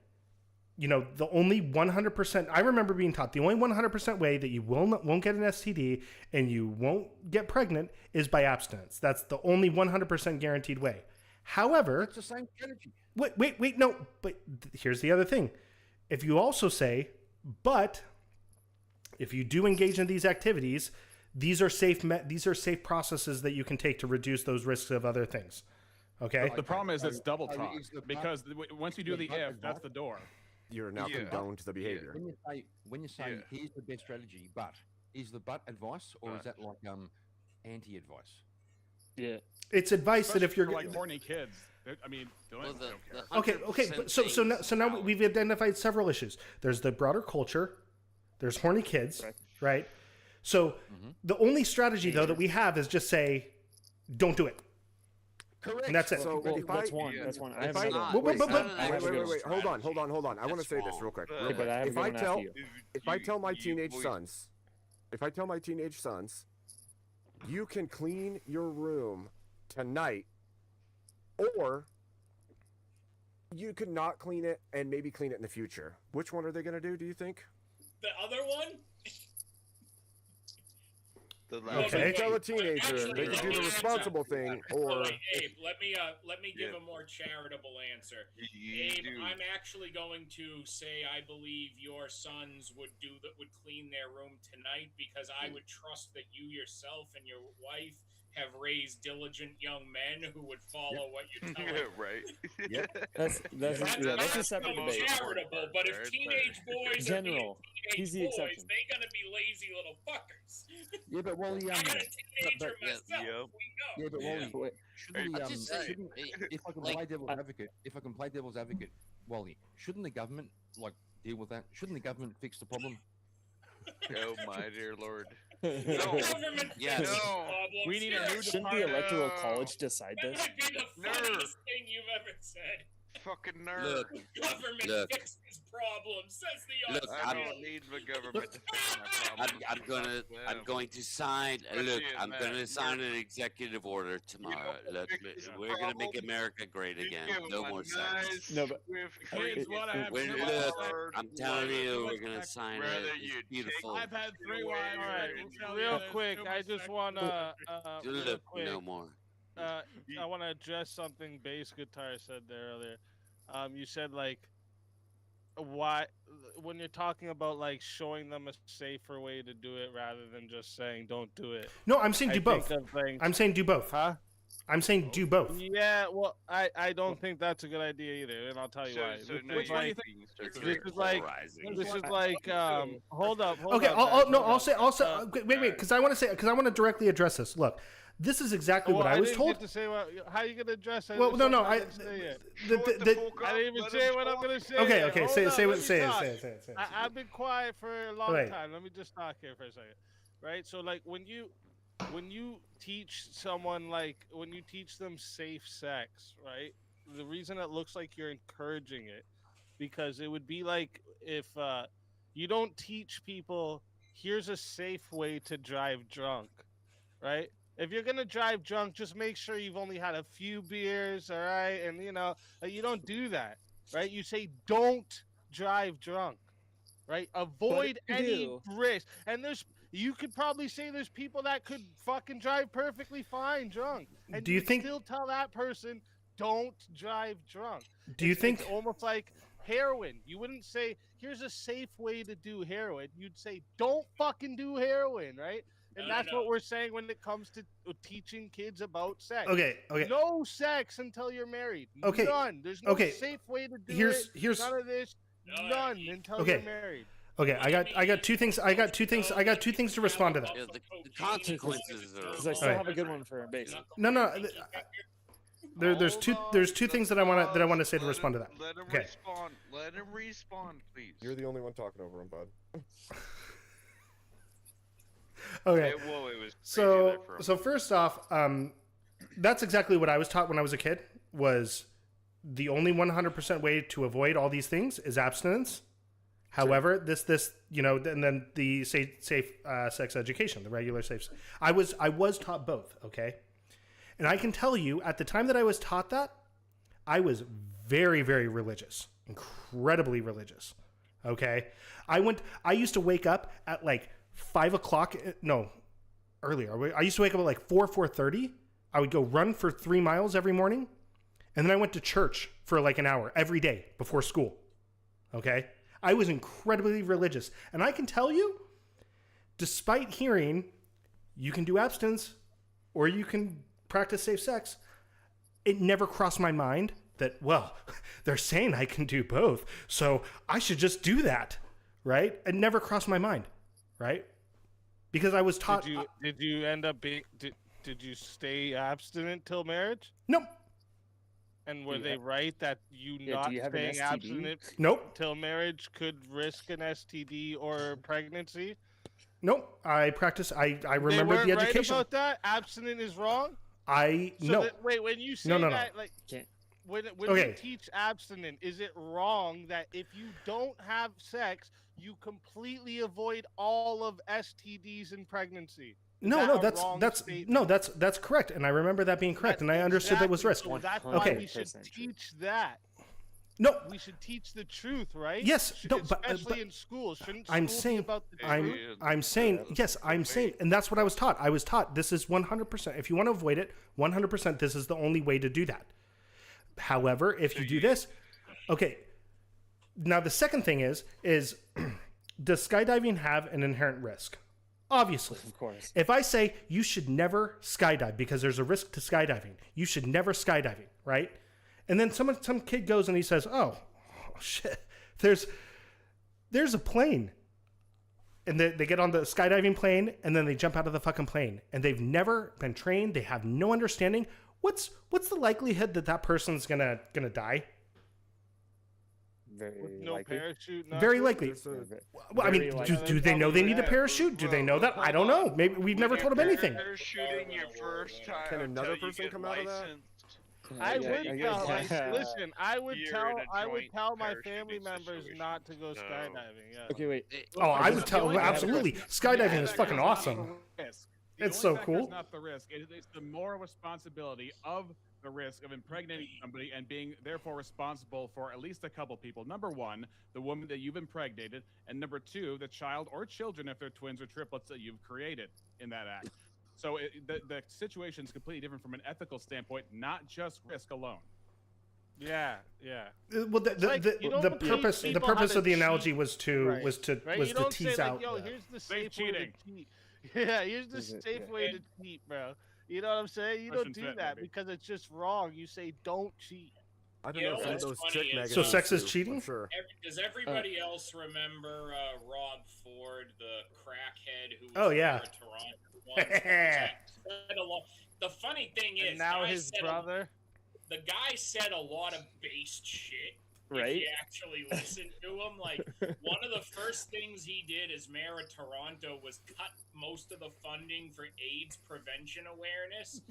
the only 100%, I remember being taught the only 100% way that you won't get an STD and you won't get pregnant is by abstinence. That's the only 100% guaranteed way. However, It's the same strategy. wait, no, but here's the other thing. If you also say, but if you do engage in these activities, these are safe processes that you can take to reduce those risks of other things. Okay? The problem is it's double So talk is the part- because once you do the part if, of that's that- the door. you're now Yeah. condoned the behavior. When you say Yeah. here's the best strategy, but is the but advice or is that like anti-advice? Yeah. It's advice that if Especially you're for, like horny kids. I mean, don't Well, don't care. okay. But so now we've identified several issues. There's the broader culture. There's horny kids, right? So the only strategy though that we have is just say, don't do it. Correct. And that's it. So Well, if that's I, one. That's one. I have It's another. not. wait, It's not an I have a actual good one. wait. Hold on. strategy. I want to That's say this wrong. real quick. Okay, real Okay, but I have quick. a If good I one after tell, you. if I tell my teenage boys- sons, you can clean your room tonight, or you could not clean it and maybe clean it in the future. Which one are they going to do? Do you think? The other one? The Okay. If you tell a teenager Actually, they can do let the me responsible thing, or Wait, Abe, let me give Yeah. a more charitable answer. You Abe, do. I'm actually going to say I believe your sons would clean their room tonight because I would trust that you yourself and your wife have raised diligent young men who would follow what you tell them. Right. That's a separate not debate. charitable, but if Right, teenage boys are being General, he's teenage the boys, exception. they gonna be lazy little fuckers. Yeah, but Wally, I got a teenager but- myself. Yep. We know. yeah, but Wally, Wait, shouldn't we, I'm just saying, shouldn't, if I can like- play devil's advocate, Wally, shouldn't the government like deal with that? Shouldn't the government fix the problem? Oh my dear lord. The government Yes. fixes No. problems. We need a new Shouldn't the department. electoral college decide That this? might be the Nerd. funniest thing you've ever said. Fucking nerd. Look, Government Look. fixes problems, says the Look, I Australian. don't need the government to fix my problems. I'm going to sign. Especially Look, in I'm that going to sign America. an executive order tomorrow. what Look, fixes we're going to make problems? America great You again. give 'em No a more sex. nice, No, but- swift, Kids wanna have When, two look, wives. I'm telling you, we're Let's going to back- sign Rather it. you It's take- beautiful. I've had 3 wives. All already. right, We'll tell you Real there's quick, too I much just sex. want to real Look, quick. no more. I want to address something Bass Guitar said there earlier. You said like, why when you're talking about like showing them a safer way to do it rather than just saying don't do it. No, I'm saying do both. Think of things- I'm saying do both. Huh? I'm saying do both. Yeah, well, I don't think that's a good idea either, and I'll tell you why. So This now is you like, think It's this very is like polarizing. this is like hold up. Okay, up, I'll guys, no, hold I'll up. say wait, because I want to directly address this. Look, this is exactly Well, what I was didn't told. get to say what. How are you gonna address it? Well, There's no, no, something I. didn't say yet. The, I didn't even say what I'm gonna say. okay, yet. okay, Hold say up, say let what me say it, talk. say it, say it, say it. I've been quiet for a long Right. time. Let me just talk here for a second, right? So, like, when you teach someone, like, when you teach them safe sex, right? The reason it looks like you're encouraging it, because it would be like if you don't teach people, here's a safe way to drive drunk, right? If you're gonna drive drunk, just make sure you've only had a few beers, all right? And you don't do that, right? You say don't drive drunk, right? Avoid you any do. risk. And you could probably say there's people that could fucking drive perfectly fine drunk, and Do you would think- still tell that person don't drive drunk? Do you It's think? almost like heroin? You wouldn't say here's a safe way to do heroin. You'd say don't fucking do heroin, right? And No, that's no. what we're saying when it comes to teaching kids about sex. Okay, okay. No sex until you're married. Okay, None. There's no okay. safe way to do Here's- it. here's- None of this. No, None until Okay. you're married. Okay, I got two things. I got two things to respond to that. Yeah, the consequences are. Because I still Alright. have a good one for base. No. There's two things that I want to say to respond to that. Let him Okay. respond. Let him respond, please. You're the only one talking over him, bud. Okay. Whoa, it was crazy So there for a so first off, that's exactly what I was taught when I was a kid. Was the only 100% way to avoid all these things is abstinence. However, this and then the safe sex education, the regular safe. I was taught both. Okay, and I can tell you at the time that I was taught that, I was very, very religious, incredibly religious. Okay, I used to wake up at like 5 o'clock. No, earlier. I used to wake up at like 4:30. I would go run for 3 miles every morning, and then I went to church for like an hour every day before school. Okay, I was incredibly religious, and I can tell you, despite hearing you can do abstinence or you can practice safe sex, it never crossed my mind that, well, they're saying I can do both, so I should just do that, right? It never crossed my mind, right? Because I was taught. Did you end up being? Did you stay abstinent till marriage? Nope. And were they right that you Yeah, not do you have an staying STD? abstinent Nope. till marriage could risk an STD or pregnancy? Nope. I practice. I They remember weren't the right education. about that. Abstinent is wrong. No. Wait, when you say No. that, like, when Okay. you teach abstinent, is it wrong that if you don't have sex, you completely avoid all of STDs and pregnancy? Is No, that a that's wrong that's statement? no, that's correct, and I remember that being correct, and I understood that was risk. So that's why Okay. we should teach that. No. We should teach the truth, right? Yes, no, especially but in schools. Shouldn't I'm school saying be about the I'm truth? I'm saying yes, I'm saying, and that's what I was taught. I was taught this is 100%. If you want to avoid it, 100%. This is the only way to do that. However, if you do this, okay. Now the second thing is does skydiving have an inherent risk? Obviously. Of course. If I say you should never skydive because there's a risk to skydiving, you should never skydiving, right? And then some kid goes and he says, "Oh shit, there's a plane," and they get on the skydiving plane and then they jump out of the fucking plane and they've never been trained. They have no understanding. What's the likelihood that person's gonna die? Very With no likely. parachute. Very nothing? likely. Well, I Very mean, likely. do they know they need a parachute? Do they know that? I don't know. Maybe we've never told them anything. Shooting your first time. Can another until you person get come out of that? licensed. I would tell. Like, yeah. listen, I would You're tell. in a I would joint tell my parachuting family members situation, not to go so- skydiving. Yeah. Okay, wait. Oh, I would just tell feel like I have a absolutely. question. Skydiving is fucking awesome. The It's only so factor cool. Is not the risk. It's the moral responsibility of the risk of impregnating somebody and being therefore responsible for at least a couple people. Number one, the woman that you've impregnated, and number two, the child or children, if they're twins or triplets, that you've created in that act. So the situation is completely different from an ethical standpoint, not just risk alone. Yeah. Well, like, you don't the teach purpose people how of to the analogy cheat. was to Right. was to Right? was You to don't tease say, out. like, yo, here's the safe way cheating. to cheat. Yeah, here's the Is it- safe yeah. way to cheat, bro. You know what I'm saying? You Russian don't do fit, that maybe. because it's just wrong. You say don't cheat. I don't You know know if some of what's those funny chick is- magazines. So sex is do, cheating? I'm sure. Does everybody else remember Rob Ford, the crackhead who was Oh, yeah. mayor of Toronto once? Said a lot- The funny thing is, And now guy his said brother. the guy said a lot of based shit. If Right? you actually listen to him, like one of the first things he did as mayor of Toronto was cut most of the funding for AIDS prevention awareness.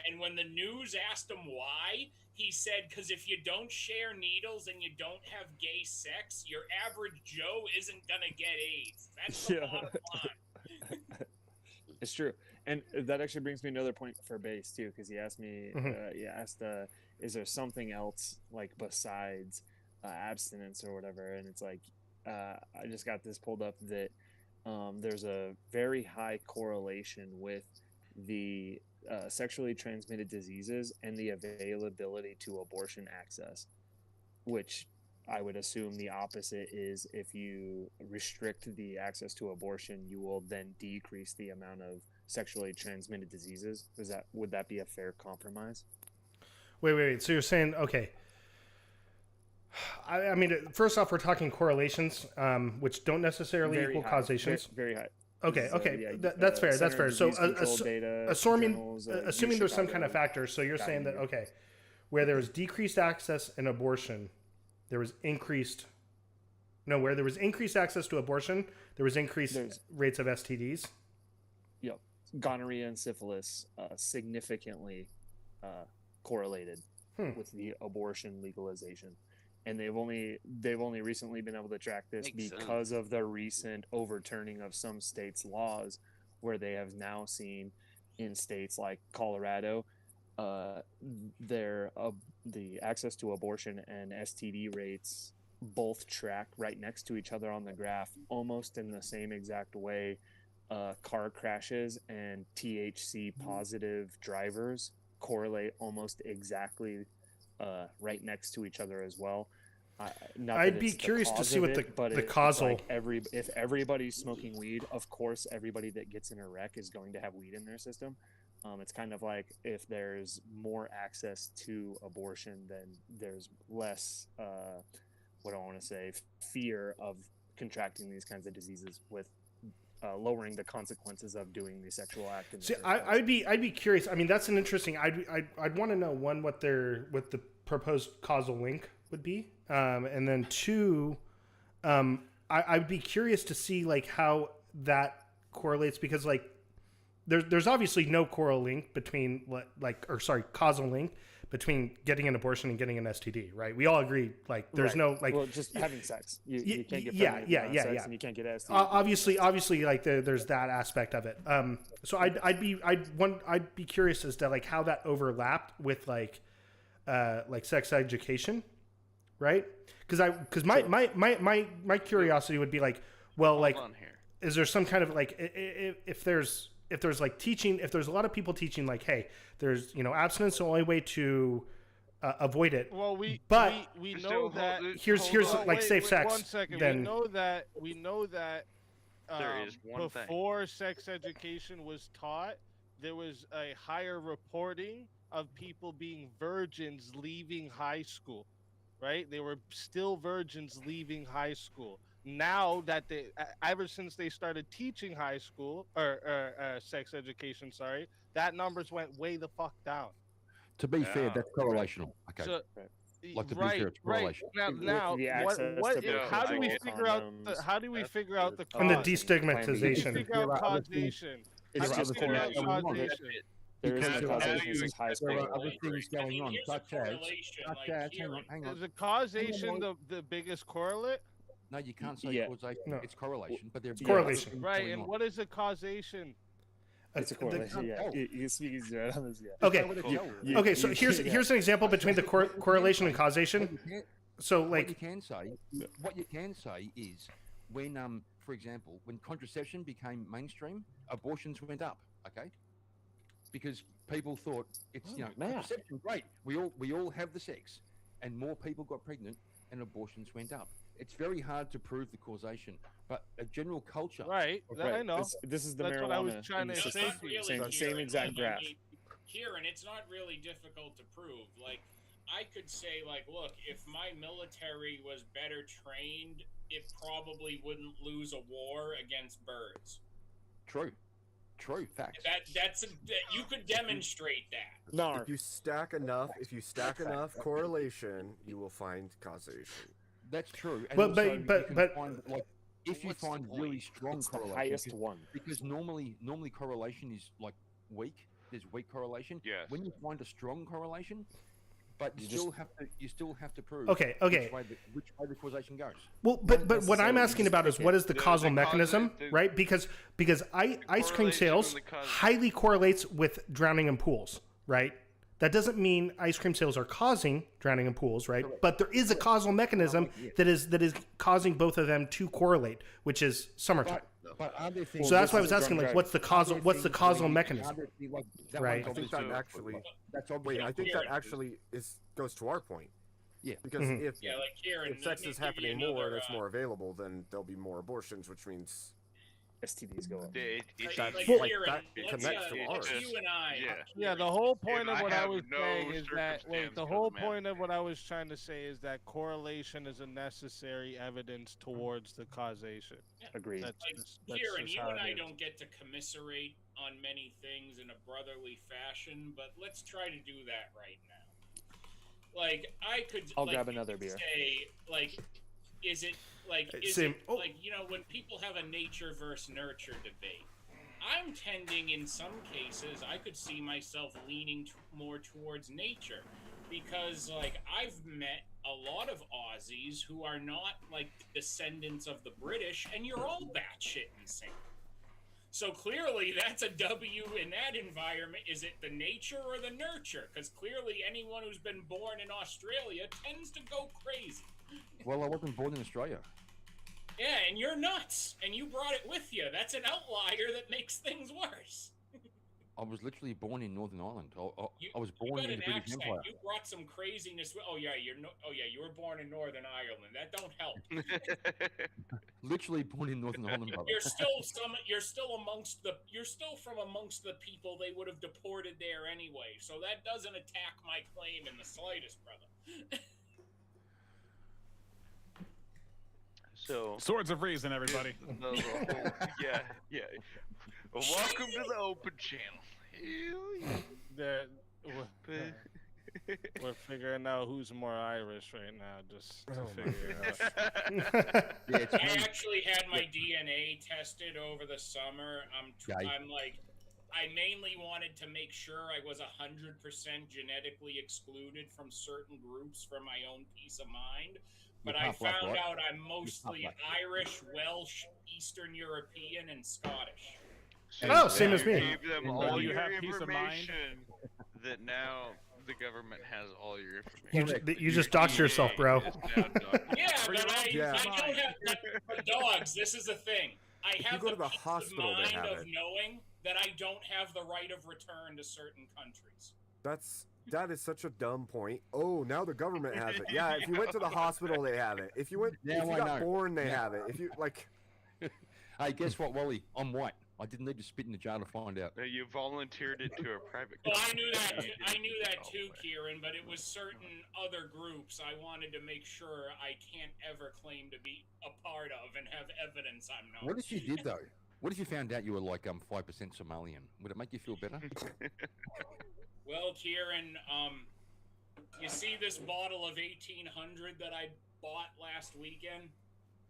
And when the news asked him why, he said, "Because if you don't share needles and you don't have gay sex, your average Joe isn't gonna get AIDS." That's the Yeah. bottom line. It's true, and that actually brings me another point for base too, because he asked me, Mhm. he asked, is there something else like besides abstinence or whatever? And it's like, I just got this pulled up that there's a very high correlation with the sexually transmitted diseases and the availability to abortion access, which I would assume the opposite is if you restrict the access to abortion, you will then decrease the amount of sexually transmitted diseases. Would that be a fair compromise? Wait. So you're saying okay? I mean, first off, we're talking correlations, which don't necessarily Very equal high, causations. Very high. Okay, This is, okay, yeah, that's fair. That's Center fair. of So, Disease Control data, assuming journals, assuming there's some kind of Chicago, factor. So you're saying that .edu. okay, where there was decreased access in abortion, there was increased. No, where there was increased access to abortion, there was increased rates of STDs. Yep, gonorrhea and syphilis significantly correlated with the abortion legalization, and they've only recently been able to track this Makes because of the recent overturning of some states' laws, where they have now seen in states like Colorado, the access to abortion and STD rates both track right next to each other on the graph, almost in the same exact way. Car crashes and THC positive drivers correlate almost exactly right next to each other as well. Not that I'd be it's the curious to cause see of what it, but the it's causal. like if everybody's smoking weed, of course everybody that gets in a wreck is going to have weed in their system. It's kind of like if there's more access to abortion, then there's less, what do I want to say, fear of contracting these kinds of diseases with lowering the consequences of doing the sexual act. See, I'd be curious. I mean, that's an interesting. I'd want to know one what the proposed causal link would be, and then two, I'd be curious to see like how that correlates, because like there's obviously no causal link between causal link between getting an abortion and getting an STD, right? We all agree, like there's no like, well, just having sex. You can't get pregnant without sex, and you can't get STD. Obviously, like there's that aspect of it. So I'd be curious as to like how that overlapped with like sex education, right? Because my curiosity would be like, well, like, is there some kind of like if there's like teaching, if there's a lot of people teaching like, hey, there's abstinence the only way to avoid it. Well, we know that here's safe sex. 1 second. Then We know that there is one thing. Before sex education was taught, there was a higher reporting of people being virgins leaving high school, right? They were still virgins leaving high school. Now that ever since they started teaching high school or sex education, that numbers went way the fuck down. To be fair, that's correlational. Okay. So, like to be fair, it's correlation. Now, how do we figure out the? How do we figure out the? And the destigmatization. Figure out causation. How do we figure out causation? There is no causation. This is high school. There are other things going on, such as hang on. Is the causation the biggest correlate? No, you can't say causation. No. It's correlation, but there's correlation. Right, and what is a causation? It's a correlation. You speak easier on this. Yeah. Okay. Okay. So here's an example between the correlation and causation. So like, what you can say is when for example, when contraception became mainstream, abortions went up. Okay. Because people thought it's contraception, great. We all have the sex, and more people got pregnant, and abortions went up. It's very hard to prove the causation, but a general culture. Right, I know. This is the That's marijuana. What I was trying to say. Same exact graph. Kieran, it's not really difficult to prove. Like, I could say, like, look, if my military was better trained, it probably wouldn't lose a war against birds. True. Facts. You could demonstrate that. No. If you stack enough correlation, you will find causation. That's true. And but if you find really strong correlation, highest one. Because normally correlation is like weak. There's weak correlation. Yes. When you find a strong correlation, but you still have to prove okay which way the causation goes. Well, but what I'm asking about is what is the causal mechanism, right? Because ice cream sales highly correlates with drowning in pools, right? That doesn't mean ice cream sales are causing drowning in pools, right? Correct. But there is a causal mechanism that is causing both of them to correlate, which is summertime. But are there things, so that's why I was asking, like, what's the causal mechanism? Right. I think that actually. I think that actually goes to our point. Yeah. Because if Kieran, if sex is happening more and it's more available, then there'll be more abortions, which means STDs go up. Kieran, that connects to ours. You and I. Yeah, the whole point of what I was saying is that the whole point of what I was trying to say is that correlation is a necessary evidence towards the causation. Yeah. Agreed. Kieran, you and I don't get to commiserate on many things in a brotherly fashion, but let's try to do that right now. Like, I'll grab another beer. Say, like, is it like when people have a nature versus nurture debate, I'm tending in some cases I could see myself leaning more towards nature, because like I've met a lot of Aussies who are not like descendants of the British, and you're all batshit insane. So clearly that's a W in that environment. Is it the nature or the nurture? Because clearly anyone who's been born in Australia tends to go crazy. Well, I wasn't born in Australia. Yeah, and you're nuts, and you brought it with you. That's an outlier that makes things worse. I was literally born in Northern Ireland. I was You born got in an the British accent. Empire. You brought some craziness. Oh yeah, you were born in Northern Ireland. That don't help. Literally born in Northern Ireland, brother. You're still from amongst the people they would have deported there anyway. So that doesn't attack my claim in the slightest, brother. So Swords of Reason, everybody. Yeah. Welcome to the open channel. We're figuring out who's more Irish right now, just to figure it out. I actually had my DNA tested over the summer. I'm like, I mainly wanted to make sure I was 100% genetically excluded from certain groups for my own peace of mind. But I found out I'm mostly Irish, Welsh, Eastern European, and Scottish. Oh, same as me. Gave them all you your have peace of mind? information that now the government has all your information. You just doxed yourself, bro. Yeah, but I don't have but dogs. This is the thing. I have go to the peace hospital, of they mind have of it. knowing that I don't have the right of return to certain countries. That is such a dumb point. Oh, now the government has it. Yeah, if you went to the hospital, they have it. If you got born, they have it. If you like, hey, guess what, Wally? I'm white. I didn't need to spit in the jar to find out. You volunteered it to a private. Well, I knew that too, Kieran. But it was certain other groups I wanted to make sure I can't ever claim to be a part of and have evidence I'm not. What if you did though? What if you found out you were like 5% Somalian? Would it make you feel better? Well, Kieran, you see this bottle of 1800 that I bought last weekend?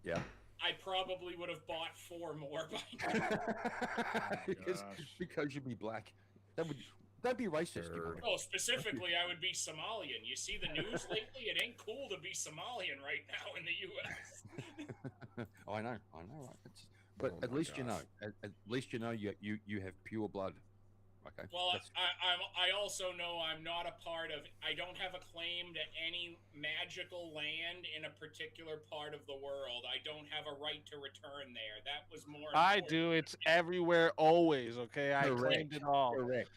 Yeah. I probably would have bought 4 more by now. because you'd be black. That'd be racist. Oh, specifically, I would be Somalian. You see the news lately? It ain't cool to be Somalian right now in the U.S. I know, right? But at least you know. At least you know you have pure blood. Okay. Well, I also know I'm not a part of. I don't have a claim to any magical land in a particular part of the world. I don't have a right to return there. That was more. I do. It's everywhere, always. Okay, I claimed it all. Correct.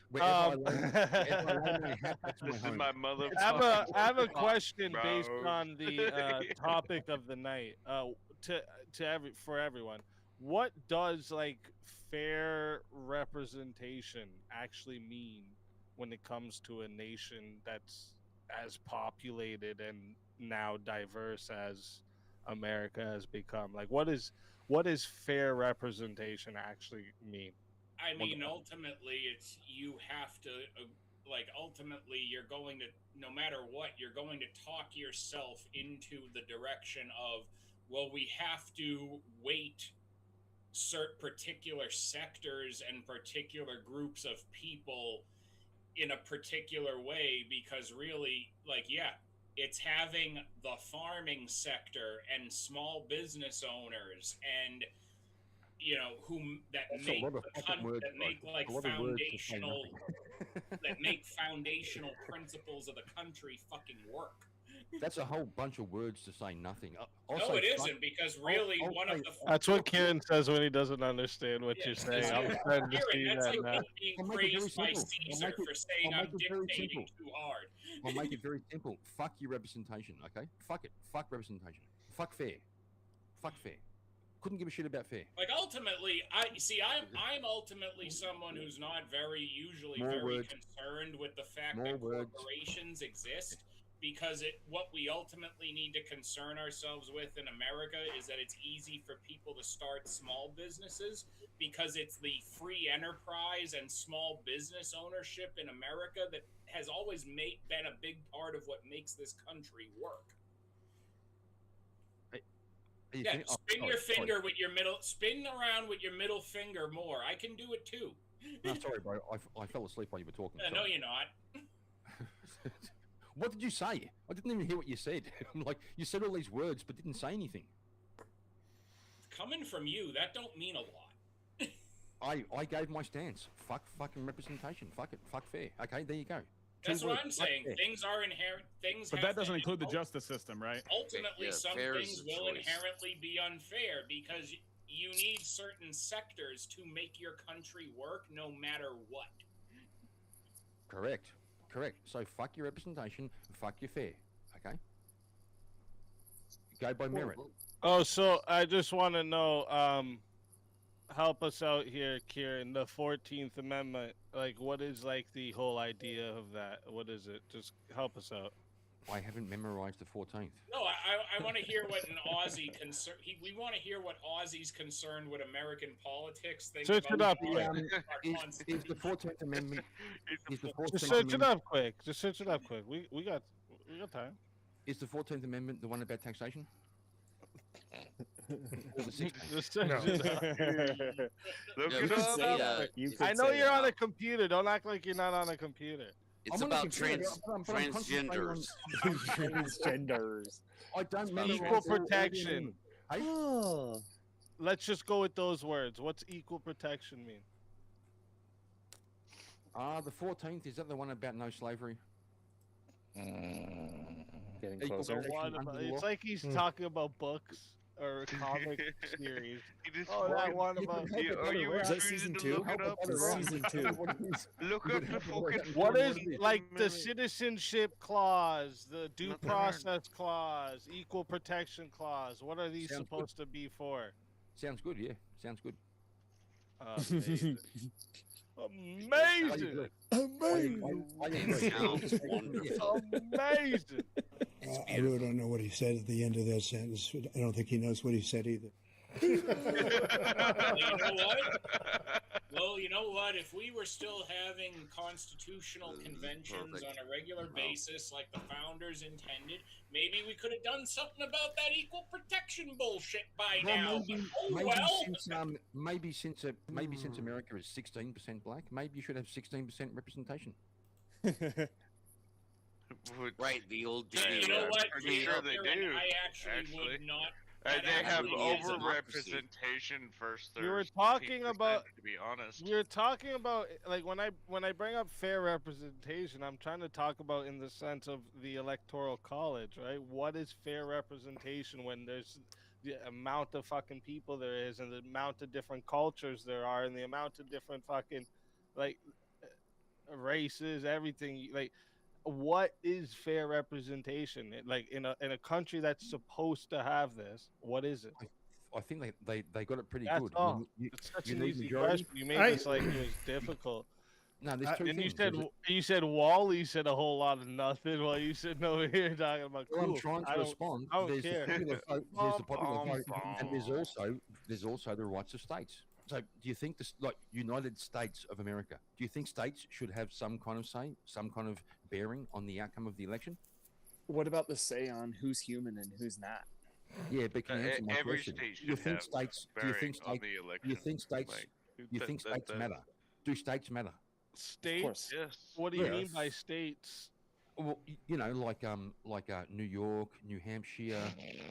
This is my mother. I have a question based on the topic of the night. For everyone, what does fair representation actually mean when it comes to a nation that's as populated and now diverse as America has become? What is fair representation actually mean? I mean, ultimately, it's you have to ultimately you're going to, no matter what, you're going to talk yourself into the direction of, well, we have to weight certain particular sectors and particular groups of people in a particular way, because really, it's having the farming sector and small business owners and that make foundational principles of the country fucking work. That's a whole bunch of words to say nothing. No, it isn't, because really one of the... That's what Kieran says when he doesn't understand what you're saying. I'm starting to see that's that like now. being praised by Caesar for saying I'm dictating too hard. I'll make it very simple. Fuck your representation, okay? Fuck it. Fuck representation. Fuck fair. Fuck fair. Couldn't give a shit about fair. Ultimately, I'm ultimately someone who's not usually very concerned with the fact that corporations exist. Because what we ultimately need to concern ourselves with in America is that it's easy for people to start small businesses, because it's the free enterprise and small business ownership in America that has always been a big part of what makes this country work. Spin around with your middle finger more. I can do it too. No, sorry, bro. I fell asleep while you were talking. No, you're not. What did you say? I didn't even hear what you said. You said all these words but didn't say anything. Coming from you, that don't mean a lot. I gave my stance. Fuck fucking representation. Fuck it. Fuck fair. Okay, there you go. That's what I'm saying. Things are inherent. But that doesn't include the justice system, right? Ultimately, some things will inherently be unfair, because you need certain sectors to make your country work no matter what. Correct. So fuck your representation, fuck your fair. Okay. Go by merit. Oh, so I just want to know, help us out here, Kieran. The 14th Amendment, like, what is like the whole idea of that? What is it? Just help us out. I haven't memorized the 14th. No, I want to hear what an Aussie we want to hear what Aussies concerned with American politics think Search it up. Is the 14th Amendment? Just search it up quick. Just search it up quick. We got time. Is the 14th Amendment the one about taxation? Just search No. it up. Look Yeah, it we could up. say, I know you're on a computer. Don't act like you're not on a computer. it's I'm on a about computer, but I'm concentrating on- transgenders. Transgenders. I don't Equal memorize the protection. Hey? Oh. Let's just go with those words. What's equal protection mean? The 14th, is that the one about no slavery? Getting Equal closer. protection What under about, the law? it's like he's talking about books or a comic series. It is Oh, that fine. one about. Are you Is that ready season to 2? Look it up. This is season 2. Look up the fucking. What is fucking like the amendment. citizenship clause, the due Nothing heard. process clause, equal protection clause? What are these Sounds supposed to be for? Sounds good, yeah. Sounds good. Amazing. Amazing. Sounds wonderful. Amazing. I really don't know what he said at the end of that sentence. I don't think he knows what he said either. Well, you know what? Well, you know what? If we were still having constitutional conventions on a regular basis like the founders intended, maybe we could have done something about that equal protection bullshit by now. Maybe since America is 16% black, maybe you should have 16% representation. Right, the old You know what? Pretty sure they do. I actually would not. They have actually is democracy. overrepresentation first. We were There's talking 15%, about. to be honest. We were talking about like when I bring up fair representation, I'm trying to talk about in the sense of the Electoral College, right? What is fair representation when there's the amount of fucking people there is, and the amount of different cultures there are, and the amount of different fucking like races, everything. Like, what is fair representation? Like in a country that's supposed to have this, what is it? I think they got it pretty That's good. all. You It's such you an need easy majority. question. You made this like it was difficult. No, there's two And things. you said Wally said a whole lot of nothing while you sitting over here talking about. Well, I'm cool. trying to I don't- respond. I don't There's care. the popular vote, there's the popular vote, and Bum, there's also the rights of states. So, do you think this, like United States of America, do you think states should have some kind of say, some kind of bearing on the outcome of the election? What about the say on who's human and who's not? Yeah, but can you answer my every question? state Do you should think have states? Do you bearing think on states? the election. Do you think states? Like, Do you think that- states that- matter? Do states matter? States? course. Yes. What do you mean Yes. by states? Well, you know, like New York, New Hampshire,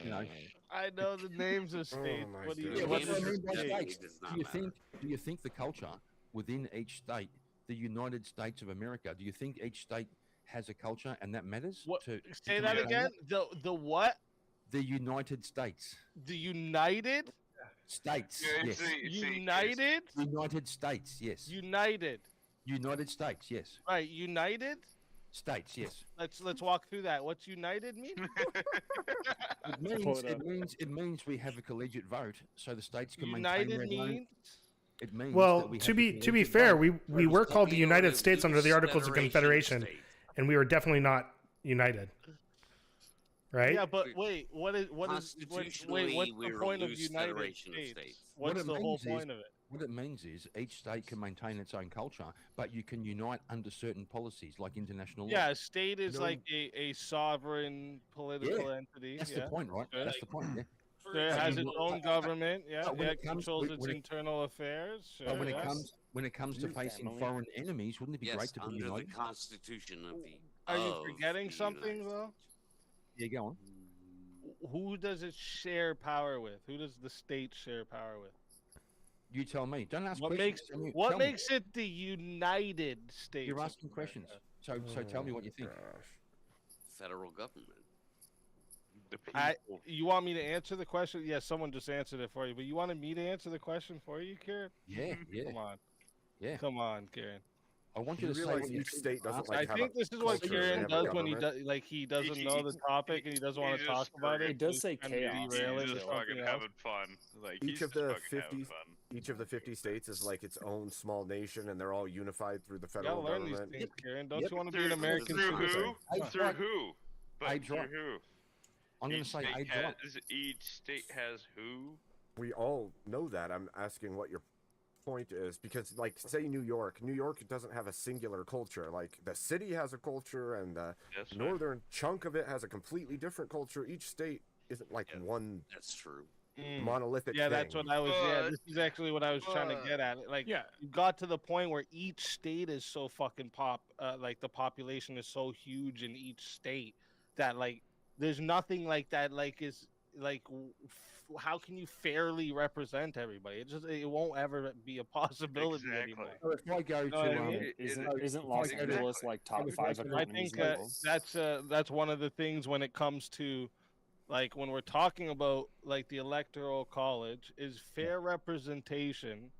you know. I know the names of states. my What do you God. Yeah, mean? what do I mean by Definitely states? does not Do you matter. think? Do you think the culture within each state, the United States of America, do you think each state has a culture and that matters? What? To Say that maintain again. The what? The United States. The United? States. Yeah, Yes. United? United States. Yes. United. United States. Yes. Right. United. States. Yes. Let's walk through that. What's united mean? It means we have a collegiate vote, so the states can United maintain their own. means. It means that Well, we to have a be collegiate fair, vote. we were called the We are United the States under the loose Articles of federation Confederation, state. and we were definitely not united. Right? Yeah, but wait, what is what's Constitutionally, the we're a point of loose United federation of States? states. What's it the whole means is- point of it? What it means is each state can maintain its own culture, but you can unite under certain policies like international law. Yeah, a state is No. like a sovereign political entity. That's yeah. the point, right? Sure. That's the point. Yeah. It But has you its will- own government. Yeah, but when yeah, it comes- controls when- its when it- internal affairs. Sure, But when yes. it comes to New facing family. foreign enemies, wouldn't it be Yes, great to be under the united? Constitution of the. Are you of forgetting the something United though? Yeah, go on. Who does it share power with? Who does the state share power with? You tell me. Don't ask What questions. makes Tell me- what tell me. makes it the United States? You're of asking questions. America? So tell me what you think. Federal government. The I- people. You want me to answer the question? Yes, someone just answered it for you, but you wanted me to answer the question for you, Kieran? Yeah, yeah, Come on. yeah. Come on, Kieran. I want You you to say realize what you each state doesn't I like have think a this is what culture, they Kieran have a does when he government. does he doesn't know the topic and he doesn't want to talk about it. It does say Kind of chaos. derail He's into just something fucking else. having fun. Like Each he's of just the fucking having 50 fun. each of the 50 states is like its own small nation, and they're all unified through the You gotta federal learn these government. things, Kieran. Don't Yep. you want to be an American Through citizen? who? Through who? But Abe's through right. who? I'm going to Each say state Abe's right. each state has who? We all know that. I'm asking what your point is, because like say New York doesn't have a singular culture. Like the city has a culture, and the northern chunk of it has a completely different culture. Each state isn't like one That's true. monolithic Yeah, thing. that's what I was. Yeah, this is actually what I was trying to get at. Like, Yeah. you got to the point where each state is so fucking like the population is so huge in each state that like there's nothing like that. Like is like how can you fairly represent everybody? It won't ever be a possibility anymore. So if I go You know what I to mean? Isn't Los Angeles like top 5 I economies think in the world? that's one of the things when it comes to like when we're talking about like the electoral college, is fair representation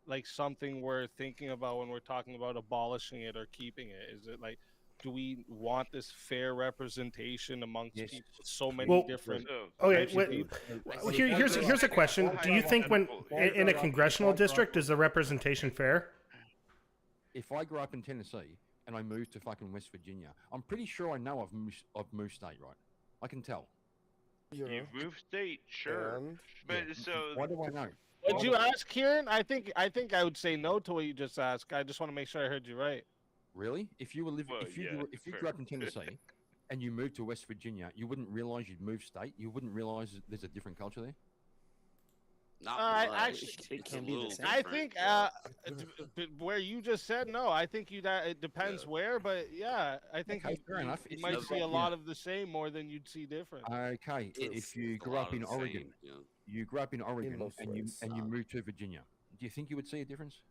like something we're thinking about when we're talking about abolishing it or keeping it? Is it like, do we want this fair representation amongst people, so many different Okay, types of people? well, here's a question. Do you think when in a congressional district is the representation fair? If I grew up in Tennessee and I moved to fucking West Virginia, I'm pretty sure I know I've moved state, right? I can tell. You've moved state, sure. But so Why do I know? Would you ask Kieran? I think I would say no to what you just asked. I just want to make sure I heard you right. Really? If you were living, if you grew up in Tennessee and you moved to West Virginia, you wouldn't realize you'd moved state. You wouldn't realize there's a different culture there. Not actually, it can be the same. I think where you just said no. I think it depends where, but yeah, I think Okay, fair enough. you If might you see a grew up lot of the same more than you'd see different. Okay, if you grew up in Oregon, you grew up in Oregon and you moved to Virginia, do you think you would see a difference?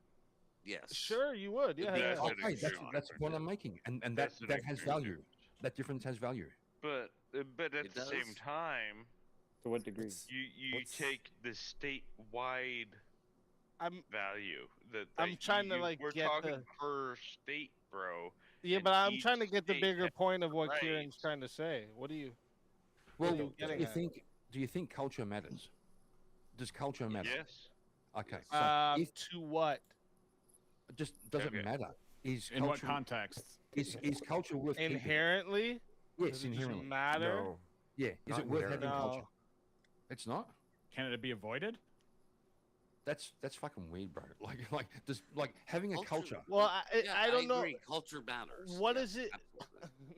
Yes. Sure, you would. Yeah. Okay, that's the point I'm making, and that has value. That difference has value. But at the same time, to what degree? You take the statewide value. I'm trying to like we're get talking per state, bro. Yeah, and but I'm each trying to get the state bigger has point of what rights. Kieran's trying to say. What are you? Well, what are you getting at? do you think culture matters? Does culture matter? Yes. Okay. So to what? It just doesn't matter. Is in what culture- context? Is culture worth keeping? Inherently? Yes, Does it just inherently. matter? No. Yeah. Is Not it worth having inherently. culture? It's not. Can it be avoided? That's fucking weird, bro. Like does having a culture. Well, I don't know. Agree. Culture matters. What is it?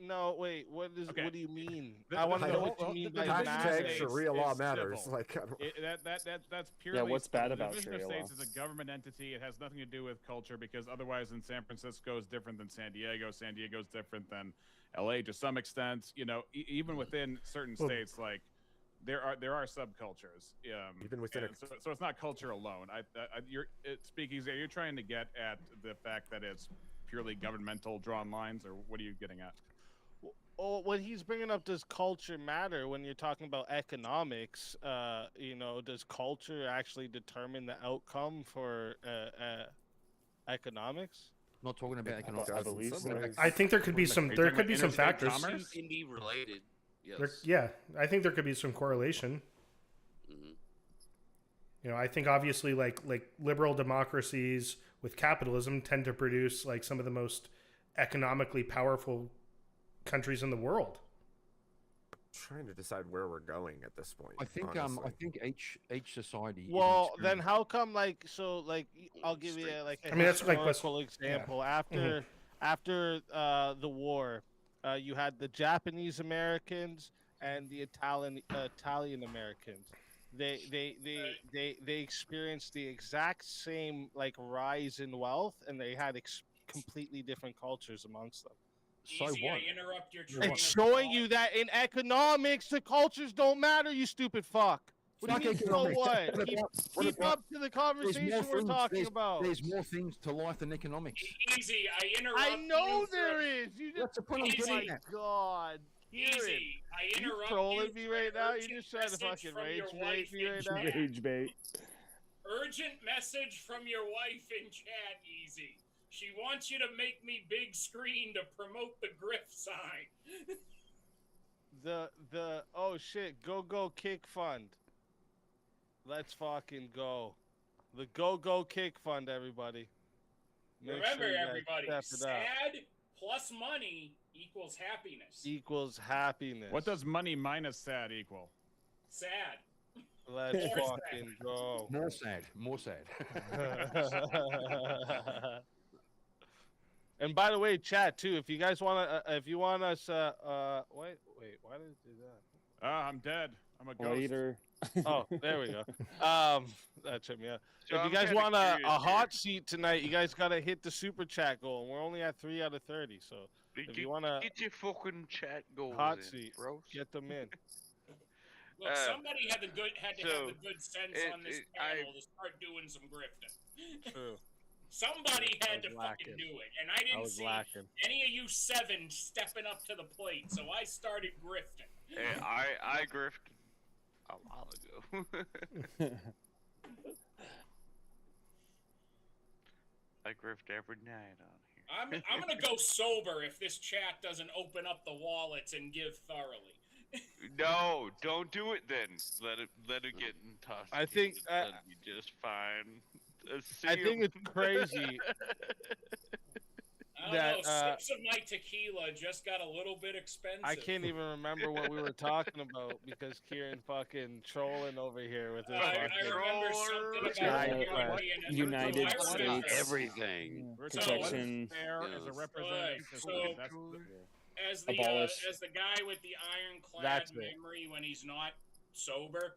No, wait. What is? Okay. What do you mean? The- I want to the- know the- what you mean the- by the- matter. the- Sharia law matters. civil. Like, I don't- That's purely. what's bad about the division Sharia of law? states is a government entity. It has nothing to do with culture because otherwise, in San Francisco is different than San Diego. San Diego is different than L.A. to some extent. You know, even within certain states, like there are subcultures. Even within and so it's not culture alone. Speakeasy. Are you trying to get at the fact that it's purely governmental drawn lines, or what are you getting at? Oh, what he's bringing up, does culture matter when you're talking about economics? Does culture actually determine the outcome for economics? Not talking about economics. I believe so. I think there could be some. There could be some factors. Can be related. Yes. Yeah, I think there could be some correlation. You know, I think obviously like liberal democracies with capitalism tend to produce like some of the most economically powerful countries in the world. trying to decide where we're going at this point. I think honestly. I think each society. is Well, an then experiment. how come I'll give you a I mean, that's like historical example. After the war, you had the Japanese Americans and the Italian Americans. They experienced the exact same like rise in wealth, and they had completely different cultures amongst them. So Easy, what? I interrupt your train It's of showing thought. you that in economics, the cultures don't matter, you stupid fuck. What Fuck do you mean, so economics. what? What Keep, about- keep what up to the conversation we're talking about. There's more things to life than economics. Easy, I interrupt. I know you there for- is. You just, That's the point I'm oh getting my at. god. Kieran, Easy, I you interrupt trolling you me for right an now? urgent You just trying to message fucking from rage your bait wife me in right now? chat. Rage bait. Urgent message from your wife in chat, Easy. She wants you to make me big screen to promote the Griff sign. Oh shit, go kick fund. Let's fucking go. The go kick fund, everybody. Remember, sure you guys everybody, step it up. sad plus money equals happiness. Equals happiness. What does money minus sad equal? Sad. Let's More fucking go. More sad. More sad. And by the way, chat too. If you guys want to, if you want us, wait, why did it do that? I'm dead. I'm a ghost. Later. Oh, there we go. That tripped me out. So if you I'm guys kinda want a curious hot seat tonight, you guys gotta hit the super chat goal. And we're only at 3 out of 30. So if you want to Get your fucking chat goals hot in, seat, bro. get them in. Look, somebody had to have the good sense on this panel to start doing some grifting. True. Somebody had to lacking. fucking do it, and I didn't see any of you 7 stepping up to the plate, so I started grifting. Hey, I grifted a while ago. I grift every night on here. I'm gonna go sober if this chat doesn't open up the wallets and give thoroughly. No, don't do it then. Let it get intoxicated. I think that'd be just fine. I think it's crazy. I don't know, sips of my tequila just got a little bit expensive. I can't even remember what we were talking about because Kieran fucking trolling over here with his I remember something about United States everything. protection. As a representative. As the guy with the ironclad memory when he's not sober.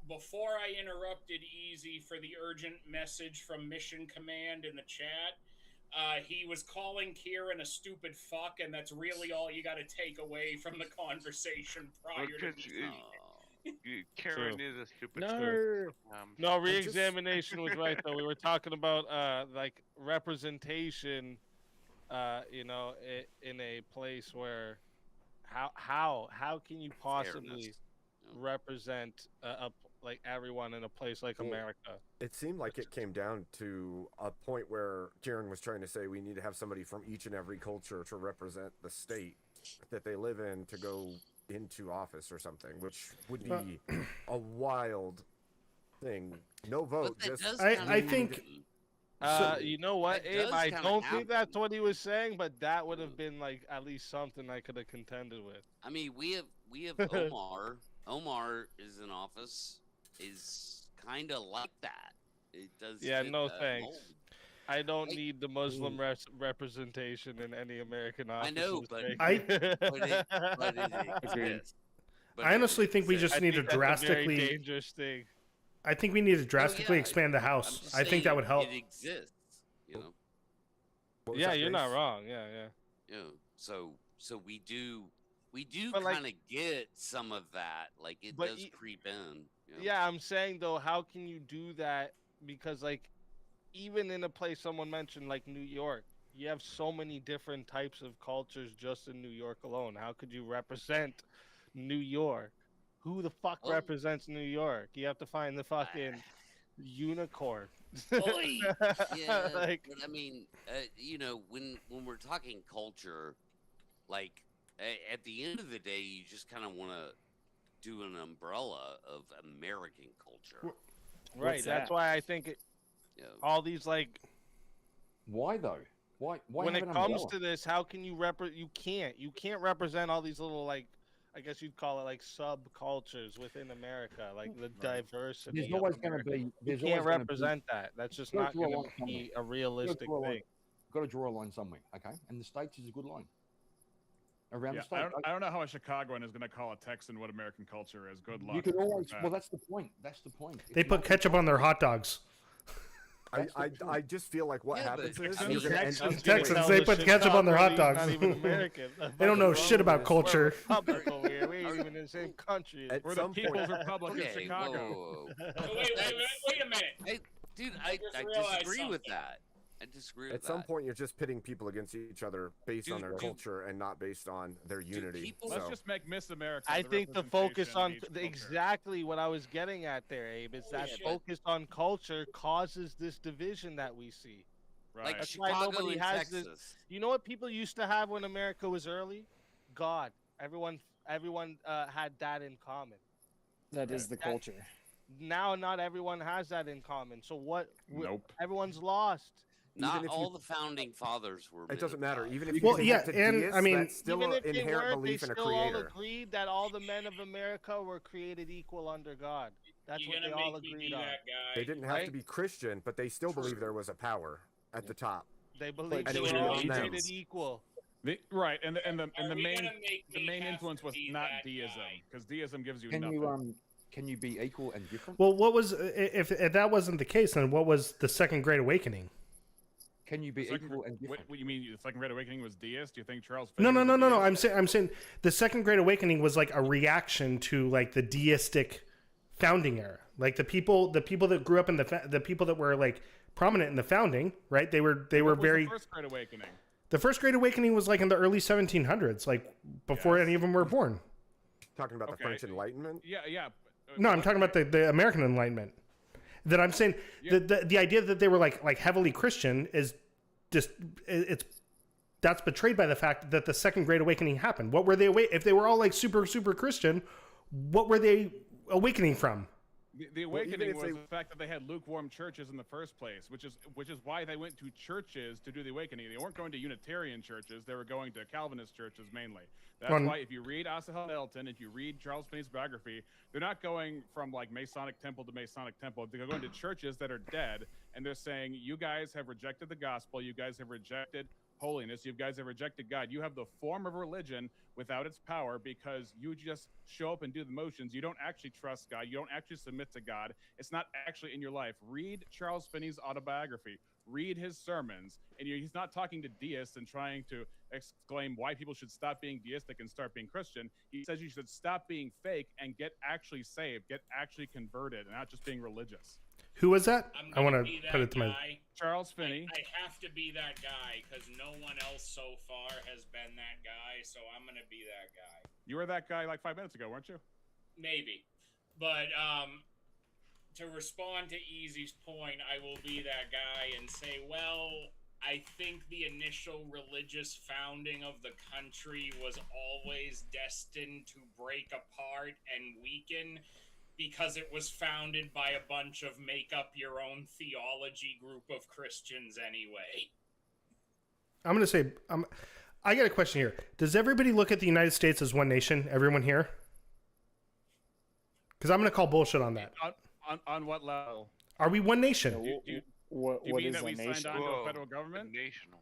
Before I interrupted Easy for the urgent message from Mission Command in the chat, he was calling Kieran a stupid fuck, and that's really all you got to take away from the conversation prior to Karen is a stupid No, re-examination was right though. We were talking about like representation, you know, in a place where how can you possibly represent like everyone in a place like America? It seemed like it came down to a point where Kieran was trying to say we need to have somebody from each and every culture to represent the state that they live in to go into office or something, which would be a wild thing. No vote. Just I think. You know what, Abe? I don't think that's what he was saying, but that would have been like at least something I could have contended with. I mean, we have Omar. Omar is in office. Is kind of like that. It does. Yeah, no thanks. mold. I don't need the Muslim representation in any American office. I know, but but it exists. But I honestly think we just need to that's a very drastically. dangerous thing. I think we need to drastically expand the House. I think that would help. It exists, you know. Yeah, you're not wrong. Yeah. You know, so we do But, like- kind of get some of that. Like it But does creep in. You know? Yeah, I'm saying though, how can you do that? Because like, even in a place someone mentioned like New York, you have so many different types of cultures just in New York alone. How could you represent New York? Who the fuck represents New York? You have to find the fucking unicorn. Oi! Yeah, Like- but I mean, you know, when we're talking culture, like at the end of the day, you just kind of want to do an umbrella of American culture. Right. That's why I think all these like. Why though? Why when have it an comes umbrella? to this, how can you you can't represent all these little like, I guess you'd call it like subcultures within America, like the diversity. There's of always going to America. be. You There's can't always gonna represent that. That's just Gotta not draw a going line to somewhere. be a realistic thing. Got to draw a line somewhere, okay? And the states is a good line. Around Yeah, the state, I don't know how a Chicagoan is going to call a Texan what American culture is. Good luck. you can always. with that. Well, that's the point. That's the point. They It's put not- ketchup on their hot dogs. I just feel like what happens is I mean, you're going to end Texans, they put ketchup on their hot dogs. Not even American. They don't know shit about culture. We're a republic over here. We ain't even in the same country. At We're the some People's point- Republic Okay, of Chicago. whoa. Wait a minute. Hey, dude, I I just realized disagree with something. that. I disagree with At that. some point, you're just pitting people against each other based on Dude, their dude. culture and not based on their unity. people- Let's So- just make Miss America. I the think the focus representation of on each culture. exactly what I was getting at there, Abe, is that Bullshit. focus on culture causes this division that we see. Right. Like That's why Chicago nobody and has Texas. this. You know what people used to have when America was early? God. Everyone had that in common. That is the culture. Now, not everyone has that in common. So what? Nope. Everyone's lost. Not Even if all you- the founding fathers were. It doesn't men of matter. God. Even if you Well, can yeah, get to and, deists, I mean, that's still Even an if they inherent weren't, they belief in a still all creator. agreed that all the men of America were created equal under God. That's You what they gonna all make me agreed be on. that guy? They didn't have Right? to be Christian, but they still believe there was a power at the top. They believed And they it were was all beyond them. created equal. Right, and the Are we main gonna make the me main have influence to was be not that deism, guy? because deism gives you Can nothing. can you be equal and different? Well, what was if that wasn't the case? Then what was the Second Great Awakening? Can you be Second- equal and different? What you mean? The Second Great Awakening was deist? Do you think Charles? No, Finney no, was no, a no, no. deist? I'm saying the Second Great Awakening was like a reaction to like the deistic founding era. Like the people that grew up in the people that were like prominent in the founding, right? They were What was very. the first Great Awakening. The first Great Awakening was like in the early 1700s, like before any of them were born. Talking about the Okay. French Enlightenment. Yeah. No, I'm talking about the American Enlightenment. That I'm saying the idea that they were like heavily Christian is just that's betrayed by the fact that the Second Great Awakening happened. What were they if they were all like super Christian? What were they awakening from? The awakening if was they- the fact that they had lukewarm churches in the first place, which is why they went to churches to do the awakening. They weren't going to Unitarian churches; they were going to Calvinist churches mainly. That's why if you read Asahel Elton, if you read Charles Finney's biography, they're not going from like Masonic temple to Masonic temple. They're going to churches that are dead, and they're saying, "You guys have rejected the gospel. You guys have rejected holiness. You guys have rejected God. You have the form of religion without its power because you just show up and do the motions. You don't actually trust God. You don't actually submit to God. It's not actually in your life." Read Charles Finney's autobiography. Read his sermons. And he's not talking to deists and trying to exclaim why people should stop being deistic and start being Christian. He says you should stop being fake and get actually saved, get actually converted, and not just being religious. Who was that? I want be to that put it to my. guy. Charles Finney. I have to be that guy because no one else so far has been that guy, so I'm gonna be that guy. You were that guy like 5 minutes ago, weren't you? Maybe, but to respond to Easy's point, I will be that guy and say, well, I think the initial religious founding of the country was always destined to break apart and weaken because it was founded by a bunch of make-up-your-own theology group of Christians anyway. I'm going to say, I got a question here. Does everybody look at the United States as one nation? Everyone here? Because I'm going to call bullshit on that. On what level? Are we one nation? What Do you mean is that a we signed nation? on to Whoa, a federal government? National.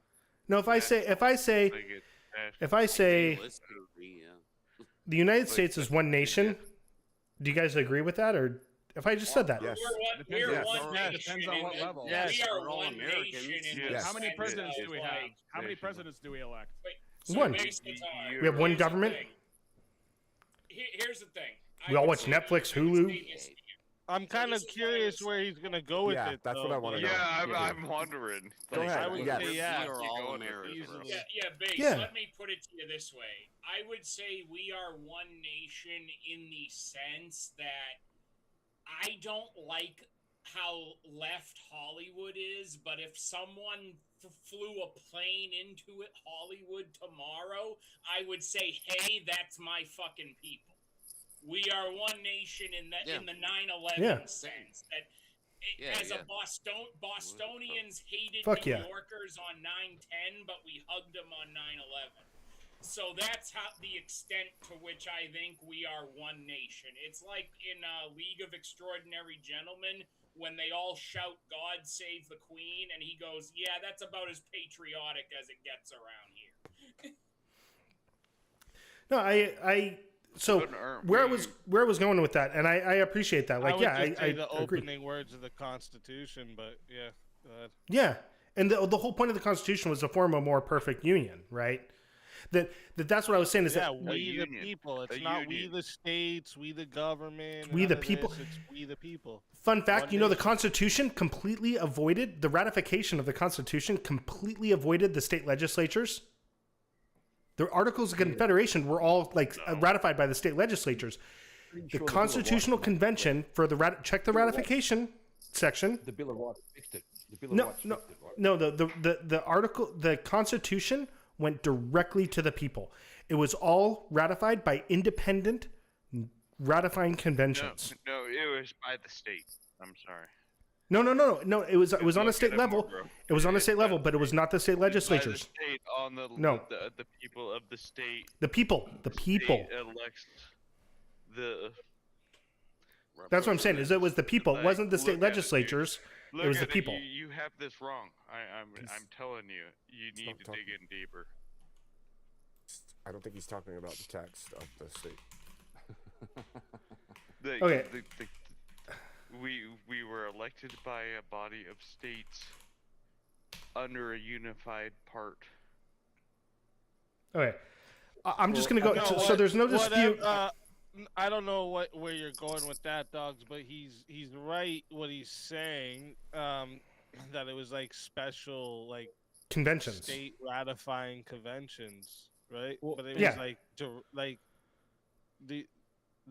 No, if I say the United States is one nation, do you guys agree with that, or if I just said that? Yes. We're one Yeah, nation. depends on what level. We are we're all one Americans. nation. In Yes. the How many sense presidents of, do we like- have? How many national. presidents do we elect? So One. here's the time. We have one Here's the government. thing. Here's the thing. We all would watch say Netflix, the United Hulu. States is- I'm kind of this is what I curious would where he's gonna go with Yeah, it. that's though. what I wanna know. Yeah, Yeah. I'm wondering. Go Like, ahead. I would Yes. say yeah. We are Keep all going with Americans. this, bro. Yeah, Base, Yeah. let me put it to you this way. I would say we are one nation in the sense that I don't like how left Hollywood is, but if someone flew a plane into it, Hollywood tomorrow, I would say, hey, that's my fucking people. We are one nation in the 9/11 Yeah. sense. That Yeah, as yeah. a Bostonians hated Fuck New yeah. Yorkers on 9/10, but we hugged them on 9/11. So that's how the extent to which I think we are one nation. It's like in League of Extraordinary Gentlemen when they all shout "God save the Queen" and he goes, "Yeah, that's about as patriotic as it gets around here." No, so But aren't where I we- was going with that, and I appreciate that. Like, I would yeah, just I say the agree. opening words of the Constitution, but yeah, go ahead. Yeah, and the whole point of the Constitution was to form a more perfect union, right? That's what I was saying is Yeah, that we the union. people. It's A not we union. the states, we the government. We none the of people. this, It's we the people. Fun fact, One you know, the nation. Constitution completely avoided the ratification of the Constitution. Completely avoided the state legislatures. The Articles of Confederation were all like ratified by the state legislatures. The Constitutional Convention for check the ratification. section. The Bill of Rights fixed it. The Bill of No, Rights no, fixed it, right? no. The article, the Constitution went directly to the people. It was all ratified by independent ratifying conventions. No, it was by the state. I'm sorry. No. It was on a Look state at it level. more, bro. It was on a It's state by level, the but it was state. not the state It's by the legislatures. state on No. the people of the state. The people. The people. State elects the. That's what I'm saying. Is it was the people. It wasn't the state look at it, dude. legislatures. Look It was at the people. You have this wrong. I'm telling you. You need to dig in deeper. I don't think he's talking about the text of the state. Okay. We were elected by a body of states under a unified part. Okay. I'm just gonna go. No, So there's no dispute. I don't know where you're going with that, Dogs, but he's right what he's saying. That it was like special like Conventions. state ratifying conventions, right? Well, but it yeah. was like the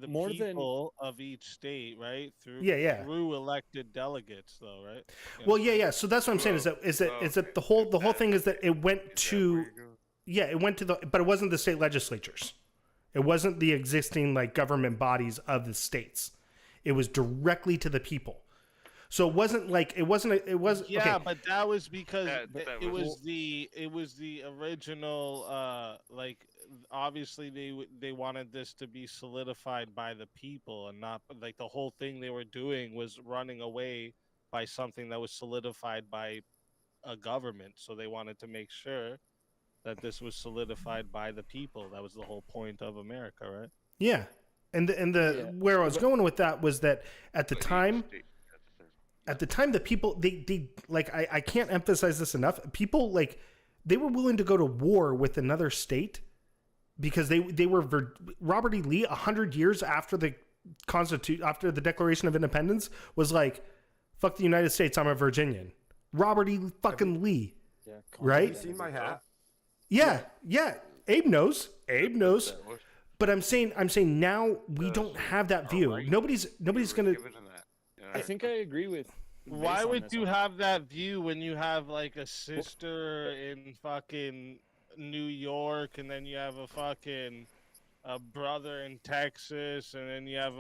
More than- people of each state, right? Through through elected delegates, though, right? You Well, know? yeah. So that's what I'm saying. Is that the whole thing is that it went to it went to but it wasn't the state legislatures. It wasn't the existing like government bodies of the states. It was directly to the people. So it wasn't like it was Yeah, okay. but that was because That it was- was the original like obviously they wanted this to be solidified by the people and not like the whole thing they were doing was running away by something that was solidified by a government, so they wanted to make sure that this was solidified by the people. That was the whole point of America, right? Yeah. And where I was going with that was that at the time the people they like I can't emphasize this enough. People like they were willing to go to war with another state because they were Robert E. Lee 100 years after the after the Declaration of Independence was like, fuck the United States, I'm a Virginian. Robert E. fucking Lee. Yeah, right? Have you seen my hat? Yeah. Abe knows. But I'm saying now we don't have that view. Nobody's gonna. I think I agree with. Why Mace on would this you one. have that view when you have like a sister in fucking New York, and then you have a brother in Texas, and then you have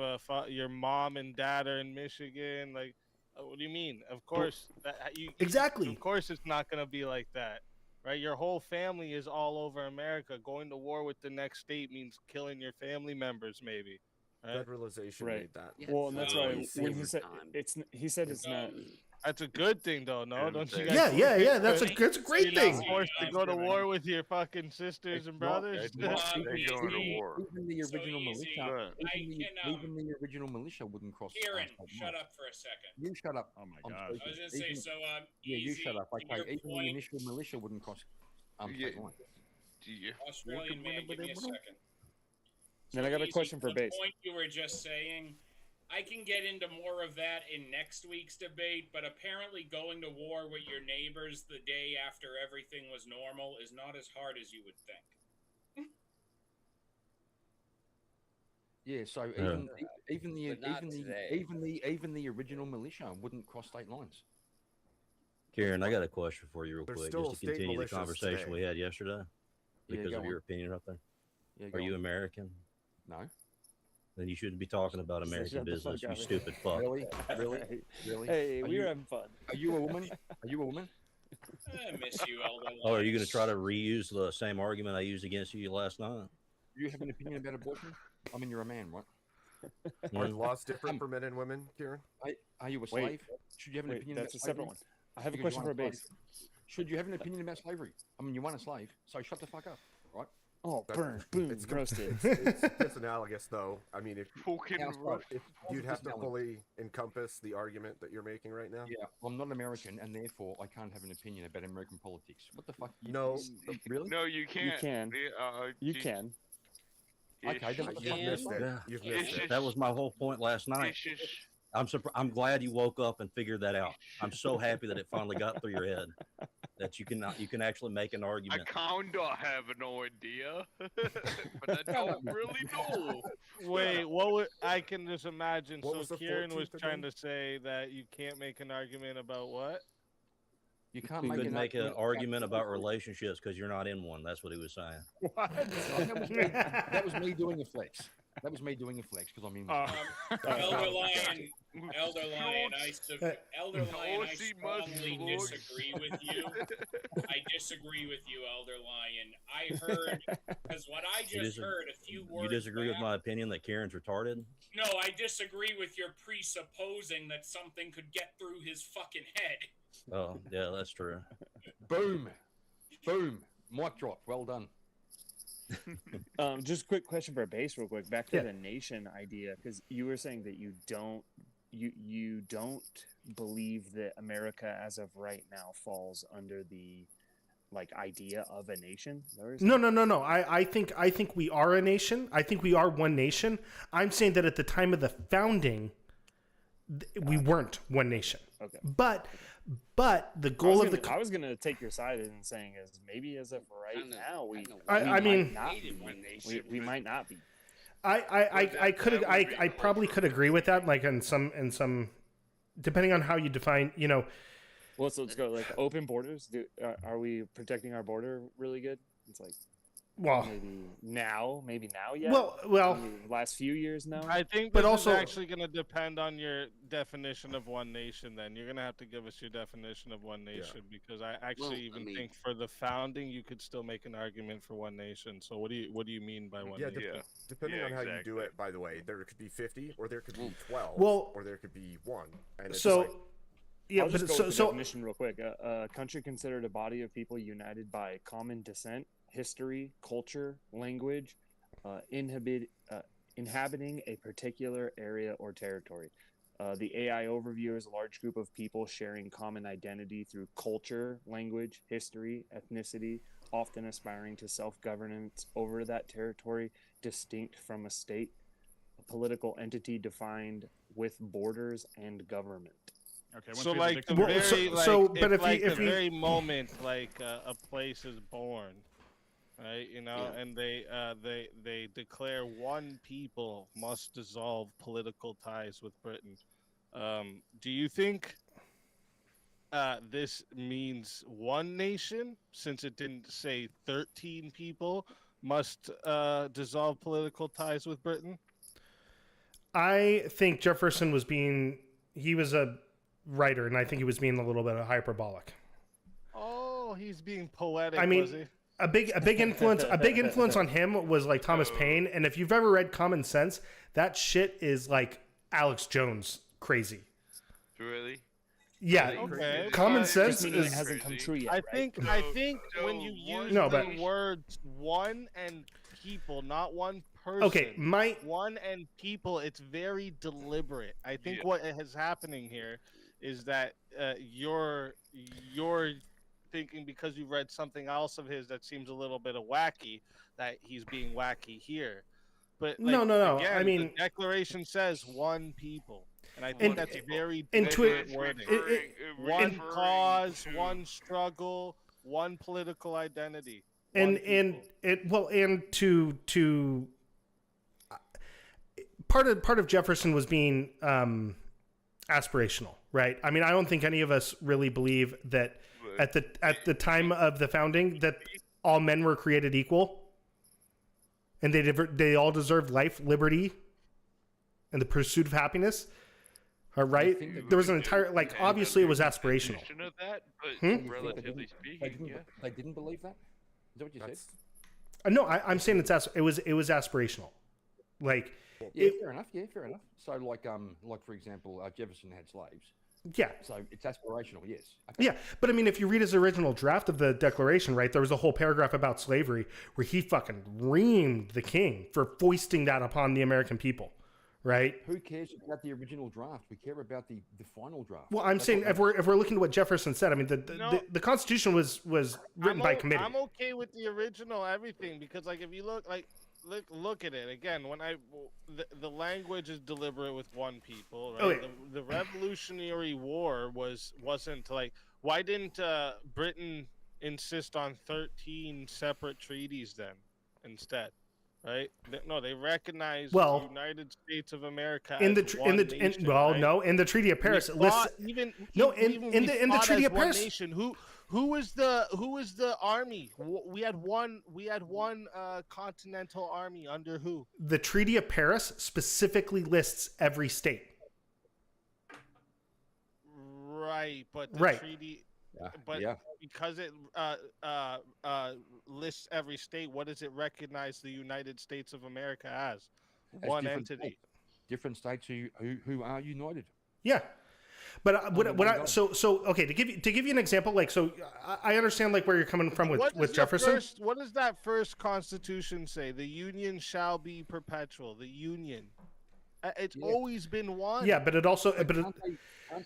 your mom and dad are in Michigan? Like, what do you mean? Of course, Exactly. Of course, it's not gonna be like that, right? Your whole family is all over America. Going to war with the next state means killing your family members, maybe. Right? Federalization Right. made that. Well, and that's why when he said time. he said it's not. That's a good thing, though. No, don't you guys? Yeah. That's a great You're not thing. forced to go to war with your fucking sisters and brothers. They go to war. Even the So original easy. militia. I can, Even the original militia wouldn't cross. Kieran, state shut lines. up for a second. You shut up. Oh my I'm gosh. I was speaking. gonna say, Even- so Yeah, you easy, shut up. to Okay, your even the point, initial militia wouldn't cross. Yeah. state lines. Australian man, give me a second. Then I got a Easy, question for the Base. point you were just saying, I can get into more of that in next week's debate, but apparently going to war with your neighbors the day after everything was normal is not as hard as you would think. Yeah, so even the original militia wouldn't cross state lines. Kieran, I got a question for you real There's quick, still just to state continue the militias conversation today. we had yesterday, Yeah, because go of on. your opinion up there. Yeah, Are go you on. American? No. Then you shouldn't be talking about American Shut the fuck business, you up. stupid fuck. Really? Really? Hey, Are we you- were having fun. Are you a woman? Are you a woman? I miss you, Elder. Oh, are you going to try to reuse the same argument I used against you last night? Do you have an opinion about abortion? I mean, you're a man, right? Are laws different for men and women, Kieran? Are you a Wait. slave? Should you have an Wait, opinion that's a about separate slavery? one. I have a Because question you for aren't a Base. slave. Should you have an opinion about slavery? I mean, you weren't a slave, so shut the fuck up, right? Oh, That- burn, boom, It's roasted. it's analogous though. I mean, if Fucking if you'd have to Disneyland. fully encompass the argument that you're making right now. Yeah, I'm not American, and therefore I can't have an opinion about American politics. What the fuck? No. Really? No, you can't. can. You you- can. Okay, then what the You've fuck? missed it. Yeah. You've It's missed it. just- That was my whole point last night. It's just, I'm glad you woke up and figured that out. I'm so happy that it finally got through your head that you can actually make an I argument. kinda have an idea, but I don't really know. Wait, what would I can just imagine? What So was the Kieran was 14th trying again? to say that you can't make an argument about what? You can't You make couldn't an make an argument about political- relationships because you're not in one. That's what he was saying. What? That was me doing a flex. That was me doing a flex because I'm in. Elder Lion, Elder Lion, Elder Lion, I Aussie must strongly look. disagree with you. I disagree with you, Elder Lion. I heard, because what I You just dis- heard a few words You disagree with back- my opinion that Karen's retarded? No, I disagree with your presupposing that something could get through his fucking head. Oh, yeah, that's true. Boom, boom, mic drop. Well done. Just a quick question for Base, real quick. Back to Yeah. the nation idea, because you were saying that you don't believe that America, as of right now, falls under the idea of a nation. Is that what you're saying? No. I think we are a nation. I think we are one nation. I'm saying that at the time of the founding, we weren't one nation. Okay. But the goal of the I was gonna take your side in saying is maybe as of right now we might not be. I probably could agree with that, like in some depending on how you define, Well, so let's go open borders. Are we protecting our border really good? It's like, well, maybe now yet. Well, maybe the last few years now. I think But this also- is actually going to depend on your definition of one nation. Then you're going to have to give us your definition of one nation because I actually think for the founding you could still make an argument for one nation. So what do you mean by one nation? Depending on how you do it, by the way, there could be 50 or there could be 12 Well- or there could be 1. And it's so like, yeah, I'll just but go with the so definition real quick. A country considered a body of people united by common descent, history, culture, language, inhabiting a particular area or territory. The AI overview is a large group of people sharing common identity through culture, language, history, ethnicity, often aspiring to self-governance over that territory, distinct from a state, a political entity defined with borders and government. Okay. So we like have the the very victim- but the very moment a place is born, right? And they declare one people must dissolve political ties with Britain. Do you think this means one nation, since it didn't say 13 people must dissolve political ties with Britain? I think Jefferson he was a writer, and I think he was being a little bit hyperbolic. Oh, he's being poetic. I mean, was he? a big influence on him was like Thomas Paine, and if you've ever read Common Sense, that shit is like Alex Jones crazy. Really? Yeah, Okay, Common but- Sense It is hasn't come true yet. I right? think when you use No, the but- words one and people, not one person. Okay, one and people, it's very deliberate. I think Yeah. what is happening here is that you're thinking because you read something else of his that seems a little bit of wacky that he's being wacky here. But No. Again, I mean, the Declaration says one people, and I And- think that's very and deliberate to- wording. One One cause, one struggle, one political identity. and one people. part of Jefferson was being aspirational, right? I mean, I don't think any of us really believe that at the time of the founding that all men were created equal, and they all deserved life, liberty, and the pursuit of happiness. All right, there was an entire obviously it was aspirational. Definition of that, but Hmm? relatively speaking, yeah. They didn't believe that. Is that what you said? No, I'm saying it was aspirational, like Yeah, fair enough. Yeah, fair enough. So, like for example, Jefferson had slaves. yeah. So it's aspirational, yes. Okay. Yeah, but I mean, if you read his original draft of the Declaration, right, there was a whole paragraph about slavery where he fucking reamed the king for foisting that upon the American people, right? Who cares about the original draft? We care about the final draft. Well, I'm That's saying what if we're looking at what Jefferson said, I mean, the Constitution was written by committee. I'm okay with the original everything because if you look at it again, when the language is deliberate with one people, right? Okay. The Revolutionary War wasn't like Why didn't Britain insist on 13 separate treaties then instead? Right? No, they recognized Well, United States of America in as the one nation, right? no, in the Treaty of Paris it lists Even in the Treaty of one Paris. nation. Who was the army? We had one continental army under who? The Treaty of Paris specifically lists every state. Right, but the Right. treaty, Yeah, but yeah. because it lists every state, what does it recognize the United States of America as? As One different entity. states. Different states who are united. Yeah, but okay, to give you an example, like, so I understand like where you're coming from with Jefferson. What does that first Constitution say? The Union shall be perpetual. The Union. It's always been one. Yeah, but it also Can't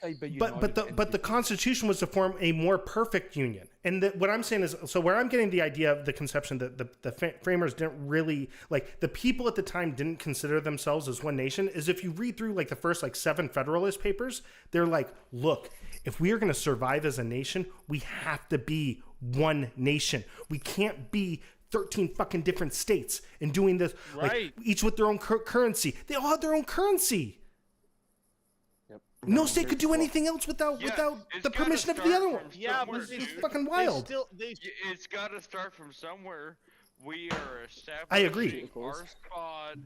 they be united but the Constitution was to form a more perfect union. And what I'm saying is, so where I'm getting the idea of the conception that the framers didn't really, like, the people at the time didn't consider themselves as one nation, is if you read through like the first like 7 Federalist Papers, they're like, look, if we are going to survive as a nation, we have to be one nation. We can't be 13 fucking different states and doing this, right, like, each with their own currency. They all have their own currency. No state could do anything else without the permission of the other one. Yeah, but it's fucking wild. It's got to start from somewhere. We are establishing I agree. our spot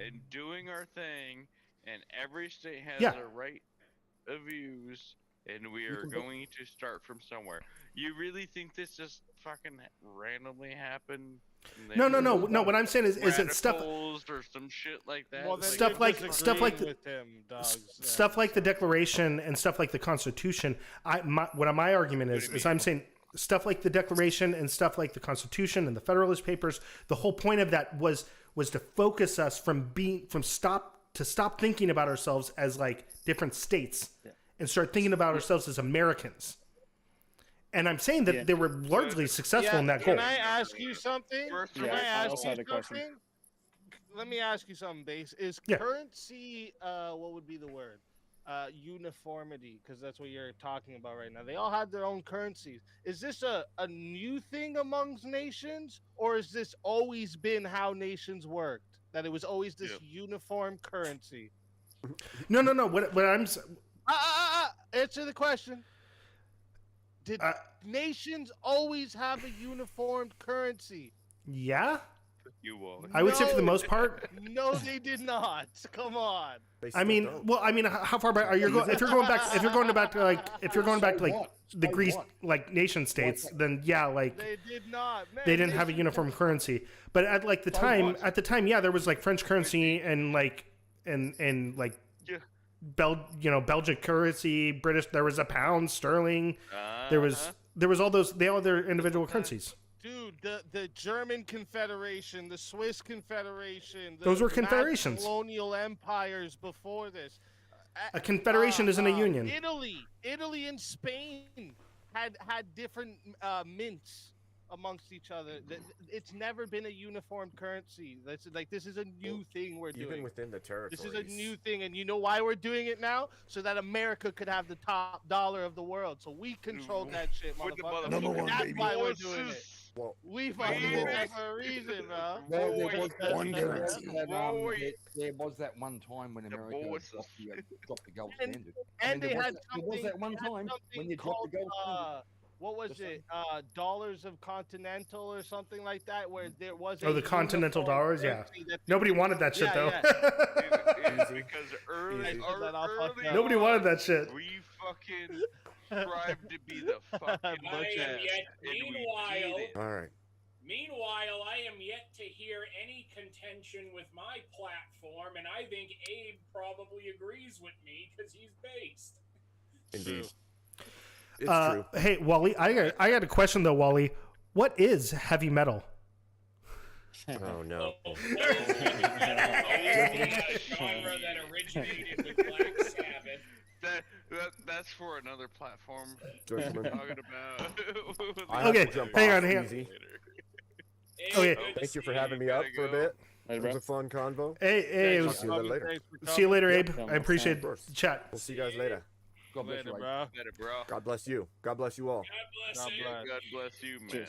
and doing our thing, and every state has Yeah. a right of views, and we are going to start from somewhere. You really think this just fucking randomly happened? No. What I'm saying is it stuff or some shit like that. Well, then stuff you're like disagreeing with him, dogs. stuff like the Declaration and stuff like the Constitution. What my argument is I'm saying stuff like the Declaration and stuff like the Constitution and the Federalist Papers. The whole point of that was to focus us stop thinking about ourselves as like different states and start thinking about ourselves as Americans. And I'm saying that they were largely successful in that goal. Can I ask you something? Question. Let me ask you something, Base. Is currency, what would be the word? Uniformity, because that's what you're talking about right now. They all had their own currencies. Is this a new thing amongst nations, or has this always been how nations worked? That it was always this uniform currency? No. What I'm answer the question. Did nations always have a uniformed currency? Yeah. You will. I would say for the most part. No, they did not. Come on. I mean, how far back are you going? If you're going back to like the Greece, like nation states, then yeah, like they did not. Man, they didn't have a uniform currency. But at like the time, yeah, there was like French currency and like Belgian currency, British. There was a pound, sterling. There was all those. They all had their individual currencies. Dude, the German Confederation, the Swiss Confederation. Those were confederations. Colonial empires before this. A confederation isn't a union. Italy and Spain had different mints amongst each other. It's never been a uniform currency. This is a new thing we're doing. Even within the territories. This is a new thing, and you know why we're doing it now? So that America could have the top dollar of the world. So we controlled that shit, motherfucker. Number one, That's baby. why we're doing it. Well, We fucking did that for a reason, bro. There was One currency. there was that one time when America dropped the gold standard. And they had there was that one time when you dropped the gold standard. What was it? Dollars of Continental or something like that, where there was. Oh, the Continental dollars, yeah. Nobody wanted that shit though. Because early, nobody wanted that shit. We fucking strive to be the fucking Meanwhile, all right. Meanwhile, I am yet to hear any contention with my platform, and I think Abe probably agrees with me because he's based. Indeed. It's true. Hey, Wally, I got a question though, Wally. What is heavy metal? Oh no. Genre that originated with Black Sabbath. That's for another platform. Gentlemen. Talking about. I have to jump off. hang on. Easy. Okay. Thank you for having me up for a bit. It was a fun convo. Hey, Talk to you later. see you later, Abe. I appreciate the chat. We'll see you guys later. God bless Later, you, Abe. bro. Better, bro. God bless you. God bless you all. God bless. God bless you, man. Cheers.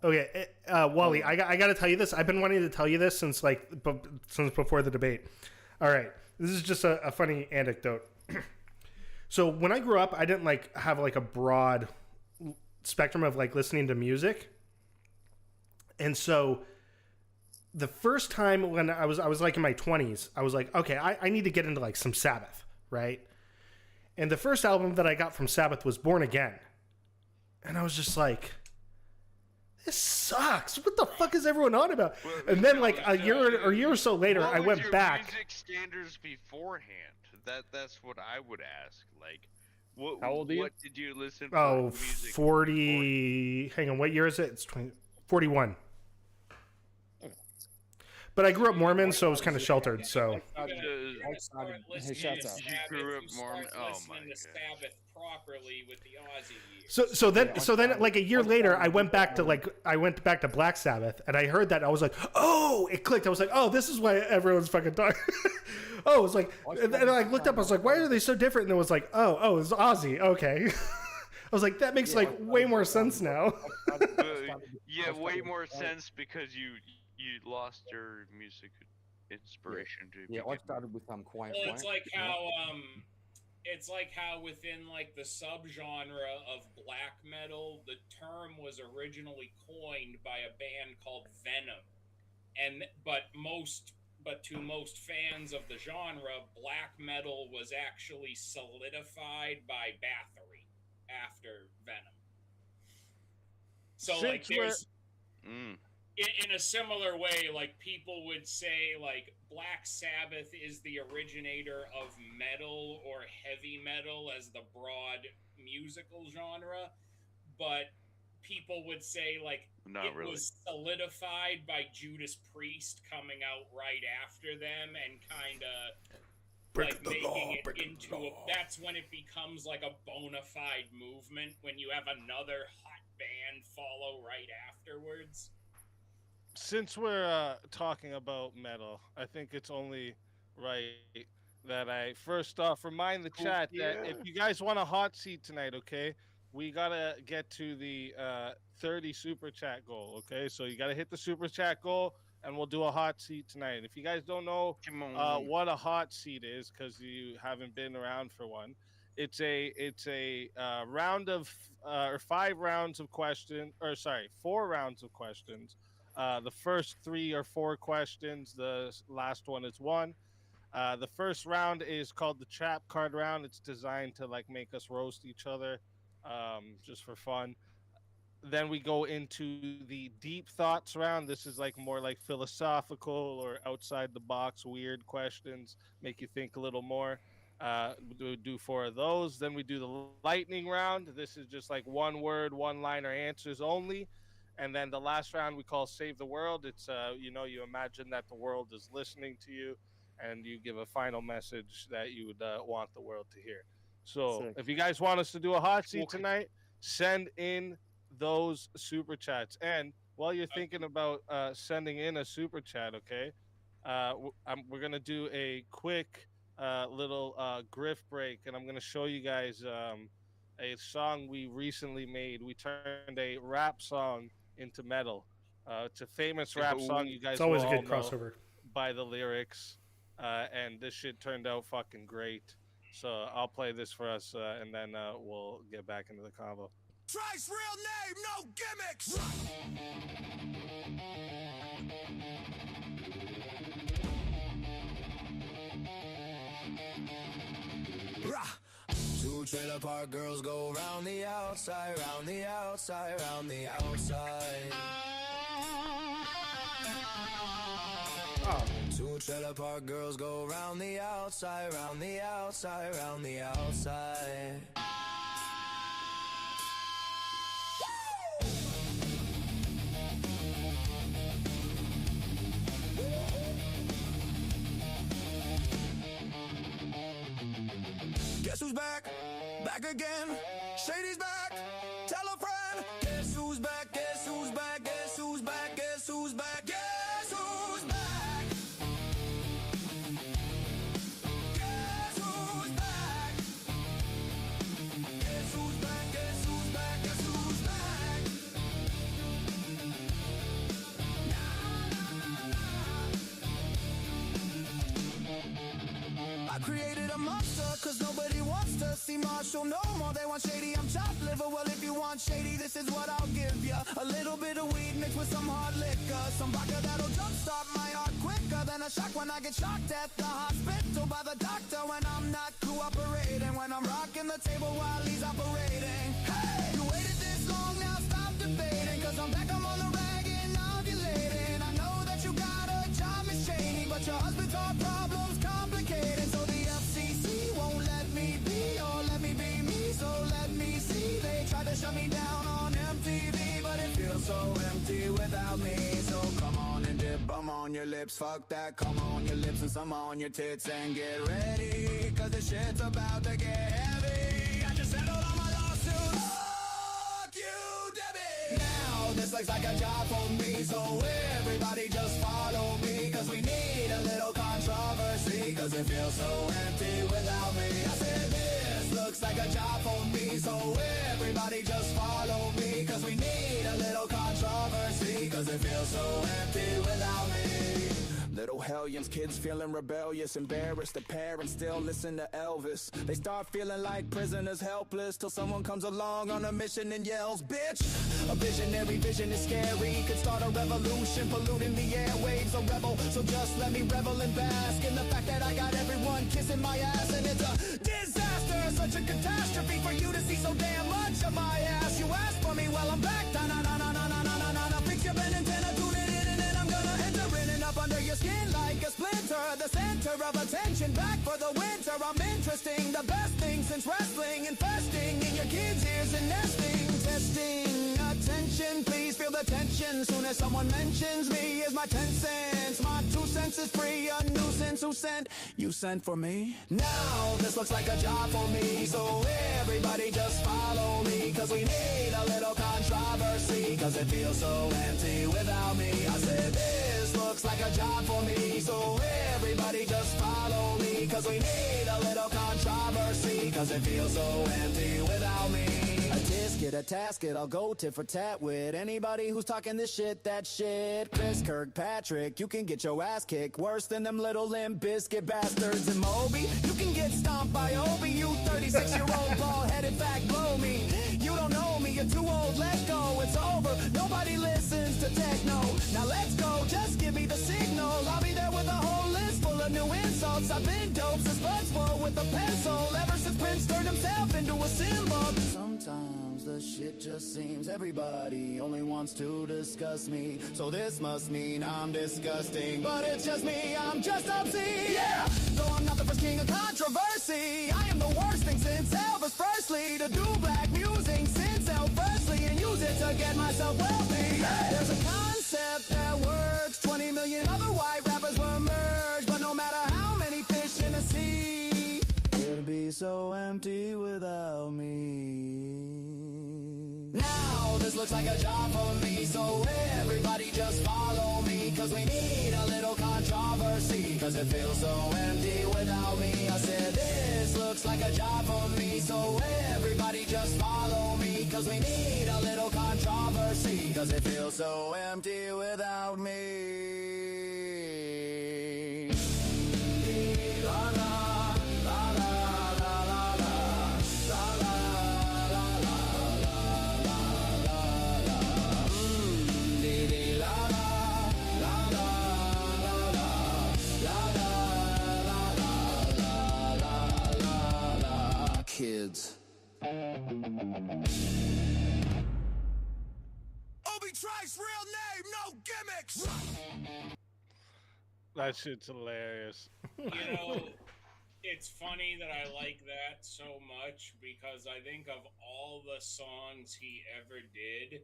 Okay, Wally, I got to tell you this. I've been wanting to tell you this since since before the debate. All right, this is just a funny anecdote. So when I grew up, I didn't have a broad spectrum of listening to music, and so the first time when I was in my 20s, I was like, okay, I need to get into some Sabbath, right? And the first album that I got from Sabbath was Born Again, and I was just like, this sucks. What the fuck is everyone on about? And then a year or so later, I went back. Music standards beforehand. That's what I would ask. What? How old are you? What did you listen to? Oh, Music 40. Hang on, what year is it? It's 41. But I grew up Mormon, so it was kind of sheltered. So. Hey, shut up. You grew up Mormon. Oh my god. Sabbath properly with the Aussie years. So then a year later, I went back to Black Sabbath, and I heard that I was like, oh, it clicked. I was like, oh, this is why everyone's fucking talking. Oh, it was like, and I looked up. I was like, why are they so different? And it was like, oh, it's Aussie. Okay. I was like, that makes way more sense now. Yeah, way more sense because you lost your music inspiration to. Yeah, I started with Quiet. Well, it's like how within the subgenre of black metal, the term was originally coined by a band called Venom, but to most fans of the genre, black metal was actually solidified by Bathory after Venom. So there's in a similar way, people would say Black Sabbath is the originator of metal or heavy metal as the broad musical genre, but people would say was solidified by Judas Priest coming out right after them and kind of making it into that's when it becomes a bona fide movement, when you have another hot band follow right afterwards. Since we're talking about metal, I think it's only right that I first off remind the chat that if you guys want a hot seat tonight, okay, we gotta get to the 30 super chat goal, okay? So you gotta hit the super chat goal, and we'll do a hot seat tonight. If you guys don't know what a hot seat is, because you haven't been around for one, it's a round of or 5 rounds of questions, or sorry, 4 rounds of questions. The first 3 or 4 questions, the last one is 1. The first round is called the trap card round. It's designed to make us roast each other, just for fun. Then we go into the deep thoughts round. This is more philosophical or outside the box, weird questions, make you think a little more. We do 4 of those. Then we do the lightning round. This is just one word, one liner answers only. And then the last round we call Save the World. It's, you imagine that the world is listening to you, and you give a final message that you would want the world to hear. So if you guys want us to do a hot seat tonight, send in those super chats. And while you're thinking about sending in a super chat, okay, we're going to do a quick little griff break, and I'm going to show you guys a song we recently made. We turned a rap song into metal. It's a famous rap song. You guys it's always will a good all crossover know by the lyrics, and this shit turned out fucking great. So I'll play this for us, and then we'll get back into the convo. Trice real name, no gimmicks. Rah. 2 trailer park girls go round the outside, round the outside, round the outside. 2 trailer park girls go round the outside, round the outside, round the outside. Guess who's back? Back again. Shady's back. Tell a friend. Guess who's back? Guess who's back? Guess who's back? Guess who's back? Guess who's back? Guess who's back? a monster, cause nobody wants to see Marshall no more. They want shady, I'm chopped liver. Well, if you want shady, this is what I'll give ya. A little bit of weed mixed with some hard liquor, some vodka that'll jumpstart my heart quicker than a shock when I get shocked at the hospital by the doctor when I'm not cooperating, when I'm rocking the table while he's operating. Hey, you waited this long, now stop debating, cause I'm back, I'm on the rag and ovulating. I know that you got a job, Miss Cheney, but your husband's heart problems complicated. So the FCC won't let me be, or let me be me, so let me see. They tried to shut me down on MTV, but it feels so empty without me. So come on and dip, bum on your lips, fuck that, come on your lips and some on your tits, and get ready, cause the shit's about to get heavy. I just settled all my lawsuits. Fuck you, Debbie. Now this looks like a job for me, so everybody just follow me, cause we need a little controversy, cause it feels so empty without me. I said this looks like a job for me, so everybody just follow me, cause we need a little controversy, cause it feels so empty without me. Little hellions, kids feeling rebellious, embarrassed. The parents still listen to Elvis. They start feeling like prisoners, helpless, till someone comes along on a mission and yells, bitch. A visionary vision is scary, could start a revolution, polluting the airwaves. A rebel, so just let me revel and bask in the fact that I got everyone kissing my ass, and it's a disaster, such a catastrophe for you to see so damn much of my ass. You asked for me, well I'm back. Da-na-na-na-na-na-na-na-na. Fix your pen antenna, tune it in, and then I'm gonna enter in and up under your skin like a splinter, the center of attention, back for the winter. I'm interesting, the best thing since wrestling, infesting in your kids' ears and nesting, testing attention, please feel the tension. Soon as someone mentions me, is my 10 cents, my 2 cents is free. A nuisance, who sent? You sent for me. Now this looks like a job for me, so everybody just follow me, cause we need a little controversy, cause it feels so empty without me. I said this looks like a job for me, so everybody just follow me, cause we need a little controversy, cause it feels so empty without me. A tisket, a tasket, I'll go tit for tat with anybody who's talking this shit, that shit. Chris Kirkpatrick, you can get your ass kicked worse than them little Limp Bizkit bastards. And Moby, you can get stomped by Obi, you 36-year-old bald-headed fag, blow me. You don't know me, you're too old, let go, it's over. Nobody listens to techno. Now let's go, just give me the signal. I'll be there with a whole list full of new insults. I've been dope since Bugswell with a pencil, ever since Prince turned himself into a symbol. Sometimes the shit just seems everybody only wants to discuss me, so this must mean I'm disgusting. But it's just me, I'm just obscene. Yeah, though I'm not the first king of controversy, I am the worst thing since Elvis Presley to do black music since Elvis, and use it to get myself wealthy. There's a concept that works. 20 million other white rappers were merged, but no matter how many fish in the sea, it'd be so empty without me. Now this looks like a job for me, so everybody just follow me, cause we need a little controversy, cause it feels so empty without me. I said this looks like a job for me, so everybody just follow me, cause we need a little controversy, cause it feels so empty without me. La la, la la, la la la, la la. Kids. Obi Trice, real name, no gimmicks. That shit's hilarious. You know, it's funny that I like that so much because I think of all the songs he ever did,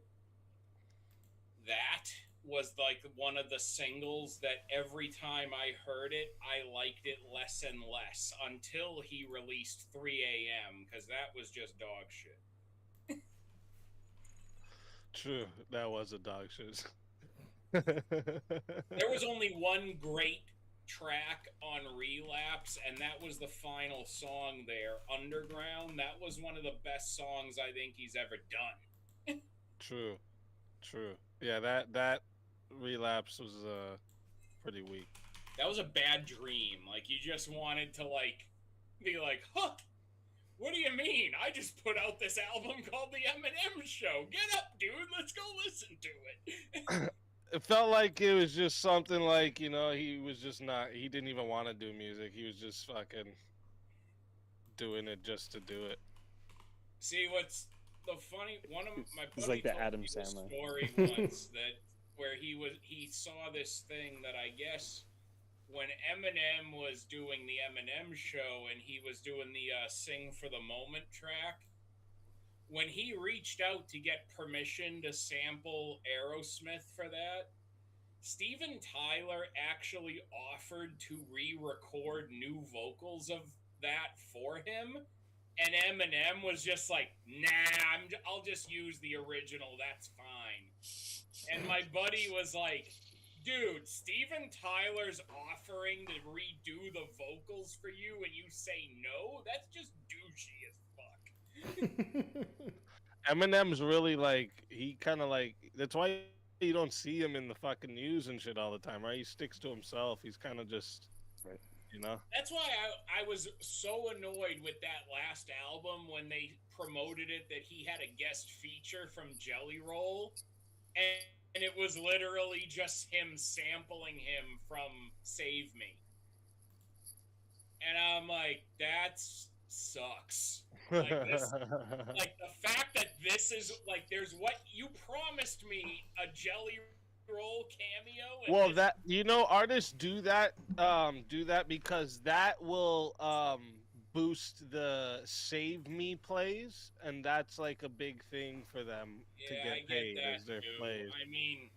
that was like one of the singles that every time I heard it, I liked it less and less until he released 3 a.m. because that was just dog shit. True, that was a dog shit. There was only one great track on Relapse, and that was the final song there, Underground. That was one of the best songs I think he's ever done. True. Yeah, that Relapse was pretty weak. That was a bad dream. Like, you just wanted to, like, be like, huh, what do you mean? I just put out this album called The Eminem Show. Get up, dude. Let's go listen to it. It felt like it was just something like, you know, he was just not, he didn't even want to do music. He was just fucking doing it just to do it. See, what's the funny, one of my He's buddy like the told Adam me a Sandler. story once that where he saw this thing that I guess when Eminem was doing the Eminem Show and he was doing the Sing for the Moment track, when he reached out to get permission to sample Aerosmith for that, Steven Tyler actually offered to re-record new vocals of that for him, and Eminem was just like, nah, I'll just use the original, that's fine. And my buddy was like, dude, Steven Tyler's offering to redo the vocals for you and you say no? That's just douchey as fuck. Eminem's really like, he kind of like, that's why you don't see him in the fucking news and shit all the time, right? He sticks to himself. He's kind of just, you know? That's why I was so annoyed with that last album when they promoted it that he had a guest feature from Jelly Roll. And it was literally just him sampling him from Save Me. And I'm like, that sucks. Like this, like the fact that this is like, there's what you promised me, a Jelly Roll cameo. And Well, that, you know, artists do that because that will boost the Save Me plays, and that's like a big thing for them to get paid as their plays. I mean,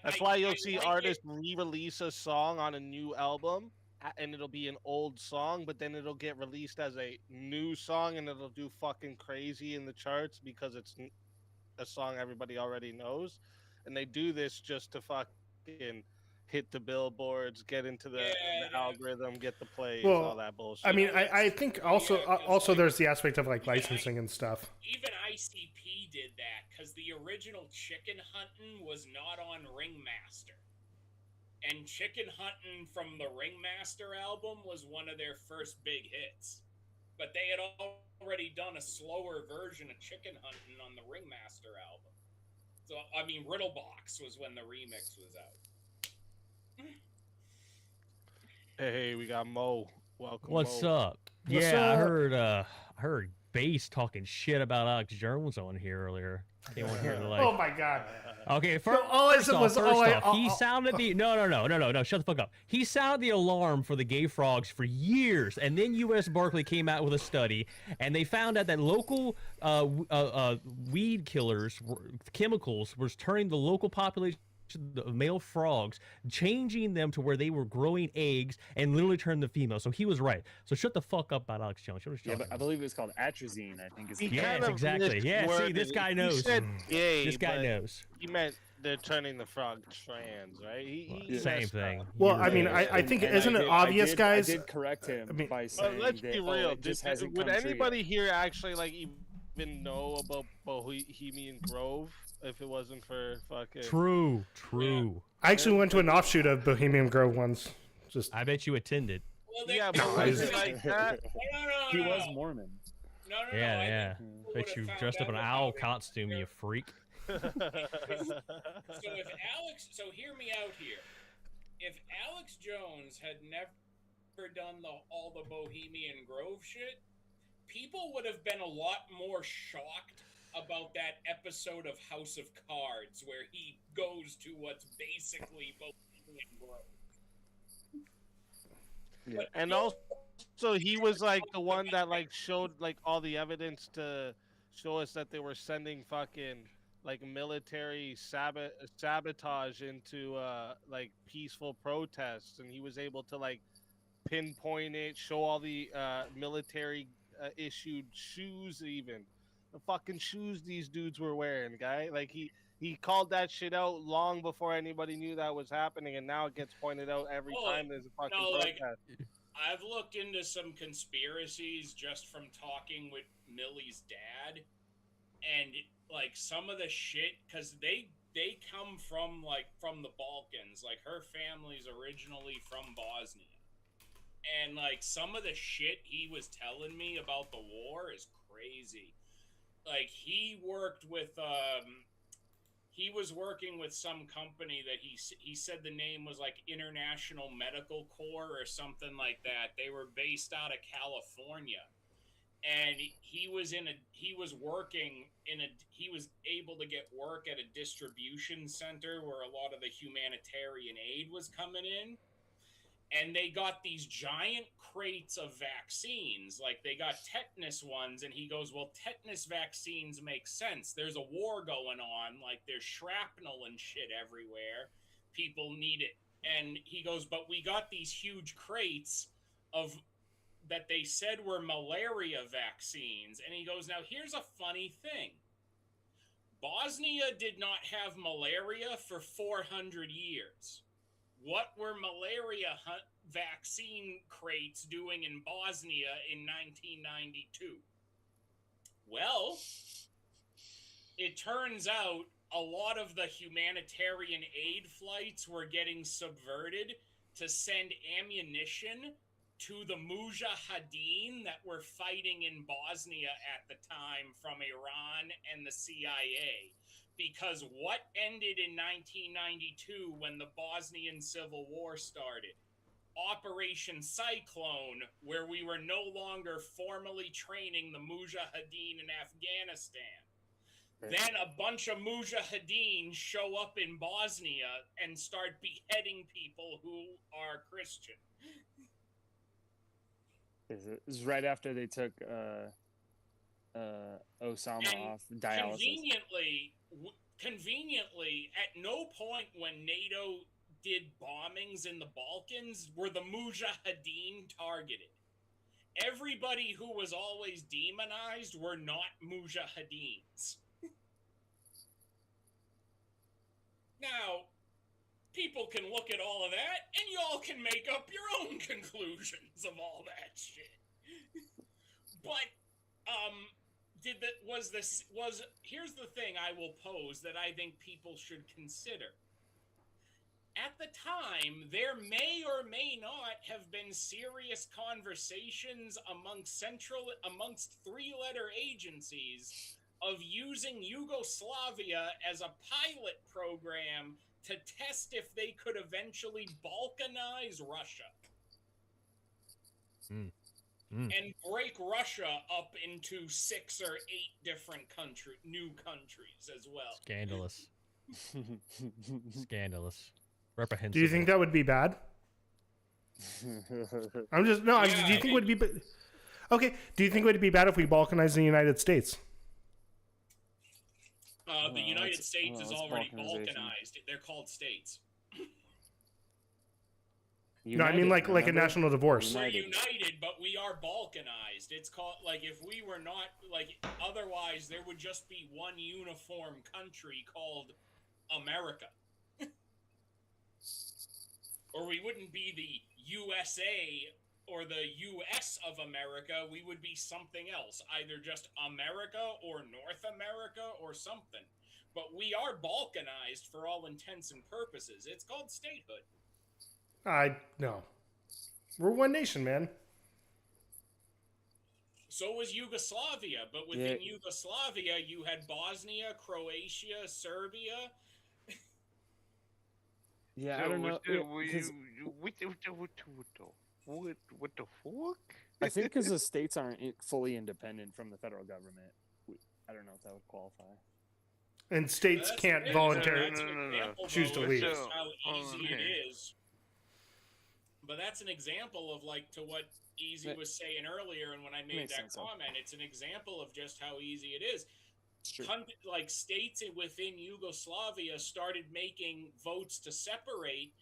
that's why you'll see artists re-release a song on a new album, and it'll be an old song, but then it'll get released as a new song, and it'll do fucking crazy in the charts because it's a song everybody already knows, and they do this just to fucking hit the billboards, get into the algorithm, get the plays, all that bullshit. I mean, I think also there's the aspect of like licensing and stuff. Even ICP did that because the original Chicken Huntin' was not on Ringmaster. And Chicken Huntin' from the Ringmaster album was one of their first big hits. But they had already done a slower version of Chicken Huntin' on the Ringmaster album. So, I mean, Riddlebox was when the remix was out. Hey, we got Mo. Welcome. What's Mo. up? What's Yeah, up? I heard Bass talking shit about Alex Jones on here earlier. Anyone here like? Oh my god. Okay, all I first said off, was, he sounded the no, shut the fuck up. He sounded the alarm for the gay frogs for years, and then U.S. Berkeley came out with a study, and they found out that local weed killers, chemicals, was turning the local population of male frogs, changing them to where they were growing eggs and literally turned them female. So he was right. So shut the fuck up about Alex Jones. Yeah, but I believe it was called atrazine. I think is. Yes, exactly. Yeah, see, this guy knows. This guy knows. He meant they're turning the frog trans, right? Same thing. Well, I mean, I think isn't it obvious, guys? I did correct him by Well, saying let's that, be real. it just hasn't Would come true anybody yet. here actually like even know about Bohemian Grove if it wasn't for fucking? True. I actually went to an offshoot of Bohemian Grove once. I bet you attended. Yeah, but was it like that? He was Mormon. Yeah. Bet you dressed up in an owl costume, you freak. So if Alex, so hear me out here. If Alex Jones had never done all the Bohemian Grove shit, people would have been a lot more shocked about that episode of House of Cards where he goes to what's basically Bohemian Grove. Yeah. And also he was like the one that like showed like all the evidence to show us that they were sending fucking like military sabotage into like peaceful protests, and he was able to like pinpoint it, show all the military issued shoes, even the fucking shoes these dudes were wearing, guy. Like he called that shit out long before anybody knew that was happening, and now it gets pointed out every time there's a fucking protest. Like, I've looked into some conspiracies just from talking with Millie's dad, and like some of the shit, because they come from the Balkans. Like her family's originally from Bosnia, and like some of the shit he was telling me about the war is crazy. Like he was working with some company that he said the name was like International Medical Corps or something like that. They were based out of California, and he was able to get work at a distribution center where a lot of the humanitarian aid was coming in. And they got these giant crates of vaccines. Like they got tetanus ones, and he goes, well, tetanus vaccines make sense. There's a war going on. Like there's shrapnel and shit everywhere. People need it. And he goes, but we got these huge crates of that they said were malaria vaccines. And he goes, now here's a funny thing. Bosnia did not have malaria for 400 years. What were malaria vaccine crates doing in Bosnia in 1992? Well, it turns out a lot of the humanitarian aid flights were getting subverted to send ammunition to the Mujahideen that were fighting in Bosnia at the time from Iran and the CIA. Because what ended in 1992 when the Bosnian Civil War started? Operation Cyclone, where we were no longer formally training the Mujahideen in Afghanistan. Then a bunch of Mujahideen show up in Bosnia and start beheading people who are Christian. It's right after they took Osama off dialysis. Conveniently, at no point when NATO did bombings in the Balkans were the Mujahideen targeted. Everybody who was always demonized were not Mujahideens. Now, people can look at all of that, and y'all can make up your own conclusions of all that shit. But, here's the thing I will pose that I think people should consider. At the time, there may or may not have been serious conversations amongst three-letter agencies of using Yugoslavia as a pilot program to test if they could eventually balkanize Russia. And break Russia up into 6 or 8 different new countries as well. Scandalous. Scandalous. Reprehensible. Do you think that would be bad? I'm just no. Yeah, do you think it would be? Okay. Do you think it would be bad if we balkanized the United States? The United States is already balkanized. They're called states. No, I mean like a national divorce. We're united, but we are balkanized. It's called, like, if we were not, like, otherwise there would just be one uniform country called America. Or we wouldn't be the USA or the US of America. We would be something else, either just America or North America or something. But we are balkanized for all intents and purposes. It's called statehood. No. We're one nation, man. So was Yugoslavia, but within Yugoslavia, you had Bosnia, Croatia, Serbia. Yeah, I don't know. What the fuck? I think because the states aren't fully independent from the federal government. I don't know if that would qualify. And states can't voluntarily choose to leave. Just how easy it is. But that's an example of, like, to what Easy was saying earlier, and when I made that comment, it's an example of just how easy it is. Like, states within Yugoslavia started making votes to separate,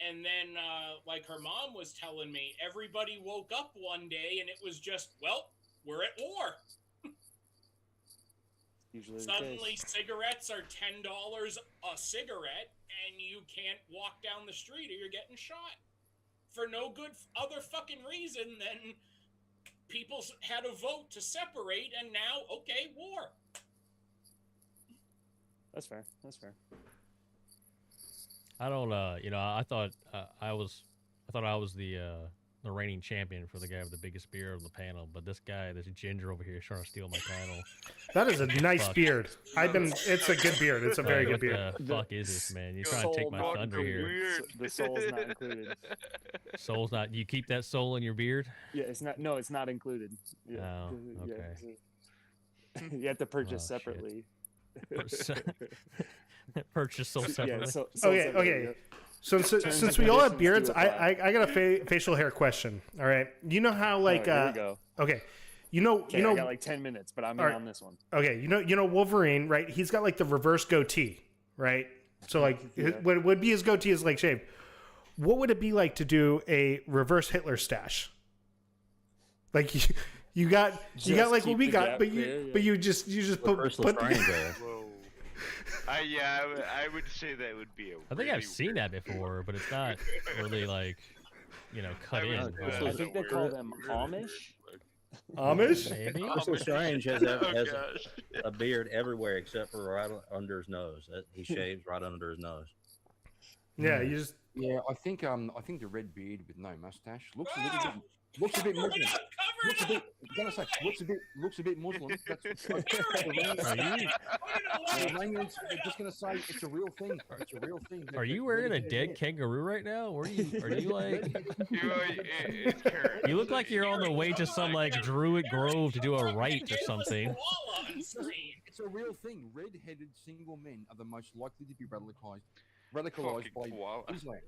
and then, like her mom was telling me, everybody woke up one day and it was just, well, we're at war. Usually Suddenly, cigarettes are $10 a cigarette, and you can't walk down the street or you're getting shot. For no good other fucking reason than people had a vote to separate, and now, okay, war. That's fair. That's fair. I don't. I thought I was the the reigning champion for the guy with the biggest beard on the panel, but this guy, this ginger over here, is trying to steal my title. That is a nice Fuck. beard. It's a good beard. It's a very good beard. What the fuck is this, man? You're trying to take my thunder here. The soul's not included. Soul's not. You keep that soul in your beard? Yeah, it's not. No, it's not included. Yeah. Oh, okay. Yeah, you have to purchase Oh, shit. separately. Purchase soul separately. Yeah, soul Okay, separately, okay. yeah. So since we all have beards, I got a facial hair question. All right, you know how like here we go. okay, I got like 10 minutes, but I'm in all right. on this one. Okay, you know Wolverine, right? He's got like the reverse goatee, right? So like what would be his goatee is like shaved. What would it be like to do a reverse Hitler stash? Like you got like what we got, but you just put. Whoa. I would say that would be a. I think I've seen that before, but it's not really like, cut in. I think they call them Amish. Amish? Maybe. Mr. Strange has a beard everywhere except for right under his nose. He shaves right under his nose. Yeah, you just. Yeah, I think the red beard with no mustache looks a little bit. Looks a bit Muslim. Looks a bit Muslim. That's Iranians are just gonna say it's a real thing. It's a real thing. Are you wearing a dead kangaroo right now? Are you like? You look like you're on the way to some like Druid Grove to do a rite or something. It's a real thing. Red-headed single men are the most likely to be radicalized by Islam.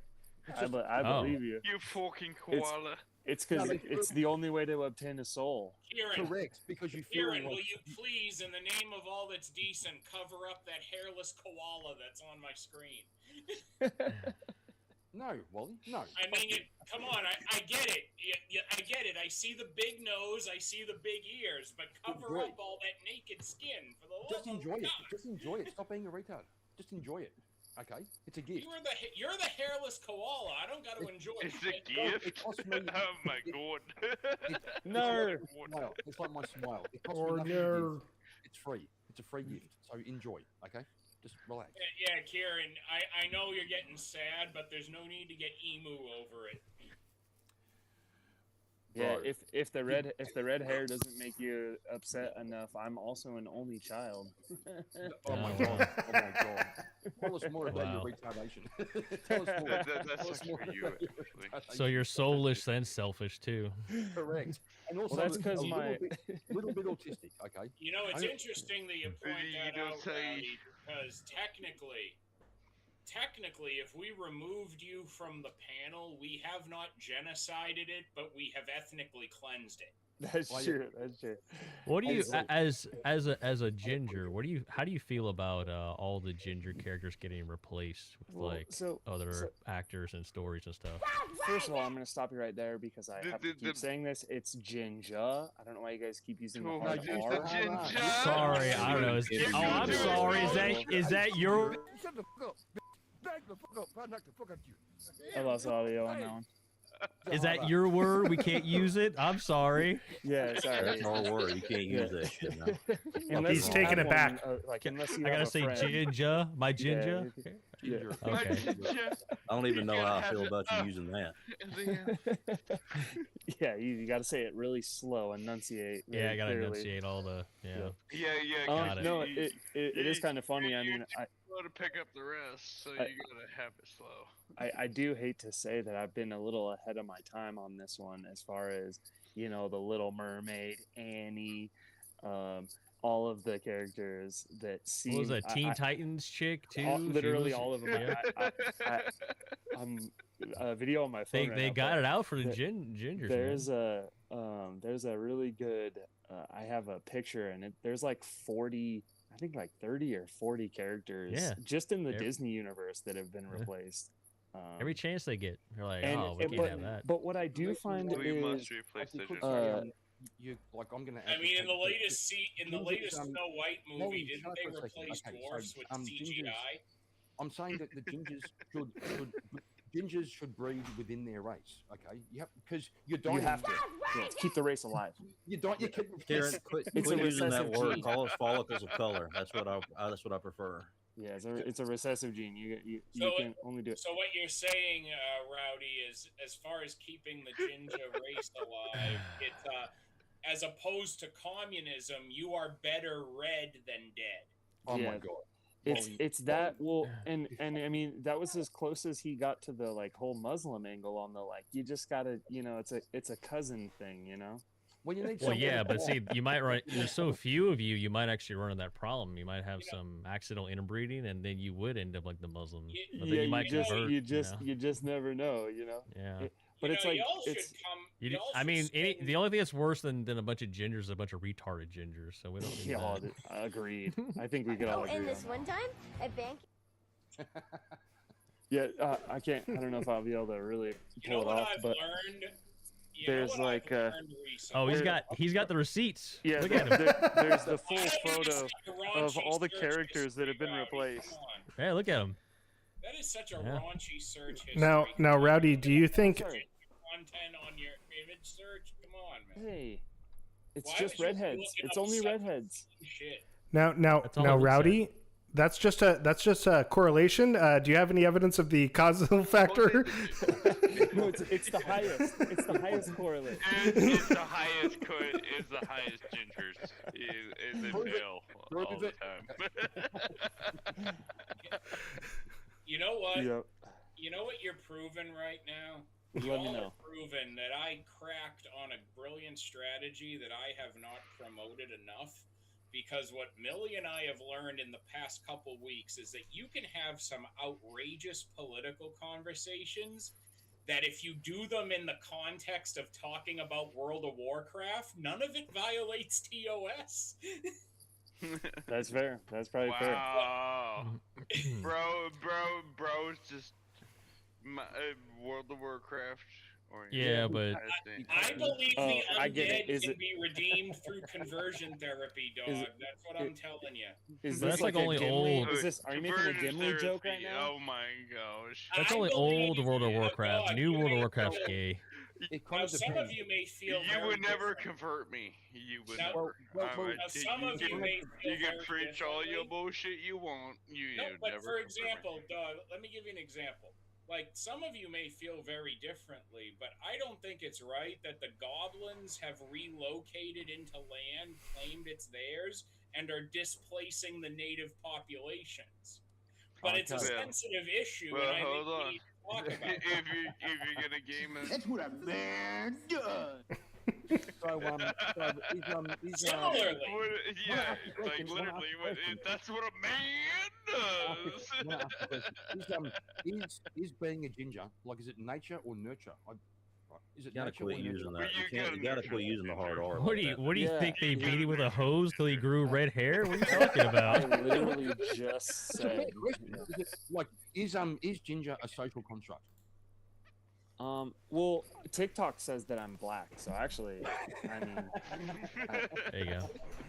I believe you. You fucking koala. It's because it's the only way to obtain a soul. Kieran, Correct, because you feel Kieran, like... will you please, in the name of all that's decent, cover up that hairless koala that's on my screen? No, Wally, no. I mean, come on, I get it. I get it. I see the big nose, I see the big ears, but cover up all that naked skin for the love Just enjoy of it. God. Just enjoy it. Stop being a retard. Just enjoy it. Okay, it's a gift. You're the hairless koala. I don't got to enjoy it. It's a gift. Oh my god. No. It's like my smile. It costs Or me nothing. no. It's free. It's a free gift. So enjoy. Okay, just relax. Yeah, Kieran, I know you're getting sad, but there's no need to get emu over it. Yeah, if the red hair doesn't make you upset enough, I'm also an only child. Oh my god! Oh my god! Tell us more about your retardation. Tell us more. That's for you, actually. So you're soulish and selfish too. Correct. And also, Well, that's because my little bit autistic. Okay. You know, it's interesting that you point that out, Rowdy, because technically, if we removed you from the panel, we have not genocided it, but we have ethnically cleansed it. That's true. That's true. What do you, as a ginger, how do you feel about all the ginger characters getting replaced with other actors and stories and stuff? First of all, I'm going to stop you right there because I have to keep saying this. It's ginger. I don't know why you guys keep using the hard R. Sorry, I don't know. I'm sorry. Is that your? Shut the fuck up. Back the fuck up. I'd like to fuck up you. I lost audio on that one. Is that your word? We can't use it. I'm sorry. Yeah, sorry. That's our word. You can't use that shit now. He's taking it back. Unless you I gotta have a say friend. ginger, my ginger. Yeah. Okay. I don't even know how I feel about you using that. Yeah, you got to say it really slow, enunciate. Yeah, I really gotta clearly. enunciate all the Yeah. Got it. No, it is kind of funny. I mean, To pick up the rest, so you gotta have it slow. I do hate to say that I've been a little ahead of my time on this one as far as, the Little Mermaid, Annie, all of the characters that seem... What was that, Teen Titans chick, too? Literally all of them. Yeah. I'm a video on my phone They got it out for the gingers. There's a really good... I have a picture, and there's like 40... I think like 30 or 40 characters just in the Disney universe that have been replaced. Every chance they get, they're like, "Oh, we can't have that." But what I do find We is, must replace the you like I'm gonna. I mean, in the latest Snow White movie, didn't they replace dwarfs with CGI? I'm saying that the gingers should breed within their race. Okay, because you don't have to keep the race alive. You don't. You can. Karen, quit using that word. Call us follicles of color. That's what I prefer. Yeah, it's a recessive gene. You So can only do it. So what you're saying, Rowdy, is as far as keeping the ginger race alive, it's as opposed to communism, you are better red than dead. Oh Yeah. my god. It's that and I mean that was as close as he got to the like whole Muslim angle on the like you just gotta it's a cousin thing, you know. Well, you need Well, yeah, but see, you might run. There's so few of you, you might actually run into that problem. You might have some accidental interbreeding, and then you would end up like the Muslim. But then Yeah, you might convert. you just never know, you know. Yeah. But it's like it's. I mean, the only thing that's worse than a bunch of gingers is a bunch of retarded gingers. So we don't. Need Yeah, that. agreed. I think we could all agree. And this on one time at bank. Yeah, I don't know if I'll be able to really pull it off, but there's like oh, he's got the receipts. Yeah, look at him. There's the full photo of all the characters that have been replaced. Hey, look at him. That is such a raunchy search history. Now, Rowdy, do you think? Content on your image search? Come on, man. Hey, it's Why just would you redheads. look It's up only such redheads. Shit. Now, Rowdy, that's just a correlation. Do you have any evidence of the causal factor? No, it's the highest. It's the highest correlate. It's the highest gingers in the bill all the time. You know what? Yep. You know what you're proving right now? Let You me all know. are proving that I cracked on a brilliant strategy that I have not promoted enough. Because what Millie and I have learned in the past couple weeks is that you can have some outrageous political conversations that if you do them in the context of talking about World of Warcraft, none of it violates TOS. That's fair. That's probably fair. Wow. bro's just World of Warcraft. Yeah, but I believe the I get it. undead Is can it- be redeemed through conversion therapy, dog. That's what I'm telling you. Is That's this like a only Gimli? old- Is this? Are you making a Gimli joke right now? Oh my gosh. that's I only believe old World of you, Warcraft. dog. New You World of may- Warcraft's gay. It Now, kind of some of depends. you may feel You very would never different. convert me. You would Now- never. now, some of you may feel you can very preach all your differently. bullshit you want. You No, would but never for convert me. example, dog, let me give you an example. Like, some of you may feel very differently, but I don't think it's right that the goblins have relocated into land, claimed it's theirs, and are displacing the native populations. But it's a Well, sensitive issue, well, and I hold think we on. need to talk about it. if you're gonna game it, That's what a man does. He's Similarly, yeah, question, like wanna ask literally, a question. that's what a man does. Is being a ginger like is it nature or nurture? Is it You gotta nature quit or using nurture? that. You gotta quit using the hard R. What do you think they beat him with a hose till he grew red hair? What are you talking about? I literally just It's a said. fair question. Is it, like is ginger a social construct? Well, TikTok says that I'm black, so actually, I mean, There you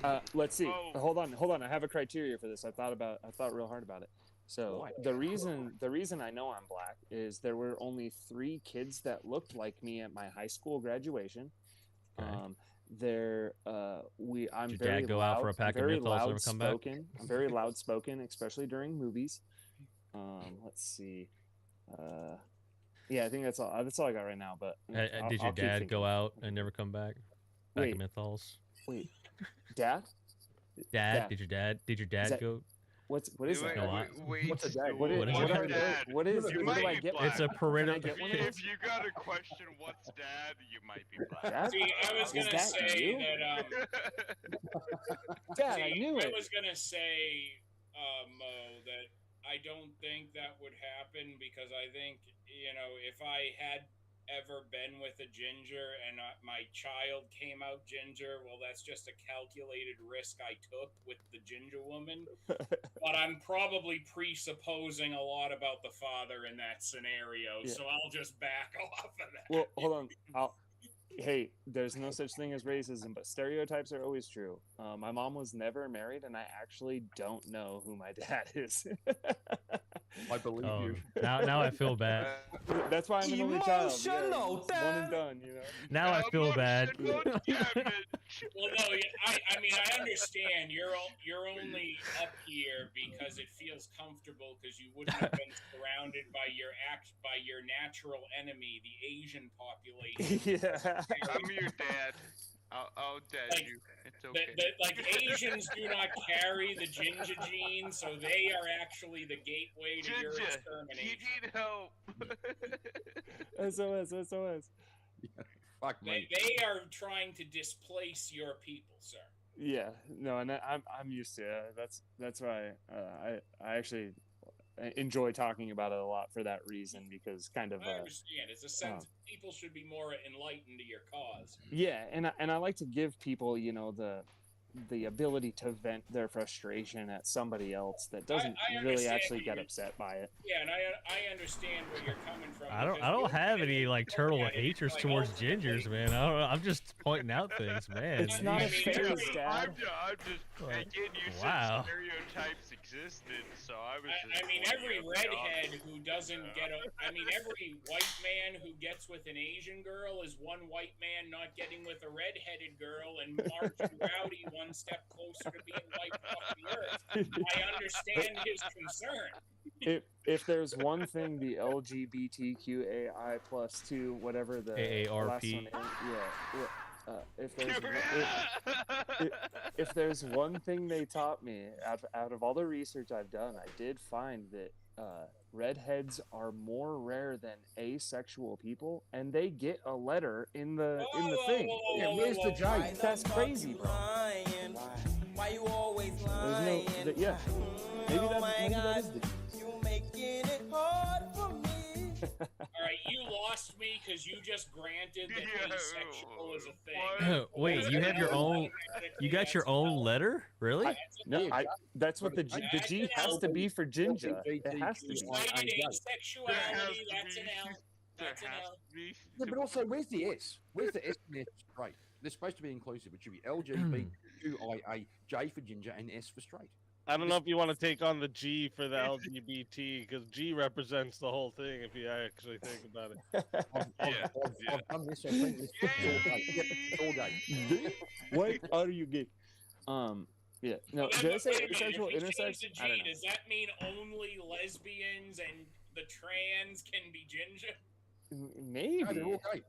go. let's see. Oh. Hold on. I have a criteria for this. I thought real hard about it. So the reason I know I'm black is there were only 3 kids that looked like me at my high school graduation. Okay. I'm Did your very dad go loud, out for a pack of very menthols and never come back? loud-spoken. I'm very loud spoken, especially during movies. Let's see. Yeah, I think that's all. That's all I got right now. But Did your dad go out and never come back? Pack Wait. of menthols. Wait, Dad? Dad, did your dad that- go? What is that? What's a dag? What is What is what it? are those? What is? You What do might I be get? black. It's a Can I parental. get one of those? If you got a question, what's dad? You might be black. Dad? see, I was Is gonna that say you? that. Dad, See, I knew it. I was gonna say, Mo, that I don't think that would happen because I think if I had ever been with a ginger and my child came out ginger, well, that's just a calculated risk I took with the ginger woman. But I'm probably presupposing a lot about the father in that scenario, Yeah. so I'll just back off of that. Well, hold on. Hey, there's no such thing as racism, but stereotypes are always true. My mom was never married, and I actually don't know who my dad is. I believe you. Now I feel bad. That's why I'm an only child. Yeah, Emotional it's one and done. You know. Now I feel bad. Well, no, I mean, I understand you're only up here because it feels comfortable because you wouldn't have been surrounded by your natural enemy, the Asian population. Yeah. I'm your dad. I'll dad Like, you. It's okay. Like Asians do not carry the ginger gene, so they are actually the gateway to your Ginger, extermination. you need help. SOS. Fuck me. They are trying to displace your people, sir. Yeah. No, and I'm used to it. That's why I actually enjoy talking about it a lot for that reason, because kind of I understand. It's a sense oh. people should be more enlightened to your cause. Yeah, and I like to give people, you know, the ability to vent their frustration at somebody else that doesn't I really understand actually where get you're- upset by it. Yeah, and I understand where you're coming from. I because don't you're have getting any like looked turtle at it hatred like, towards ultimately- gingers, man. I don't know. I'm just pointing out things, man. It's not a phase, Dad. I'm just Like, again. You wow. said stereotypes existed, so I was. I Just mean, pointing every out the redhead obvious. who doesn't get a. I mean, every white man who gets with an Asian girl is one white man not getting with a redheaded girl and marching rowdy one step closer to being wiped off the earth. I understand his concern. If there's one thing the LGBTQAI plus 2, whatever the last AARP. one is, if there's one thing they taught me out of all the research I've done, I did find that redheads are more rare than asexual people, and they get a letter in the thing. Yeah, where's the J? That's crazy, bro. Why you always There's lying? no, yeah. Maybe Oh my that is the. You making it hard for me. All right, you lost me because you just granted that asexual is a thing. Wait, you have your own. You got your own letter? Really? No, that's what the G has to be for ginger. It has to be. Cited asexuality, that's an L. That's an L. Yeah, but also, where's the S? Where's the S in there? Straight. They're supposed to be inclusive. It should be LGBTQIA, J for ginger, and S for straight. I don't know if you want to take on the G for the LGBT, because G represents the whole thing if you actually think about it. I've done this. I've done this. It's all gay. What are you gay? Yeah. No. Did I say asexual, If you change intersex? the I don't G, know. does that mean only lesbians and the trans can be ginger? Maybe. No, they're all gay.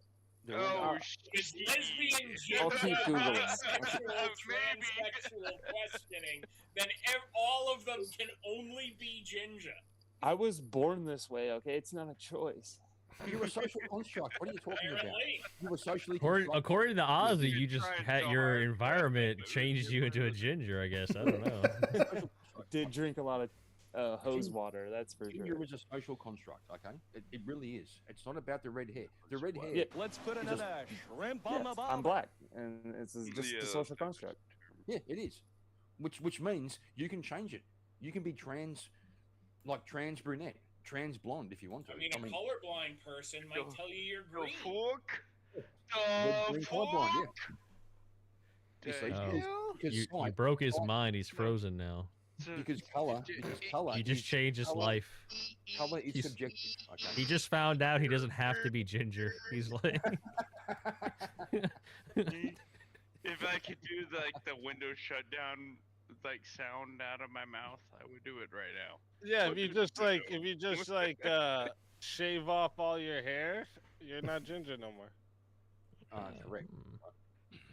They're all Oh, gay. Is lesbian I'll gender keep Googling. asexual, transsexual questioning, then all of them can only be ginger. I was born this way. Okay, it's not a choice. You're a social construct. What are you talking about? Apparently. You were socially According to Ozzy, you just had your environment changed you into a ginger. I guess I don't know. Did drink a lot of hose water. That's for Ginger sure. is a social construct, okay? It really is. It's not about the red hair. The red hair. Yeah. Let's put is another shrimp on the Yes, barbie. I'm black, and it's just Yeah, a social construct. Yeah, it is. Which means you can change it. You can be trans brunette, trans blonde if you want to. I mean, a colorblind person might tell you you're The green. fork. green colorblind, yeah. The hell? You broke his mind. He's frozen now. Because color. You just changed his life. Color is He's- subjective. Okay. He just found out he doesn't have to be ginger. He's like, If I could do like the window shutdown like sound out of my mouth, I would do it right now. Yeah, if you just shave off all your hair, you're not ginger no more. Correct.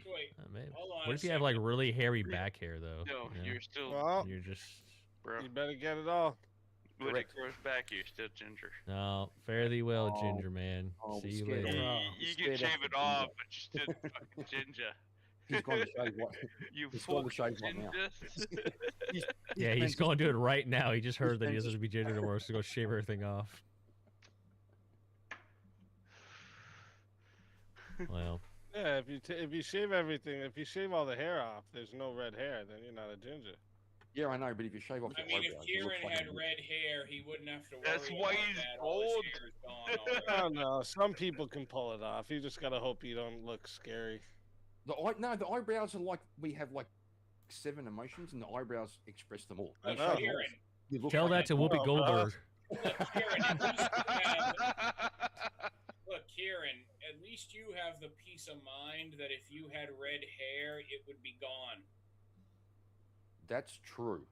Wait, man. hold on. What if you have like really hairy back hair though? No, you know? you're still, Well, You're just bro. you better get it all. When it grows back, you're still ginger. no. Fare thee well, Oh. ginger man. Oh, See you scared later. of- You scared can of shave it ginger. off, but you're still fucking ginger. He's going to shave what? You He's going to fucking shave what now? ginger. Yeah, he's going to do it right now. He just heard that he doesn't have to be ginger no more, so go shave everything off. Well, Yeah, if you shave everything, if you shave all the hair off, there's no red hair, then you're not a ginger. Yeah, I know, but if you shave off I your mean, if eyebrows, you look Kieran had fucking- red hair, he wouldn't have to worry That's why about he's that. All his bald. hair is gone already. I don't know. Some people can pull it off. You just gotta hope you don't look scary. the eyebrows are like we have like 7 emotions, and the eyebrows express them all. I You know. shave them Kieran. off, you look tell like that to Whoopi Goldberg. Look, Kieran, it used to have here, and at least you have the peace of mind that if you had red hair, it would be gone. That's true.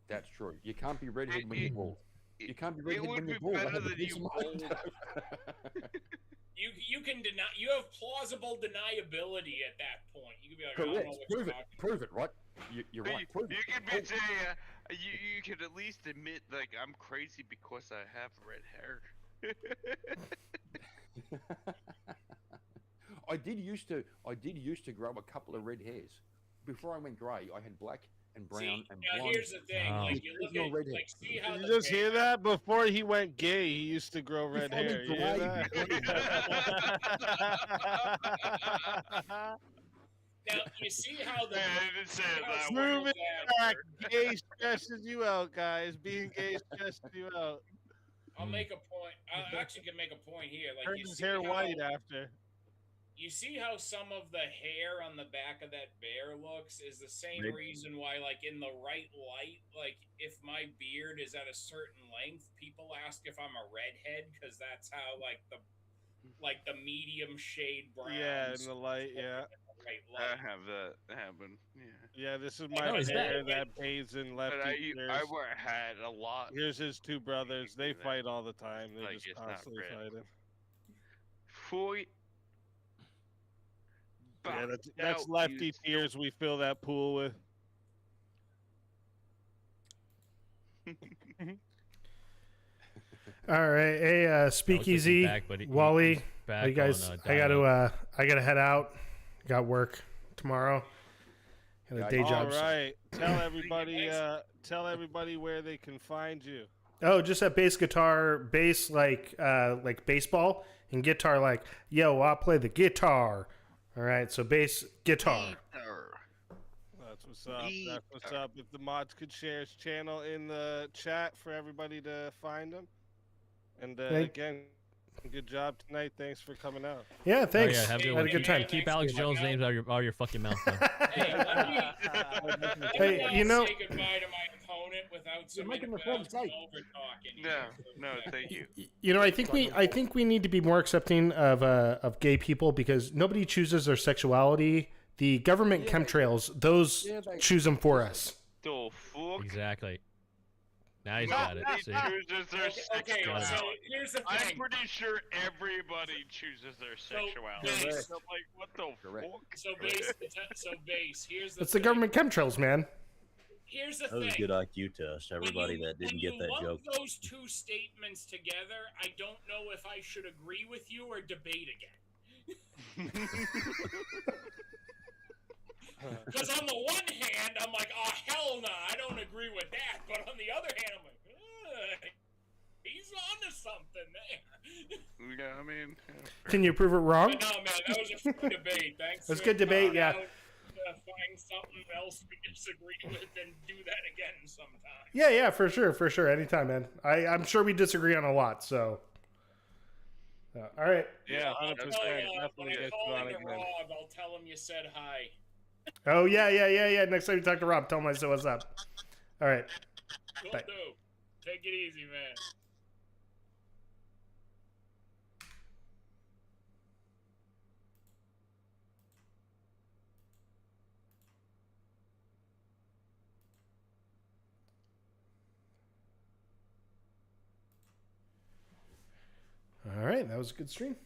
That's true. You can't be redheaded when you're bald. You can't be redheaded when would you're be bald. I better have the than peace you of mind. You can deny. You have plausible deniability at that point. You can be like, I don't Correct. know what Prove you're it. talking Prove it. Right. You're right. Prove You it. could be saying, you could at least admit like I'm crazy because I have red hair. I did used to grow a couple of red hairs. Before I went grey, I had black and brown and now blonde. here's the thing. Like you look at, red hair. like see how Did you the just hear that? Before he went gay, he used to grow red Before I hair. went You hear grey, that? Now you see how the Prove it back. Gay stresses you out, guys. Being gay stresses you out. I'll make a point. I actually can make a point here. Like Turned you his see hair how, white after. You see how some of the hair on the back of that bear looks is the same Right. reason why, like in the right light, like if my beard is at a certain length, people ask if I'm a redhead because that's how like the medium shade brown. Yeah, in the light. Yeah. Right I light. have that happen. Yeah. Yeah, this is Oh, my is hair that- that bathes in But lefty I wear a hat a lot. Here's his two brothers. They that. fight all the time. They're Like, just it's not constantly red. fighting. Fight. Yeah, that's lefty tears we fill that pool with. All right, hey, Speakeasy, back, but Wally, he's back you guys, on, I gotta head out. Got work tomorrow. Got a day job. All right, tell everybody where they can find you. Oh, just at bass guitar, bass like baseball, and guitar like, yo, I'll play the guitar. All right, so bass guitar. That's what's up. That's what's up. If the mods could share his channel in the chat for everybody to find him. And again, good job tonight. Thanks for coming out. Yeah, thanks. Oh, yeah, have Had a good time. Keep Alex Jones' names out of your fucking mouth. Though. Hey, you know. Say goodbye to my opponent without some over talking. No, thank you. You know, I think we need to be more accepting of gay people because nobody chooses their sexuality. The government chemtrails, those choose them for us. The fuck? Exactly. Now he's got it. See? Okay, so here's the thing. I'm pretty sure everybody chooses their sexuality. Base. So, like, what the fuck? So base. Here's the It's the government chemtrails, man. Here's the That was a thing. good IQ test. Everybody that didn't get that joke. When you lump those two statements together, I don't know if I should agree with you or debate again. Because on the one hand, I'm like, oh, hell no, I don't agree with that. But on the other hand, I'm like, he's onto something there. Yeah, I mean. Can you prove it wrong? But no, man, that was a fun debate. Thanks. That's for good debate, coming yeah. out to find something else we disagree with and do that again sometime. Yeah, for sure. Anytime, man. I'm sure we disagree on a lot, so. All right. Yeah, 100%. When Definitely I get call you on into again. Rob, I'll tell him you said hi. Oh, yeah. Next time you talk to Rob, tell him I said what's up. All right. Will Bye. do. Take it easy, man. All right, that was a good stream.